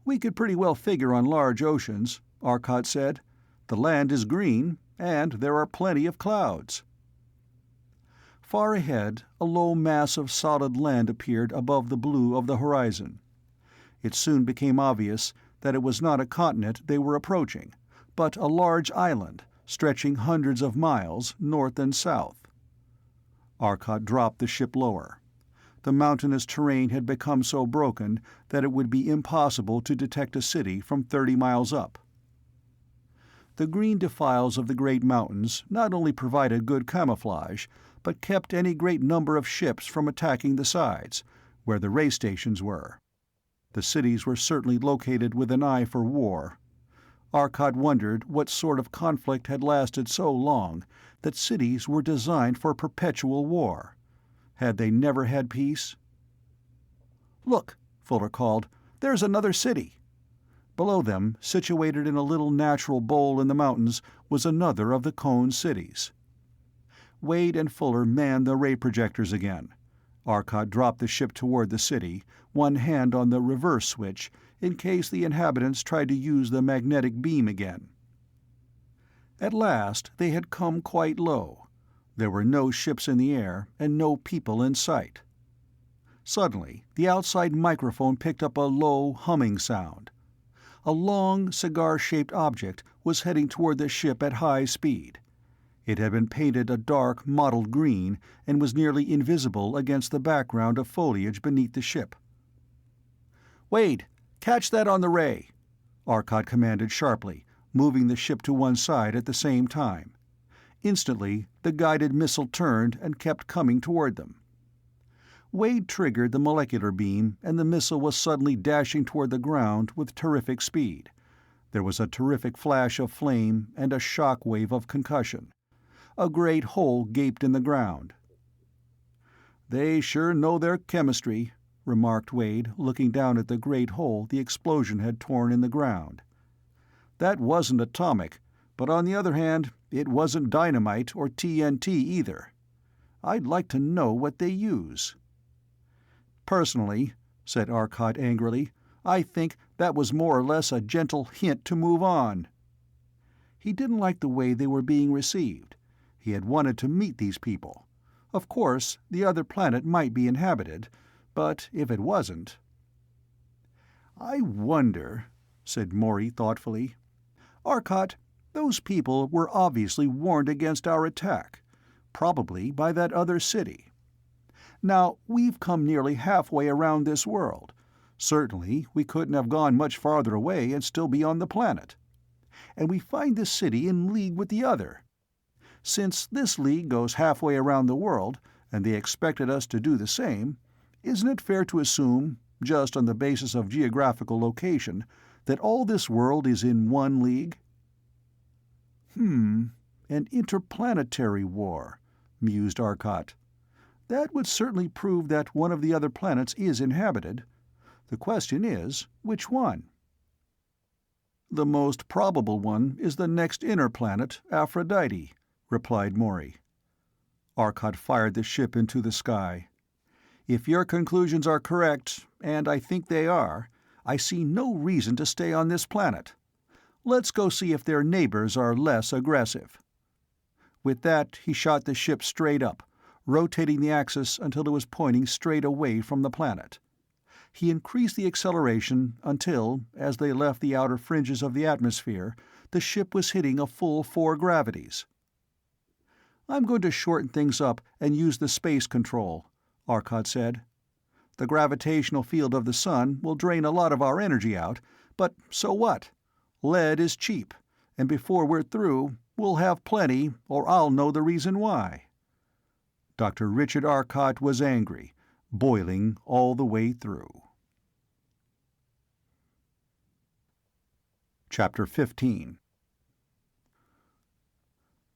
"We could pretty well figure on large oceans," Arcot said. "The land is green, and there are plenty of clouds." Far ahead, a low mass of solid land appeared above the blue of the horizon. It soon became obvious that it was not a continent they were approaching, but a large island, stretching hundreds of miles north and south. Arcot dropped the ship lower. The mountainous terrain had become so broken that it would be impossible to detect a city from 30 miles up. The green defiles of the great mountains not only provided good camouflage, but kept any great number of ships from attacking the sides, where the ray stations were. The cities were certainly located with an eye for war. Arcot wondered what sort of conflict had lasted so long that cities were designed for perpetual war. Had they never had peace? "Look," Fuller called, "there's another city." Below them, situated in a little natural bowl in the mountains, was another of the cone cities. Wade and Fuller manned the ray projectors again. Arcot dropped the ship toward the city, one hand on the reverse switch, in case the inhabitants tried to use the magnetic beam again. At last they had come quite low. There were no ships in the air, and no people in sight. Suddenly, the outside microphone picked up a low, humming sound. A long, cigar-shaped object was heading toward the ship at high speed. It had been painted a dark, mottled green, and was nearly invisible against the background of foliage beneath the ship. "Wade, catch that on the ray," Arcot commanded sharply, moving the ship to one side at the same time. Instantly, the guided missile turned and kept coming toward them. Wade triggered the molecular beam, and the missile was suddenly dashing toward the ground with terrific speed. There was a terrific flash of flame and a shock wave of concussion. A great hole gaped in the ground. "They sure know their chemistry," remarked Wade, looking down at the great hole the explosion had torn in the ground. "That wasn't atomic, but on the other hand, it wasn't dynamite or TNT either. I'd like to know what they use." "Personally," said Arcot angrily, "I think that was more or less a gentle hint to move on." He didn't like the way they were being received. He had wanted to meet these people. Of course, the other planet might be inhabited, but if it wasn't— "I wonder," said Morey thoughtfully. "Arcot, those people were obviously warned against our attack, probably by that other city. Now, we've come nearly halfway around this world. Certainly, we couldn't have gone much farther away and still be on the planet. And we find this city in league with the other. Since this league goes halfway around the world, and they expected us to do the same, isn't it fair to assume, just on the basis of geographical location, that all this world is in one league?" An interplanetary war," mused Arcot. "That would certainly prove that one of the other planets is inhabited. The question is, which one?" "The most probable one is the next inner planet, Aphrodite," replied Morey. Arcot fired the ship into the sky. "If your conclusions are correct, and I think they are, I see no reason to stay on this planet. Let's go see if their neighbors are less aggressive." With that, he shot the ship straight up, rotating the axis until it was pointing straight away from the planet. He increased the acceleration until, as they left the outer fringes of the atmosphere, The ship was hitting a full 4 gravities. "I'm going to shorten things up and use the space control," Arcot said. "The gravitational field of the sun will drain a lot of our energy out, but so what? Lead is cheap, and before we're through, we'll have plenty, or I'll know the reason why." Dr. Richard Arcot was angry, boiling all the way through. Chapter 15.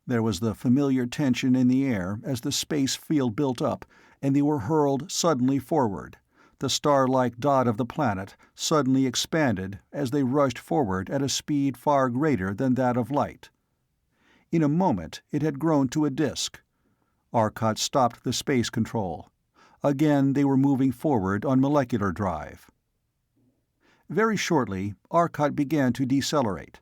There was the familiar tension in the air as the space field built up, and they were hurled suddenly forward. The star-like dot of the planet suddenly expanded as they rushed forward at a speed far greater than that of light. In a moment it had grown to a disk. Arcot stopped the space control. Again they were moving forward on molecular drive. Very shortly, Arcot began to decelerate.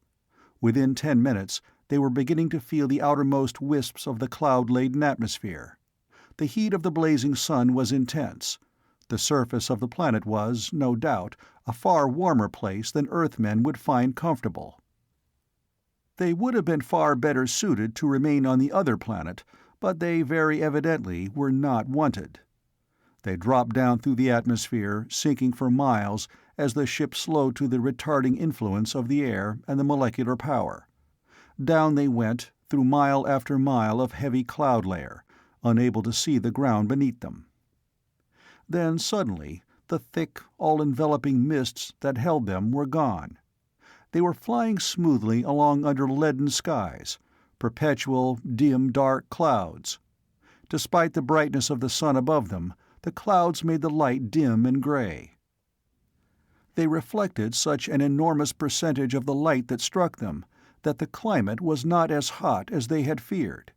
Within 10 minutes, they were beginning to feel the outermost wisps of the cloud-laden atmosphere. The heat of the blazing sun was intense. The surface of the planet was, no doubt, a far warmer place than Earthmen would find comfortable. They would have been far better suited to remain on the other planet, but they very evidently were not wanted. They dropped down through the atmosphere, sinking for miles as the ship slowed to the retarding influence of the air and the molecular power. Down they went, through mile after mile of heavy cloud layer, unable to see the ground beneath them. Then suddenly the thick, all-enveloping mists that held them were gone. They were flying smoothly along under leaden skies, perpetual, dim, dark clouds. Despite the brightness of the sun above them, the clouds made the light dim and gray. They reflected such an enormous percentage of the light that struck them that the climate was not as hot as they had feared.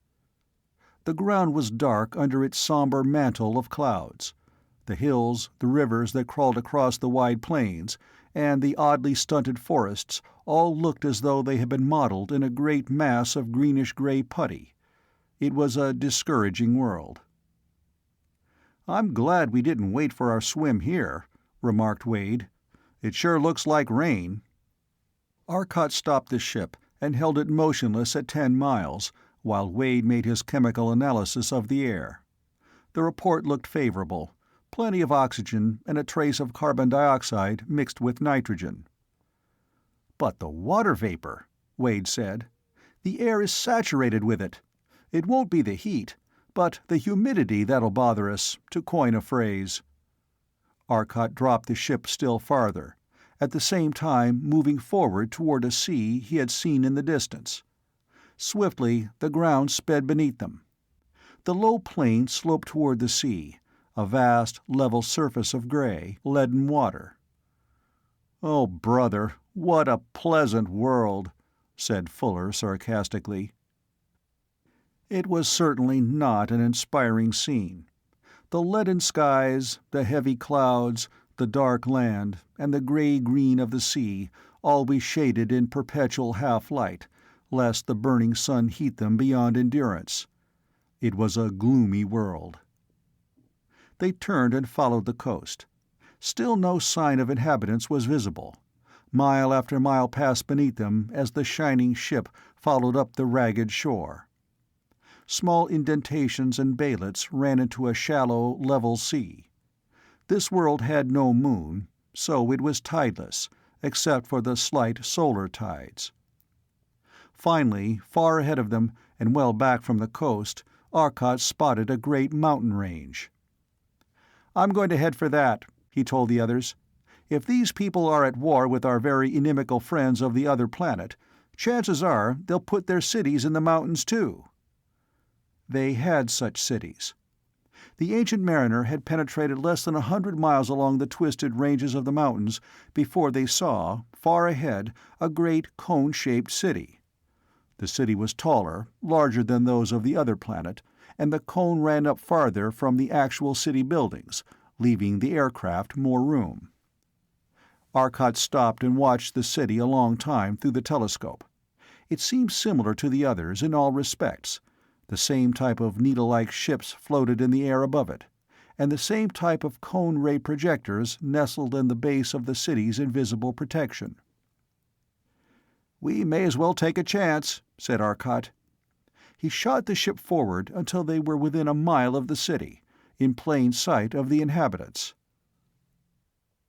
The ground was dark under its somber mantle of clouds. The hills, the rivers that crawled across the wide plains, and the oddly stunted forests all looked as though they had been modeled in a great mass of greenish-gray putty. It was a discouraging world. "I'm glad we didn't wait for our swim here," remarked Wade. "It sure looks like rain." Arcot stopped the ship and held it motionless at 10 miles, while Wade made his chemical analysis of the air. The report looked favorable. Plenty of oxygen and a trace of carbon dioxide mixed with nitrogen. "But the water vapor," Wade said. "The air is saturated with it. It won't be the heat, but the humidity that'll bother us, to coin a phrase." Arcot dropped the ship still farther, at the same time moving forward toward a sea he had seen in the distance. Swiftly the ground sped beneath them. The low plain sloped toward the sea, a vast, level surface of gray, leaden water. "Oh, brother, what a pleasant world," said Fuller sarcastically. It was certainly not an inspiring scene. The leaden skies, the heavy clouds, the dark land, and the gray-green of the sea, always shaded in perpetual half-light, lest the burning sun heat them beyond endurance. It was a gloomy world. They turned and followed the coast. Still no sign of inhabitants was visible. Mile after mile passed beneath them as the shining ship followed up the ragged shore. Small indentations and baylets ran into a shallow, level sea. This world had no moon, so it was tideless, except for the slight solar tides. Finally, far ahead of them, and well back from the coast, Arcot spotted a great mountain range. "I'm going to head for that," he told the others. "If these people are at war with our very inimical friends of the other planet, chances are they'll put their cities in the mountains too." They had such cities. The Ancient Mariner had penetrated less than 100 miles along the twisted ranges of the mountains before they saw, far ahead, a great cone-shaped city. The city was taller, larger than those of the other planet, and the cone ran up farther from the actual city buildings, leaving the aircraft more room. Arcot stopped and watched the city a long time through the telescope. It seemed similar to the others in all respects. The same type of needle-like ships floated in the air above it, and the same type of cone-ray projectors nestled in the base of the city's invisible protection. "We may as well take a chance," said Arcot. He shot the ship forward until they were within a mile of the city, in plain sight of the inhabitants.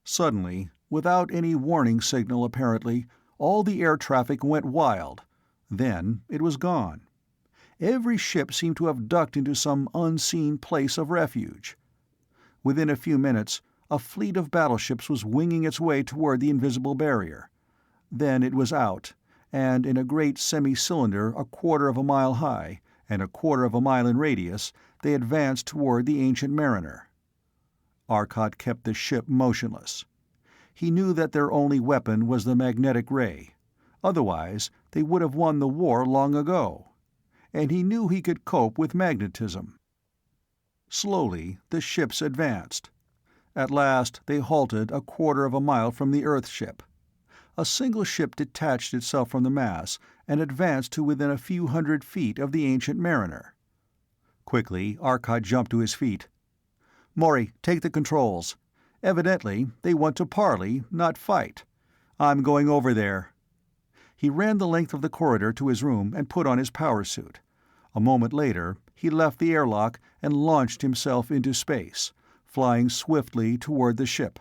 Suddenly, without any warning signal apparently, all the air traffic went wild. Then it was gone. Every ship seemed to have ducked into some unseen place of refuge. Within a few minutes, a fleet of battleships was winging its way toward the invisible barrier. Then it was out, and in a great semi-cylinder a quarter of a mile high, and a quarter of a mile in radius, they advanced toward the Ancient Mariner. Arcot kept the ship motionless. He knew that their only weapon was the magnetic ray. Otherwise, they would have won the war long ago. And he knew he could cope with magnetism. Slowly, the ships advanced. At last they halted a quarter of a mile from the Earth ship. A single ship detached itself from the mass and advanced to within a few hundred feet of the Ancient Mariner. Quickly, Arcot jumped to his feet. "Maury, take the controls. Evidently, they want to parley, not fight. I'm going over there." He ran the length of the corridor to his room and put on his power suit. A moment later, he left the airlock and launched himself into space, flying swiftly toward the ship.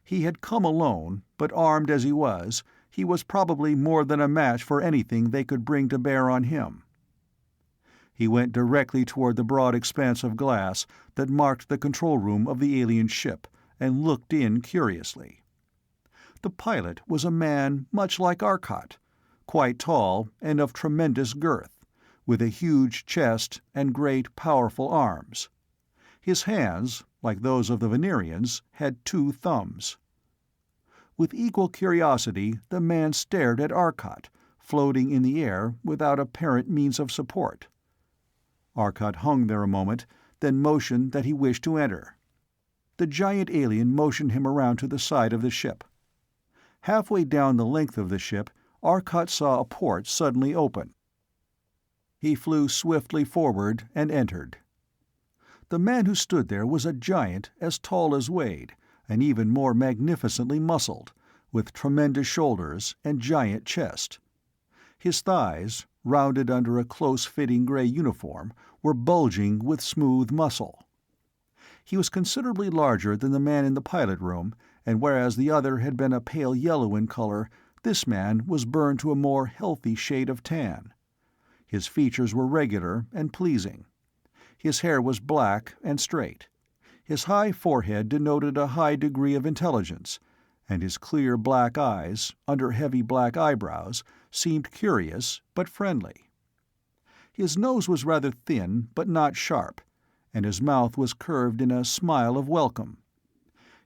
He had come alone, but armed as he was probably more than a match for anything they could bring to bear on him. He went directly toward the broad expanse of glass that marked the control room of the alien ship, and looked in curiously. The pilot was a man much like Arcot, quite tall and of tremendous girth, with a huge chest and great, powerful arms. His hands, like those of the Venerians, had 2 thumbs. With equal curiosity the man stared at Arcot, floating in the air without apparent means of support. Arcot hung there a moment, then motioned that he wished to enter. The giant alien motioned him around to the side of the ship. Halfway down the length of the ship, Arcot saw a port suddenly open. He flew swiftly forward and entered. The man who stood there was a giant as tall as Wade, and even more magnificently muscled, with tremendous shoulders and giant chest. His thighs, rounded under a close-fitting gray uniform, were bulging with smooth muscle. He was considerably larger than the man in the pilot room, and whereas the other had been a pale yellow in color, this man was burned to a more healthy shade of tan. His features were regular and pleasing. His hair was black and straight. His high forehead denoted a high degree of intelligence, and his clear black eyes, under heavy black eyebrows, seemed curious but friendly. His nose was rather thin but not sharp, and his mouth was curved in a smile of welcome.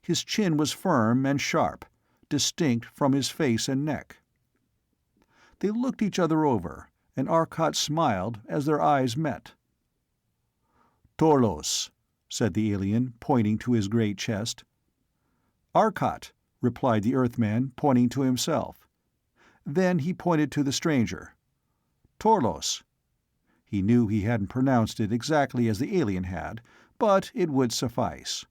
His chin was firm and sharp, distinct from his face and neck. They looked each other over, and Arcot smiled as their eyes met. "Torlos," said the alien, pointing to his great chest. "Arcot," replied the Earthman, pointing to himself. Then he pointed to the stranger. "Torlos." He knew he hadn't pronounced it exactly as the alien had, but it would suffice.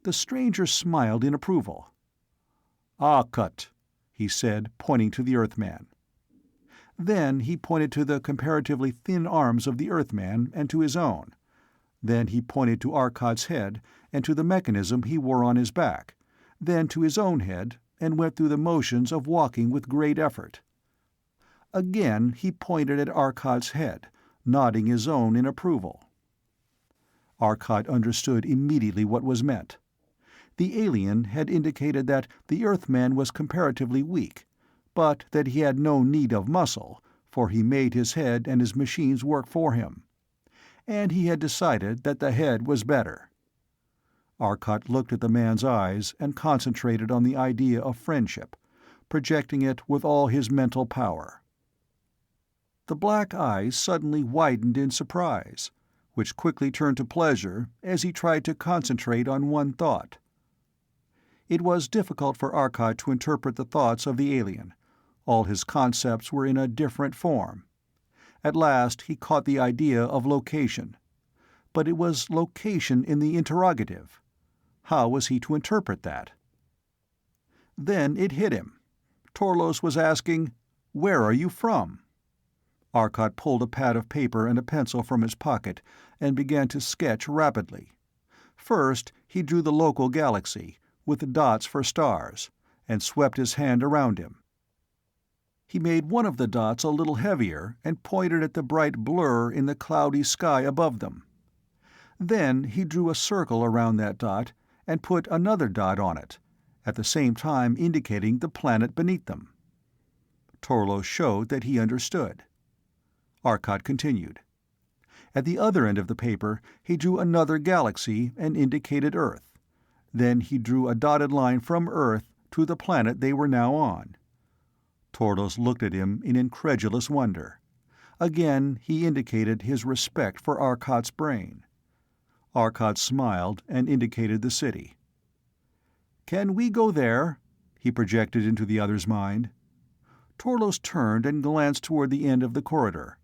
The stranger smiled in approval. "Arcot," he said, pointing to the Earthman. Then he pointed to the comparatively thin arms of the Earthman and to his own. Then he pointed to Arcot's head and to the mechanism he wore on his back, then to his own head, and went through the motions of walking with great effort. Again he pointed at Arcot's head, nodding his own in approval. Arcot understood immediately what was meant. The alien had indicated that the Earthman was comparatively weak, but that he had no need of muscle, for he made his head and his machines work for him. And he had decided that the head was better. Arcot looked at the man's eyes and concentrated on the idea of friendship, projecting it with all his mental power. The black eyes suddenly widened in surprise, which quickly turned to pleasure as he tried to concentrate on one thought. It was difficult for Arcot to interpret the thoughts of the alien. All his concepts were in a different form. At last he caught the idea of location. But it was location in the interrogative. How was he to interpret that? Then it hit him. Torlos was asking, "Where are you from?" Arcot pulled a pad of paper and a pencil from his pocket and began to sketch rapidly. First, he drew the local galaxy, with dots for stars, and swept his hand around him. He made one of the dots a little heavier and pointed at the bright blur in the cloudy sky above them. Then he drew a circle around that dot and put another dot on it, at the same time indicating the planet beneath them. Torlos showed that he understood. Arcot continued. At the other end of the paper, he drew another galaxy and indicated Earth. Then he drew a dotted line from Earth to the planet they were now on. Torlos looked at him in incredulous wonder. Again he indicated his respect for Arcot's brain. Arcot smiled and indicated the city. "Can we go there?" he projected into the other's mind. Torlos turned and glanced toward the end of the corridor.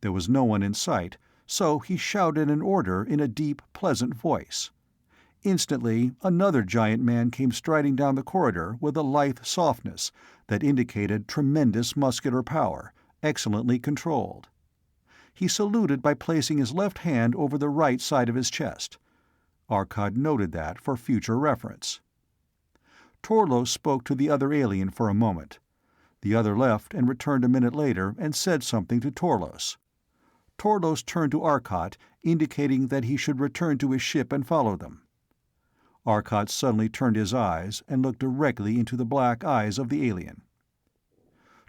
There was no one in sight, so he shouted an order in a deep, pleasant voice. Instantly, another giant man came striding down the corridor with a lithe softness that indicated tremendous muscular power, excellently controlled. He saluted by placing his left hand over the right side of his chest. Arcot noted that for future reference. Torlos spoke to the other alien for a moment. The other left and returned a minute later and said something to Torlos. Torlos turned to Arcot, indicating that he should return to his ship and follow them. Arcot suddenly turned his eyes and looked directly into the black eyes of the alien.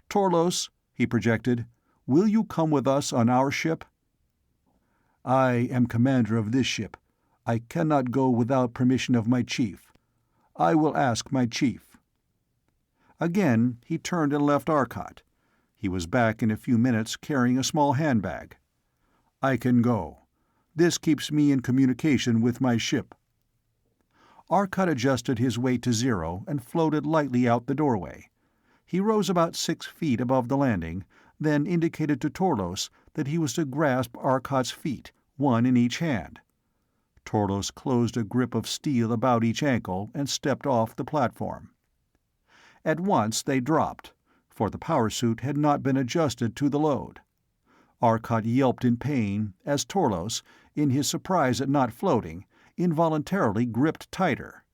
"Torlos," he projected, "will you come with us on our ship?" "I am commander of this ship. I cannot go without permission of my chief. I will ask my chief." Again he turned and left Arcot. He was back in a few minutes carrying a small handbag. "I can go. This keeps me in communication with my ship." Arcot adjusted his weight to 0 and floated lightly out the doorway. He rose about 6 feet above the landing, then indicated to Torlos that he was to grasp Arcot's feet, one in each hand. Torlos closed a grip of steel about each ankle and stepped off the platform. At once they dropped, for the power suit had not been adjusted to the load. Arcot yelped in pain as Torlos, in his surprise at not floating, involuntarily gripped tighter.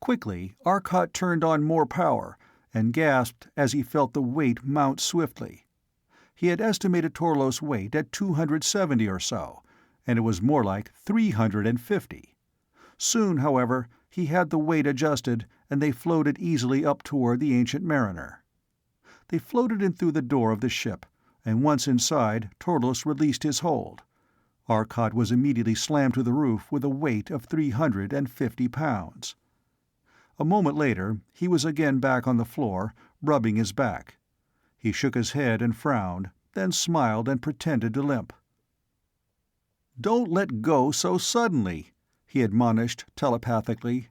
Quickly, Arcot turned on more power and gasped as he felt the weight mount swiftly. He had estimated Torlos' weight at 270 or so, and it was more like 350. Soon, however, he had the weight adjusted, and they floated easily up toward the Ancient Mariner. They floated in through the door of the ship, and once inside, Torlos released his hold. Arcot was immediately slammed to the roof with a weight of 350 pounds. A moment later, he was again back on the floor, rubbing his back. He shook his head and frowned, then smiled and pretended to limp. "Don't let go so suddenly," he admonished telepathically.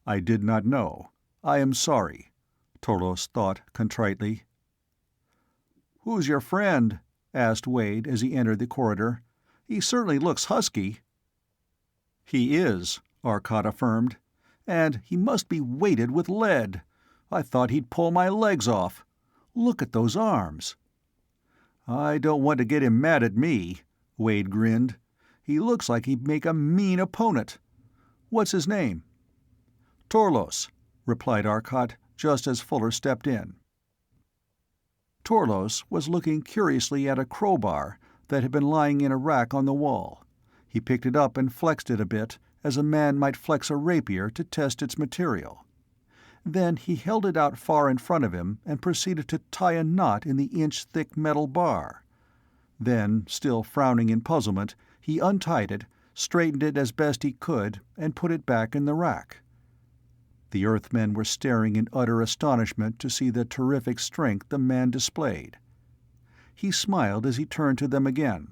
"I did not know. I am sorry," Torlos thought contritely. "Who's your friend?" asked Wade as he entered the corridor. "He certainly looks husky." "He is," Arcot affirmed. "And he must be weighted with lead. I thought he'd pull my legs off. Look at those arms." "I don't want to get him mad at me," Wade grinned. "He looks like he'd make a mean opponent. What's his name?" "Torlos," replied Arcot, just as Fuller stepped in. Torlos was looking curiously at a crowbar that had been lying in a rack on the wall. He picked it up and flexed it a bit, as a man might flex a rapier to test its material. Then he held it out far in front of him and proceeded to tie a knot in the inch-thick metal bar. Then, still frowning in puzzlement, he untied it, straightened it as best he could, and put it back in the rack. The Earthmen were staring in utter astonishment to see the terrific strength the man displayed. He smiled as he turned to them again.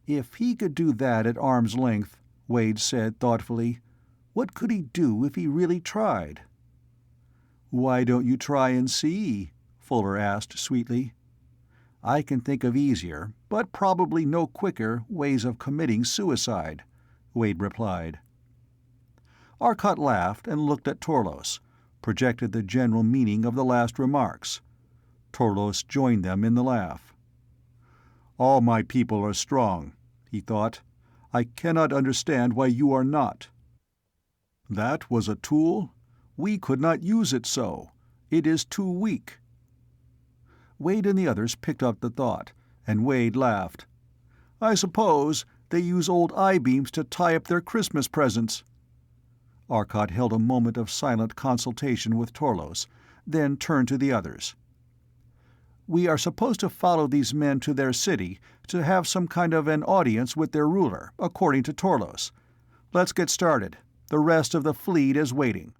"If he could do that at arm's length," Wade said thoughtfully, "what could he do if he really tried?" "Why don't you try and see?" Fuller asked sweetly. "I can think of easier, but probably no quicker, ways of committing suicide," Wade replied. Arcot laughed and looked at Torlos, projected the general meaning of the last remarks. Torlos joined them in the laugh. "All my people are strong," he thought. "I cannot understand why you are not." "That was a tool? We could not use it so. It is too weak." Wade and the others picked up the thought, and Wade laughed. "I suppose they use old I-beams to tie up their Christmas presents." Arcot held a moment of silent consultation with Torlos, then turned to the others. "We are supposed to follow these men to their city to have some kind of an audience with their ruler, according to Torlos. Let's get started. The rest of the fleet is waiting."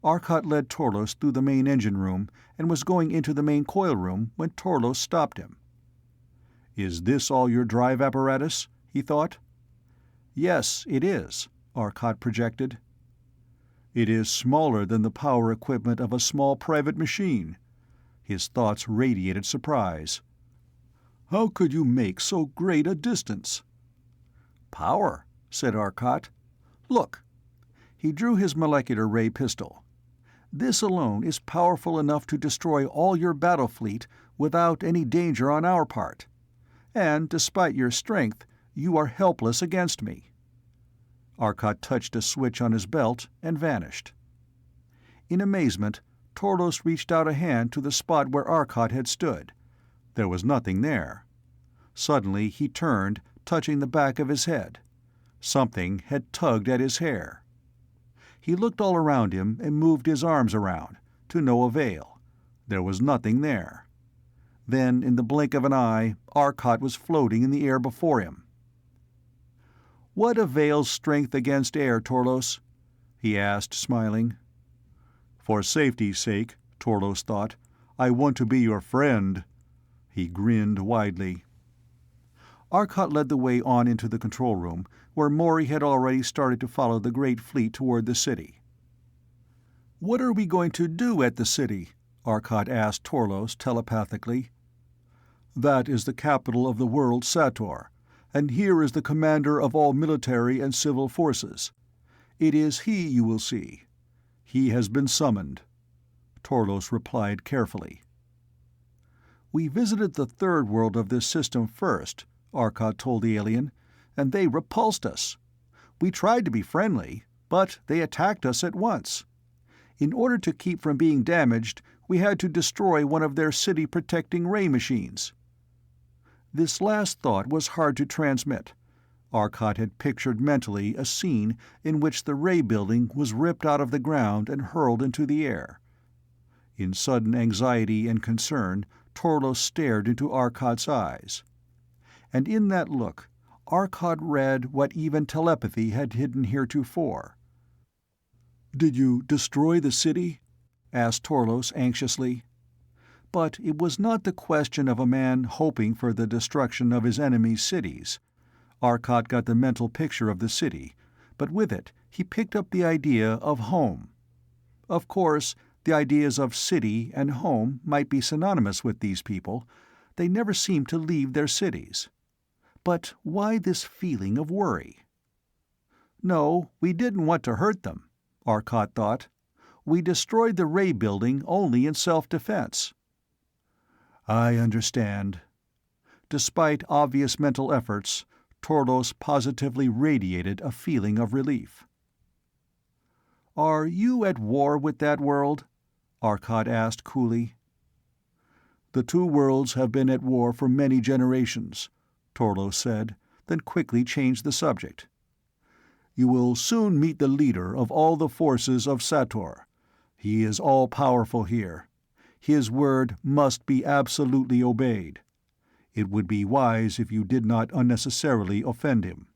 Arcot led Torlos through the main engine room and was going into the main coil room when Torlos stopped him. "Is this all your drive apparatus?" he thought. "Yes, it is," Arcot projected. "It is smaller than the power equipment of a small private machine." His thoughts radiated surprise. "How could you make so great a distance?" "Power," said Arcot. "Look." He drew his molecular ray pistol. "This alone is powerful enough to destroy all your battle fleet without any danger on our part. And despite your strength, you are helpless against me." Arcot touched a switch on his belt and vanished. In amazement, Torlos reached out a hand to the spot where Arcot had stood. There was nothing there. Suddenly he turned, touching the back of his head. Something had tugged at his hair. He looked all around him and moved his arms around, to no avail. There was nothing there. Then, in the blink of an eye, Arcot was floating in the air before him. "What avails strength against air, Torlos?" he asked, smiling. "For safety's sake," Torlos thought, "I want to be your friend." He grinned widely. Arcot led the way on into the control room, where Maury had already started to follow the great fleet toward the city. "What are we going to do at the city?" Arcot asked Torlos telepathically. "That is the capital of the world Sator, and here is the commander of all military and civil forces. It is he you will see. He has been summoned," Torlos replied carefully. "We visited the third world of this system first," Arcot told the alien, "and they repulsed us. We tried to be friendly, but they attacked us at once. In order to keep from being damaged, we had to destroy one of their city-protecting ray machines." This last thought was hard to transmit. Arcot had pictured mentally a scene in which the ray building was ripped out of the ground and hurled into the air. In sudden anxiety and concern, Torlos stared into Arcot's eyes. And in that look, Arcot read what even telepathy had hidden heretofore. "Did you destroy the city?" asked Torlos anxiously. But it was not the question of a man hoping for the destruction of his enemies' cities. Arcot got the mental picture of the city, but with it he picked up the idea of home. Of course, the ideas of city and home might be synonymous with these people. They never seemed to leave their cities. But why this feeling of worry? "No, we didn't want to hurt them," Arcot thought. "We destroyed the ray building only in self-defense." "I understand." Despite obvious mental efforts, Torlos positively radiated a feeling of relief. "Are you at war with that world?" Arcot asked coolly. "The two worlds have been at war for many generations," Torlos said, then quickly changed the subject. "You will soon meet the leader of all the forces of Sator. He is all-powerful here. His word must be absolutely obeyed. It would be wise if you did not unnecessarily offend him.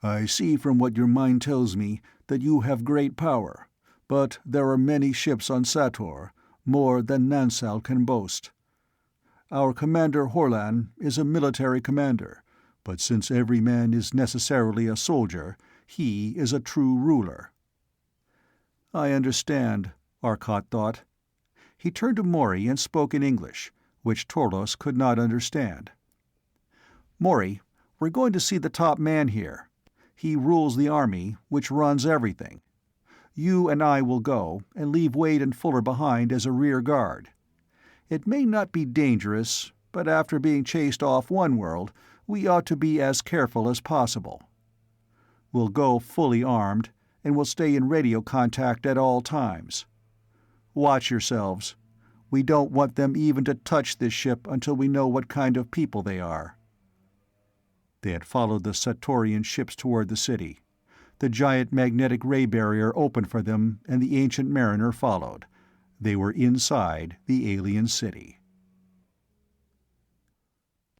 I see from what your mind tells me that you have great power, but there are many ships on Sator, more than Nansal can boast. Our commander Horlan is a military commander, but since every man is necessarily a soldier, he is a true ruler." "I understand," Arcot thought. He turned to Maury and spoke in English, which Torlos could not understand. "Maury, we're going to see the top man here. He rules the army, which runs everything. You and I will go, and leave Wade and Fuller behind as a rear guard. It may not be dangerous, but after being chased off one world, we ought to be as careful as possible. We'll go fully armed, and we'll stay in radio contact at all times. Watch yourselves. We don't want them even to touch this ship until we know what kind of people they are." They had followed the Satorian ships toward the city. The giant magnetic ray barrier opened for them, and the ancient mariner followed. They were inside the alien city.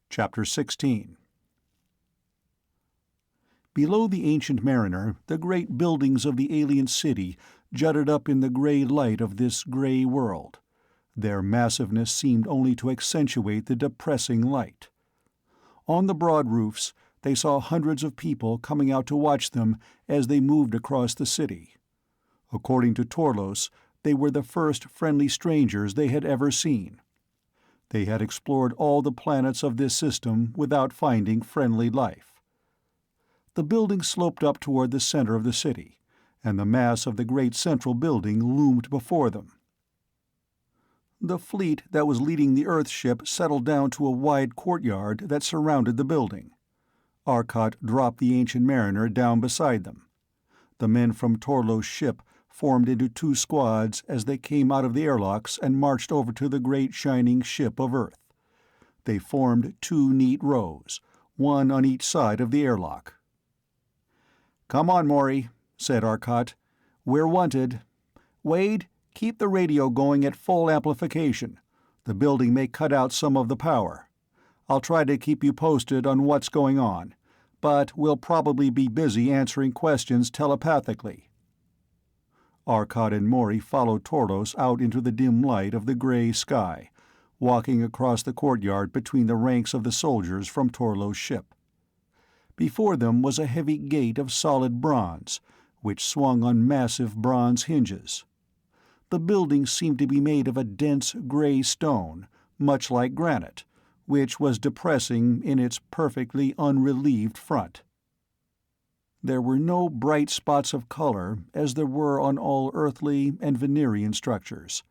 Chapter 16. Below the ancient mariner, the great buildings of the alien city jutted up in the gray light of this gray world. Their massiveness seemed only to accentuate the depressing light. On the broad roofs, they saw hundreds of people coming out to watch them as they moved across the city. According to Torlos, they were the first friendly strangers they had ever seen. They had explored all the planets of this system without finding friendly life. The building sloped up toward the center of the city, and the mass of the great central building loomed before them. The fleet that was leading the Earth ship settled down to a wide courtyard that surrounded the building. Arcot dropped the ancient mariner down beside them. The men from Torlos' ship formed into two squads as they came out of the airlocks and marched over to the great shining ship of Earth. They formed two neat rows, one on each side of the airlock. "Come on, Maury," said Arcot. "We're wanted. Wade, keep the radio going at full amplification. The building may cut out some of the power. I'll try to keep you posted on what's going on, but we'll probably be busy answering questions telepathically." Arcot and Maury followed Torlos out into the dim light of the gray sky, walking across the courtyard between the ranks of the soldiers from Torlos' ship. Before them was a heavy gate of solid bronze, which swung on massive bronze hinges. The building seemed to be made of a dense gray stone, much like granite, which was depressing in its perfectly unrelieved front. There were no bright spots of color as there were on all earthly and Venerian structures.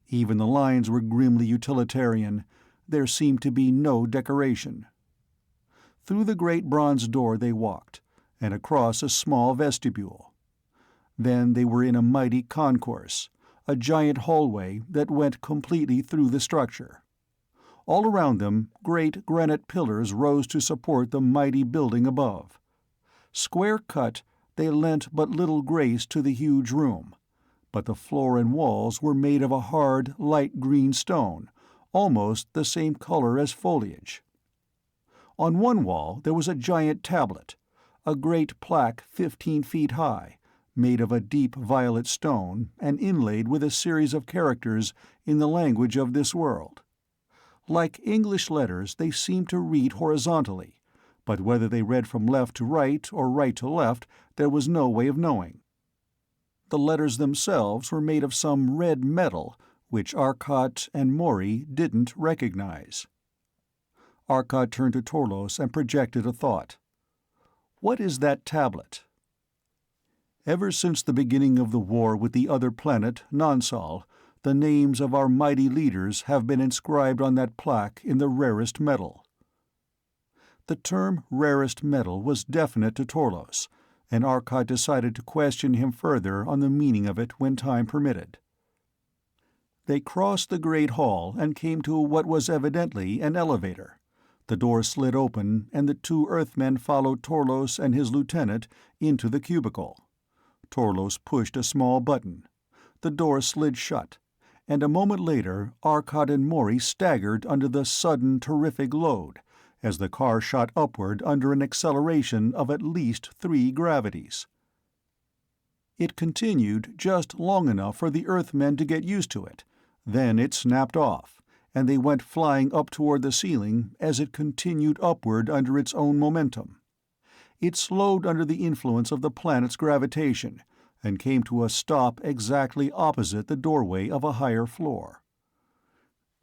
Even the lines were grimly utilitarian. There seemed to be no decoration. Through the great bronze door they walked, and across a small vestibule. Then they were in a mighty concourse, a giant hallway that went completely through the structure. All around them, great granite pillars rose to support the mighty building above. Square-cut, they lent but little grace to the huge room, but the floor and walls were made of a hard, light green stone, almost the same color as foliage. On one wall there was a giant tablet, a great plaque 15 feet high, made of a deep violet stone and inlaid with a series of characters in the language of this world. Like English letters, they seemed to read horizontally, but whether they read from left to right or right to left, there was no way of knowing. The letters themselves were made of some red metal, which Arcot and Maury didn't recognize. Arcot turned to Torlos and projected a thought. "What is that tablet?" "Ever since the beginning of the war with the other planet, Nonsal, the names of our mighty leaders have been inscribed on that plaque in the rarest metal." The term rarest metal was definite to Torlos, and Arcot decided to question him further on the meaning of it when time permitted. They crossed the great hall and came to what was evidently an elevator. The door slid open, and the two Earthmen followed Torlos and his lieutenant into the cubicle. Torlos pushed a small button. The door slid shut, and a moment later Arcot and Maury staggered under the sudden terrific load, as the car shot upward under an acceleration of at least 3 gravities. It continued just long enough for the Earthmen to get used to it. Then it snapped off, and they went flying up toward the ceiling as it continued upward under its own momentum. It slowed under the influence of the planet's gravitation, and came to a stop exactly opposite the doorway of a higher floor.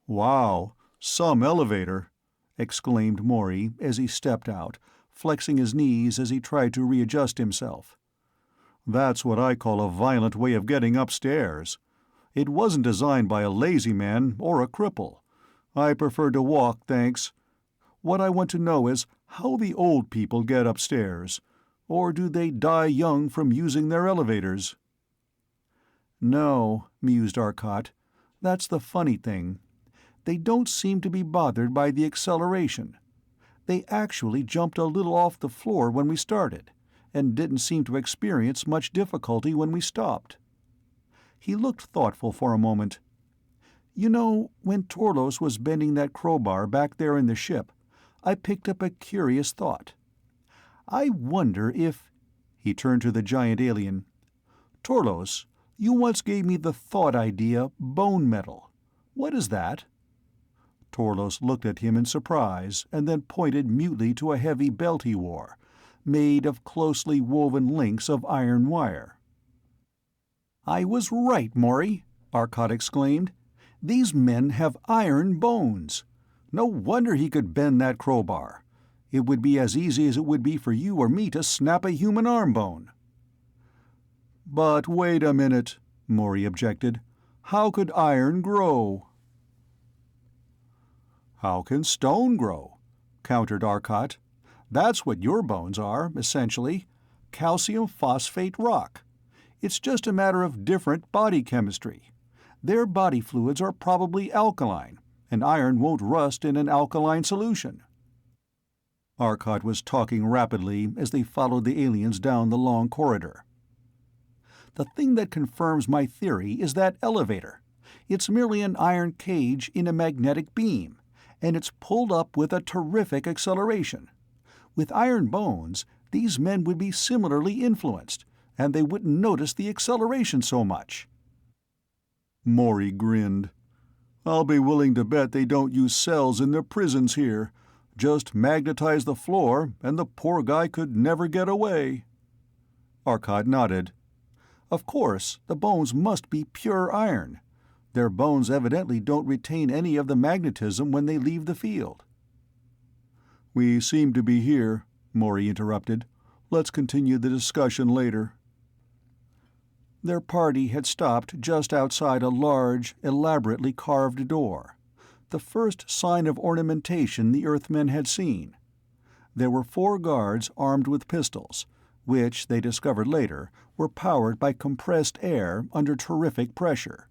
"Wow, some elevator!" exclaimed Maury as he stepped out, flexing his knees as he tried to readjust himself. That's what I call a violent way of getting upstairs. It wasn't designed by a lazy man or a cripple. I prefer to walk, thanks. What I want to know is how the old people get upstairs. Or do they die young from using their elevators?" "No," mused Arcot. "That's the funny thing. They don't seem to be bothered by the acceleration. They actually jumped a little off the floor when we started, and didn't seem to experience much difficulty when we stopped." He looked thoughtful for a moment. "You know, when Torlos was bending that crowbar back there in the ship, I picked up a curious thought. I wonder if—" He turned to the giant alien. "Torlos, you once gave me the thought idea, bone metal. What is that?" Torlos looked at him in surprise, and then pointed mutely to a heavy belt he wore, made of closely woven links of iron wire. "I was right, Maury," Arcot exclaimed. "These men have iron bones. No wonder he could bend that crowbar. It would be as easy as it would be for you or me to snap a human arm bone." "But wait a minute," Maury objected. "How could iron grow?" "How can stone grow?" countered Arcot. "That's what your bones are, essentially. Calcium phosphate rock. It's just a matter of different body chemistry. Their body fluids are probably alkaline, and iron won't rust in an alkaline solution." Arcot was talking rapidly as they followed the aliens down the long corridor. "The thing that confirms my theory is that elevator. It's merely an iron cage in a magnetic beam, and it's pulled up with a terrific acceleration. With iron bones, these men would be similarly influenced, and they wouldn't notice the acceleration so much." Maury grinned. "I'll be willing to bet they don't use cells in their prisons here. Just magnetize the floor, and the poor guy could never get away." Arcot nodded. "Of course, the bones must be pure iron. Their bones evidently don't retain any of the magnetism when they leave the field." "We seem to be here," Maury interrupted. "Let's continue the discussion later." Their party had stopped just outside a large, elaborately carved door, the first sign of ornamentation the Earthmen had seen. There were 4 guards armed with pistols, which, they discovered later, were powered by compressed air under terrific pressure.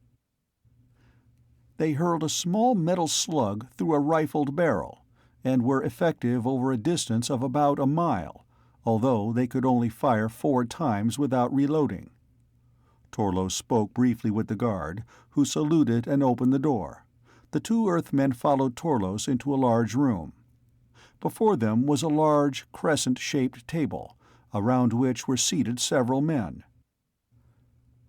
They hurled a small metal slug through a rifled barrel, and were effective over a distance of about a mile, although they could only fire 4 times without reloading. Torlos spoke briefly with the guard, who saluted and opened the door. The 2 Earthmen followed Torlos into a large room. Before them was a large, crescent-shaped table, around which were seated several men.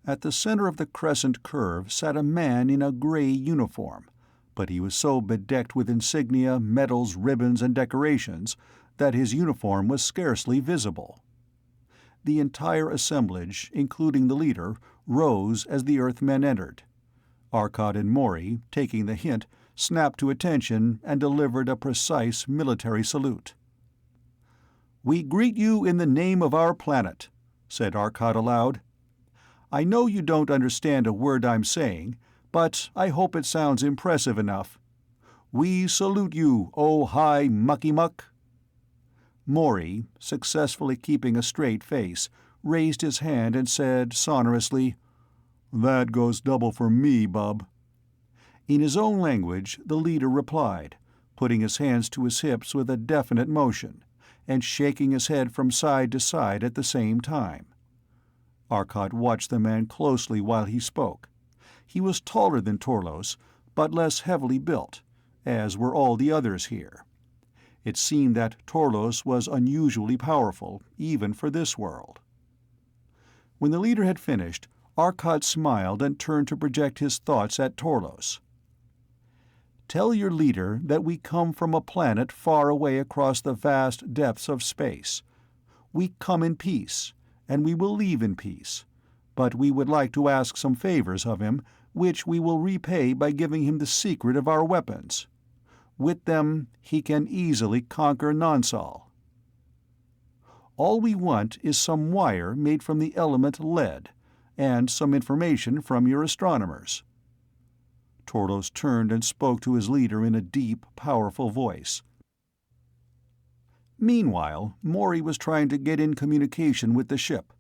At the center of the crescent curve sat a man in a gray uniform, but he was so bedecked with insignia, medals, ribbons, and decorations that his uniform was scarcely visible. The entire assemblage, including the leader, rose as the Earthmen entered. Arcot and Maury, taking the hint, snapped to attention and delivered a precise military salute. "We greet you in the name of our planet," said Arcot aloud. "I know you don't understand a word I'm saying, but I hope it sounds impressive enough. We salute you, O High Mucky Muck." Maury, successfully keeping a straight face, raised his hand and said sonorously, "That goes double for me, bub." In his own language, the leader replied, putting his hands to his hips with a definite motion, and shaking his head from side to side at the same time. Arcot watched the man closely while he spoke. He was taller than Torlos, but less heavily built, as were all the others here. It seemed that Torlos was unusually powerful, even for this world. When the leader had finished, Arcot smiled and turned to project his thoughts at Torlos. "Tell your leader that we come from a planet far away across the vast depths of space. We come in peace, and we will leave in peace, but we would like to ask some favors of him, which we will repay by giving him the secret of our weapons. With them, he can easily conquer Nonsal." All we want is some wire made from the element lead, and some information from your astronomers." Tordos turned and spoke to his leader in a deep, powerful voice. Meanwhile, Maury was trying to get in communication with the ship.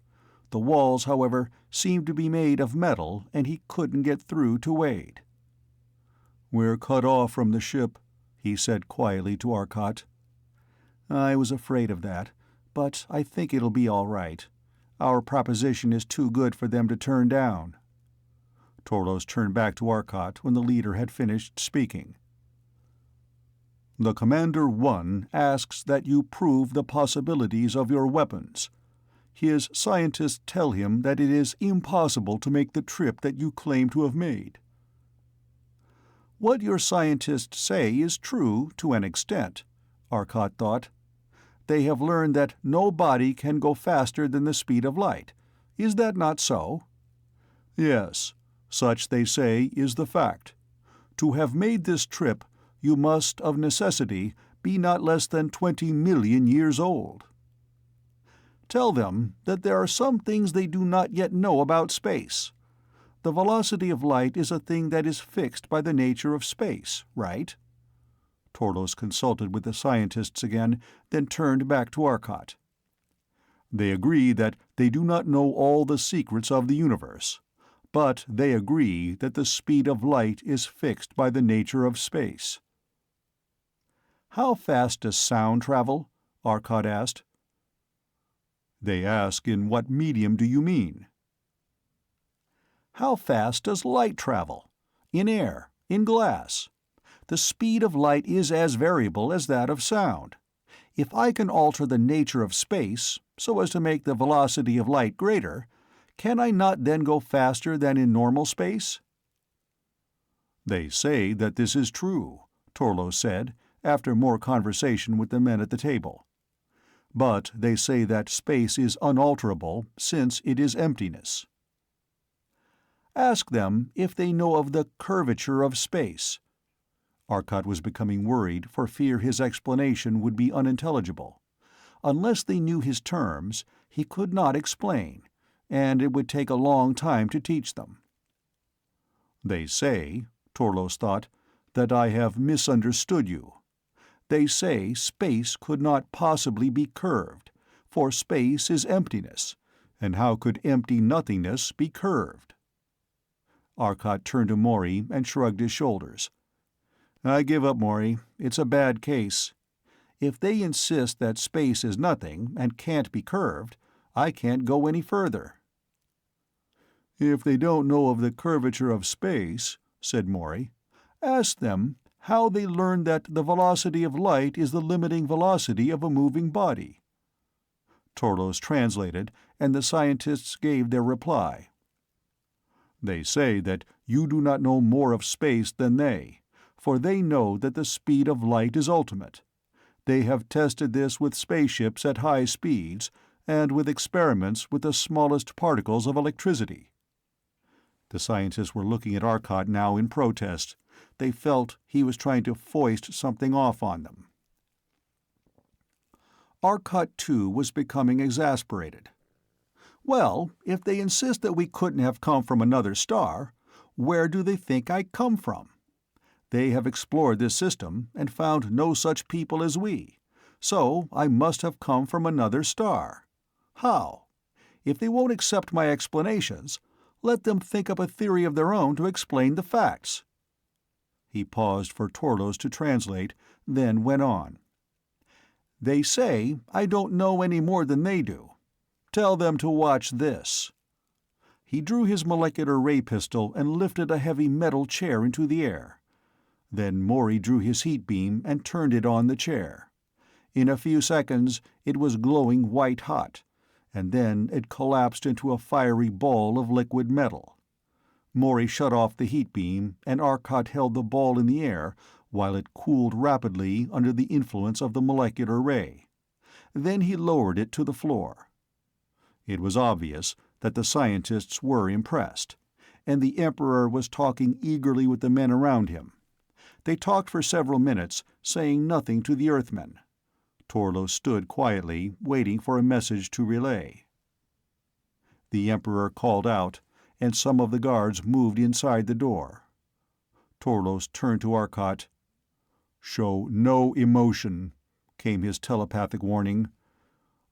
The walls, however, seemed to be made of metal, and he couldn't get through to Wade. "We're cut off from the ship," he said quietly to Arcot. "I was afraid of that, but I think it'll be all right. Our proposition is too good for them to turn down." Tordos turned back to Arcot when the leader had finished speaking. "The Commander One asks that you prove the possibilities of your weapons. His scientists tell him that it is impossible to make the trip that you claim to have made." "What your scientists say is true to an extent," Arcot thought. "They have learned that no body can go faster than the speed of light. Is that not so?" "Yes, such, they say, is the fact. To have made this trip, you must, of necessity, be not less than 20 million years old." "Tell them that there are some things they do not yet know about space. The velocity of light is a thing that is fixed by the nature of space, right?" Tordos consulted with the scientists again, then turned back to Arcot. "They agree that they do not know all the secrets of the universe, but they agree that the speed of light is fixed by the nature of space." "How fast does sound travel?" Arcot asked. "They ask, in what medium do you mean?" "How fast does light travel? In air, in glass? The speed of light is as variable as that of sound. If I can alter the nature of space, so as to make the velocity of light greater, can I not then go faster than in normal space?" "They say that this is true," Torlos said, after more conversation with the men at the table. "But they say that space is unalterable, since it is emptiness." "Ask them if they know of the curvature of space." Arcot was becoming worried for fear his explanation would be unintelligible. Unless they knew his terms, he could not explain, and it would take a long time to teach them. "They say," Torlos thought, "that I have misunderstood you. They say space could not possibly be curved, for space is emptiness, and how could empty nothingness be curved?" Arcot turned to Maury and shrugged his shoulders. "I give up, Maury. It's a bad case. If they insist that space is nothing and can't be curved, I can't go any further." "If they don't know of the curvature of space," said Maury, "ask them how they learned that the velocity of light is the limiting velocity of a moving body." Torlos translated, and the scientists gave their reply. "They say that you do not know more of space than they, for they know that the speed of light is ultimate. They have tested this with spaceships at high speeds, and with experiments with the smallest particles of electricity." The scientists were looking at Arcot now in protest. They felt he was trying to foist something off on them. Arcot, too, was becoming exasperated. "Well, if they insist that we couldn't have come from another star, where do they think I come from? They have explored this system and found no such people as we, so I must have come from another star. How? If they won't accept my explanations, let them think up a theory of their own to explain the facts." He paused for Torlos to translate, then went on. "They say I don't know any more than they do. Tell them to watch this." He drew his molecular ray pistol and lifted a heavy metal chair into the air. Then Maury drew his heat beam and turned it on the chair. In a few seconds it was glowing white-hot, and then it collapsed into a fiery ball of liquid metal. Maury shut off the heat beam, and Arcot held the ball in the air while it cooled rapidly under the influence of the molecular ray. Then he lowered it to the floor. It was obvious that the scientists were impressed, and the Emperor was talking eagerly with the men around him. They talked for several minutes, saying nothing to the Earthmen. Torlos stood quietly, waiting for a message to relay. The Emperor called out, and some of the guards moved inside the door. Torlos turned to Arcot. "Show no emotion," came his telepathic warning.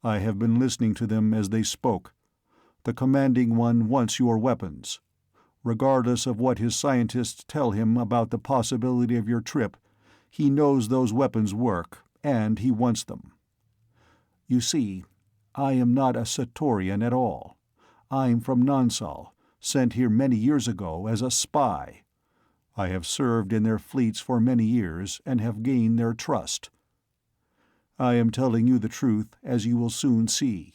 "I have been listening to them as they spoke. The Commanding One wants your weapons. Regardless of what his scientists tell him about the possibility of your trip, he knows those weapons work, and he wants them. You see, I am not a Satorian at all. I'm from Nansal, sent here many years ago as a spy. I have served in their fleets for many years and have gained their trust. I am telling you the truth, as you will soon see.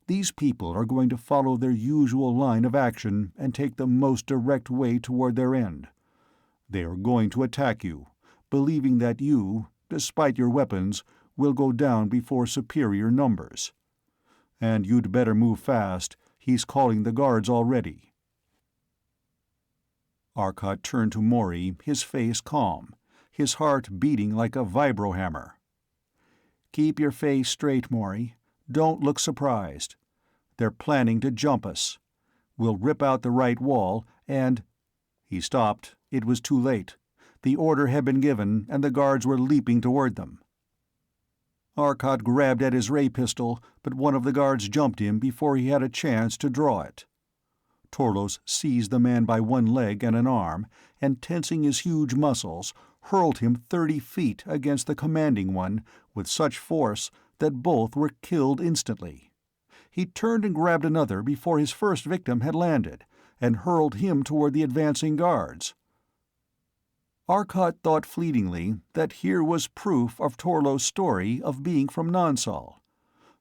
These people are going to follow their usual line of action and take the most direct way toward their end. They are going to attack you, believing that you, despite your weapons, will go down before superior numbers. And you'd better move fast. He's calling the guards already." Arcot turned to Mori, his face calm, his heart beating like a vibrohammer. "Keep your face straight, Mori. Don't look surprised. They're planning to jump us. We'll rip out the right wall, and—" He stopped. It was too late. The order had been given, and the guards were leaping toward them. Arcot grabbed at his ray pistol, but one of the guards jumped him before he had a chance to draw it. Torlos seized the man by one leg and an arm, and tensing his huge muscles, hurled him 30 feet against the Commanding One with such force that both were killed instantly. He turned and grabbed another before his first victim had landed, and hurled him toward the advancing guards. Arcot thought fleetingly that here was proof of Torlos' story of being from Nansal.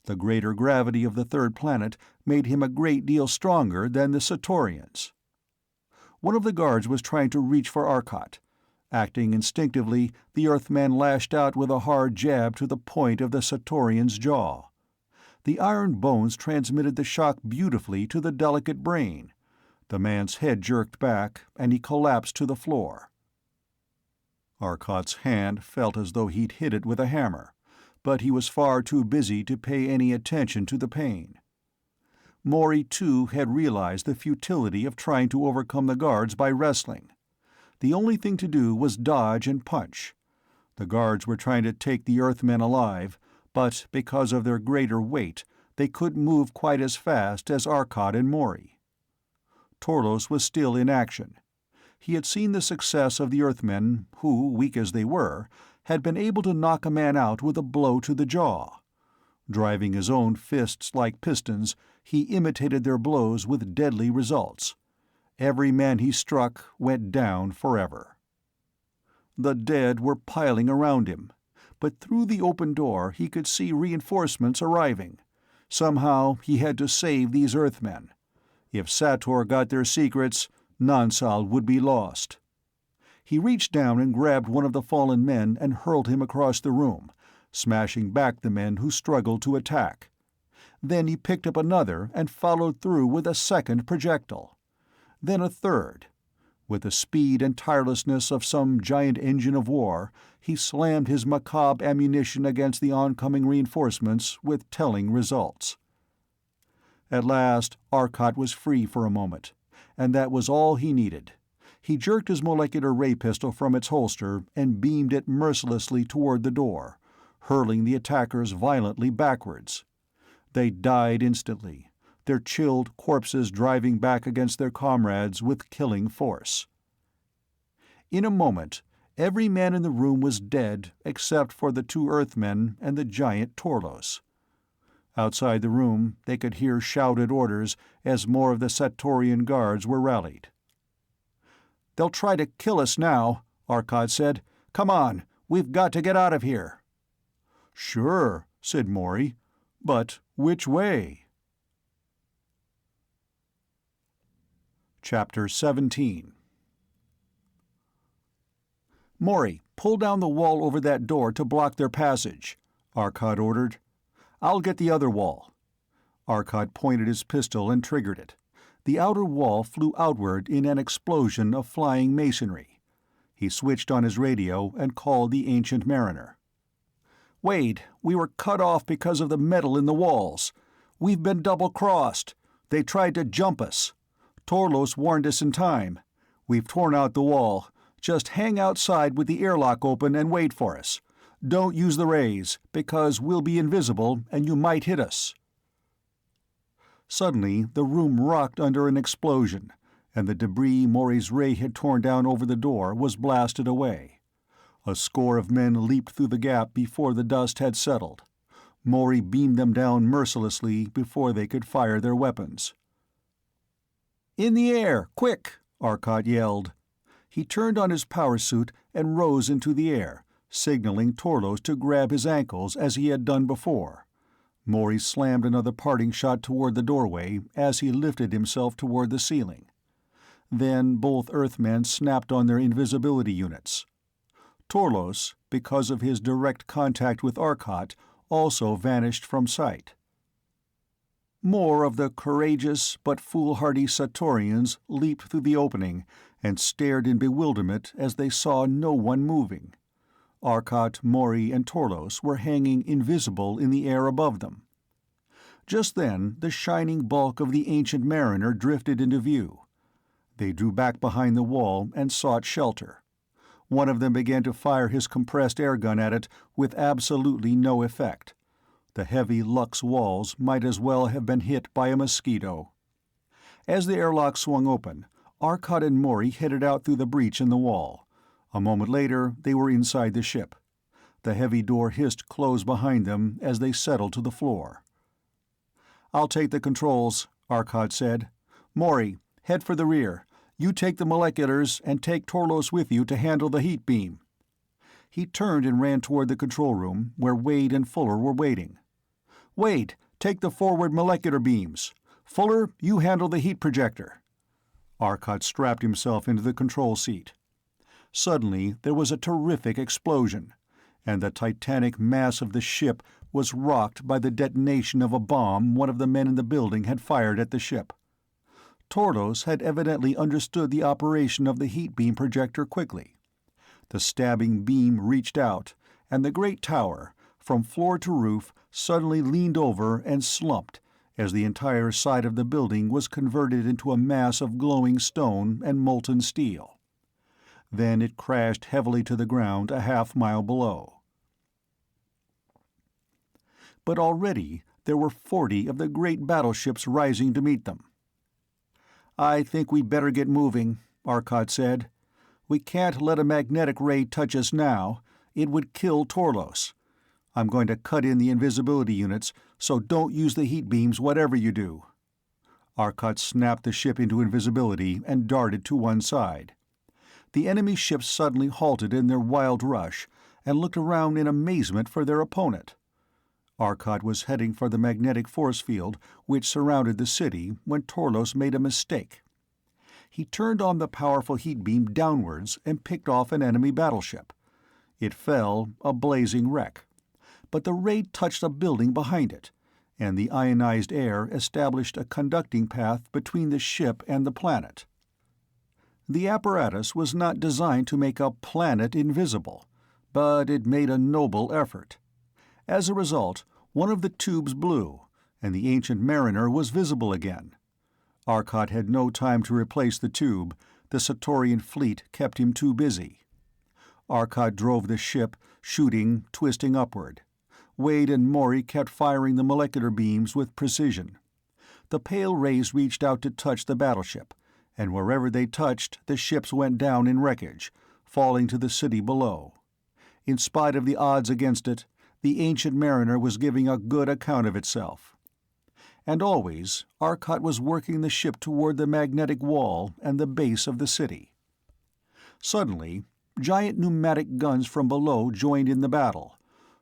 The greater gravity of the third planet made him a great deal stronger than the Satorians. One of the guards was trying to reach for Arcot. Acting instinctively, the Earthman lashed out with a hard jab to the point of the Satorian's jaw. The iron bones transmitted the shock beautifully to the delicate brain. The man's head jerked back, and he collapsed to the floor. Arcot's hand felt as though he'd hit it with a hammer, but he was far too busy to pay any attention to the pain. Mori, too, had realized the futility of trying to overcome the guards by wrestling. The only thing to do was dodge and punch. The guards were trying to take the Earthmen alive, but because of their greater weight, they couldn't move quite as fast as Arcot and Mori. Torlos was still in action. He had seen the success of the Earthmen, who, weak as they were, had been able to knock a man out with a blow to the jaw. Driving his own fists like pistons, he imitated their blows with deadly results. Every man he struck went down forever. The dead were piling around him, but through the open door he could see reinforcements arriving. Somehow he had to save these Earthmen. If Sator got their secrets, Nansal would be lost. He reached down and grabbed one of the fallen men and hurled him across the room, smashing back the men who struggled to attack. Then he picked up another and followed through with a second projectile. Then a third. With the speed and tirelessness of some giant engine of war, he slammed his macabre ammunition against the oncoming reinforcements with telling results. At last, Arcot was free for a moment, and that was all he needed. He jerked his molecular ray pistol from its holster and beamed it mercilessly toward the door, hurling the attackers violently backwards. They died instantly, their chilled corpses driving back against their comrades with killing force. In a moment, every man in the room was dead except for the two Earthmen and the giant Torlos. Outside the room, they could hear shouted orders as more of the Satorian guards were rallied. "They'll try to kill us now," Arcot said. "Come on, we've got to get out of here." "Sure," said Mori. "But which way?" Chapter 17. "Mori, pull down the wall over that door to block their passage," Arcot ordered. "I'll get the other wall." Arcot pointed his pistol and triggered it. The outer wall flew outward in an explosion of flying masonry. He switched on his radio and called the Ancient Mariner. Wade, we were cut off because of the metal in the walls. We've been double-crossed. They tried to jump us. Torlos warned us in time. We've torn out the wall. Just hang outside with the airlock open and wait for us. Don't use the rays, because we'll be invisible and you might hit us." Suddenly, the room rocked under an explosion, and the debris Maury's ray had torn down over the door was blasted away. A score of men leaped through the gap before the dust had settled. Maury beamed them down mercilessly before they could fire their weapons. "In the air, quick!" Arcot yelled. He turned on his power suit and rose into the air, signaling Torlos to grab his ankles as he had done before. Maury slammed another parting shot toward the doorway as he lifted himself toward the ceiling. Then both Earthmen snapped on their invisibility units. Torlos, because of his direct contact with Arcot, also vanished from sight. More of the courageous but foolhardy Satorians leaped through the opening and stared in bewilderment as they saw no one moving. Arcot, Maury, and Torlos were hanging invisible in the air above them. Just then, the shining bulk of the Ancient Mariner drifted into view. They drew back behind the wall and sought shelter. One of them began to fire his compressed air gun at it with absolutely no effect. The heavy Lux walls might as well have been hit by a mosquito. As the airlock swung open, Arcot and Maury headed out through the breach in the wall. A moment later, they were inside the ship. The heavy door hissed closed behind them as they settled to the floor. "I'll take the controls," Arcot said. "Maury, head for the rear. You take the moleculars and take Torlos with you to handle the heat beam." He turned and ran toward the control room, where Wade and Fuller were waiting. "Wade, take the forward molecular beams. Fuller, you handle the heat projector." Arcot strapped himself into the control seat. Suddenly there was a terrific explosion, and the titanic mass of the ship was rocked by the detonation of a bomb one of the men in the building had fired at the ship. Torlos had evidently understood the operation of the heat beam projector quickly. The stabbing beam reached out, and the great tower, from floor to roof, suddenly leaned over and slumped as the entire side of the building was converted into a mass of glowing stone and molten steel. Then it crashed heavily to the ground a half-mile below. But already there were 40 of the great battleships rising to meet them. "I think we'd better get moving," Arcot said. "We can't let a magnetic ray touch us now. It would kill Torlos. I'm going to cut in the invisibility units, so don't use the heat beams whatever you do." Arcot snapped the ship into invisibility and darted to one side. The enemy ships suddenly halted in their wild rush and looked around in amazement for their opponent. Arcot was heading for the magnetic force field which surrounded the city when Torlos made a mistake. He turned on the powerful heat beam downwards and picked off an enemy battleship. It fell, a blazing wreck. But the ray touched a building behind it, and the ionized air established a conducting path between the ship and the planet. The apparatus was not designed to make a planet invisible, but it made a noble effort. As a result, one of the tubes blew, and the Ancient Mariner was visible again. Arcot had no time to replace the tube. The Satorian fleet kept him too busy. Arcot drove the ship, shooting, twisting upward. Wade and Maury kept firing the molecular beams with precision. The pale rays reached out to touch the battleship, and wherever they touched, the ships went down in wreckage, falling to the city below. In spite of the odds against it, the Ancient Mariner was giving a good account of itself. And always, Arcot was working the ship toward the magnetic wall and the base of the city. Suddenly, giant pneumatic guns from below joined in the battle,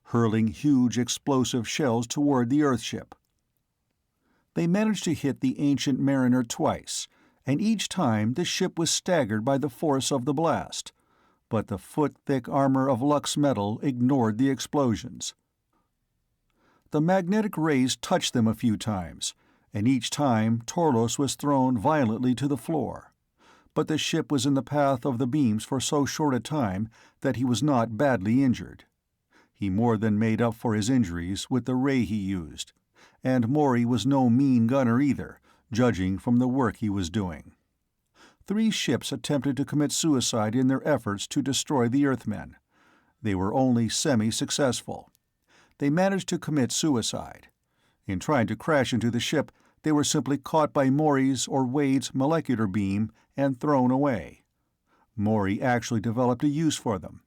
hurling huge explosive shells toward the Earthship. They managed to hit the Ancient Mariner twice, and each time the ship was staggered by the force of the blast, but the foot-thick armor of Lux metal ignored the explosions. The magnetic rays touched them a few times, and each time Torlos was thrown violently to the floor, but the ship was in the path of the beams for so short a time that he was not badly injured. He more than made up for his injuries with the ray he used, and Maury was no mean gunner either, judging from the work he was doing. 3 ships attempted to commit suicide in their efforts to destroy the Earthmen. They were only semi-successful. They managed to commit suicide. In trying to crash into the ship, they were simply caught by Maury's or Wade's molecular beam and thrown away. Maury actually developed a use for them.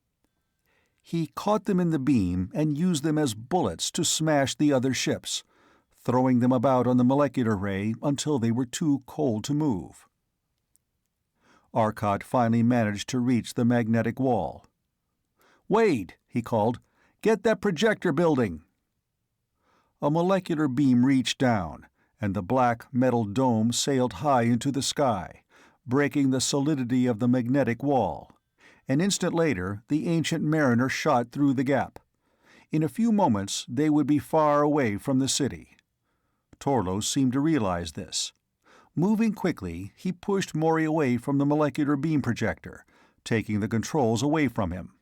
He caught them in the beam and used them as bullets to smash the other ships, throwing them about on the molecular ray until they were too cold to move. Arcot finally managed to reach the magnetic wall. "Wade," he called, "get that projector building." A molecular beam reached down, and the black metal dome sailed high into the sky, breaking the solidity of the magnetic wall. An instant later, the ancient mariner shot through the gap. In a few moments they would be far away from the city. Torlos seemed to realize this. Moving quickly, he pushed Maury away from the molecular beam projector, taking the controls away from him.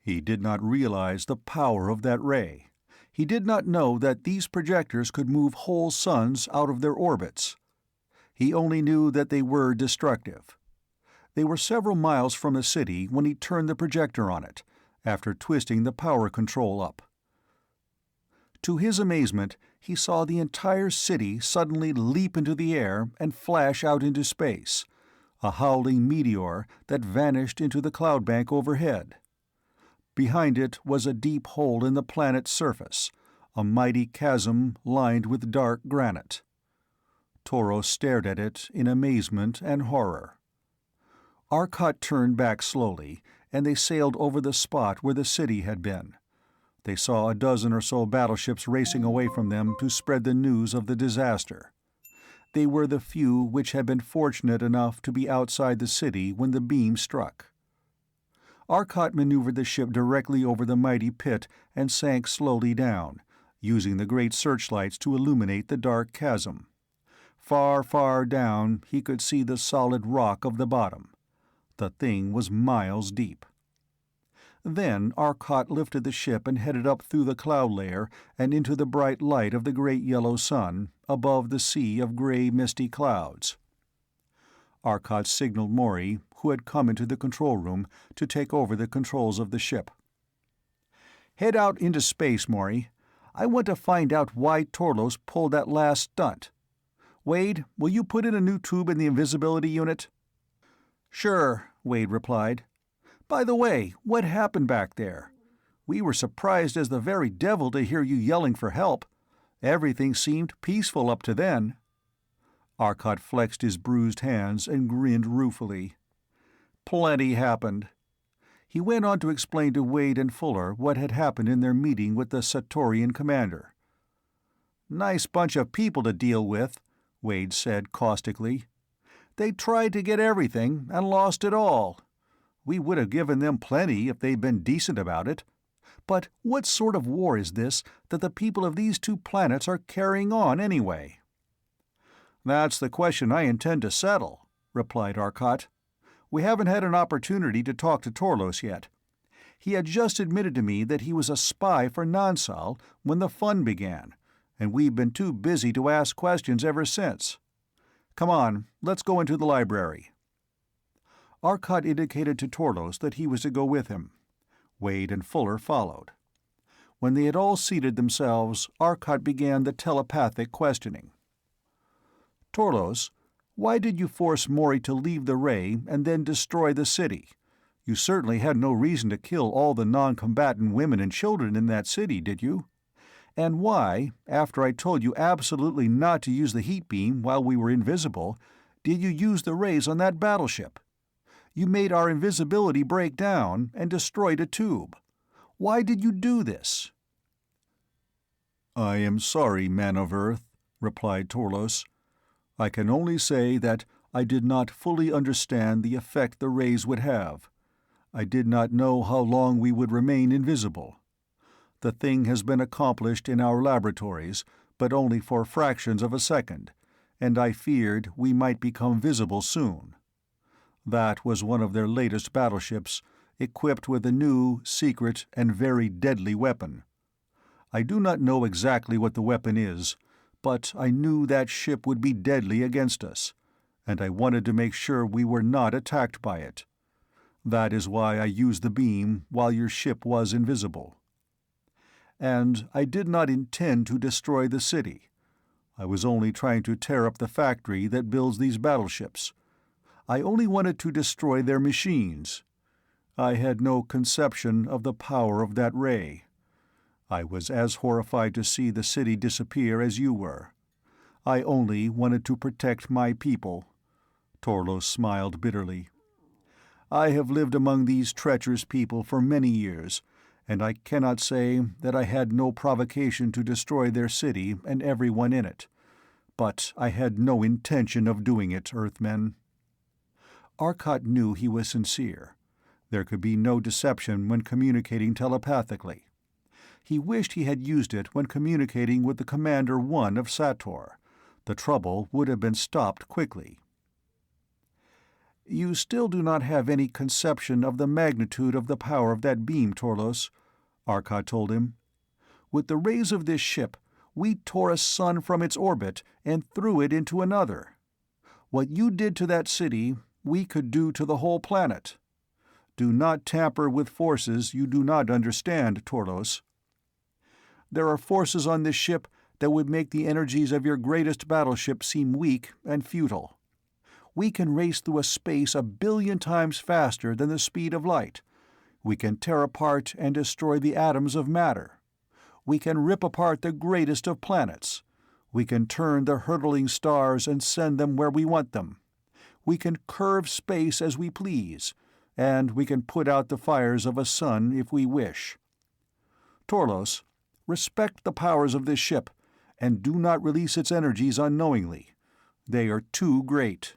He did not realize the power of that ray. He did not know that these projectors could move whole suns out of their orbits. He only knew that they were destructive. They were several miles from the city when he turned the projector on it, after twisting the power control up. To his amazement, he saw the entire city suddenly leap into the air and flash out into space, a howling meteor that vanished into the cloud bank overhead. Behind it was a deep hole in the planet's surface, a mighty chasm lined with dark granite. Torros stared at it in amazement and horror. Arcot turned back slowly, and they sailed over the spot where the city had been. They saw a dozen or so battleships racing away from them to spread the news of the disaster. They were the few which had been fortunate enough to be outside the city when the beam struck. Arcot maneuvered the ship directly over the mighty pit and sank slowly down, using the great searchlights to illuminate the dark chasm. Far, far down he could see the solid rock of the bottom. The thing was miles deep. Then Arcot lifted the ship and headed up through the cloud layer and into the bright light of the great yellow sun, above the sea of gray misty clouds. Arcot signaled Maury, who had come into the control room, to take over the controls of the ship. "Head out into space, Maury. I want to find out why Torlos pulled that last stunt. Wade, will you put in a new tube in the invisibility unit?" "Sure," Wade replied. "By the way, what happened back there? We were surprised as the very devil to hear you yelling for help. Everything seemed peaceful up to then." Arcot flexed his bruised hands and grinned ruefully. "Plenty happened." He went on to explain to Wade and Fuller what had happened in their meeting with the Satorian commander. "Nice bunch of people to deal with," Wade said caustically. "They tried to get everything and lost it all. We would have given them plenty if they'd been decent about it. But what sort of war is this that the people of these 2 planets are carrying on anyway?" "That's the question I intend to settle," replied Arcot. "We haven't had an opportunity to talk to Torlos yet. He had just admitted to me that he was a spy for Nansal when the fun began, and we've been too busy to ask questions ever since. Come on, let's go into the library." Arcot indicated to Torlos that he was to go with him. Wade and Fuller followed. When they had all seated themselves, Arcot began the telepathic questioning. "Torlos, why did you force Maury to leave the ray and then destroy the city? You certainly had no reason to kill all the non-combatant women and children in that city, did you? And why, after I told you absolutely not to use the heat beam while we were invisible, did you use the rays on that battleship? You made our invisibility break down and destroyed a tube. Why did you do this?" "I am sorry, man of Earth," replied Torlos. "I can only say that I did not fully understand the effect the rays would have. I did not know how long we would remain invisible. The thing has been accomplished in our laboratories, but only for fractions of a second, and I feared we might become visible soon. That was one of their latest battleships, equipped with a new, secret, and very deadly weapon. I do not know exactly what the weapon is, but I knew that ship would be deadly against us, and I wanted to make sure we were not attacked by it. That is why I used the beam while your ship was invisible. And I did not intend to destroy the city. I was only trying to tear up the factory that builds these battleships. I only wanted to destroy their machines. I had no conception of the power of that ray. I was as horrified to see the city disappear as you were. I only wanted to protect my people." Torlos smiled bitterly. "I have lived among these treacherous people for many years, and I cannot say that I had no provocation to destroy their city and everyone in it. But I had no intention of doing it, Earthmen." Arcot knew he was sincere. There could be no deception when communicating telepathically. He wished he had used it when communicating with the Commander One of Sator. The trouble would have been stopped quickly. "You still do not have any conception of the magnitude of the power of that beam, Torlos," Arcot told him. "With the rays of this ship, we tore a sun from its orbit and threw it into another. What you did to that city, we could do to the whole planet. Do not tamper with forces you do not understand, Torlos. There are forces on this ship that would make the energies of your greatest battleship seem weak and futile. We can race through a space 1,000,000,000 times faster than the speed of light. We can tear apart and destroy the atoms of matter. We can rip apart the greatest of planets. We can turn the hurtling stars and send them where we want them. We can curve space as we please, and we can put out the fires of a sun if we wish. Torlos, respect the powers of this ship, and do not release its energies unknowingly. They are too great."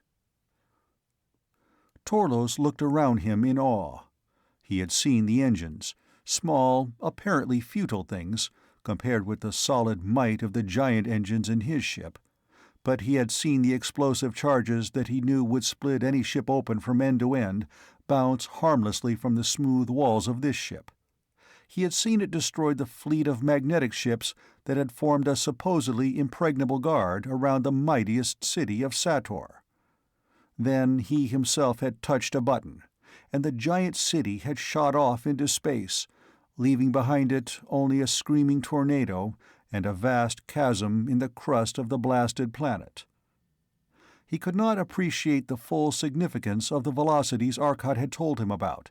Torlos looked around him in awe. He had seen the engines, small, apparently futile things, compared with the solid might of the giant engines in his ship, but he had seen the explosive charges that he knew would split any ship open from end to end bounce harmlessly from the smooth walls of this ship. He had seen it destroy the fleet of magnetic ships that had formed a supposedly impregnable guard around the mightiest city of Sator. Then he himself had touched a button, and the giant city had shot off into space, leaving behind it only a screaming tornado and a vast chasm in the crust of the blasted planet. He could not appreciate the full significance of the velocities Arcot had told him about.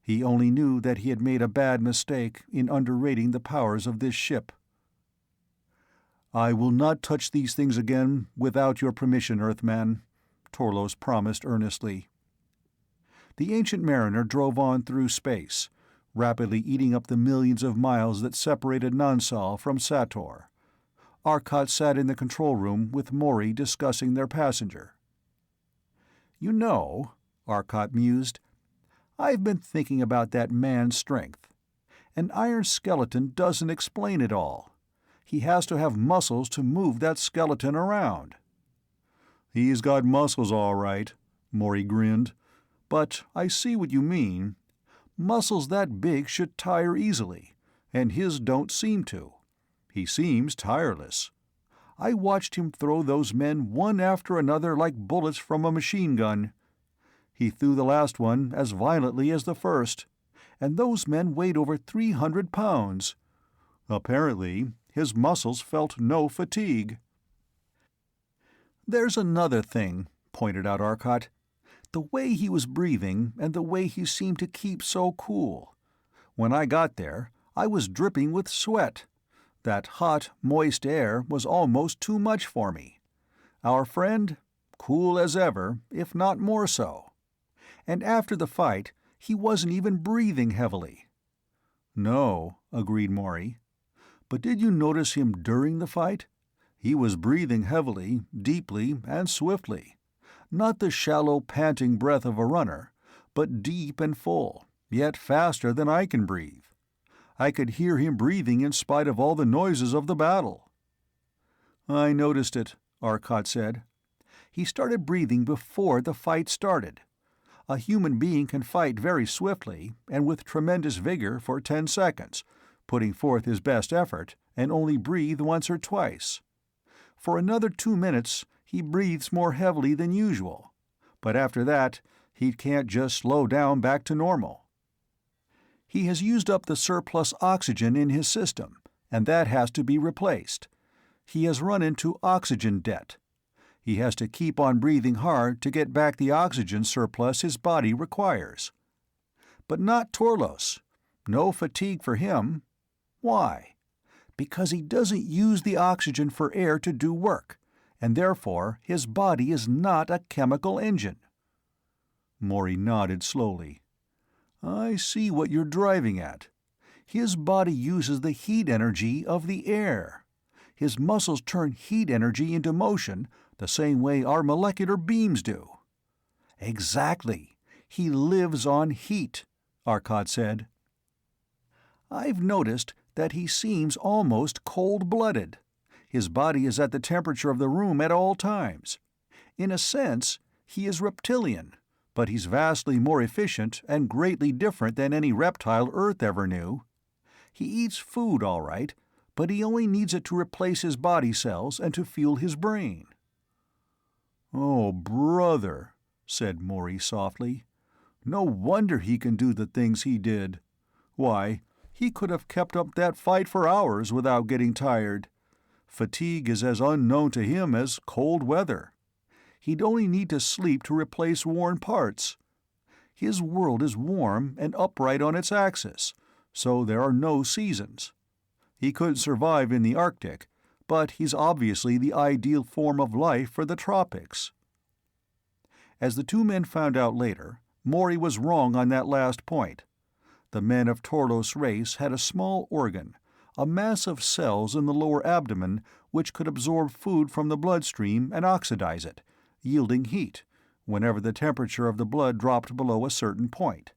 He only knew that he had made a bad mistake in underrating the powers of this ship. "I will not touch these things again without your permission, Earthman," Torlos promised earnestly. The ancient mariner drove on through space, rapidly eating up the millions of miles that separated Nansal from Sator. Arcot sat in the control room with Maury discussing their passenger. "You know," Arcot mused, "I've been thinking about that man's strength. An iron skeleton doesn't explain it all. He has to have muscles to move that skeleton around." "He's got muscles, all right," Maury grinned. "But I see what you mean. Muscles that big should tire easily, and his don't seem to. He seems tireless. I watched him throw those men one after another like bullets from a machine gun. He threw the last one as violently as the first, and those men weighed over 300 pounds. Apparently, his muscles felt no fatigue." "There's another thing," pointed out Arcot. "The way he was breathing, and the way he seemed to keep so cool. When I got there, I was dripping with sweat. That hot, moist air was almost too much for me. Our friend? Cool as ever, if not more so. And after the fight, he wasn't even breathing heavily." "No," agreed Maury. "But did you notice him during the fight? He was breathing heavily, deeply, and swiftly. Not the shallow, panting breath of a runner, but deep and full, yet faster than I can breathe. I could hear him breathing in spite of all the noises of the battle." "I noticed it," Arcot said. "He started breathing before the fight started. A human being can fight very swiftly and with tremendous vigor for 10 seconds, putting forth his best effort, and only breathe once or twice. For another 2 minutes, he breathes more heavily than usual, but after that, he can't just slow down back to normal. He has used up the surplus oxygen in his system, and that has to be replaced. He has run into oxygen debt. He has to keep on breathing hard to get back the oxygen surplus his body requires. But not Torlos. No fatigue for him. Why? Because he doesn't use the oxygen for air to do work, and therefore his body is not a chemical engine. Maury nodded slowly. I see what you're driving at. His body uses the heat energy of the air. His muscles turn heat energy into motion the same way our molecular beams do. Exactly. He lives on heat, Arcot said. I've noticed that he seems almost cold-blooded. His body is at the temperature of the room at all times. In a sense, he is reptilian, but he's vastly more efficient and greatly different than any reptile Earth ever knew. He eats food all right, but he only needs it to replace his body cells and to fuel his brain. "Oh, brother," said Maury softly. "No wonder he can do the things he did. Why, he could have kept up that fight for hours without getting tired. Fatigue is as unknown to him as cold weather. He'd only need to sleep to replace worn parts. His world is warm and upright on its axis, so there are no seasons. He could survive in the Arctic, but he's obviously the ideal form of life for the tropics." As the two men found out later, Maury was wrong on that last point. The men of Torlos' race had a small organ, a mass of cells in the lower abdomen which could absorb food from the bloodstream and oxidize it, yielding heat, whenever the temperature of the blood dropped below a certain point.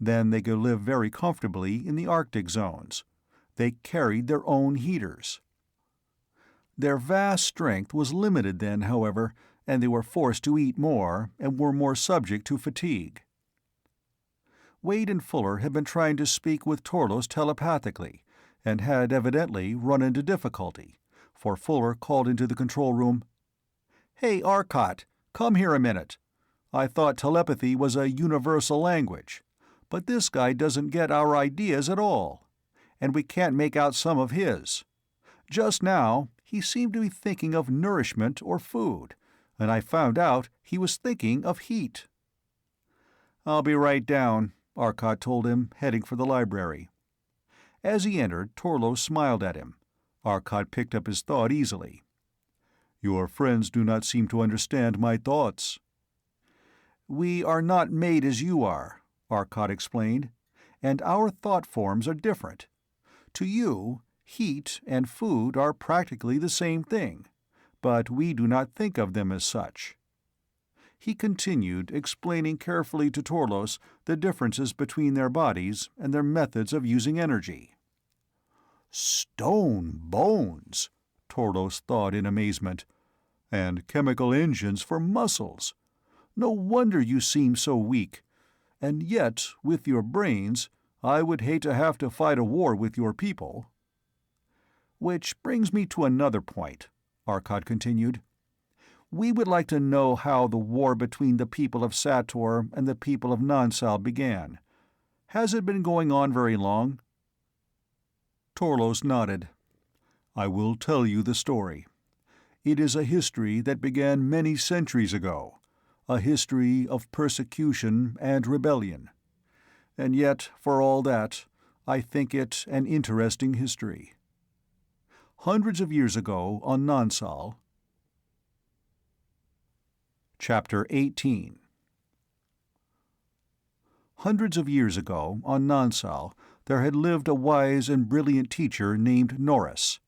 Then they could live very comfortably in the Arctic zones. They carried their own heaters. Their vast strength was limited then, however, and they were forced to eat more and were more subject to fatigue. Wade and Fuller had been trying to speak with Torlos telepathically, and had evidently run into difficulty, for Fuller called into the control room, "Hey, Arcot, come here a minute. I thought telepathy was a universal language, but this guy doesn't get our ideas at all, and we can't make out some of his. Just now, he seemed to be thinking of nourishment or food, and I found out he was thinking of heat." "I'll be right down," Arcot told him, heading for the library. As he entered, Torlos smiled at him. Arcot picked up his thought easily. "Your friends do not seem to understand my thoughts." "We are not made as you are," Arcot explained, "and our thought forms are different. To you, heat and food are practically the same thing, but we do not think of them as such." He continued, explaining carefully to Torlos the differences between their bodies and their methods of using energy. "Stone bones," Torlos thought in amazement. "And chemical engines for muscles. No wonder you seem so weak. And yet, with your brains, I would hate to have to fight a war with your people." "Which brings me to another point," Arcot continued. "We would like to know how the war between the people of Sator and the people of Nansal began. Has it been going on very long?" Torlos nodded. "I will tell you the story. It is a history that began many centuries ago, a history of persecution and rebellion. And yet, for all that, I think it an interesting history. Hundreds of years ago on Nansal." Chapter 18. Hundreds of years ago, on Nansal, there had lived a wise and brilliant teacher named Norris.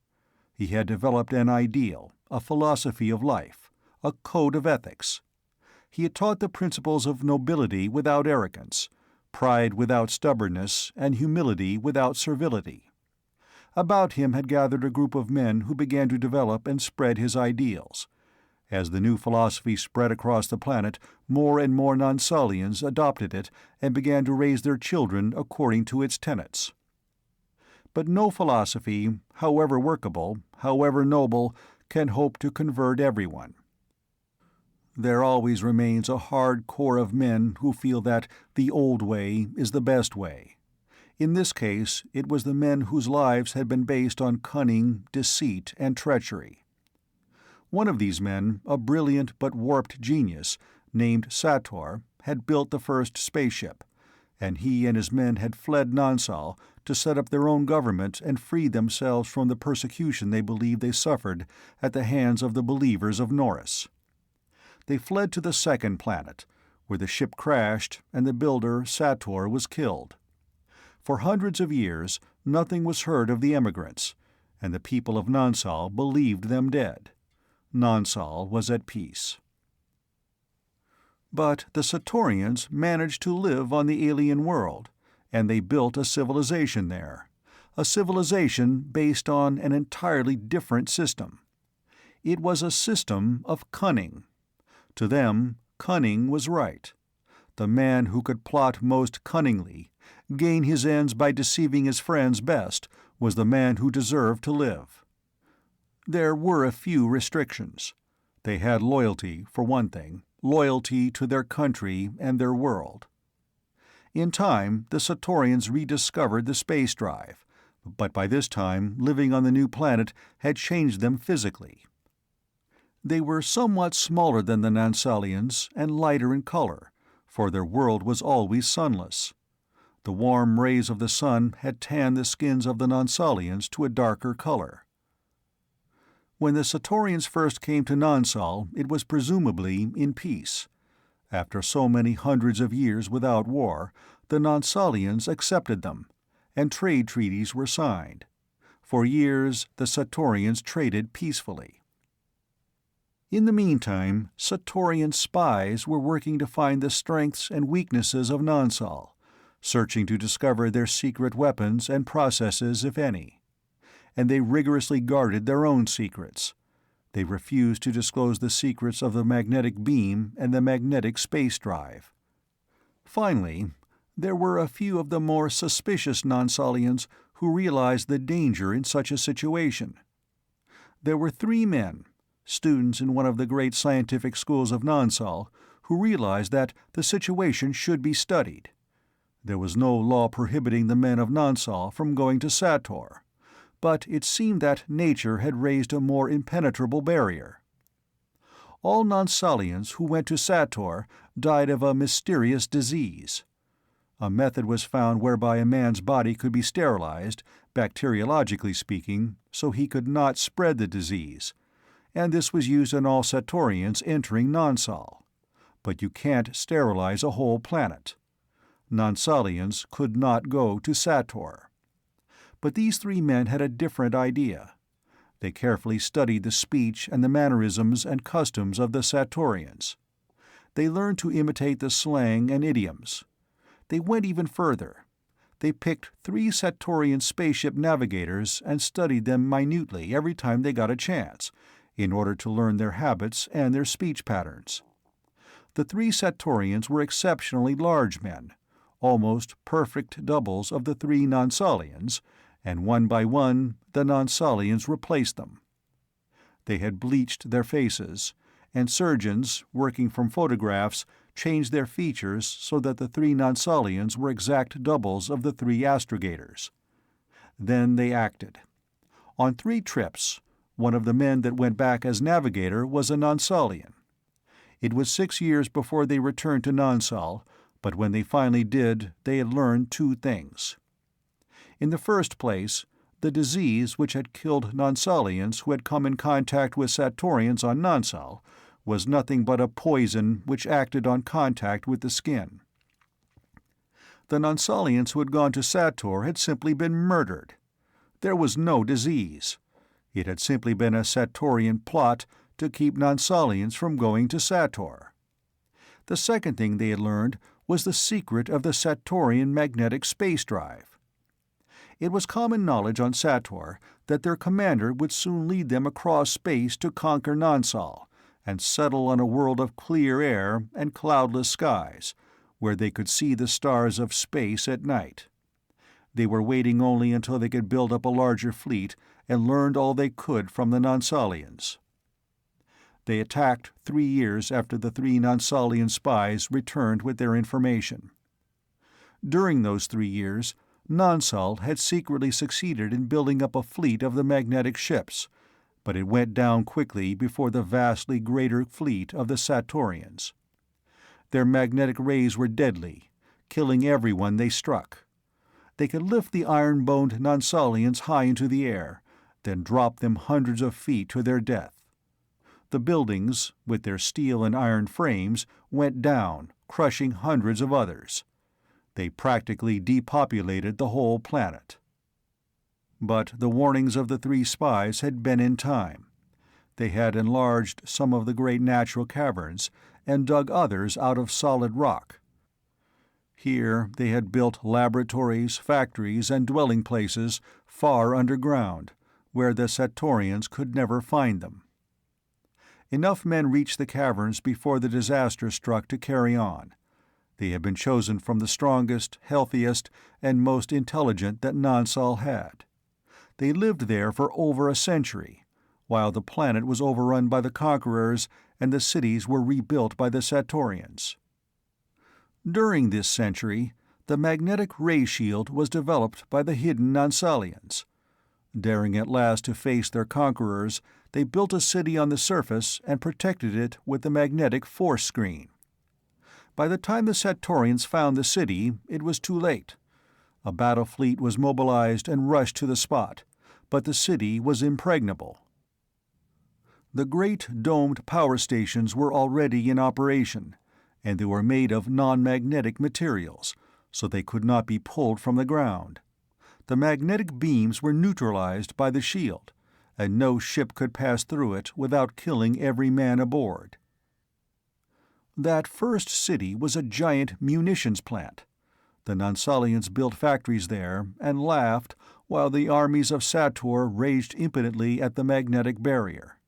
He had developed an ideal, a philosophy of life, a code of ethics. He had taught the principles of nobility without arrogance, pride without stubbornness, and humility without servility. About him had gathered a group of men who began to develop and spread his ideals, As the new philosophy spread across the planet, more and more non-Solians adopted it and began to raise their children according to its tenets. But no philosophy, however workable, however noble, can hope to convert everyone. There always remains a hard core of men who feel that the old way is the best way. In this case, it was the men whose lives had been based on cunning, deceit, and treachery. One of these men, a brilliant but warped genius, named Sator, had built the first spaceship, and he and his men had fled Nansal to set up their own government and free themselves from the persecution they believed they suffered at the hands of the believers of Norris. They fled to the second planet, where the ship crashed and the builder, Sator, was killed. For hundreds of years, nothing was heard of the emigrants, and the people of Nansal believed them dead. Nansal was at peace. But the Satorians managed to live on the alien world, and they built a civilization there, a civilization based on an entirely different system. It was a system of cunning. To them, cunning was right. The man who could plot most cunningly, gain his ends by deceiving his friends best, was the man who deserved to live. There were a few restrictions. They had loyalty, for one thing, loyalty to their country and their world. In time, the Satorians rediscovered the space drive, but by this time, living on the new planet had changed them physically. They were somewhat smaller than the Nansalians and lighter in color, for their world was always sunless. The warm rays of the sun had tanned the skins of the Nansalians to a darker color. When the Satorians first came to Nansal, it was presumably in peace. After so many hundreds of years without war, the Nansalians accepted them, and trade treaties were signed. For years, the Satorians traded peacefully. In the meantime, Satorian spies were working to find the strengths and weaknesses of Nansal, searching to discover their secret weapons and processes, if any. And they rigorously guarded their own secrets. They refused to disclose the secrets of the magnetic beam and the magnetic space drive. Finally, there were a few of the more suspicious Nansalians who realized the danger in such a situation. There were 3 men, students in one of the great scientific schools of Nansal, who realized that the situation should be studied. There was no law prohibiting the men of Nansal from going to Sator, but it seemed that nature had raised a more impenetrable barrier. All Nansalians who went to Sator died of a mysterious disease. A method was found whereby a man's body could be sterilized, bacteriologically speaking, so he could not spread the disease, and this was used on all Satorians entering Nansal. But you can't sterilize a whole planet. Nansalians could not go to Sator. But these 3 men had a different idea. They carefully studied the speech and the mannerisms and customs of the Satorians. They learned to imitate the slang and idioms. They went even further. They picked 3 Satorian spaceship navigators and studied them minutely every time they got a chance, in order to learn their habits and their speech patterns. The 3 Satorians were exceptionally large men, almost perfect doubles of the 3 Nansalians, and one by one the Nansalians replaced them. They had bleached their faces, and surgeons, working from photographs, changed their features so that the 3 Nansalians were exact doubles of the 3 astrogators. Then they acted. On 3 trips, one of the men that went back as navigator was a Nansalian. It was 6 years before they returned to Nansal, but when they finally did, they had learned 2 things. In the first place, the disease which had killed Nansalians who had come in contact with Satorians on Nansal was nothing but a poison which acted on contact with the skin. The Nansalians who had gone to Sator had simply been murdered. There was no disease. It had simply been a Satorian plot to keep Nansalians from going to Sator. The second thing they had learned was the secret of the Satorian magnetic space drive. It was common knowledge on Sator that their commander would soon lead them across space to conquer Nansal, and settle on a world of clear air and cloudless skies, where they could see the stars of space at night. They were waiting only until they could build up a larger fleet and learned all they could from the Nonsalians. They attacked 3 years after the 3 Nonsalian spies returned with their information. During those 3 years, Nonsal had secretly succeeded in building up a fleet of the magnetic ships, but it went down quickly before the vastly greater fleet of the Satorians. Their magnetic rays were deadly, killing everyone they struck. They could lift the iron-boned Nonsalians high into the air, then drop them hundreds of feet to their death. The buildings, with their steel and iron frames, went down, crushing hundreds of others. They practically depopulated the whole planet. But the warnings of the 3 spies had been in time. They had enlarged some of the great natural caverns and dug others out of solid rock. Here they had built laboratories, factories, and dwelling places far underground, where the Satorians could never find them. Enough men reached the caverns before the disaster struck to carry on. They had been chosen from the strongest, healthiest, and most intelligent that Nonsal had. They lived there for over a century, while the planet was overrun by the conquerors and the cities were rebuilt by the Satorians. During this century, the magnetic ray shield was developed by the hidden Nonsalians. Daring at last to face their conquerors, they built a city on the surface and protected it with the magnetic force screen. By the time the Satorians found the city, it was too late. A battle fleet was mobilized and rushed to the spot, but the city was impregnable. The great domed power stations were already in operation, and they were made of non-magnetic materials, so they could not be pulled from the ground. The magnetic beams were neutralized by the shield, and no ship could pass through it without killing every man aboard. That first city was a giant munitions plant. The Nonsalians built factories there and laughed while the armies of Sator raged impotently at the magnetic barrier.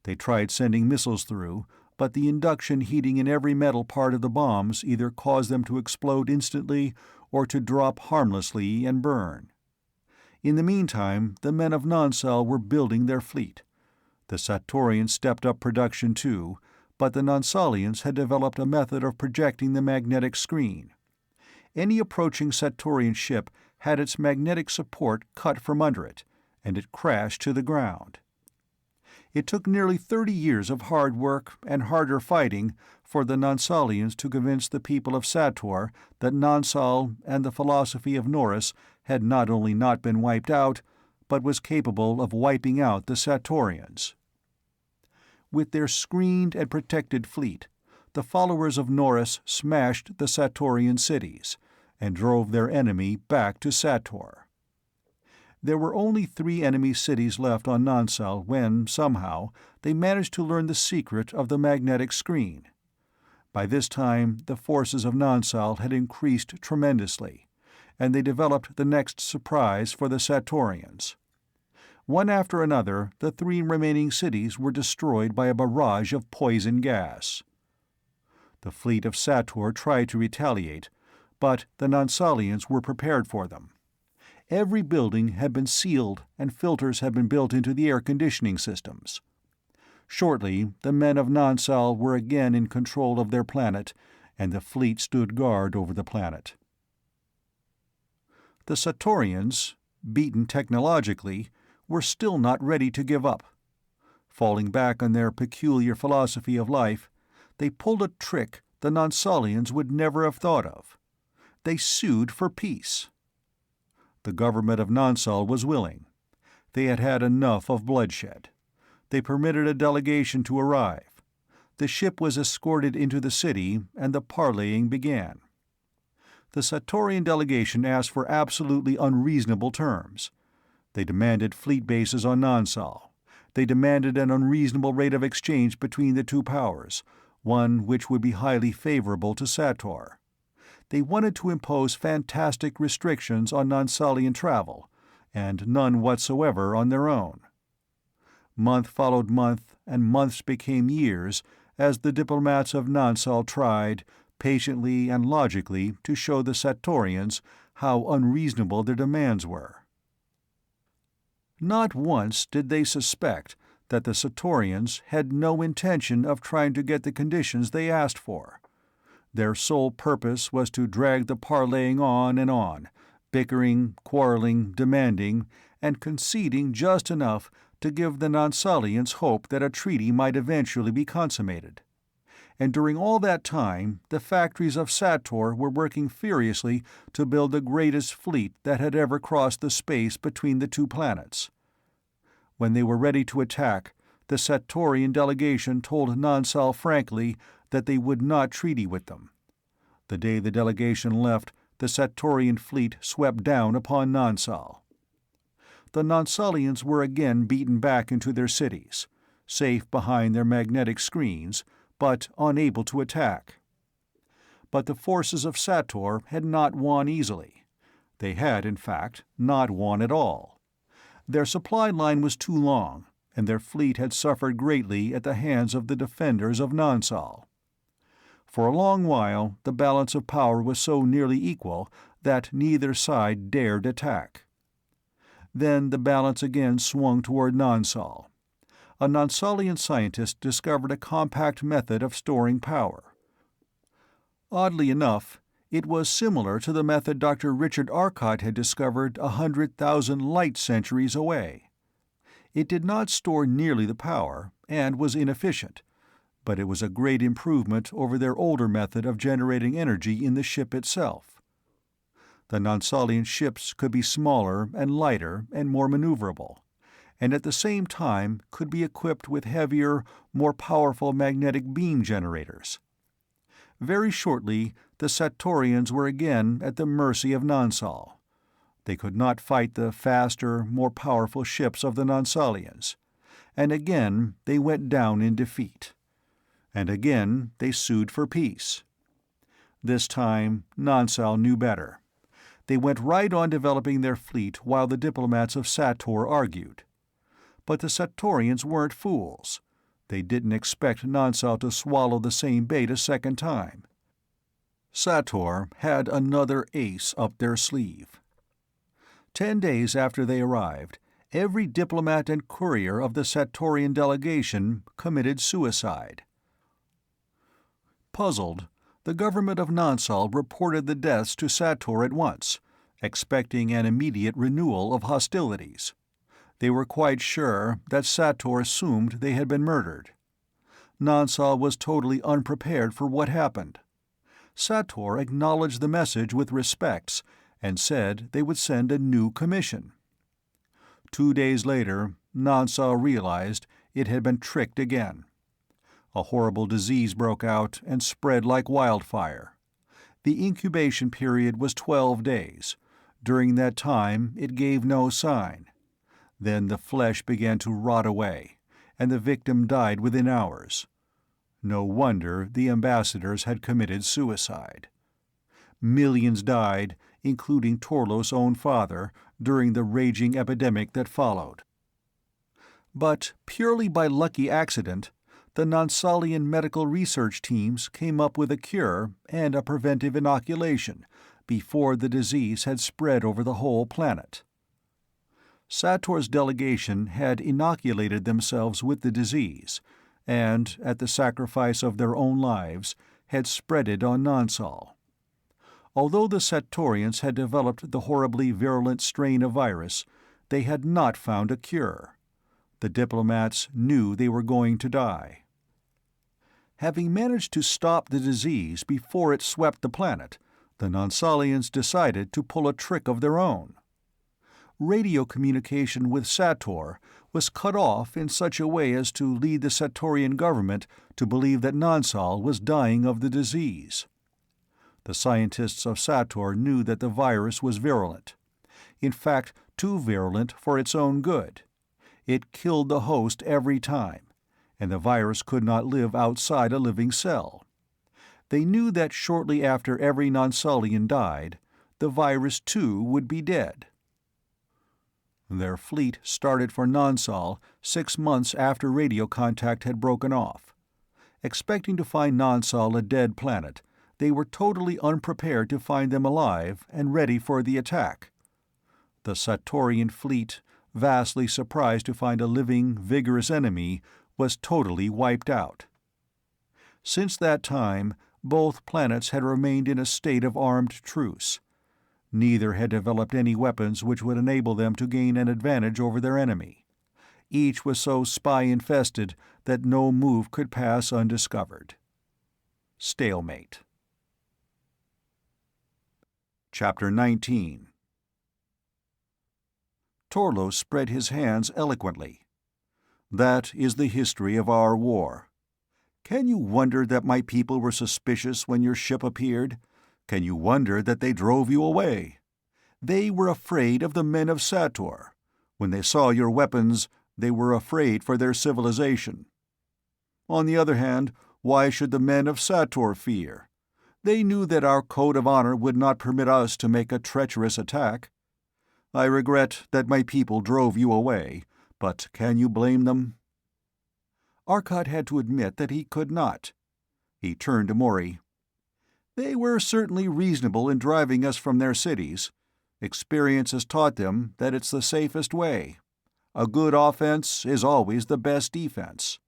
They tried sending missiles through, but the induction heating in every metal part of the bombs either caused them to explode instantly or to drop harmlessly and burn. In the meantime, the men of Nonsal were building their fleet. The Satorians stepped up production too, but the Nonsalians had developed a method of projecting the magnetic screen. Any approaching Satorian ship had its magnetic support cut from under it, and it crashed to the ground. It took nearly 30 years of hard work and harder fighting for the Nonsalians to convince the people of Sator that Nonsal and the philosophy of Norris had not only not been wiped out, but was capable of wiping out the Satorians. With their screened and protected fleet, the followers of Norris smashed the Satorian cities and drove their enemy back to Sator. There were only 3 enemy cities left on Nonsal when, somehow, they managed to learn the secret of the magnetic screen. By this time, the forces of Nonsal had increased tremendously, and they developed the next surprise for the Satorians. One after another, the 3 remaining cities were destroyed by a barrage of poison gas. The fleet of Sator tried to retaliate, but the Nonsalians were prepared for them. Every building had been sealed and filters had been built into the air conditioning systems. Shortly, the men of Nonsal were again in control of their planet, and the fleet stood guard over the planet. The Satorians, beaten technologically, were still not ready to give up. Falling back on their peculiar philosophy of life, they pulled a trick the Nonsalians would never have thought of. They sued for peace. The government of Nonsal was willing. They had had enough of bloodshed. They permitted a delegation to arrive. The ship was escorted into the city, and the parleying began. The Satorian delegation asked for absolutely unreasonable terms. They demanded fleet bases on Nonsal. They demanded an unreasonable rate of exchange between the 2 powers, one which would be highly favorable to Sator. They wanted to impose fantastic restrictions on Nonsalian travel, and none whatsoever on their own. Month followed month, and months became years as the diplomats of Nansal tried, patiently and logically, to show the Satorians how unreasonable their demands were. Not once did they suspect that the Satorians had no intention of trying to get the conditions they asked for. Their sole purpose was to drag the parleying on, bickering, quarreling, demanding, and conceding just enough to give the Nansalians hope that a treaty might eventually be consummated. And during all that time, the factories of Sator were working furiously to build the greatest fleet that had ever crossed the space between the two planets. When they were ready to attack, the Satorian delegation told Nansal frankly that they would not treaty with them. The day the delegation left, the Satorian fleet swept down upon Nansal. The Nansalians were again beaten back into their cities, safe behind their magnetic screens, but unable to attack. But the forces of Sator had not won easily. They had, in fact, not won at all. Their supply line was too long, and their fleet had suffered greatly at the hands of the defenders of Nansal. For a long while, the balance of power was so nearly equal that neither side dared attack. Then the balance again swung toward Nansal. A Nansalian scientist discovered a compact method of storing power. Oddly enough, it was similar to the method Dr. Richard Arcot had discovered 100,000 light centuries away. It did not store nearly the power, and was inefficient, but it was a great improvement over their older method of generating energy in the ship itself. The Nansalian ships could be smaller and lighter and more maneuverable, and at the same time could be equipped with heavier, more powerful magnetic beam generators. Very shortly, the Satorians were again at the mercy of Nansal. They could not fight the faster, more powerful ships of the Nansalians, and again they went down in defeat. And again they sued for peace. This time Nansal knew better. They went right on developing their fleet while the diplomats of Sator argued. But the Satorians weren't fools. They didn't expect Nansal to swallow the same bait a second time. Sator had another ace up their sleeve. 10 days after they arrived, every diplomat and courier of the Satorian delegation committed suicide. Puzzled, the government of Nansal reported the deaths to Sator at once, expecting an immediate renewal of hostilities. They were quite sure that Sator assumed they had been murdered. Nansal was totally unprepared for what happened. Sator acknowledged the message with respects and said they would send a new commission. 2 days later, Nansal realized it had been tricked again. A horrible disease broke out and spread like wildfire. The incubation period was 12 days. During that time, it gave no sign. Then the flesh began to rot away, and the victim died within hours. No wonder the ambassadors had committed suicide. Millions died, including Torlos' own father, during the raging epidemic that followed. But purely by lucky accident, the Nansalian medical research teams came up with a cure and a preventive inoculation before the disease had spread over the whole planet. Sator's delegation had inoculated themselves with the disease, and, at the sacrifice of their own lives, had spread it on Nansal. Although the Satorians had developed the horribly virulent strain of virus, they had not found a cure. The diplomats knew they were going to die. Having managed to stop the disease before it swept the planet, the Nansalians decided to pull a trick of their own. Radio communication with Sator was cut off in such a way as to lead the Satorian government to believe that Nansal was dying of the disease. The scientists of Sator knew that the virus was virulent. In fact, too virulent for its own good. It killed the host every time, and the virus could not live outside a living cell. They knew that shortly after every Nansalian died, the virus too would be dead. Their fleet started for Nonsal 6 months after radio contact had broken off. Expecting to find Nonsal a dead planet, they were totally unprepared to find them alive and ready for the attack. The Satorian fleet, vastly surprised to find a living, vigorous enemy, was totally wiped out. Since that time, both planets had remained in a state of armed truce. Neither had developed any weapons which would enable them to gain an advantage over their enemy. Each was so spy-infested that no move could pass undiscovered. Stalemate. Chapter 19. Torlos spread his hands eloquently. That is the history of our war. Can you wonder that my people were suspicious when your ship appeared? Can you wonder that they drove you away? They were afraid of the men of Sator. When they saw your weapons, they were afraid for their civilization. On the other hand, why should the men of Sator fear? They knew that our code of honor would not permit us to make a treacherous attack. I regret that my people drove you away, but can you blame them? Arcot had to admit that he could not. He turned to Mori. They were certainly reasonable in driving us from their cities. Experience has taught them that it's the safest way. A good offense is always the best defense.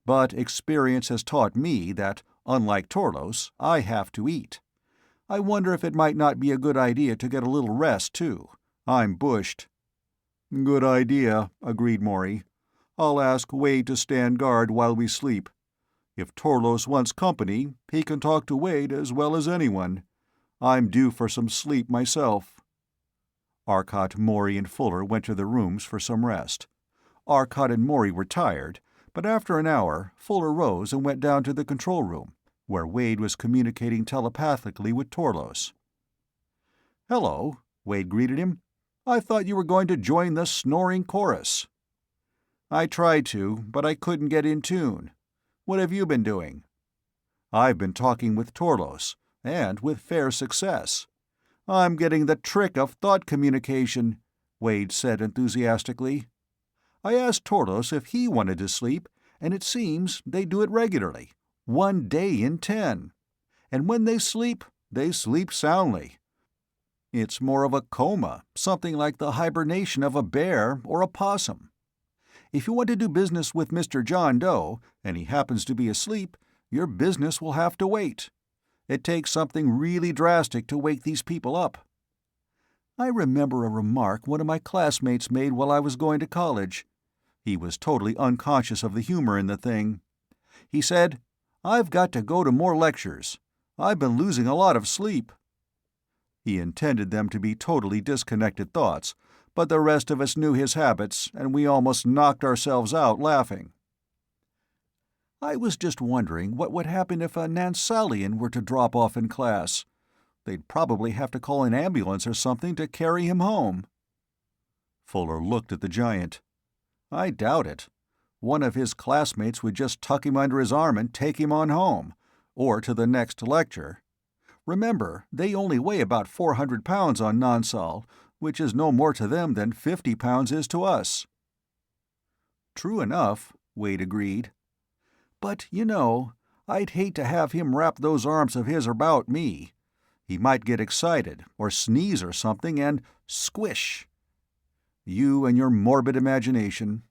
But experience has taught me that, unlike Torlos, I have to eat. I wonder if it might not be a good idea to get a little rest, too. I'm bushed. Good idea, agreed Mori. I'll ask Wade to stand guard while we sleep. If Torlos wants company, he can talk to Wade as well as anyone. I'm due for some sleep myself. Arcot, Mori, and Fuller went to their rooms for some rest. Arcot and Mori were tired, but after an hour, Fuller rose and went down to the control room, where Wade was communicating telepathically with Torlos. "Hello," Wade greeted him. "I thought you were going to join the snoring chorus." "I tried to, but I couldn't get in tune. What have you been doing?" "I've been talking with Torlos, and with fair success. I'm getting the trick of thought communication," Wade said enthusiastically. "I asked Torlos if he wanted to sleep, and it seems they do it regularly, 1 day in 10. And when they sleep soundly. It's more of a coma, something like the hibernation of a bear or a possum. If you want to do business with Mr. John Doe, and he happens to be asleep, your business will have to wait. It takes something really drastic to wake these people up." I remember a remark one of my classmates made while I was going to college. He was totally unconscious of the humor in the thing. He said, "I've got to go to more lectures. I've been losing a lot of sleep." He intended them to be totally disconnected thoughts, but the rest of us knew his habits, and we almost knocked ourselves out laughing. I was just wondering what would happen if a Nansalian were to drop off in class. They'd probably have to call an ambulance or something to carry him home. Fuller looked at the giant. I doubt it. One of his classmates would just tuck him under his arm and take him on home, or to the next lecture. Remember, they only weigh about 400 pounds on Nonsal, which is no more to them than 50 pounds is to us. True enough, Wade agreed. But, I'd hate to have him wrap those arms of his about me. He might get excited, or sneeze or something, and squish. You and your morbid imagination.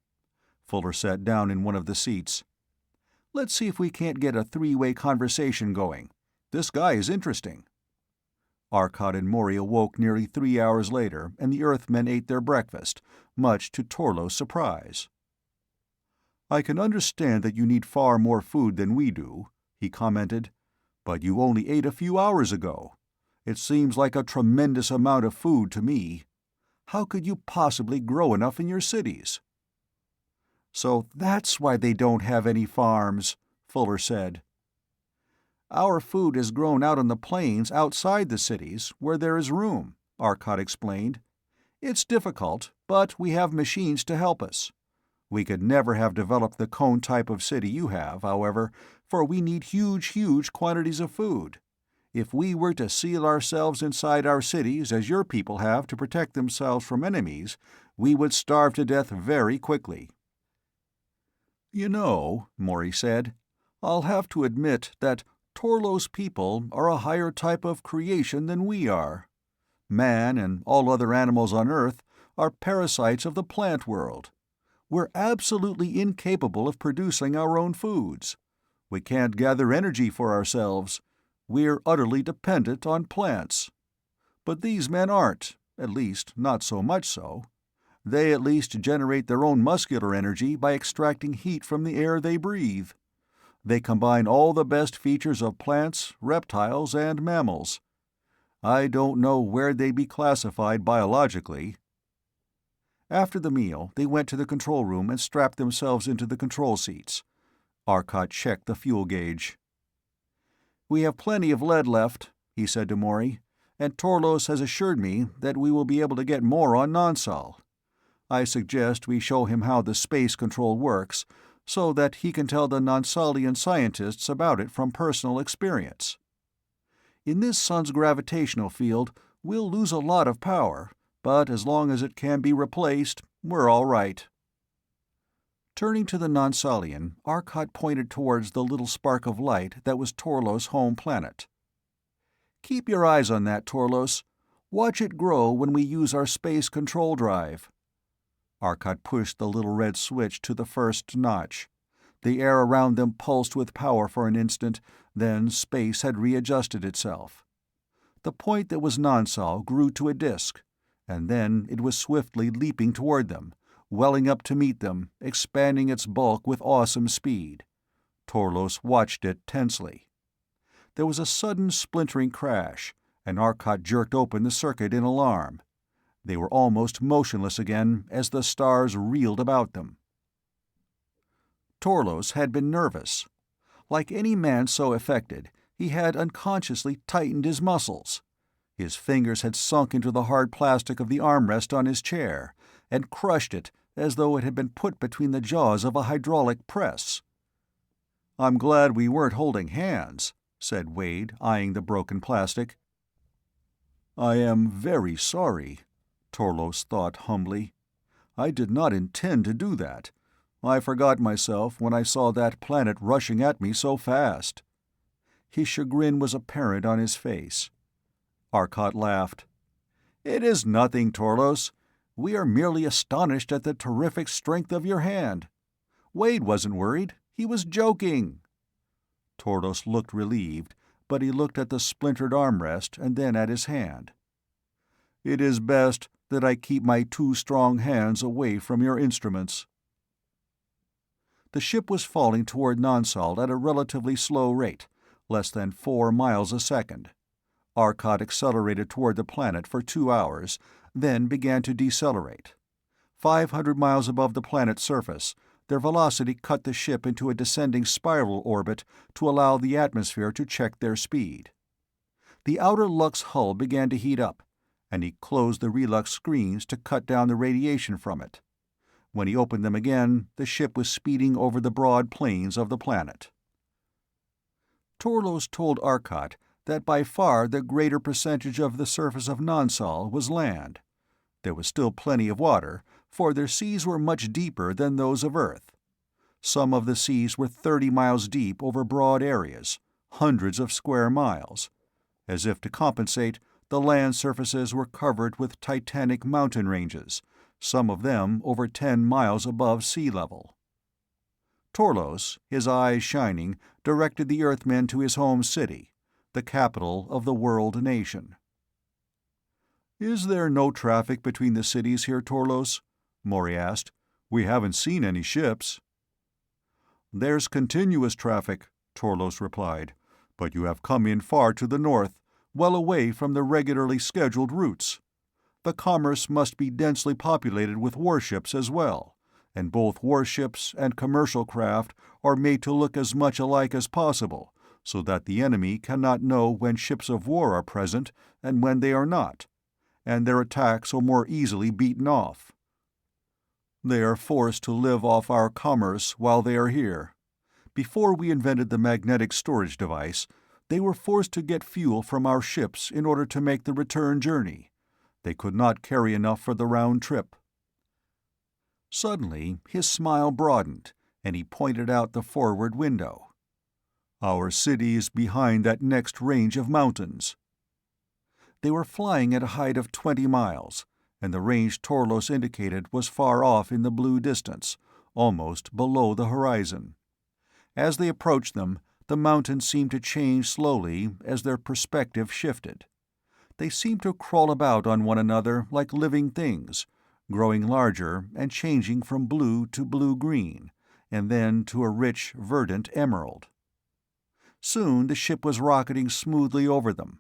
Fuller sat down in one of the seats. Let's see if we can't get a 3-way conversation going. This guy is interesting. Arcot and Mori awoke nearly 3 hours later, and the Earthmen ate their breakfast, much to Torlos' surprise. "I can understand that you need far more food than we do," he commented, "but you only ate a few hours ago. It seems like a tremendous amount of food to me. How could you possibly grow enough in your cities?" "So that's why they don't have any farms," Fuller said. "Our food is grown out on the plains outside the cities, where there is room," Arcot explained. "It's difficult, but we have machines to help us. We could never have developed the cone type of city you have, however, for we need huge quantities of food. If we were to seal ourselves inside our cities as your people have to protect themselves from enemies, we would starve to death very quickly." "You know," Maury said, "I'll have to admit that Torlos people are a higher type of creation than we are. Man and all other animals on Earth are parasites of the plant world. We're absolutely incapable of producing our own foods. We can't gather energy for ourselves. We're utterly dependent on plants. But these men aren't, at least not so much so. They at least generate their own muscular energy by extracting heat from the air they breathe. They combine all the best features of plants, reptiles, and mammals. I don't know where they'd be classified biologically." After the meal, they went to the control room and strapped themselves into the control seats. Arcot checked the fuel gauge. "We have plenty of lead left," he said to Maury, "and Torlos has assured me that we will be able to get more on Nonsal. I suggest we show him how the space control works, so that he can tell the Nonsalian scientists about it from personal experience. In this sun's gravitational field, we'll lose a lot of power, but as long as it can be replaced, we're all right." Turning to the Nonsalian, Arcot pointed towards the little spark of light that was Torlos' home planet. "Keep your eyes on that, Torlos. Watch it grow when we use our space control drive." Arcot pushed the little red switch to the first notch. The air around them pulsed with power for an instant, then space had readjusted itself. The point that was Nonsal grew to a disk, and then it was swiftly leaping toward them, welling up to meet them, expanding its bulk with awesome speed. Torlos watched it tensely. There was a sudden splintering crash, and Arcot jerked open the circuit in alarm. They were almost motionless again as the stars reeled about them. Torlos had been nervous. Like any man so affected, he had unconsciously tightened his muscles. His fingers had sunk into the hard plastic of the armrest on his chair, and crushed it as though it had been put between the jaws of a hydraulic press. "I'm glad we weren't holding hands," said Wade, eyeing the broken plastic. "I am very sorry," Torlos thought humbly. "I did not intend to do that. I forgot myself when I saw that planet rushing at me so fast." His chagrin was apparent on his face. Arcot laughed. "It is nothing, Torlos. We are merely astonished at the terrific strength of your hand. Wade wasn't worried. He was joking." Torlos looked relieved, but he looked at the splintered armrest and then at his hand. "It is best that I keep my two strong hands away from your instruments." The ship was falling toward Nonsal at a relatively slow rate, less than 4 miles a second. Arcot accelerated toward the planet for 2 hours, then began to decelerate. 500 miles above the planet's surface, their velocity cut the ship into a descending spiral orbit to allow the atmosphere to check their speed. The outer Lux hull began to heat up, and he closed the relux screens to cut down the radiation from it. When he opened them again, the ship was speeding over the broad plains of the planet. Torlos told Arcot that by far the greater percentage of the surface of Nonsal was land. There was still plenty of water, for their seas were much deeper than those of Earth. Some of the seas were 30 miles deep over broad areas, hundreds of square miles. As if to compensate, the land surfaces were covered with titanic mountain ranges, some of them over 10 miles above sea level. Torlos, his eyes shining, directed the Earthmen to his home city, the capital of the world nation. "Is there no traffic between the cities here, Torlos?" Maury asked. "We haven't seen any ships." "There's continuous traffic," Torlos replied, "but you have come in far to the north, well away from the regularly scheduled routes. The commerce must be densely populated with warships as well, and both warships and commercial craft are made to look as much alike as possible, so that the enemy cannot know when ships of war are present and when they are not, and their attacks are more easily beaten off. They are forced to live off our commerce while they are here. Before we invented the magnetic storage device, they were forced to get fuel from our ships in order to make the return journey. They could not carry enough for the round trip. Suddenly, his smile broadened, and he pointed out the forward window. "Our city is behind that next range of mountains." They were flying at a height of 20 miles, and the range Torlos indicated was far off in the blue distance, almost below the horizon. As they approached them, the mountains seemed to change slowly as their perspective shifted. They seemed to crawl about on one another like living things, growing larger and changing from blue to blue-green, and then to a rich, verdant emerald. Soon the ship was rocketing smoothly over them.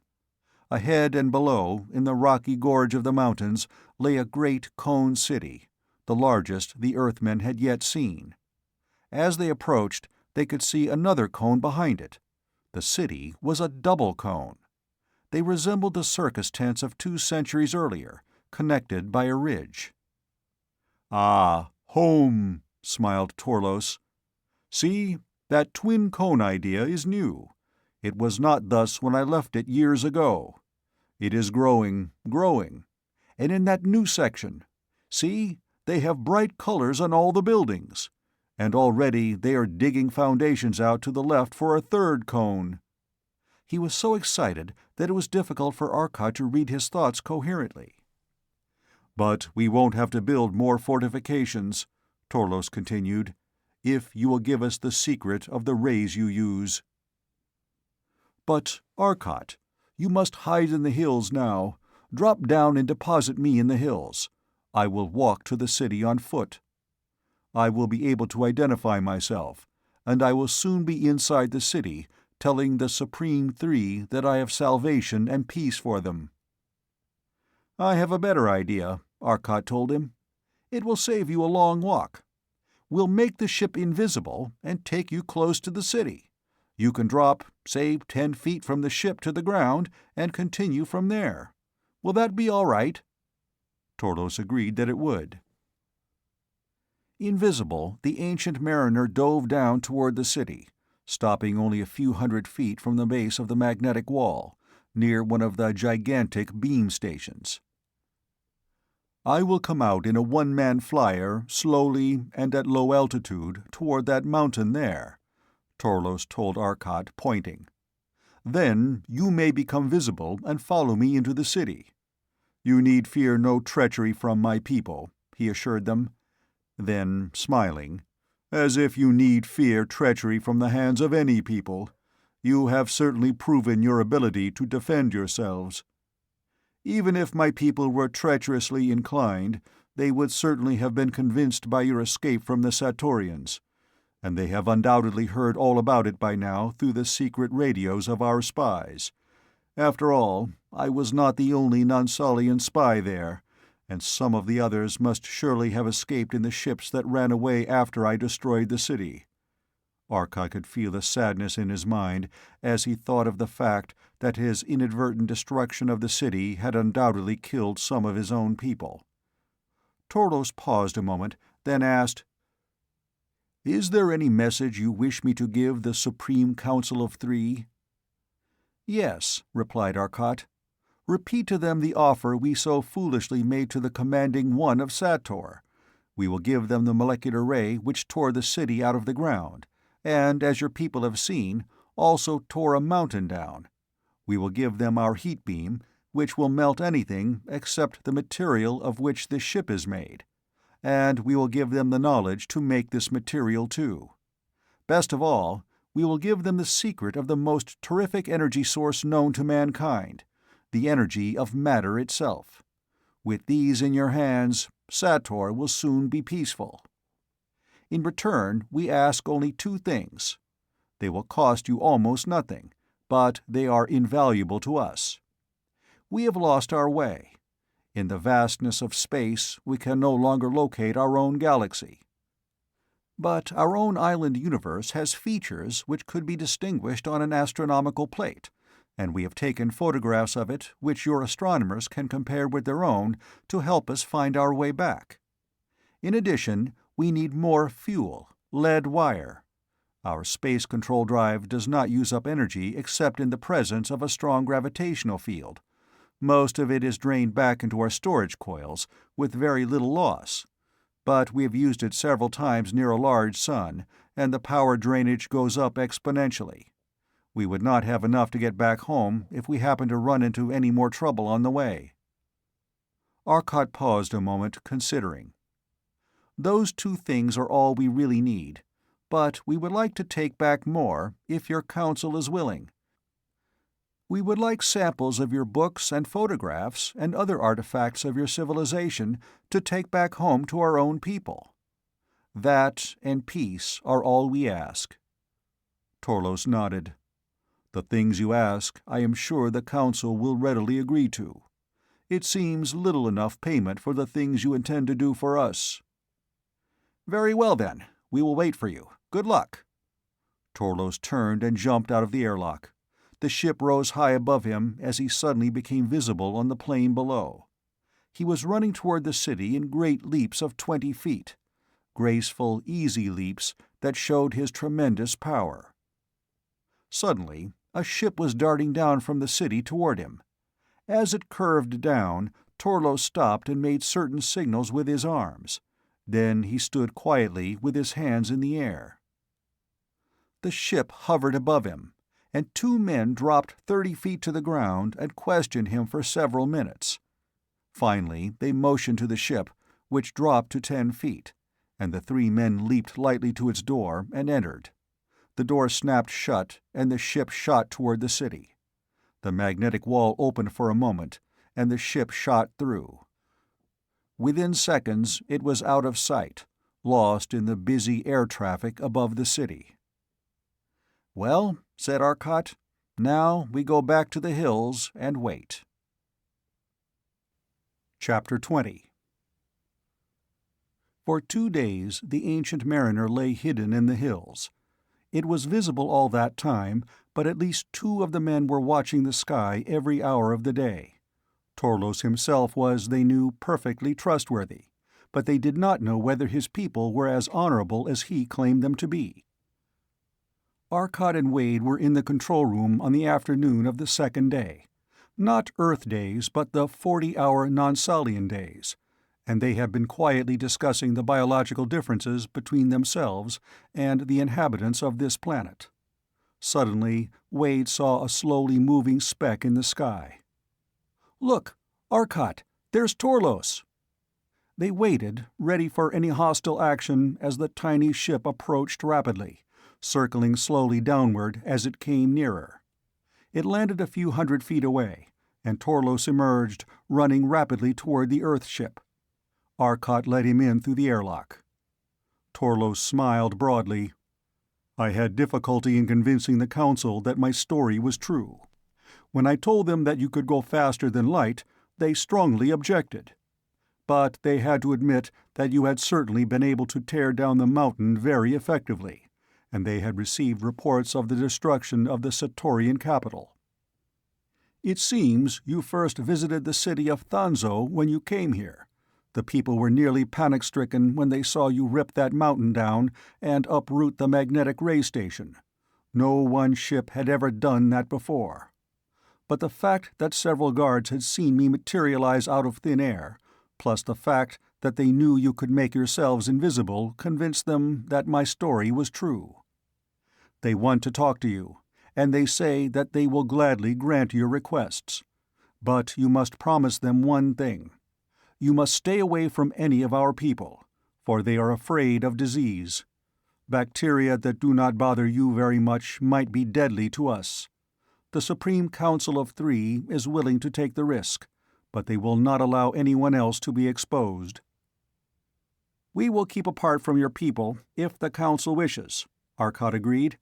Ahead and below, in the rocky gorge of the mountains, lay a great cone city, the largest the Earthmen had yet seen. As they approached, they could see another cone behind it. The city was a double cone. They resembled the circus tents of 2 centuries earlier, connected by a ridge. "Ah, home," smiled Torlos. "See, that twin cone idea is new. It was not thus when I left it years ago. It is growing, growing. And in that new section, see, they have bright colors on all the buildings. And already they are digging foundations out to the left for a third cone." He was so excited that it was difficult for Arcot to read his thoughts coherently. "But we won't have to build more fortifications," Torlos continued, "if you will give us the secret of the rays you use." "But, Arcot, you must hide in the hills now. Drop down and deposit me in the hills. I will walk to the city on foot. I will be able to identify myself, and I will soon be inside the city, telling the Supreme Three that I have salvation and peace for them." "I have a better idea," Arcot told him. "It will save you a long walk. We'll make the ship invisible and take you close to the city. You can drop, say, 10 feet from the ship to the ground and continue from there. Will that be all right?" Torlos agreed that it would. Invisible, the ancient mariner dove down toward the city, stopping only a few hundred feet from the base of the magnetic wall, near one of the gigantic beam stations. "I will come out in a one-man flyer, slowly and at low altitude, toward that mountain there," Torlos told Arcot, pointing. "Then you may become visible and follow me into the city. You need fear no treachery from my people," he assured them. Then, smiling, "As if you need fear treachery from the hands of any people. You have certainly proven your ability to defend yourselves. Even if my people were treacherously inclined, they would certainly have been convinced by your escape from the Satorians, and they have undoubtedly heard all about it by now through the secret radios of our spies. After all, I was not the only Nansalian spy there, and some of the others must surely have escaped in the ships that ran away after I destroyed the city." Arcot could feel the sadness in his mind as he thought of the fact that his inadvertent destruction of the city had undoubtedly killed some of his own people. Torlos paused a moment, then asked, "Is there any message you wish me to give the Supreme Council of Three?" "Yes," replied Arcot. "Repeat to them the offer we so foolishly made to the Commanding One of Sator. We will give them the molecular ray which tore the city out of the ground, and, as your people have seen, also tore a mountain down. We will give them our heat beam, which will melt anything except the material of which this ship is made. And we will give them the knowledge to make this material too. Best of all, we will give them the secret of the most terrific energy source known to mankind, the energy of matter itself. With these in your hands, Sator will soon be peaceful. In return, we ask only 2 things. They will cost you almost nothing, but they are invaluable to us. We have lost our way. In the vastness of space, we can no longer locate our own galaxy. But our own island universe has features which could be distinguished on an astronomical plate, and we have taken photographs of it which your astronomers can compare with their own to help us find our way back. In addition, we need more fuel, lead wire. Our space control drive does not use up energy except in the presence of a strong gravitational field. Most of it is drained back into our storage coils, with very little loss. but we have used it several times near a large sun, and the power drainage goes up exponentially. We would not have enough to get back home if we happened to run into any more trouble on the way." Arcot paused a moment, considering. "Those two things are all we really need, but we would like to take back more, if your council is willing. We would like samples of your books and photographs and other artifacts of your civilization to take back home to our own people. That and peace are all we ask." Torlos nodded. "The things you ask, I am sure the Council will readily agree to. It seems little enough payment for the things you intend to do for us." "Very well, then. We will wait for you. Good luck." Torlos turned and jumped out of the airlock. The ship rose high above him as he suddenly became visible on the plain below. He was running toward the city in great leaps of 20 feet, graceful, easy leaps that showed his tremendous power. Suddenly, a ship was darting down from the city toward him. As it curved down, Torlos stopped and made certain signals with his arms. Then he stood quietly with his hands in the air. The ship hovered above him, and two men dropped 30 feet to the ground and questioned him for several minutes. Finally, they motioned to the ship, which dropped to 10 feet, and the three men leaped lightly to its door and entered. The door snapped shut, and the ship shot toward the city. The magnetic wall opened for a moment, and the ship shot through. Within seconds, it was out of sight, lost in the busy air traffic above the city. "Well," said Arcot, "now we go back to the hills and wait." Chapter 20. For 2 days the ancient mariner lay hidden in the hills. It was visible all that time, but at least 2 of the men were watching the sky every hour of the day. Torlos himself was, they knew, perfectly trustworthy, but they did not know whether his people were as honorable as he claimed them to be. Arcot and Wade were in the control room on the afternoon of the second day. Not Earth days, but the 40-hour non-Salian days, and they had been quietly discussing the biological differences between themselves and the inhabitants of this planet. Suddenly, Wade saw a slowly moving speck in the sky. "Look, Arcot, there's Torlos." They waited, ready for any hostile action, as the tiny ship approached rapidly, circling slowly downward as it came nearer. It landed a few hundred feet away, and Torlos emerged, running rapidly toward the Earth ship. Arcot let him in through the airlock. Torlos smiled broadly. "I had difficulty in convincing the Council that my story was true. When I told them that you could go faster than light, they strongly objected. But they had to admit that you had certainly been able to tear down the mountain very effectively, and they had received reports of the destruction of the Satorian capital. It seems you first visited the city of Thanzo when you came here. The people were nearly panic-stricken when they saw you rip that mountain down and uproot the magnetic ray station. No one ship had ever done that before. But the fact that several guards had seen me materialize out of thin air, plus the fact that they knew you could make yourselves invisible, convinced them that my story was true. They want to talk to you, and they say that they will gladly grant your requests. But you must promise them one thing. You must stay away from any of our people, for they are afraid of disease. Bacteria that do not bother you very much might be deadly to us. The Supreme Council of 3 is willing to take the risk, but they will not allow anyone else to be exposed." "We will keep apart from your people, if the Council wishes," Arcot agreed.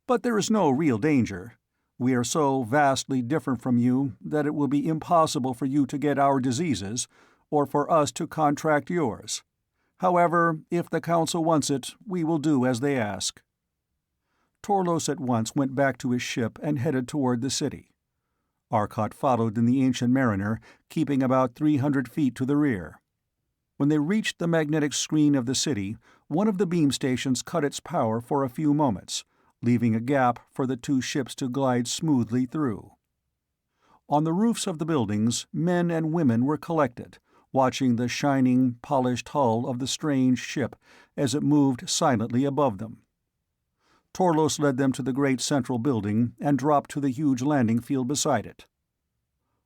"But there is no real danger. We are so vastly different from you that it will be impossible for you to get our diseases, or for us to contract yours. However, if the Council wants it, we will do as they ask." Torlos at once went back to his ship and headed toward the city. Arcot followed in the Ancient Mariner, keeping about 300 feet to the rear. When they reached the magnetic screen of the city, one of the beam stations cut its power for a few moments, leaving a gap for the two ships to glide smoothly through. On the roofs of the buildings, men and women were collected, watching the shining, polished hull of the strange ship as it moved silently above them. Torlos led them to the great central building and dropped to the huge landing field beside it.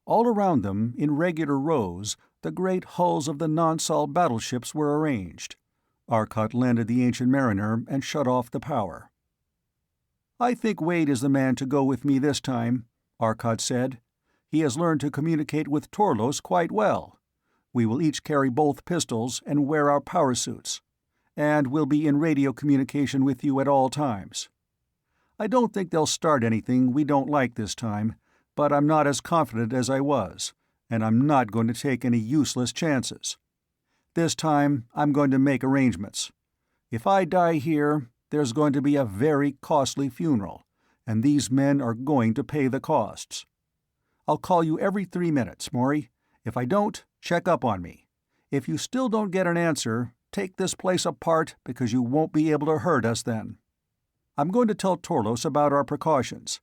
All around them, in regular rows, the great hulls of the non-Sol battleships were arranged. Arcot landed the Ancient Mariner and shut off the power. "I think Wade is the man to go with me this time," Arcot said. "He has learned to communicate with Torlos quite well. We will each carry both pistols and wear our power suits, and we'll be in radio communication with you at all times. I don't think they'll start anything we don't like this time, but I'm not as confident as I was, and I'm not going to take any useless chances. This time, I'm going to make arrangements. If I die here, there's going to be a very costly funeral, and these men are going to pay the costs. I'll call you every 3 minutes, Maury. If I don't, check up on me. If you still don't get an answer, take this place apart because you won't be able to hurt us then. I'm going to tell Torlos about our precautions.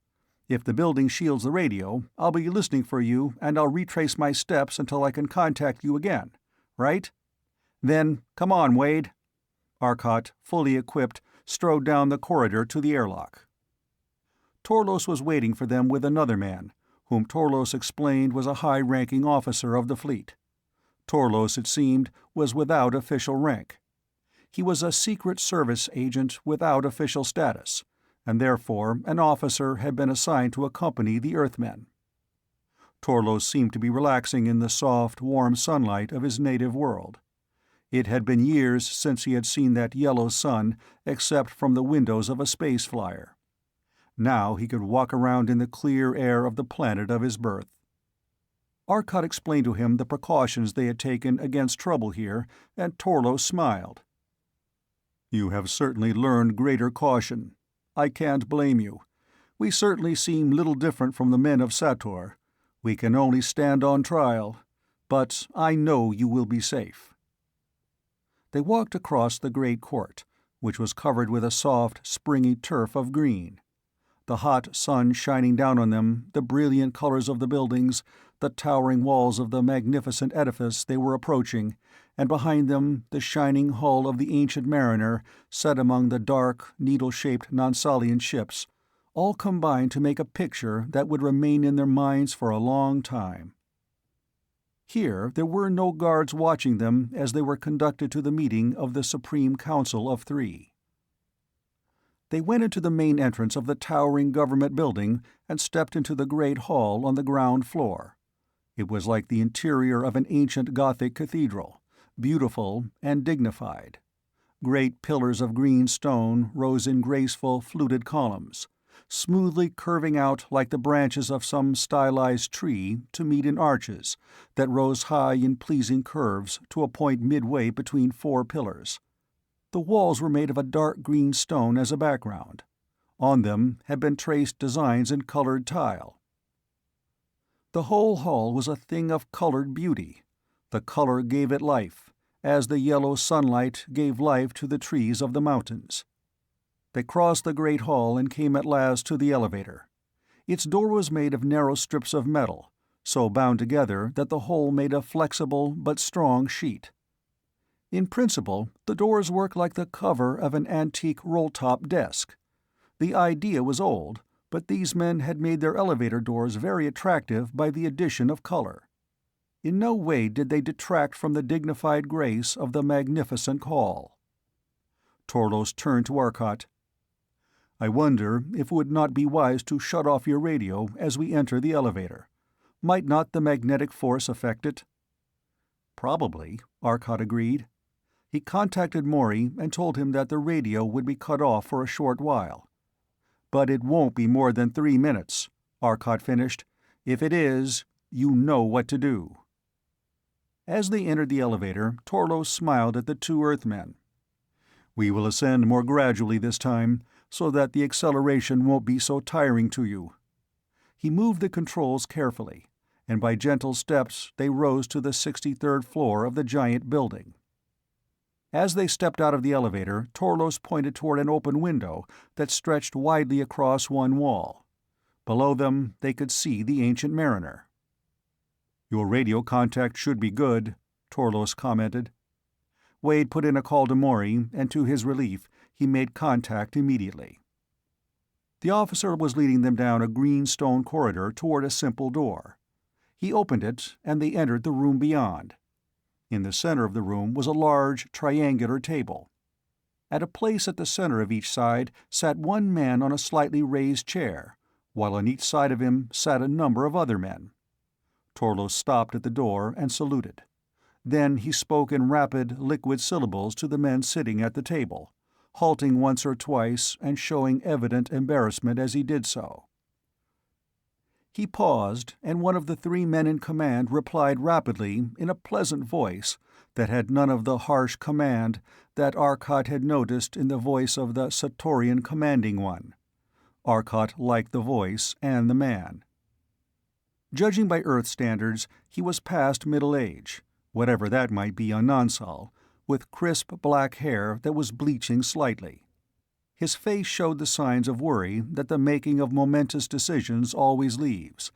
If the building shields the radio, I'll be listening for you and I'll retrace my steps until I can contact you again. Right? Then, come on, Wade." Arcot, fully equipped, strode down the corridor to the airlock. Torlos was waiting for them with another man, whom Torlos explained was a high-ranking officer of the fleet. Torlos, it seemed, was without official rank. He was a Secret Service agent without official status, and therefore an officer had been assigned to accompany the Earthmen. Torlos seemed to be relaxing in the soft, warm sunlight of his native world. It had been years since he had seen that yellow sun except from the windows of a space flyer. Now he could walk around in the clear air of the planet of his birth. Arcot explained to him the precautions they had taken against trouble here, and Torlos smiled. "You have certainly learned greater caution. I can't blame you. We certainly seem little different from the men of Sator. We can only stand on trial. But I know you will be safe." They walked across the great court, which was covered with a soft, springy turf of green. The hot sun shining down on them, the brilliant colors of the buildings, the towering walls of the magnificent edifice they were approaching, and behind them the shining hull of the Ancient Mariner set among the dark, needle-shaped non-Solian ships, all combined to make a picture that would remain in their minds for a long time. Here there were no guards watching them as they were conducted to the meeting of the Supreme Council of Three. They went into the main entrance of the towering government building and stepped into the great hall on the ground floor. It was like the interior of an ancient Gothic cathedral, beautiful and dignified. Great pillars of green stone rose in graceful, fluted columns, smoothly curving out like the branches of some stylized tree to meet in arches that rose high in pleasing curves to a point midway between 4 pillars. The walls were made of a dark green stone as a background. On them had been traced designs in colored tile. The whole hall was a thing of colored beauty. The color gave it life, as the yellow sunlight gave life to the trees of the mountains. They crossed the great hall and came at last to the elevator. Its door was made of narrow strips of metal, so bound together that the whole made a flexible but strong sheet. In principle, the doors worked like the cover of an antique roll-top desk. The idea was old, but these men had made their elevator doors very attractive by the addition of color. In no way did they detract from the dignified grace of the magnificent hall. Torlos turned to Arcot. "I wonder if it would not be wise to shut off your radio as we enter the elevator. Might not the magnetic force affect it?" "Probably," Arcot agreed. He contacted Maury and told him that the radio would be cut off for a short while. "But it won't be more than 3 minutes," Arcot finished. "If it is, you know what to do." As they entered the elevator, Torlos smiled at the 2 Earthmen. "We will ascend more gradually this time, so that the acceleration won't be so tiring to you." He moved the controls carefully, and by gentle steps they rose to the 63rd floor of the giant building. As they stepped out of the elevator, Torlos pointed toward an open window that stretched widely across one wall. Below them they could see the Ancient Mariner. "Your radio contact should be good," Torlos commented. Wade put in a call to Maury, and to his relief, he made contact immediately. The officer was leading them down a green stone corridor toward a simple door. He opened it, and they entered the room beyond. In the center of the room was a large, triangular table. At a place at the center of each side sat one man on a slightly raised chair, while on each side of him sat a number of other men. Torlos stopped at the door and saluted. Then he spoke in rapid, liquid syllables to the men sitting at the table, halting once or twice and showing evident embarrassment as he did so. He paused, and one of the three men in command replied rapidly in a pleasant voice that had none of the harsh command that Arcot had noticed in the voice of the Satorian commanding one. Arcot liked the voice and the man. Judging by Earth standards, he was past middle age, whatever that might be on Nansal, with crisp black hair that was bleaching slightly. His face showed the signs of worry that the making of momentous decisions always leaves,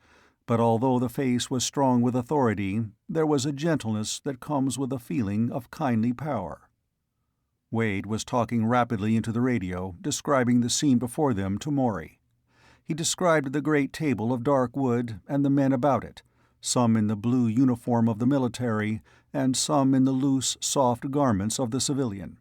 but although the face was strong with authority, there was a gentleness that comes with a feeling of kindly power. Wade was talking rapidly into the radio, describing the scene before them to Maury. He described the great table of dark wood and the men about it, some in the blue uniform of the military and some in the loose, soft garments of the civilian.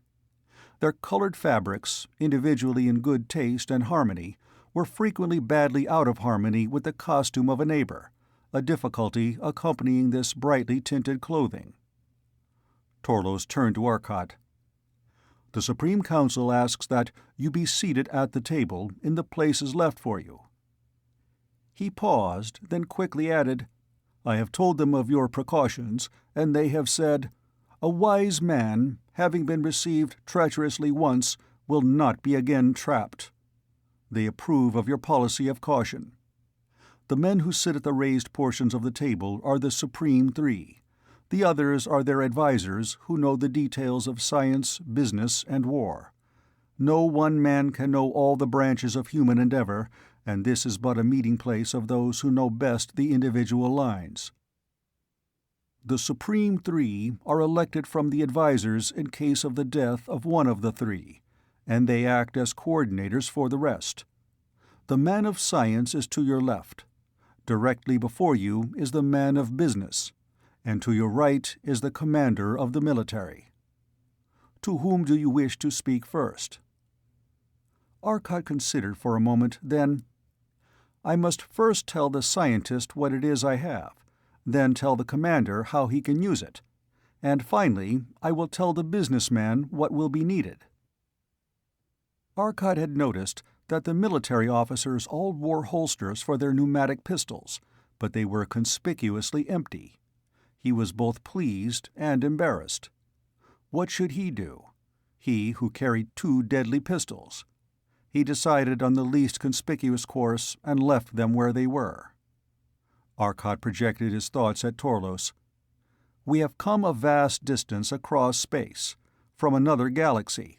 Their colored fabrics, individually in good taste and harmony, were frequently badly out of harmony with the costume of a neighbor, a difficulty accompanying this brightly tinted clothing. Torlos turned to Arcot. The Supreme Council asks that you be seated at the table in the places left for you. He paused, then quickly added, I have told them of your precautions, and they have said, a wise man, having been received treacherously once, will not be again trapped. They approve of your policy of caution. The men who sit at the raised portions of the table are the Supreme Three. The others are their advisors who know the details of science, business, and war. No one man can know all the branches of human endeavor, and this is but a meeting place of those who know best the individual lines. The Supreme Three are elected from the advisors in case of the death of one of the three, and they act as coordinators for the rest. The man of science is to your left. Directly before you is the man of business, and to your right is the commander of the military. To whom do you wish to speak first? Arcot considered for a moment, then, I must first tell the scientist what it is I have, then tell the commander how he can use it, and finally I will tell the businessman what will be needed. Arcot had noticed that the military officers all wore holsters for their pneumatic pistols, but they were conspicuously empty. He was both pleased and embarrassed. What should he do? He who carried 2 deadly pistols. He decided on the least conspicuous course and left them where they were. Arcot projected his thoughts at Torlos. We have come a vast distance across space, from another galaxy.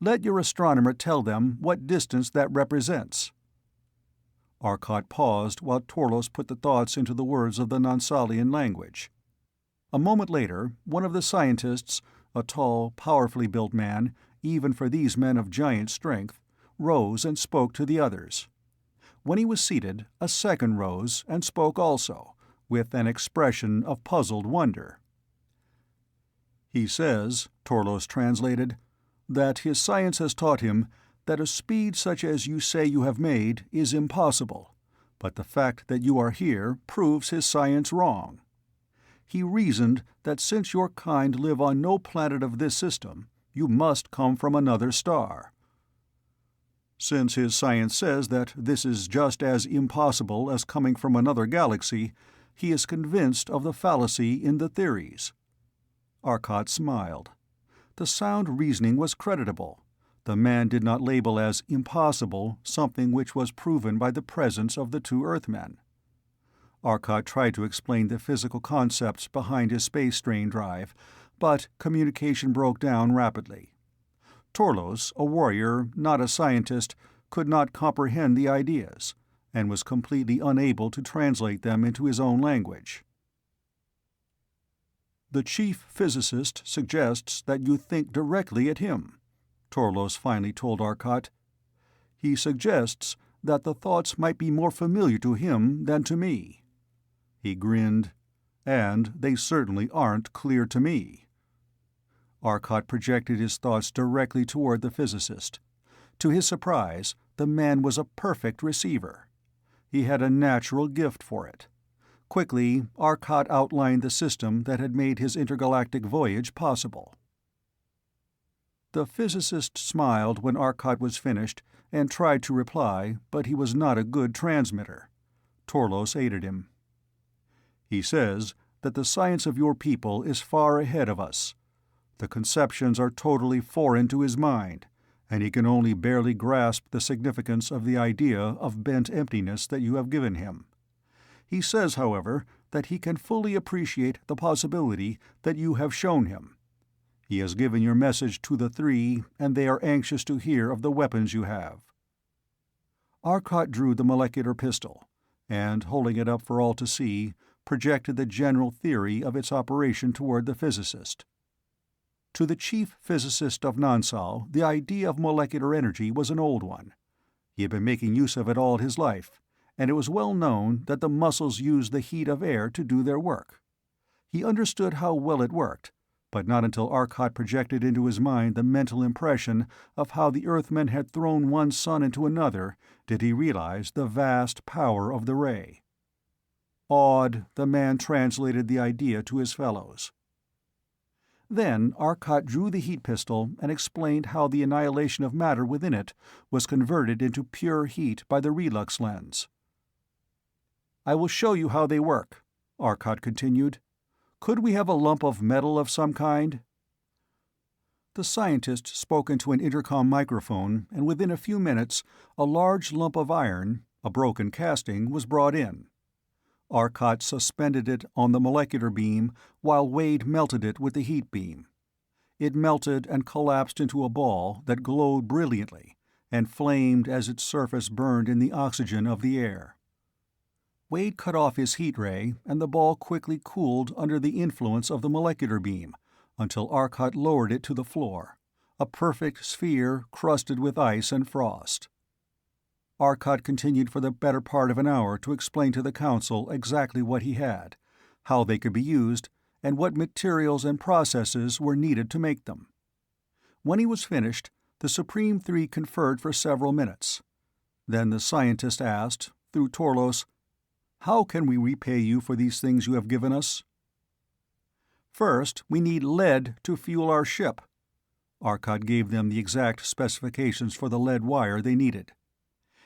Let your astronomer tell them what distance that represents. Arcot paused while Torlos put the thoughts into the words of the Nansalian language. A moment later, one of the scientists, a tall, powerfully built man, even for these men of giant strength, rose and spoke to the others. When he was seated, a second rose and spoke also, with an expression of puzzled wonder. He says, Torlos translated, that his science has taught him that a speed such as you say you have made is impossible, but the fact that you are here proves his science wrong. He reasoned that since your kind live on no planet of this system, you must come from another star. Since his science says that this is just as impossible as coming from another galaxy, he is convinced of the fallacy in the theories. Arcot smiled. The sound reasoning was creditable. The man did not label as impossible something which was proven by the presence of the 2 Earthmen. Arcot tried to explain the physical concepts behind his space strain drive, but communication broke down rapidly. Torlos, a warrior, not a scientist, could not comprehend the ideas, and was completely unable to translate them into his own language. "The chief physicist suggests that you think directly at him," Torlos finally told Arcot. "He suggests that the thoughts might be more familiar to him than to me." He grinned. "And they certainly aren't clear to me." Arcot projected his thoughts directly toward the physicist. To his surprise, the man was a perfect receiver. He had a natural gift for it. Quickly, Arcot outlined the system that had made his intergalactic voyage possible. The physicist smiled when Arcot was finished and tried to reply, but he was not a good transmitter. Torlos aided him. "He says that the science of your people is far ahead of us. The conceptions are totally foreign to his mind, and he can only barely grasp the significance of the idea of bent emptiness that you have given him. He says, however, that he can fully appreciate the possibility that you have shown him. He has given your message to the three, and they are anxious to hear of the weapons you have." Arcot drew the molecular pistol, and, holding it up for all to see, projected the general theory of its operation toward the physicist. To the chief physicist of Nansal, the idea of molecular energy was an old one. He had been making use of it all his life, and it was well known that the muscles used the heat of air to do their work. He understood how well it worked, but not until Arcot projected into his mind the mental impression of how the Earthmen had thrown one sun into another did he realize the vast power of the ray. Awed, the man translated the idea to his fellows. Then Arcot drew the heat pistol and explained how the annihilation of matter within it was converted into pure heat by the relux lens. "I will show you how they work," Arcot continued. "Could we have a lump of metal of some kind?" The scientist spoke into an intercom microphone, and within a few minutes a large lump of iron, a broken casting, was brought in. Arcot suspended it on the molecular beam while Wade melted it with the heat beam. It melted and collapsed into a ball that glowed brilliantly and flamed as its surface burned in the oxygen of the air. Wade cut off his heat ray, and the ball quickly cooled under the influence of the molecular beam until Arcot lowered it to the floor, a perfect sphere crusted with ice and frost. Arcot continued for the better part of an hour to explain to the Council exactly what he had, how they could be used, and what materials and processes were needed to make them. When he was finished, the Supreme Three conferred for several minutes. Then the scientist asked, through Torlos, "How can we repay you for these things you have given us?" "First, we need lead to fuel our ship." Arcot gave them the exact specifications for the lead wire they needed.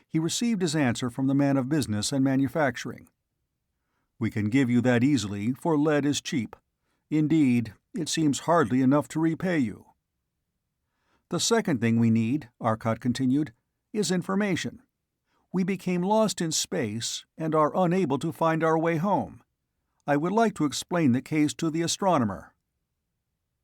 He received his answer from the man of business and manufacturing. "We can give you that easily, for lead is cheap. Indeed, it seems hardly enough to repay you." "The second thing we need," Arcot continued, "is information. We became lost in space and are unable to find our way home. I would like to explain the case to the astronomer."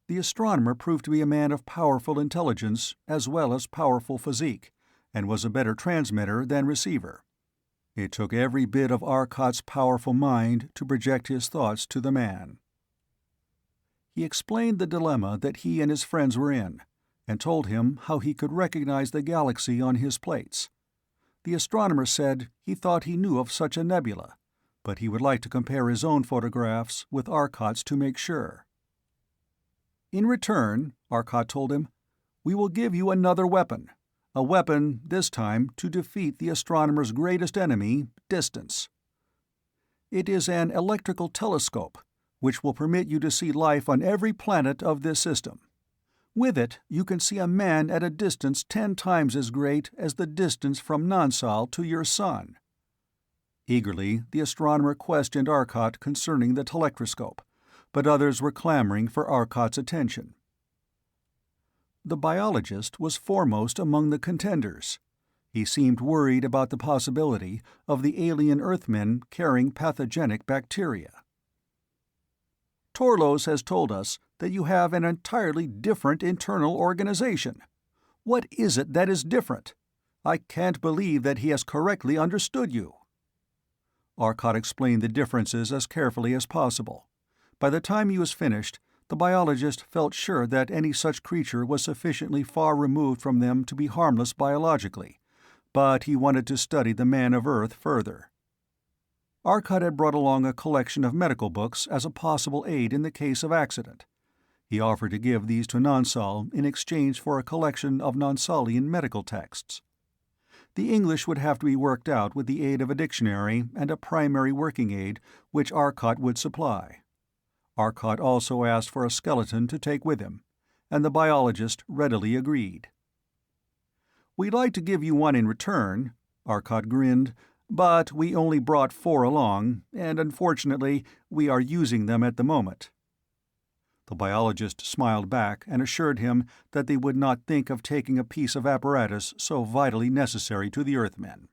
The astronomer proved to be a man of powerful intelligence as well as powerful physique, and was a better transmitter than receiver. It took every bit of Arcot's powerful mind to project his thoughts to the man. He explained the dilemma that he and his friends were in, and told him how he could recognize the galaxy on his plates. The astronomer said he thought he knew of such a nebula, but he would like to compare his own photographs with Arcot's to make sure. "In return," Arcot told him, "we will give you another weapon. A weapon, this time, to defeat the astronomer's greatest enemy, distance. It is an electrical telescope, which will permit you to see life on every planet of this system. With it, you can see a man at a distance 10 times as great as the distance from Nansal to your sun." Eagerly, the astronomer questioned Arcot concerning the telectroscope, but others were clamoring for Arcot's attention. The biologist was foremost among the contenders. He seemed worried about the possibility of the alien Earthmen carrying pathogenic bacteria. "Torlos has told us that you have an entirely different internal organization. What is it that is different? I can't believe that he has correctly understood you." Arcot explained the differences as carefully as possible, By the time he was finished, the biologist felt sure that any such creature was sufficiently far removed from them to be harmless biologically, but he wanted to study the man of Earth further. Arcot had brought along a collection of medical books as a possible aid in the case of accident. He offered to give these to Nonsal in exchange for a collection of Nonsalian medical texts. The English would have to be worked out with the aid of a dictionary and a primary working aid which Arcot would supply. Arcot also asked for a skeleton to take with him, and the biologist readily agreed. "We'd like to give you one in return," Arcot grinned, "but we only brought 4 along, and unfortunately we are using them at the moment." The biologist smiled back and assured him that they would not think of taking a piece of apparatus so vitally necessary to the Earthmen.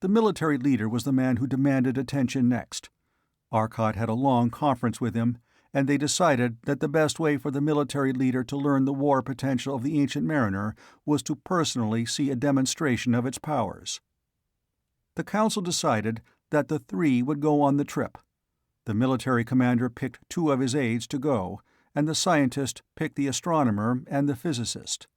The military leader was the man who demanded attention next. Arcot had a long conference with him, and they decided that the best way for the military leader to learn the war potential of the Ancient Mariner was to personally see a demonstration of its powers. The council decided that the 3 would go on the trip. The military commander picked 2 of his aides to go, and the scientist picked the astronomer and the physicist.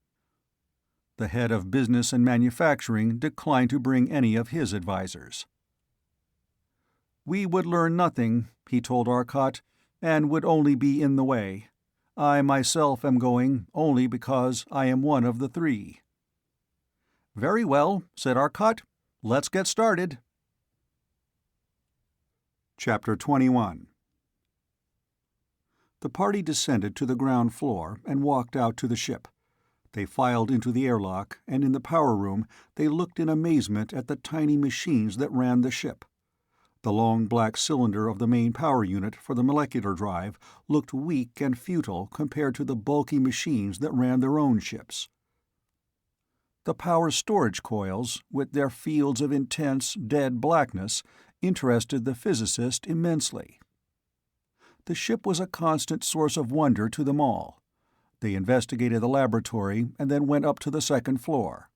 The head of business and manufacturing declined to bring any of his advisors. "We would learn nothing," he told Arcot, "and would only be in the way. I myself am going only because I am one of the 3. "Very well," said Arcot. "Let's get started." Chapter 21. The party descended to the ground floor and walked out to the ship. They filed into the airlock, and in the power room they looked in amazement at the tiny machines that ran the ship. The long black cylinder of the main power unit for the molecular drive looked weak and futile compared to the bulky machines that ran their own ships. The power storage coils, with their fields of intense, dead blackness, interested the physicist immensely. The ship was a constant source of wonder to them all. They investigated the laboratory and then went up to the second floor.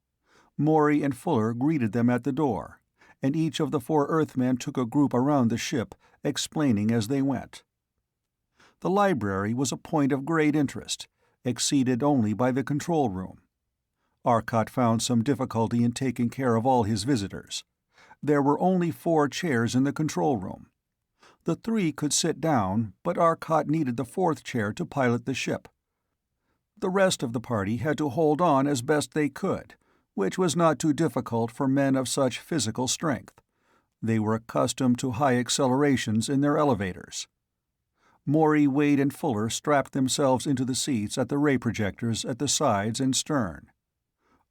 Morey and Fuller greeted them at the door, and each of the 4 Earthmen took a group around the ship, explaining as they went. The library was a point of great interest, exceeded only by the control room. Arcot found some difficulty in taking care of all his visitors. There were only 4 chairs in the control room. The 3 could sit down, but Arcot needed the 4th chair to pilot the ship. The rest of the party had to hold on as best they could, which was not too difficult for men of such physical strength. They were accustomed to high accelerations in their elevators. Morey, Wade, and Fuller strapped themselves into the seats at the ray projectors at the sides and stern.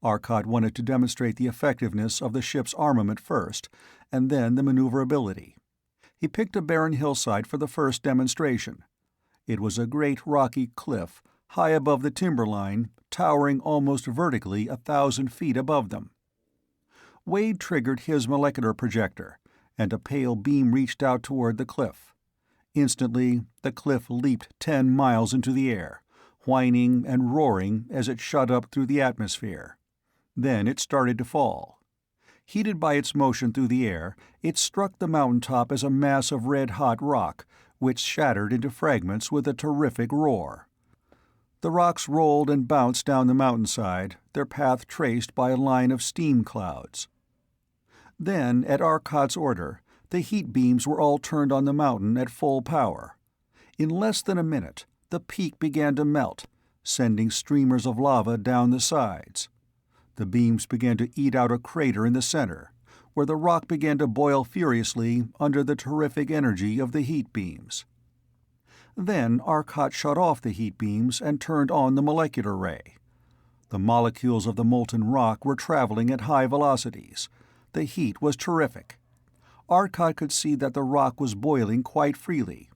Arcot wanted to demonstrate the effectiveness of the ship's armament first, and then the maneuverability. He picked a barren hillside for the first demonstration. It was a great rocky cliff, high above the timberline, towering almost vertically 1,000 feet above them. Wade triggered his molecular projector, and a pale beam reached out toward the cliff. Instantly, the cliff leaped 10 miles into the air, whining and roaring as it shot up through the atmosphere. Then it started to fall. Heated by its motion through the air, it struck the mountaintop as a mass of red-hot rock, which shattered into fragments with a terrific roar. The rocks rolled and bounced down the mountainside, their path traced by a line of steam clouds. Then, at Arcot's order, the heat beams were all turned on the mountain at full power. In less than a minute, the peak began to melt, sending streamers of lava down the sides. The beams began to eat out a crater in the center, where the rock began to boil furiously under the terrific energy of the heat beams. Then Arcot shut off the heat beams and turned on the molecular ray. The molecules of the molten rock were traveling at high velocities. The heat was terrific. Arcot could see that the rock was boiling quite freely.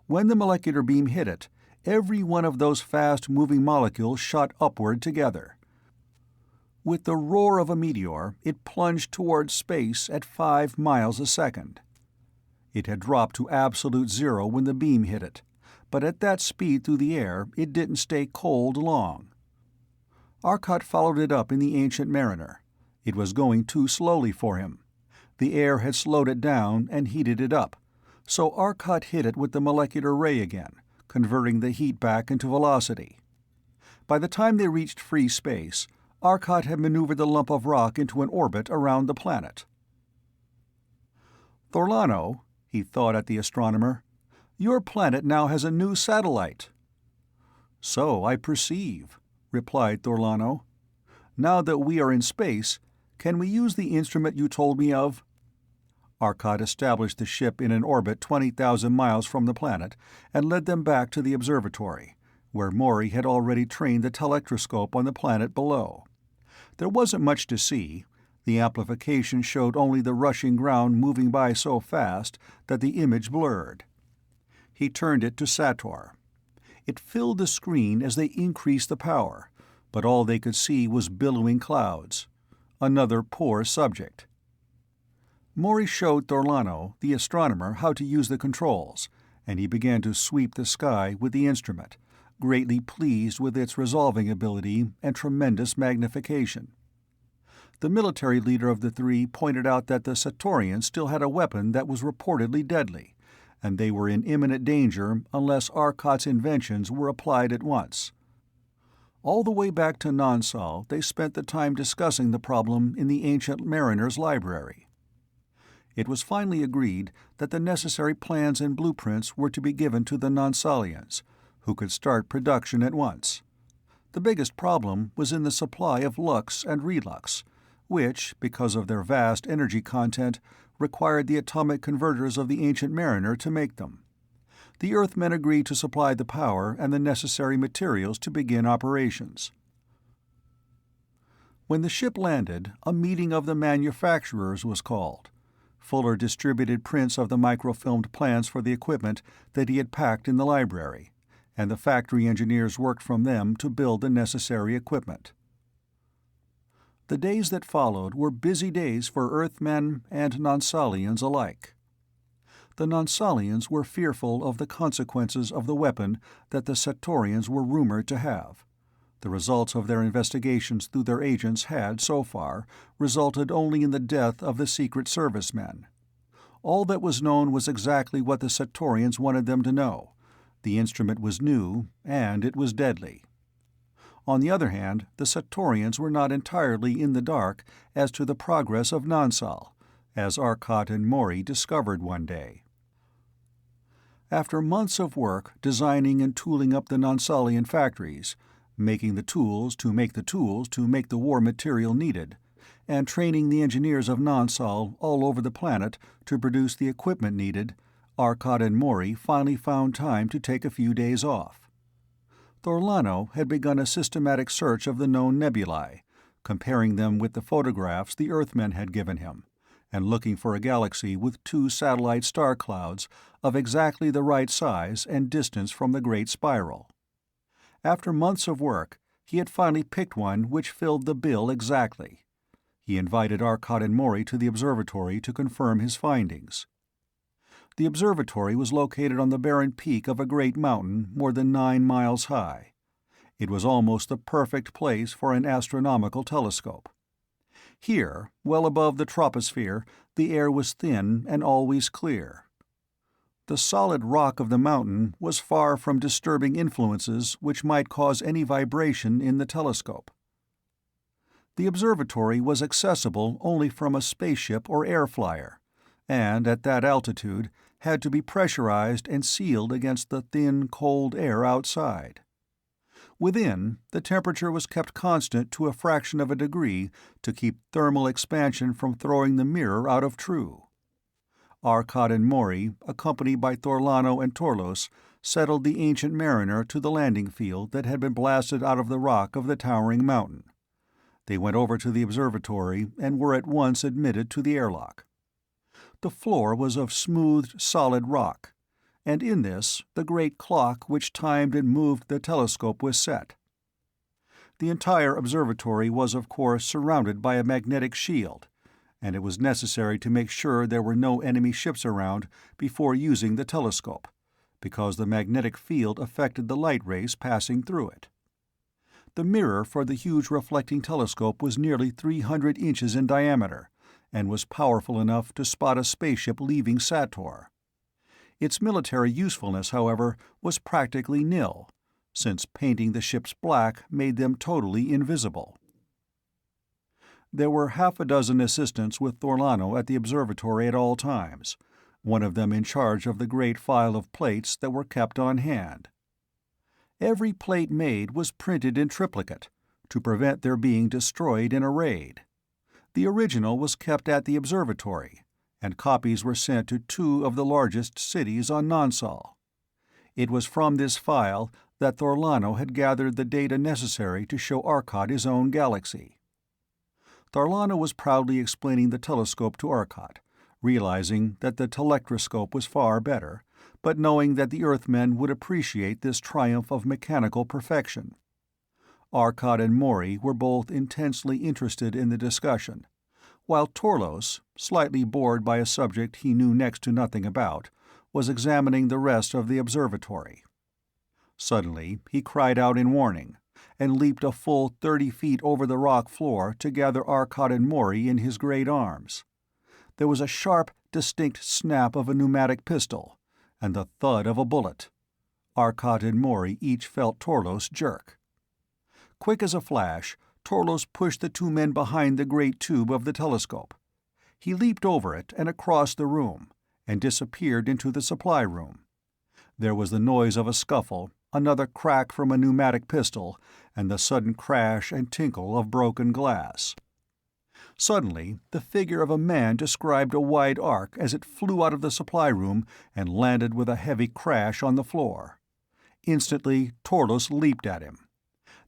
When the molecular beam hit it, every one of those fast-moving molecules shot upward together. With the roar of a meteor, it plunged toward space at 5 miles a second. It had dropped to absolute zero when the beam hit it, but at that speed through the air it didn't stay cold long. Arcot followed it up in the Ancient Mariner. It was going too slowly for him. The air had slowed it down and heated it up, So Arcot hit it with the molecular ray again, converting the heat back into velocity. By the time they reached free space, Arcot had maneuvered the lump of rock into an orbit around the planet. "Thorlano," he thought at the astronomer, "your planet now has a new satellite." "So I perceive," replied Thorlano. "Now that we are in space, can we use the instrument you told me of?" Arcot established the ship in an orbit 20,000 miles from the planet and led them back to the observatory, where Maury had already trained the telectroscope on the planet below. There wasn't much to see. The amplification showed only the rushing ground moving by so fast that the image blurred. He turned it to Sator. It filled the screen as they increased the power, but all they could see was billowing clouds. Another poor subject. Maury showed Thorlano, the astronomer, how to use the controls, and he began to sweep the sky with the instrument, greatly pleased with its resolving ability and tremendous magnification. The military leader of the three pointed out that the Satorians still had a weapon that was reportedly deadly, and they were in imminent danger unless Arcot's inventions were applied at once. All the way back to Nonsal, they spent the time discussing the problem in the Ancient Mariner's library. It was finally agreed that the necessary plans and blueprints were to be given to the Nonsalians, who could start production at once. The biggest problem was in the supply of lux and relux, which, because of their vast energy content, required the atomic converters of the Ancient Mariner to make them. The Earthmen agreed to supply the power and the necessary materials to begin operations. When the ship landed, a meeting of the manufacturers was called. Fuller distributed prints of the microfilmed plans for the equipment that he had packed in the library, and the factory engineers worked from them to build the necessary equipment. The days that followed were busy days for Earthmen and Nonsalians alike. The Nonsalians were fearful of the consequences of the weapon that the Satorians were rumored to have. The results of their investigations through their agents had, so far, resulted only in the death of the Secret Service men. All that was known was exactly what the Satorians wanted them to know. The instrument was new, and it was deadly. On the other hand, the Satorians were not entirely in the dark as to the progress of Nonsal, as Arcot and Maury discovered one day. After months of work designing and tooling up the Nonsalian factories, making the tools to make the war material needed, and training the engineers of Nonsal all over the planet to produce the equipment needed, Arcot and Maury finally found time to take a few days off. Thorlano had begun a systematic search of the known nebulae, comparing them with the photographs the Earthmen had given him, and looking for a galaxy with 2 satellite star clouds of exactly the right size and distance from the Great Spiral. After months of work, he had finally picked one which filled the bill exactly. He invited Arcot and Maury to the observatory to confirm his findings. The observatory was located on the barren peak of a great mountain more than 9 miles high. It was almost the perfect place for an astronomical telescope. Here, well above the troposphere, the air was thin and always clear. The solid rock of the mountain was far from disturbing influences which might cause any vibration in the telescope. The observatory was accessible only from a spaceship or air flyer, and at that altitude had to be pressurized and sealed against the thin, cold air outside. Within, the temperature was kept constant to a fraction of a degree to keep thermal expansion from throwing the mirror out of true. Arcot and Maury, accompanied by Thorlano and Torlos, settled the Ancient Mariner to the landing field that had been blasted out of the rock of the towering mountain. They went over to the observatory and were at once admitted to the airlock. The floor was of smoothed, solid rock, and in this the great clock which timed and moved the telescope was set. The entire observatory was, of course, surrounded by a magnetic shield, and it was necessary to make sure there were no enemy ships around before using the telescope, because the magnetic field affected the light rays passing through it. The mirror for the huge reflecting telescope was nearly 300 inches in diameter, and was powerful enough to spot a spaceship leaving Sator. Its military usefulness, however, was practically nil, since painting the ships black made them totally invisible. There were half a dozen assistants with Thorlano at the observatory at all times, one of them in charge of the great file of plates that were kept on hand. Every plate made was printed in triplicate, to prevent their being destroyed in a raid. The original was kept at the observatory, and copies were sent to 2 of the largest cities on Nonsal. It was from this file that Thorlano had gathered the data necessary to show Arcot his own galaxy. Thorlano was proudly explaining the telescope to Arcot, realizing that the telectroscope was far better, but knowing that the Earthmen would appreciate this triumph of mechanical perfection. Arcot and Maury were both intensely interested in the discussion, while Torlos, slightly bored by a subject he knew next to nothing about, was examining the rest of the observatory. Suddenly he cried out in warning, and leaped a full 30 feet over the rock floor to gather Arcot and Maury in his great arms. There was a sharp, distinct snap of a pneumatic pistol, and the thud of a bullet. Arcot and Maury each felt Torlos jerk. Quick as a flash, Torlos pushed the 2 men behind the great tube of the telescope. He leaped over it and across the room, and disappeared into the supply room. There was the noise of a scuffle, another crack from a pneumatic pistol, and the sudden crash and tinkle of broken glass. Suddenly, the figure of a man described a wide arc as it flew out of the supply room and landed with a heavy crash on the floor. Instantly, Torlos leaped at him.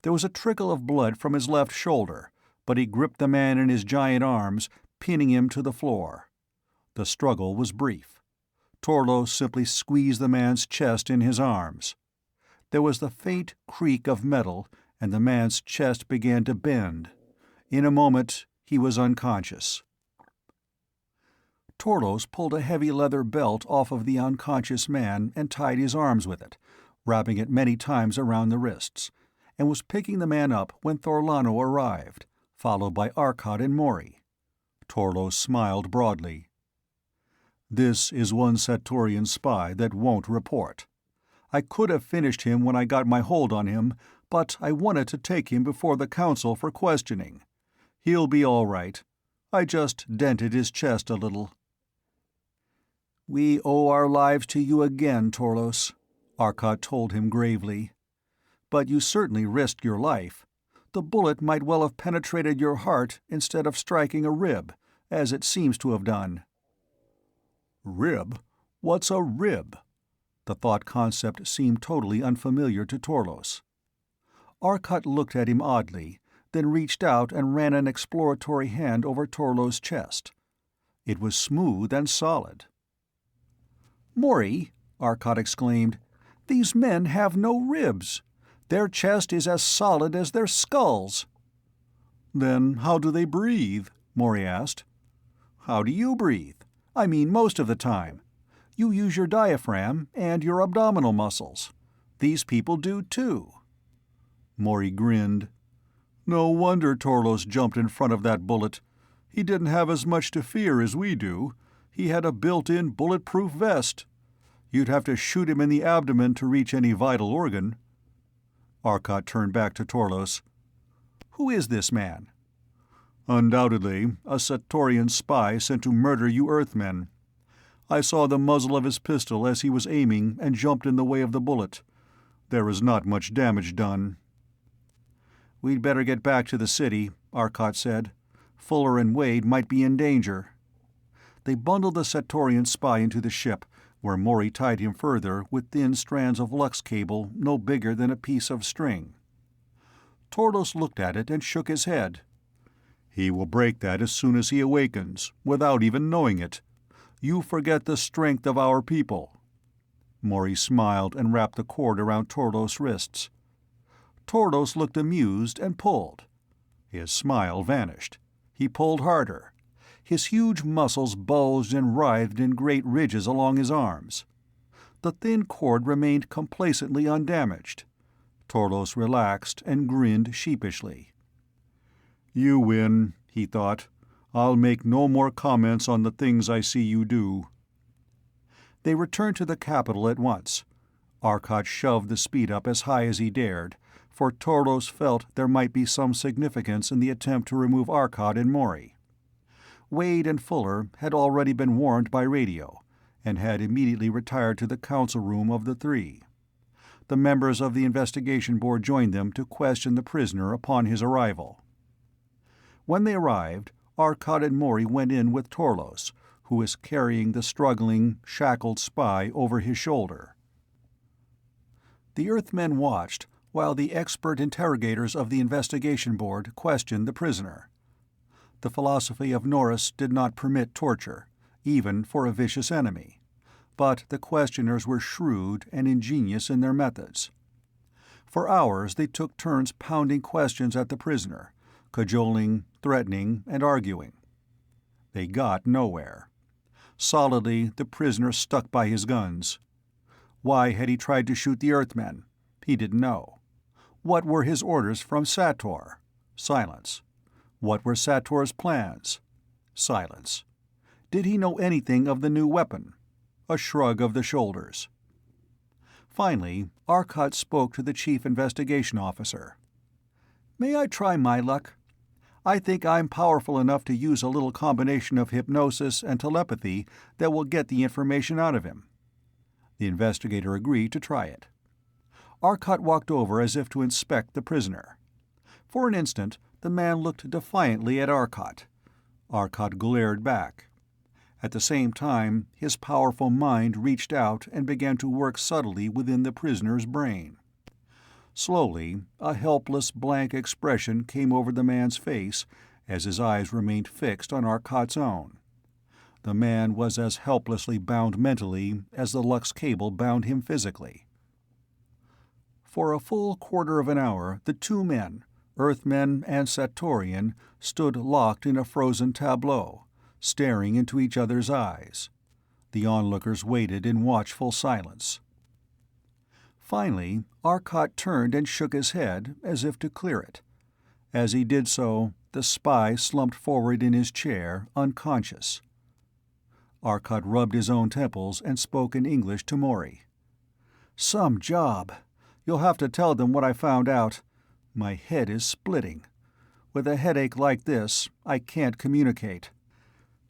There was a trickle of blood from his left shoulder, but he gripped the man in his giant arms, pinning him to the floor. The struggle was brief. Torlos simply squeezed the man's chest in his arms. There was the faint creak of metal, and the man's chest began to bend. In a moment, he was unconscious. Torlos pulled a heavy leather belt off of the unconscious man and tied his arms with it, wrapping it many times around the wrists, and was picking the man up when Thorlano arrived, followed by Arcot and Maury. Torlos smiled broadly. "This is one Satorian spy that won't report. I could have finished him when I got my hold on him, but I wanted to take him before the Council for questioning. He'll be all right. I just dented his chest a little." "We owe our lives to you again, Torlos," Arcot told him gravely. "But you certainly risked your life. The bullet might well have penetrated your heart instead of striking a rib, as it seems to have done." "Rib? What's a rib?" The thought concept seemed totally unfamiliar to Torlos. Arcot looked at him oddly, then reached out and ran an exploratory hand over Torlos' chest. It was smooth and solid. "Maury," Arcot exclaimed, "these men have no ribs. Their chest is as solid as their skulls." "Then how do they breathe?" Maury asked. "How do you breathe? I mean most of the time. You use your diaphragm and your abdominal muscles. These people do too." Maury grinned. "No wonder Torlos jumped in front of that bullet. He didn't have as much to fear as we do. He had a built-in bulletproof vest. You'd have to shoot him in the abdomen to reach any vital organ." Arcot turned back to Torlos. "Who is this man?" "Undoubtedly a Satorian spy sent to murder you Earthmen. I saw the muzzle of his pistol as he was aiming and jumped in the way of the bullet. There is not much damage done." "We'd better get back to the city," Arcot said. "Fuller and Wade might be in danger." They bundled the Satorian spy into the ship, where Maury tied him further with thin strands of lux cable no bigger than a piece of string. Torlos looked at it and shook his head. "He will break that as soon as he awakens, without even knowing it. You forget the strength of our people." Maury smiled and wrapped the cord around Torlos' wrists. Torlos looked amused and pulled. His smile vanished. He pulled harder. His huge muscles bulged and writhed in great ridges along his arms. The thin cord remained complacently undamaged. Torlos relaxed and grinned sheepishly. "You win," he thought. "I'll make no more comments on the things I see you do." They returned to the capital at once. Arcot shoved the speed up as high as he dared, for Torlos felt there might be some significance in the attempt to remove Arcot and Maury. Wade and Fuller had already been warned by radio, and had immediately retired to the council room of the three. The members of the investigation board joined them to question the prisoner upon his arrival. When they arrived, Arcot and Maury went in with Torlos, who was carrying the struggling, shackled spy over his shoulder. The Earthmen watched while the expert interrogators of the investigation board questioned the prisoner. The philosophy of Norris did not permit torture, even for a vicious enemy, but the questioners were shrewd and ingenious in their methods. For hours they took turns pounding questions at the prisoner, cajoling, threatening, and arguing. They got nowhere. Solidly, the prisoner stuck by his guns. Why had he tried to shoot the Earthmen? He didn't know. What were his orders from Sator? Silence. What were Sator's plans? Silence. Did he know anything of the new weapon? A shrug of the shoulders. Finally, Arcot spoke to the chief investigation officer. "May I try my luck? I think I'm powerful enough to use a little combination of hypnosis and telepathy that will get the information out of him." The investigator agreed to try it. Arcot walked over as if to inspect the prisoner. For an instant, the man looked defiantly at Arcot. Arcot glared back. At the same time, his powerful mind reached out and began to work subtly within the prisoner's brain. Slowly, a helpless, blank expression came over the man's face as his eyes remained fixed on Arcot's own. The man was as helplessly bound mentally as the Lux cable bound him physically. For a full quarter of an hour, the two men, Earthmen and Satorian, stood locked in a frozen tableau, staring into each other's eyes. The onlookers waited in watchful silence. Finally, Arcot turned and shook his head, as if to clear it. As he did so, the spy slumped forward in his chair, unconscious. Arcot rubbed his own temples and spoke in English to Maury. "Some job. You'll have to tell them what I found out. My head is splitting. With a headache like this, I can't communicate.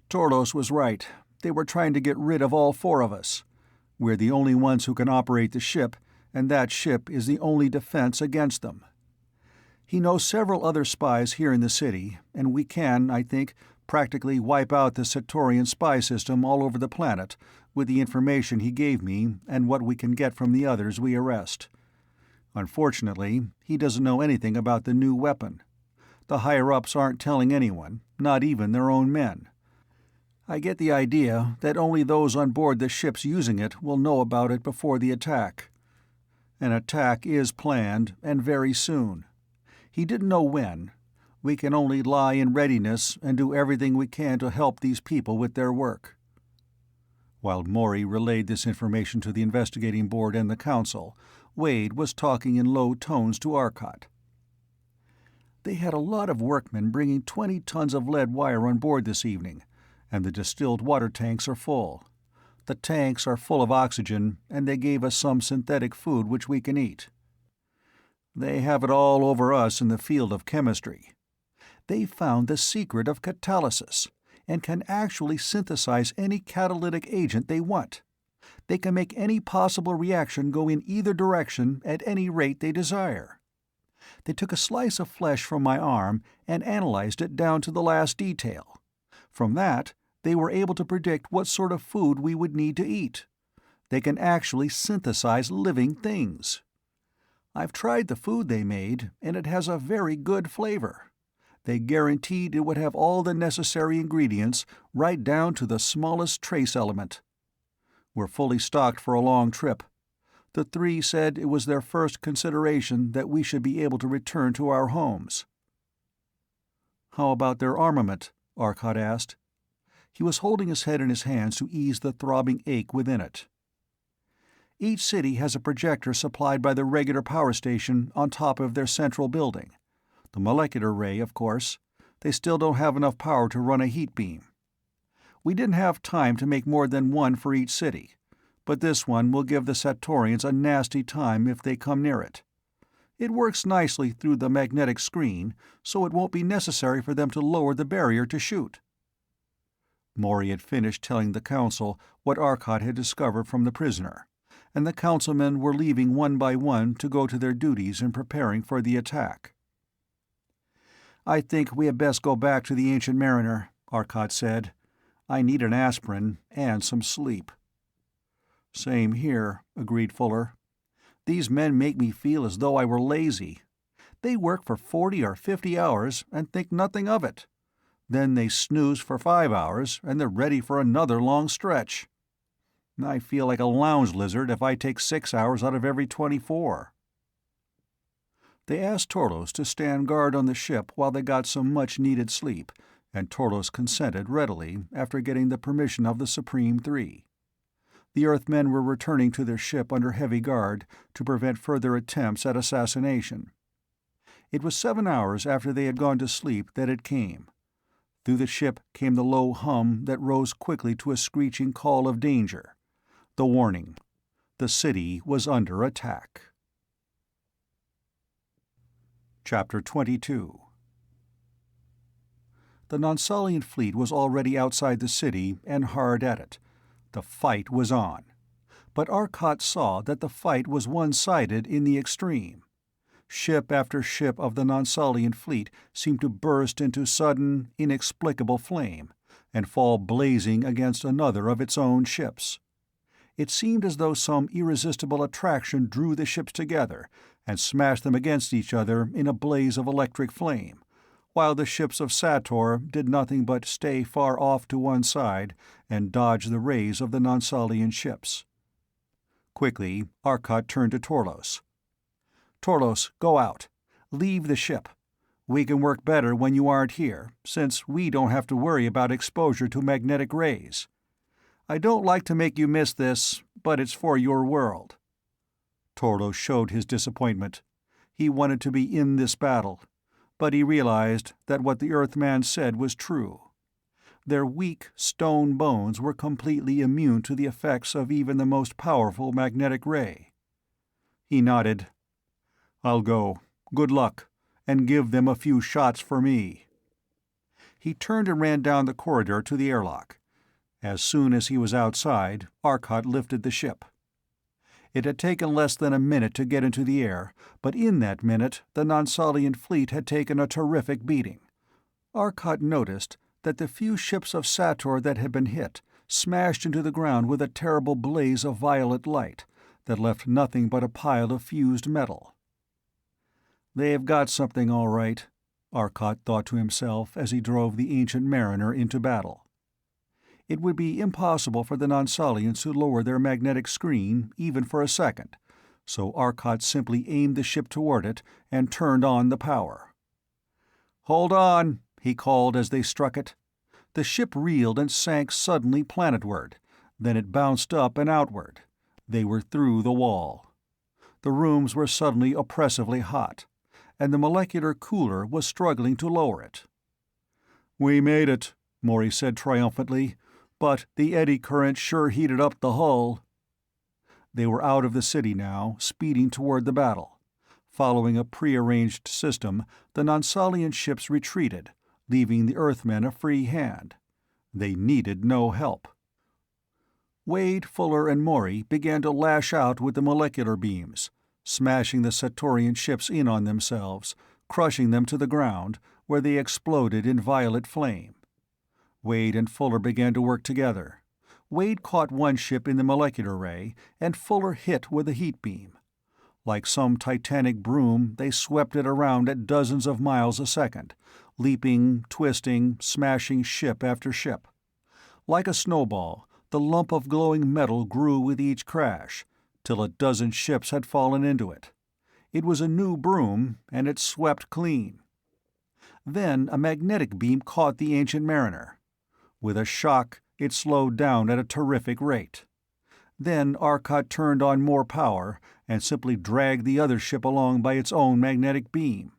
Torlos was right. They were trying to get rid of all four of us. We're the only ones who can operate the ship, and that ship is the only defense against them. He knows several other spies here in the city, and we can, I think, practically wipe out the Satorian spy system all over the planet with the information he gave me and what we can get from the others we arrest. Unfortunately, he doesn't know anything about the new weapon. The higher-ups aren't telling anyone, not even their own men. I get the idea that only those on board the ships using it will know about it before the attack. An attack is planned, and very soon. He didn't know when. We can only lie in readiness and do everything we can to help these people with their work." While Maury relayed this information to the investigating board and the council, Wade was talking in low tones to Arcot. "They had a lot of workmen bringing 20 tons of lead wire on board this evening, and the distilled water tanks are full. The tanks are full of oxygen, and they gave us some synthetic food which we can eat. They have it all over us in the field of chemistry. They found the secret of catalysis, and can actually synthesize any catalytic agent they want. They can make any possible reaction go in either direction at any rate they desire. They took a slice of flesh from my arm and analyzed it down to the last detail. From that, they were able to predict what sort of food we would need to eat. They can actually synthesize living things. I've tried the food they made, and it has a very good flavor. They guaranteed it would have all the necessary ingredients, right down to the smallest trace element. We're fully stocked for a long trip. The three said it was their first consideration that we should be able to return to our homes." "How about their armament?" Arcot asked. He was holding his head in his hands to ease the throbbing ache within it. "Each city has a projector supplied by the regular power station on top of their central building. The molecular ray, of course. They still don't have enough power to run a heat beam. We didn't have time to make more than one for each city. but this one will give the Satorians a nasty time if they come near it. It works nicely through the magnetic screen, so it won't be necessary for them to lower the barrier to shoot." Maury had finished telling the council what Arcot had discovered from the prisoner, and the councilmen were leaving one by one to go to their duties in preparing for the attack. "I think we had best go back to the Ancient Mariner," Arcot said. "I need an aspirin and some sleep." "Same here," agreed Fuller. "These men make me feel as though I were lazy. They work for 40 or 50 hours and think nothing of it. Then they snooze for 5 hours, and they're ready for another long stretch. I feel like a lounge lizard if I take 6 hours out of every 24. They asked Torlos to stand guard on the ship while they got some much-needed sleep, and Torlos consented readily after getting the permission of the Supreme Three. The Earthmen were returning to their ship under heavy guard to prevent further attempts at assassination. It was 7 hours after they had gone to sleep that it came. Through the ship came the low hum that rose quickly to a screeching call of danger. The warning: the city was under attack. Chapter 22. The Nonsalian fleet was already outside the city and hard at it. The fight was on. But Arcot saw that the fight was one-sided in the extreme. Ship after ship of the Nonsalian fleet seemed to burst into sudden, inexplicable flame, and fall blazing against another of its own ships. It seemed as though some irresistible attraction drew the ships together and smashed them against each other in a blaze of electric flame, while the ships of Sator did nothing but stay far off to one side and dodge the rays of the Nonsalian ships. Quickly, Arcot turned to Torlos. "Torlos, go out. Leave the ship. We can work better when you aren't here, since we don't have to worry about exposure to magnetic rays. I don't like to make you miss this, but it's for your world." Torlos showed his disappointment. He wanted to be in this battle, but he realized that what the Earthman said was true. Their weak, stone bones were completely immune to the effects of even the most powerful magnetic ray. He nodded. "I'll go. Good luck, and give them a few shots for me." He turned and ran down the corridor to the airlock. As soon as he was outside, Arcot lifted the ship. It had taken less than a minute to get into the air, but in that minute the Nonsalian fleet had taken a terrific beating. Arcot noticed that the few ships of Sator that had been hit smashed into the ground with a terrible blaze of violet light that left nothing but a pile of fused metal. "They've got something all right," Arcot thought to himself as he drove the Ancient Mariner into battle. It would be impossible for the Nonsalians to lower their magnetic screen even for a second, so Arcot simply aimed the ship toward it and turned on the power. "Hold on," he called as they struck it. The ship reeled and sank suddenly planetward. Then it bounced up and outward. They were through the wall. The rooms were suddenly oppressively hot, and the molecular cooler was struggling to lower it. "We made it," Maury said triumphantly. "But the eddy current sure heated up the hull." They were out of the city now, speeding toward the battle. Following a prearranged system, the Nonsalian ships retreated, leaving the Earthmen a free hand. They needed no help. Wade, Fuller, and Maury began to lash out with the molecular beams, smashing the Satorian ships in on themselves, crushing them to the ground, where they exploded in violet flame. Wade and Fuller began to work together. Wade caught one ship in the molecular ray, and Fuller hit with a heat beam. Like some titanic broom, they swept it around at dozens of miles a second, leaping, twisting, smashing ship after ship. Like a snowball, the lump of glowing metal grew with each crash, till a dozen ships had fallen into it. It was a new broom, and it swept clean. Then a magnetic beam caught the Ancient Mariner. With a shock, it slowed down at a terrific rate. Then Arcot turned on more power and simply dragged the other ship along by its own magnetic beam.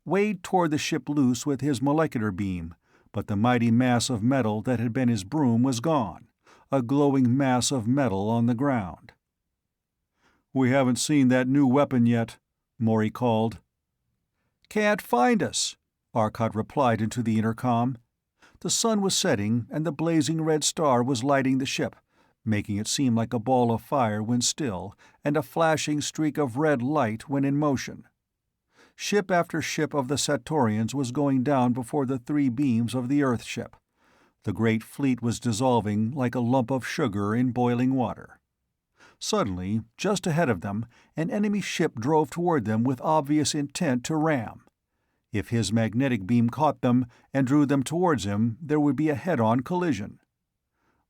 Wade tore the ship loose with his molecular beam, but the mighty mass of metal that had been his broom was gone. a glowing mass of metal on the ground. "We haven't seen that new weapon yet," Maury called. "Can't find us," Arcot replied into the intercom. The sun was setting, and the blazing red star was lighting the ship, making it seem like a ball of fire when still, and a flashing streak of red light when in motion. Ship after ship of the Satorians was going down before the 3 beams of the Earth ship. The great fleet was dissolving like a lump of sugar in boiling water. Suddenly, just ahead of them, an enemy ship drove toward them with obvious intent to ram. If his magnetic beam caught them and drew them towards him, there would be a head-on collision.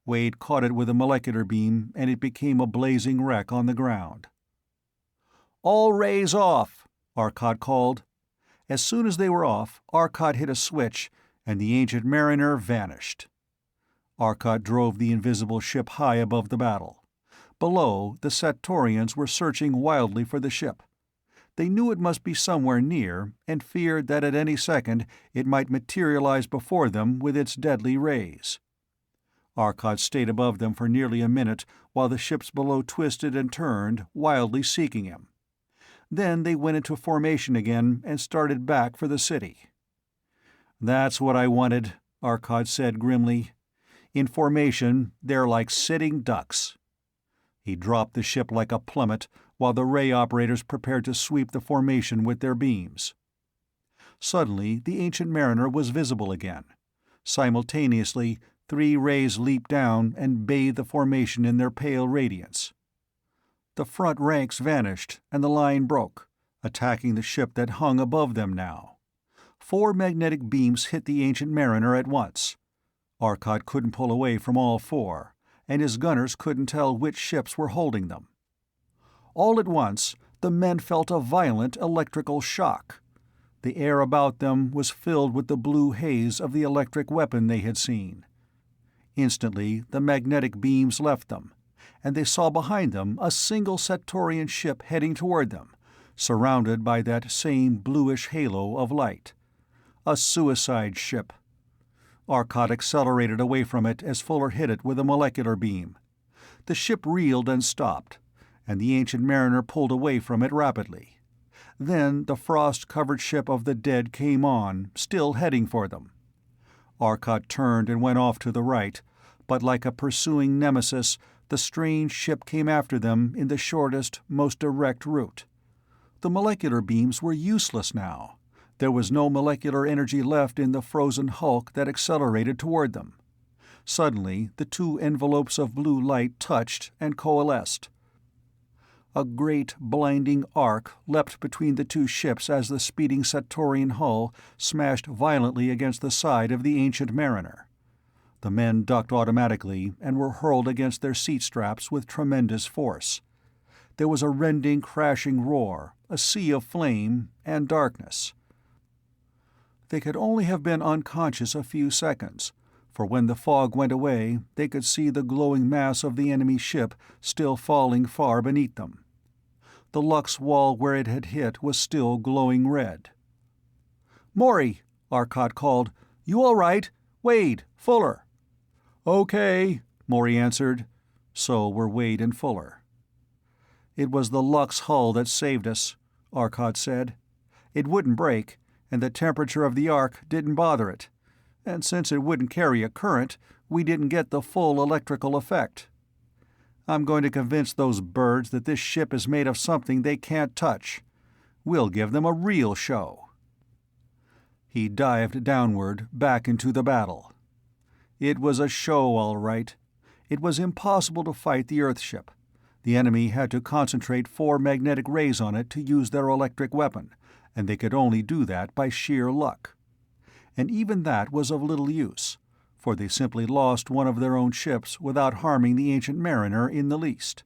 Wade caught it with a molecular beam, and it became a blazing wreck on the ground. "All rays off," Arcot called. As soon as they were off, Arcot hit a switch, and the Ancient Mariner vanished. Arcot drove the invisible ship high above the battle. Below, the Satorians were searching wildly for the ship. They knew it must be somewhere near, and feared that at any second it might materialize before them with its deadly rays. Arcot stayed above them for nearly a minute while the ships below twisted and turned, wildly seeking him. Then they went into formation again and started back for the city. "That's what I wanted," Arcot said grimly. "In formation, they're like sitting ducks." He dropped the ship like a plummet while the ray operators prepared to sweep the formation with their beams. Suddenly, the Ancient Mariner was visible again. Simultaneously, 3 rays leaped down and bathed the formation in their pale radiance. The front ranks vanished, and the line broke, attacking the ship that hung above them now. 4 magnetic beams hit the Ancient Mariner at once. Arcot couldn't pull away from all 4, and his gunners couldn't tell which ships were holding them. All at once, the men felt a violent electrical shock. The air about them was filled with the blue haze of the electric weapon they had seen. Instantly, the magnetic beams left them, and they saw behind them a single Satorian ship heading toward them, surrounded by that same bluish halo of light. A suicide ship. Arcot accelerated away from it as Fuller hit it with a molecular beam. The ship reeled and stopped, and the Ancient Mariner pulled away from it rapidly. Then the frost-covered ship of the dead came on, still heading for them. Arcot turned and went off to the right, but like a pursuing nemesis, the strange ship came after them in the shortest, most direct route. The molecular beams were useless now. There was no molecular energy left in the frozen hulk that accelerated toward them. Suddenly, the 2 envelopes of blue light touched and coalesced. A great, blinding arc leapt between the 2 ships as the speeding Satorian hull smashed violently against the side of the Ancient Mariner. The men ducked automatically and were hurled against their seat straps with tremendous force. There was a rending, crashing roar, a sea of flame, and darkness. They could only have been unconscious a few seconds, for when the fog went away, they could see the glowing mass of the enemy ship still falling far beneath them. The Lux wall where it had hit was still glowing red. "Maury," Arcot called. "You all right? Wade, Fuller." "Okay," Maury answered. So were Wade and Fuller. "It was the Lux hull that saved us," Arcot said. "It wouldn't break, and the temperature of the arc didn't bother it. And since it wouldn't carry a current, we didn't get the full electrical effect. I'm going to convince those birds that this ship is made of something they can't touch. We'll give them a real show." He dived downward, back into the battle. It was a show, all right. It was impossible to fight the Earthship. The enemy had to concentrate 4 magnetic rays on it to use their electric weapon, and they could only do that by sheer luck. And even that was of little use, for they simply lost one of their own ships without harming the Ancient Mariner in the least.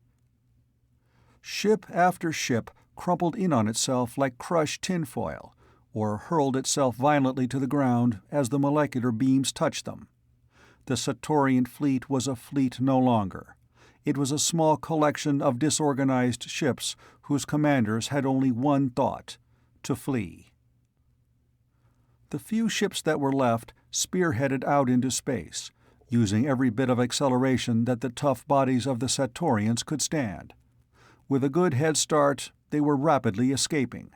Ship after ship crumpled in on itself like crushed tinfoil, or hurled itself violently to the ground as the molecular beams touched them. The Satorian fleet was a fleet no longer. It was a small collection of disorganized ships whose commanders had only one thought: to flee. The few ships that were left spearheaded out into space, using every bit of acceleration that the tough bodies of the Satorians could stand. With a good head start, they were rapidly escaping.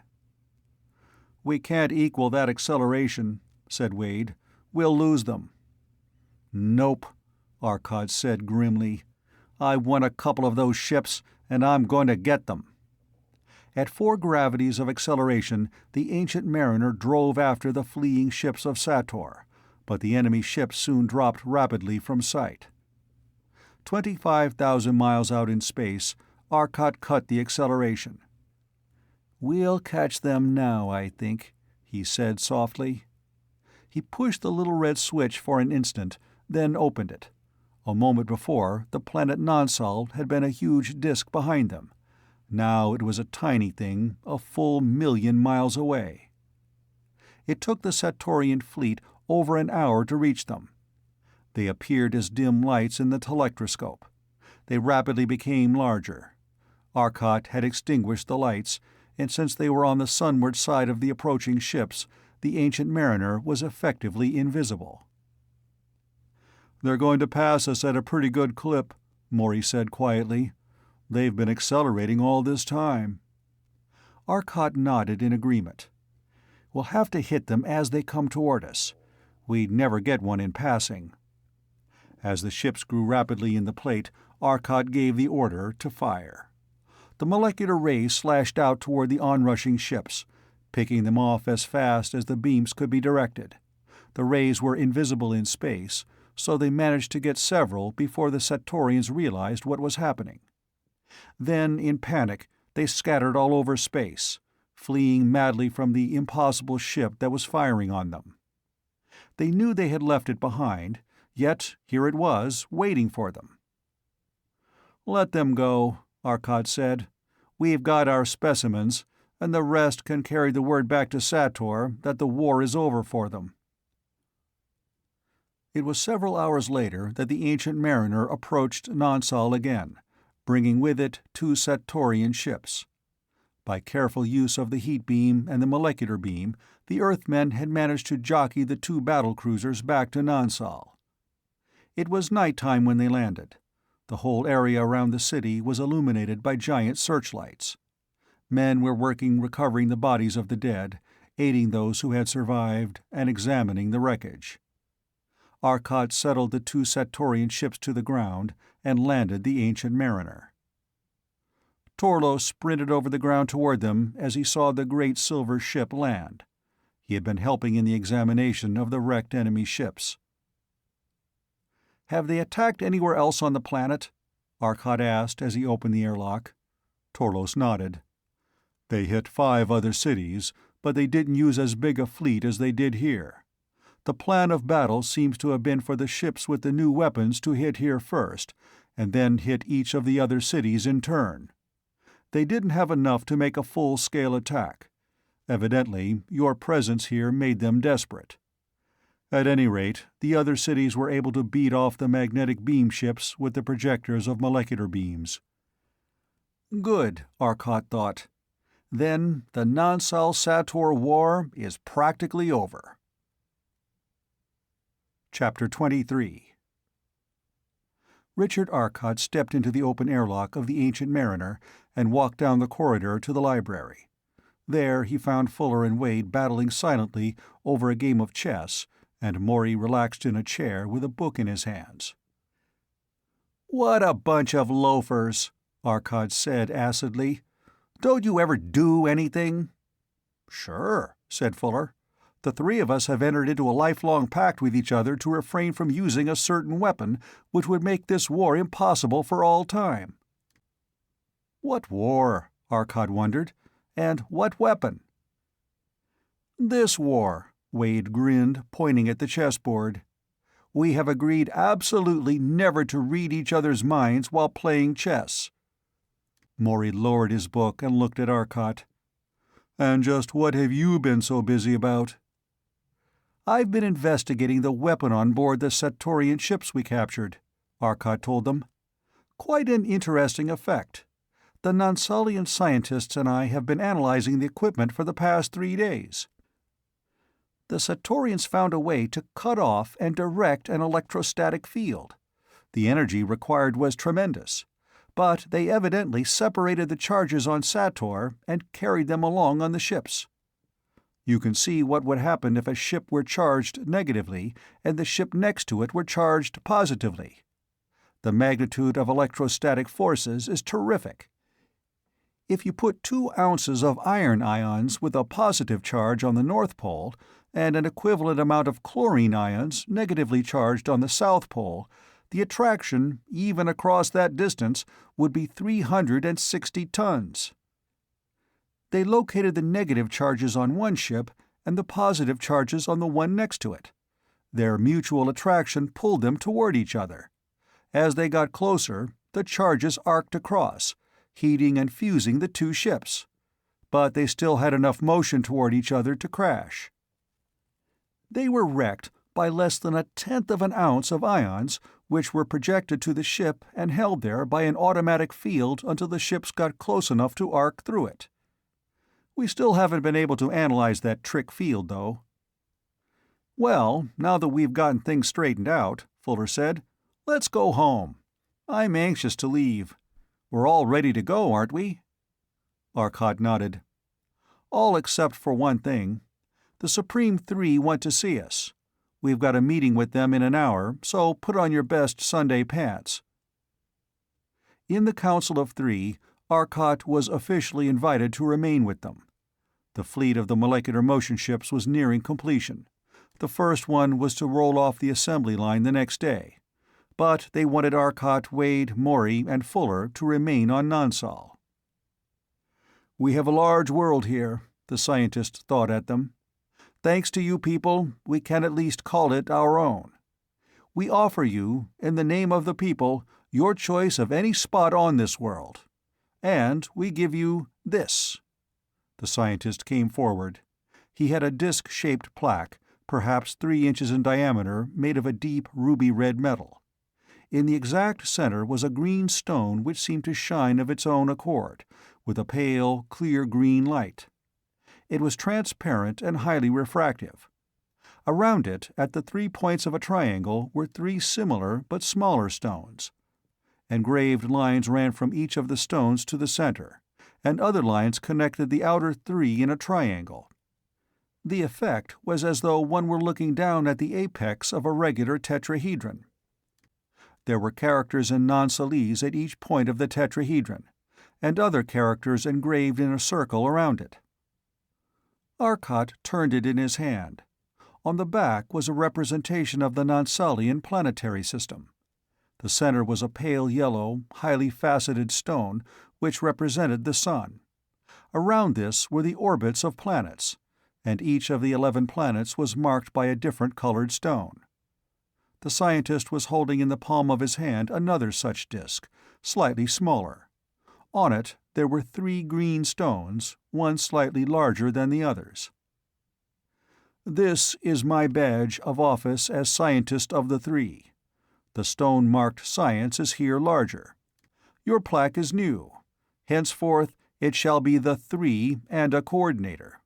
"We can't equal that acceleration," said Wade. "We'll lose them." "Nope," Arcot said grimly. "I won a couple of those ships, and I'm going to get them." At 4 gravities of acceleration, the Ancient Mariner drove after the fleeing ships of Sator, but the enemy ships soon dropped rapidly from sight. 25,000 miles out in space, Arcot cut the acceleration. "We'll catch them now, I think," he said softly. He pushed the little red switch for an instant, then opened it. A moment before, the planet Nonsal had been a huge disk behind them. Now it was a tiny thing, a full 1,000,000 miles away. It took the Satorian fleet over an hour to reach them. They appeared as dim lights in the telectroscope. They rapidly became larger. Arcot had extinguished the lights, and since they were on the sunward side of the approaching ships, the Ancient Mariner was effectively invisible. "They're going to pass us at a pretty good clip," Maury said quietly. "They've been accelerating all this time." Arcot nodded in agreement. "We'll have to hit them as they come toward us. We'd never get one in passing." As the ships grew rapidly in the plate, Arcot gave the order to fire. The molecular rays slashed out toward the onrushing ships, picking them off as fast as the beams could be directed. The rays were invisible in space, so they managed to get several before the Satorians realized what was happening. Then, in panic, they scattered all over space, fleeing madly from the impossible ship that was firing on them. They knew they had left it behind, yet here it was, waiting for them. "Let them go," Arcot said. "We've got our specimens, and the rest can carry the word back to Sator that the war is over for them." It was several hours later that the Ancient Mariner approached Nonsal again, bringing with it 2 Satorian ships. By careful use of the heat beam and the molecular beam, the Earthmen had managed to jockey the 2 battle cruisers back to Nonsal. It was nighttime when they landed. The whole area around the city was illuminated by giant searchlights. Men were working recovering the bodies of the dead, aiding those who had survived, and examining the wreckage. Arcot settled the 2 Satorian ships to the ground and landed the Ancient Mariner. Torlos sprinted over the ground toward them as he saw the great silver ship land. He had been helping in the examination of the wrecked enemy ships. "Have they attacked anywhere else on the planet?" Arcot asked as he opened the airlock. Torlos nodded. "They hit 5 other cities, but they didn't use as big a fleet as they did here. The plan of battle seems to have been for the ships with the new weapons to hit here first, and then hit each of the other cities in turn. They didn't have enough to make a full-scale attack. Evidently, your presence here made them desperate. At any rate, the other cities were able to beat off the magnetic beam ships with the projectors of molecular beams." Good, Arcot thought. Then the Nonsal-Sator War is practically over. Chapter 23. Richard Arcot stepped into the open airlock of the Ancient Mariner and walked down the corridor to the library. There he found Fuller and Wade battling silently over a game of chess, and Maury relaxed in a chair with a book in his hands. "What a bunch of loafers," Arcot said acidly. "Don't you ever do anything?" "Sure," said Fuller. "The 3 of us have entered into a lifelong pact with each other to refrain from using a certain weapon which would make this war impossible for all time." "What war?" Arcot wondered. "And what weapon?" "This war," Wade grinned, pointing at the chessboard. "We have agreed absolutely never to read each other's minds while playing chess." Maury lowered his book and looked at Arcot. "And just what have you been so busy about?" "I've been investigating the weapon on board the Satorian ships we captured," Arcot told them. "Quite an interesting effect. The Nonsalian scientists and I have been analyzing the equipment for the past 3 days." The Satorians found a way to cut off and direct an electrostatic field. The energy required was tremendous, but they evidently separated the charges on Sator and carried them along on the ships. You can see what would happen if a ship were charged negatively and the ship next to it were charged positively. The magnitude of electrostatic forces is terrific. If you put 2 ounces of iron ions with a positive charge on the North Pole and an equivalent amount of chlorine ions negatively charged on the South Pole, the attraction, even across that distance, would be 360 tons. They located the negative charges on one ship and the positive charges on the one next to it. Their mutual attraction pulled them toward each other. As they got closer, the charges arced across, heating and fusing the 2 ships. But they still had enough motion toward each other to crash. They were wrecked by less than 1/10 of an ounce of ions, which were projected to the ship and held there by an automatic field until the ships got close enough to arc through it. We still haven't been able to analyze that trick field, though. "Well, now that we've gotten things straightened out," Fuller said, "let's go home. I'm anxious to leave. We're all ready to go, aren't we?" Arcot nodded. "All except for one thing. The Supreme Three want to see us. We've got a meeting with them in an hour, so put on your best Sunday pants." In the Council of Three, Arcot was officially invited to remain with them. The fleet of the molecular motion ships was nearing completion. The first one was to roll off the assembly line the next day, but they wanted Arcot, Wade, Maury, and Fuller to remain on Nansal. "We have a large world here," the scientist thought at them. "Thanks to you people, we can at least call it our own. We offer you, in the name of the people, your choice of any spot on this world. And we give you this." The scientist came forward. He had a disc-shaped plaque, perhaps 3 inches in diameter, made of a deep ruby-red metal. In the exact center was a green stone which seemed to shine of its own accord, with a pale, clear green light. It was transparent and highly refractive. Around it, at the 3 points of a triangle, were 3 similar but smaller stones. Engraved lines ran from each of the stones to the center, and other lines connected the outer 3 in a triangle. The effect was as though one were looking down at the apex of a regular tetrahedron. There were characters in non-Salese at each point of the tetrahedron, and other characters engraved in a circle around it. Arcot turned it in his hand. On the back was a representation of the Nansalian planetary system. The center was a pale yellow, highly faceted stone which represented the sun. Around this were the orbits of planets, and each of the 11 planets was marked by a different colored stone. The scientist was holding in the palm of his hand another such disk, slightly smaller. On it there were 3 green stones, one slightly larger than the others. "This is my badge of office as scientist of the 3. The stone marked science is here larger. Your plaque is new. Henceforth it shall be the 3 and a coordinator.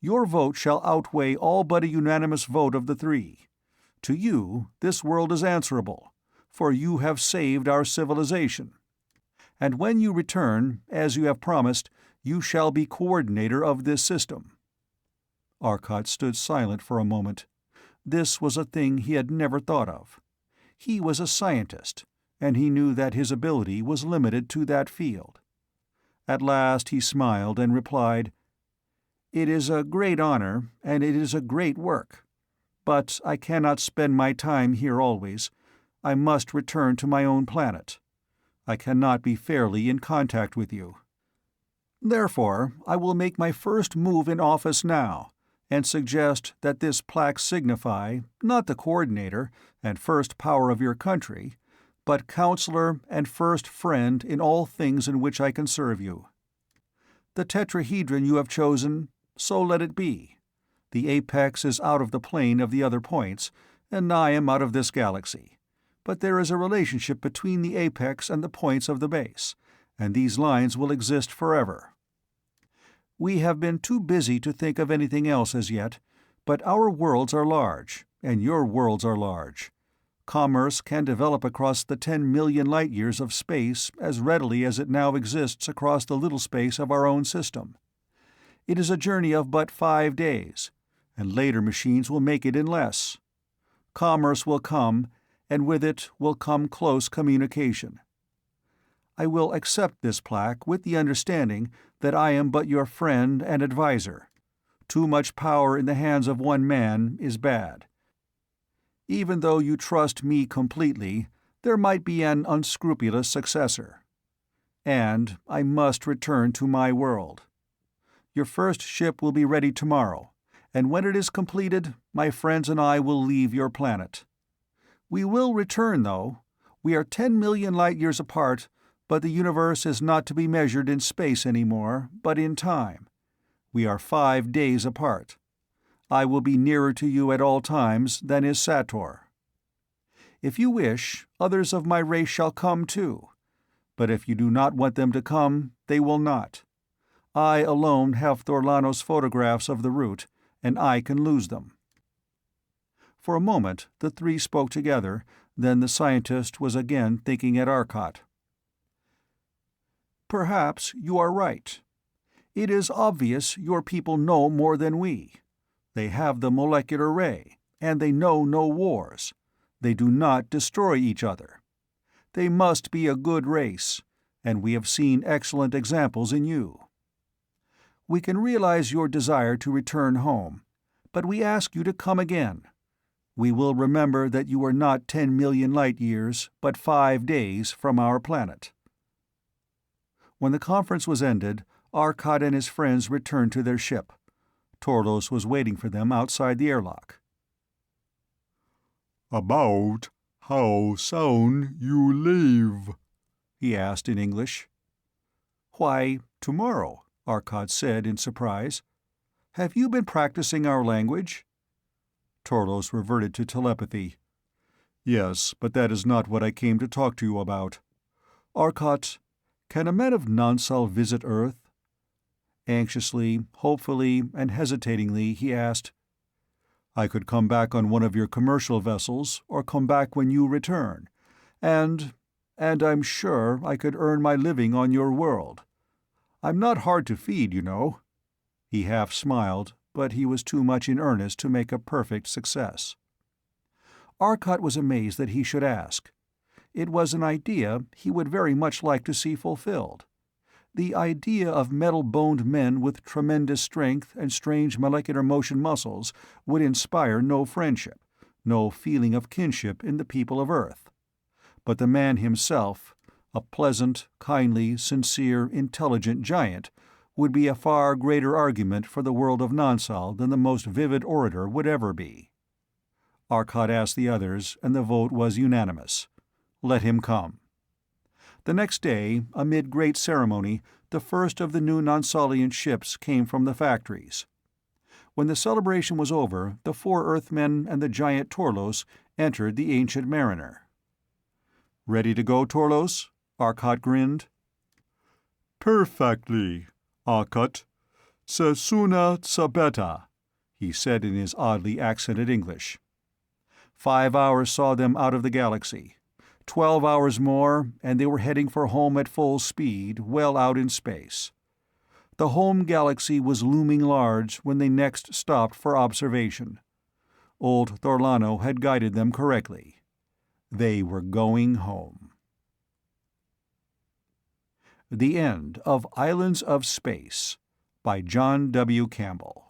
Your vote shall outweigh all but a unanimous vote of the 3. To you this world is answerable, for you have saved our civilization. And when you return, as you have promised, you shall be coordinator of this system." Arcot stood silent for a moment. This was a thing he had never thought of. He was a scientist, and he knew that his ability was limited to that field. At last he smiled and replied, "It is a great honor, and it is a great work. But I cannot spend my time here always. I must return to my own planet. I cannot be fairly in contact with you. Therefore, I will make my first move in office now, and suggest that this plaque signify, not the coordinator and first power of your country, but counselor and first friend in all things in which I can serve you. The tetrahedron you have chosen, so let it be. The apex is out of the plane of the other points, and I am out of this galaxy. But there is a relationship between the apex and the points of the base, and these lines will exist forever. We have been too busy to think of anything else as yet, But our worlds are large, and your worlds are large. Commerce can develop across the 10 million light-years of space as readily as it now exists across the little space of our own system. It is a journey of but 5 days, and later machines will make it in less. Commerce will come, and with it will come close communication. I will accept this plaque with the understanding that I am but your friend and advisor. Too much power in the hands of one man is bad. Even though you trust me completely, there might be an unscrupulous successor. And I must return to my world. Your first ship will be ready tomorrow, and when it is completed, my friends and I will leave your planet. We will return, though. We are 10 million light-years apart, but the universe is not to be measured in space anymore, but in time. We are 5 days apart. I will be nearer to you at all times than is Sator. If you wish, others of my race shall come too. But if you do not want them to come, they will not. I alone have Thorlano's photographs of the route, and I can lose them." For a moment the three spoke together, then the scientist was again thinking at Arcot. "Perhaps you are right. It is obvious your people know more than we. They have the molecular ray, and they know no wars. They do not destroy each other. They must be a good race, and we have seen excellent examples in you. We can realize your desire to return home, but we ask you to come again. We will remember that you are not 10 million light-years, but 5 days from our planet." When the conference was ended, Arcot and his friends returned to their ship. Torlos was waiting for them outside the airlock. "About how soon you leave?" he asked in English. "Why, tomorrow," Arcot said in surprise. "Have you been practicing our language?" Torlos reverted to telepathy. "Yes, but that is not what I came to talk to you about. Arcot, can a man of Nansal visit Earth?" Anxiously, hopefully, and hesitatingly he asked, "I could come back on one of your commercial vessels, or come back when you return, and I'm sure I could earn my living on your world. I'm not hard to feed, you know." He half smiled, but he was too much in earnest to make a perfect success. Arcot was amazed that he should ask. It was an idea he would very much like to see fulfilled. The idea of metal-boned men with tremendous strength and strange molecular motion muscles would inspire no friendship, no feeling of kinship in the people of Earth. But the man himself, a pleasant, kindly, sincere, intelligent giant, would be a far greater argument for the world of Nansal than the most vivid orator would ever be. Arcot asked the others, and the vote was unanimous. Let him come. The next day, amid great ceremony, the first of the new Nansalian ships came from the factories. When the celebration was over, the 4 Earthmen and the giant Torlos entered the Ancient Mariner. "Ready to go, Torlos?" Arcot grinned. "Perfectly, Arcot. Se sooner se better," he said in his oddly accented English. 5 hours saw them out of the galaxy. 12 hours more, and they were heading for home at full speed, well out in space. The home galaxy was looming large when they next stopped for observation. Old Thorlano had guided them correctly. They were going home. The End of Islands of Space by John W. Campbell.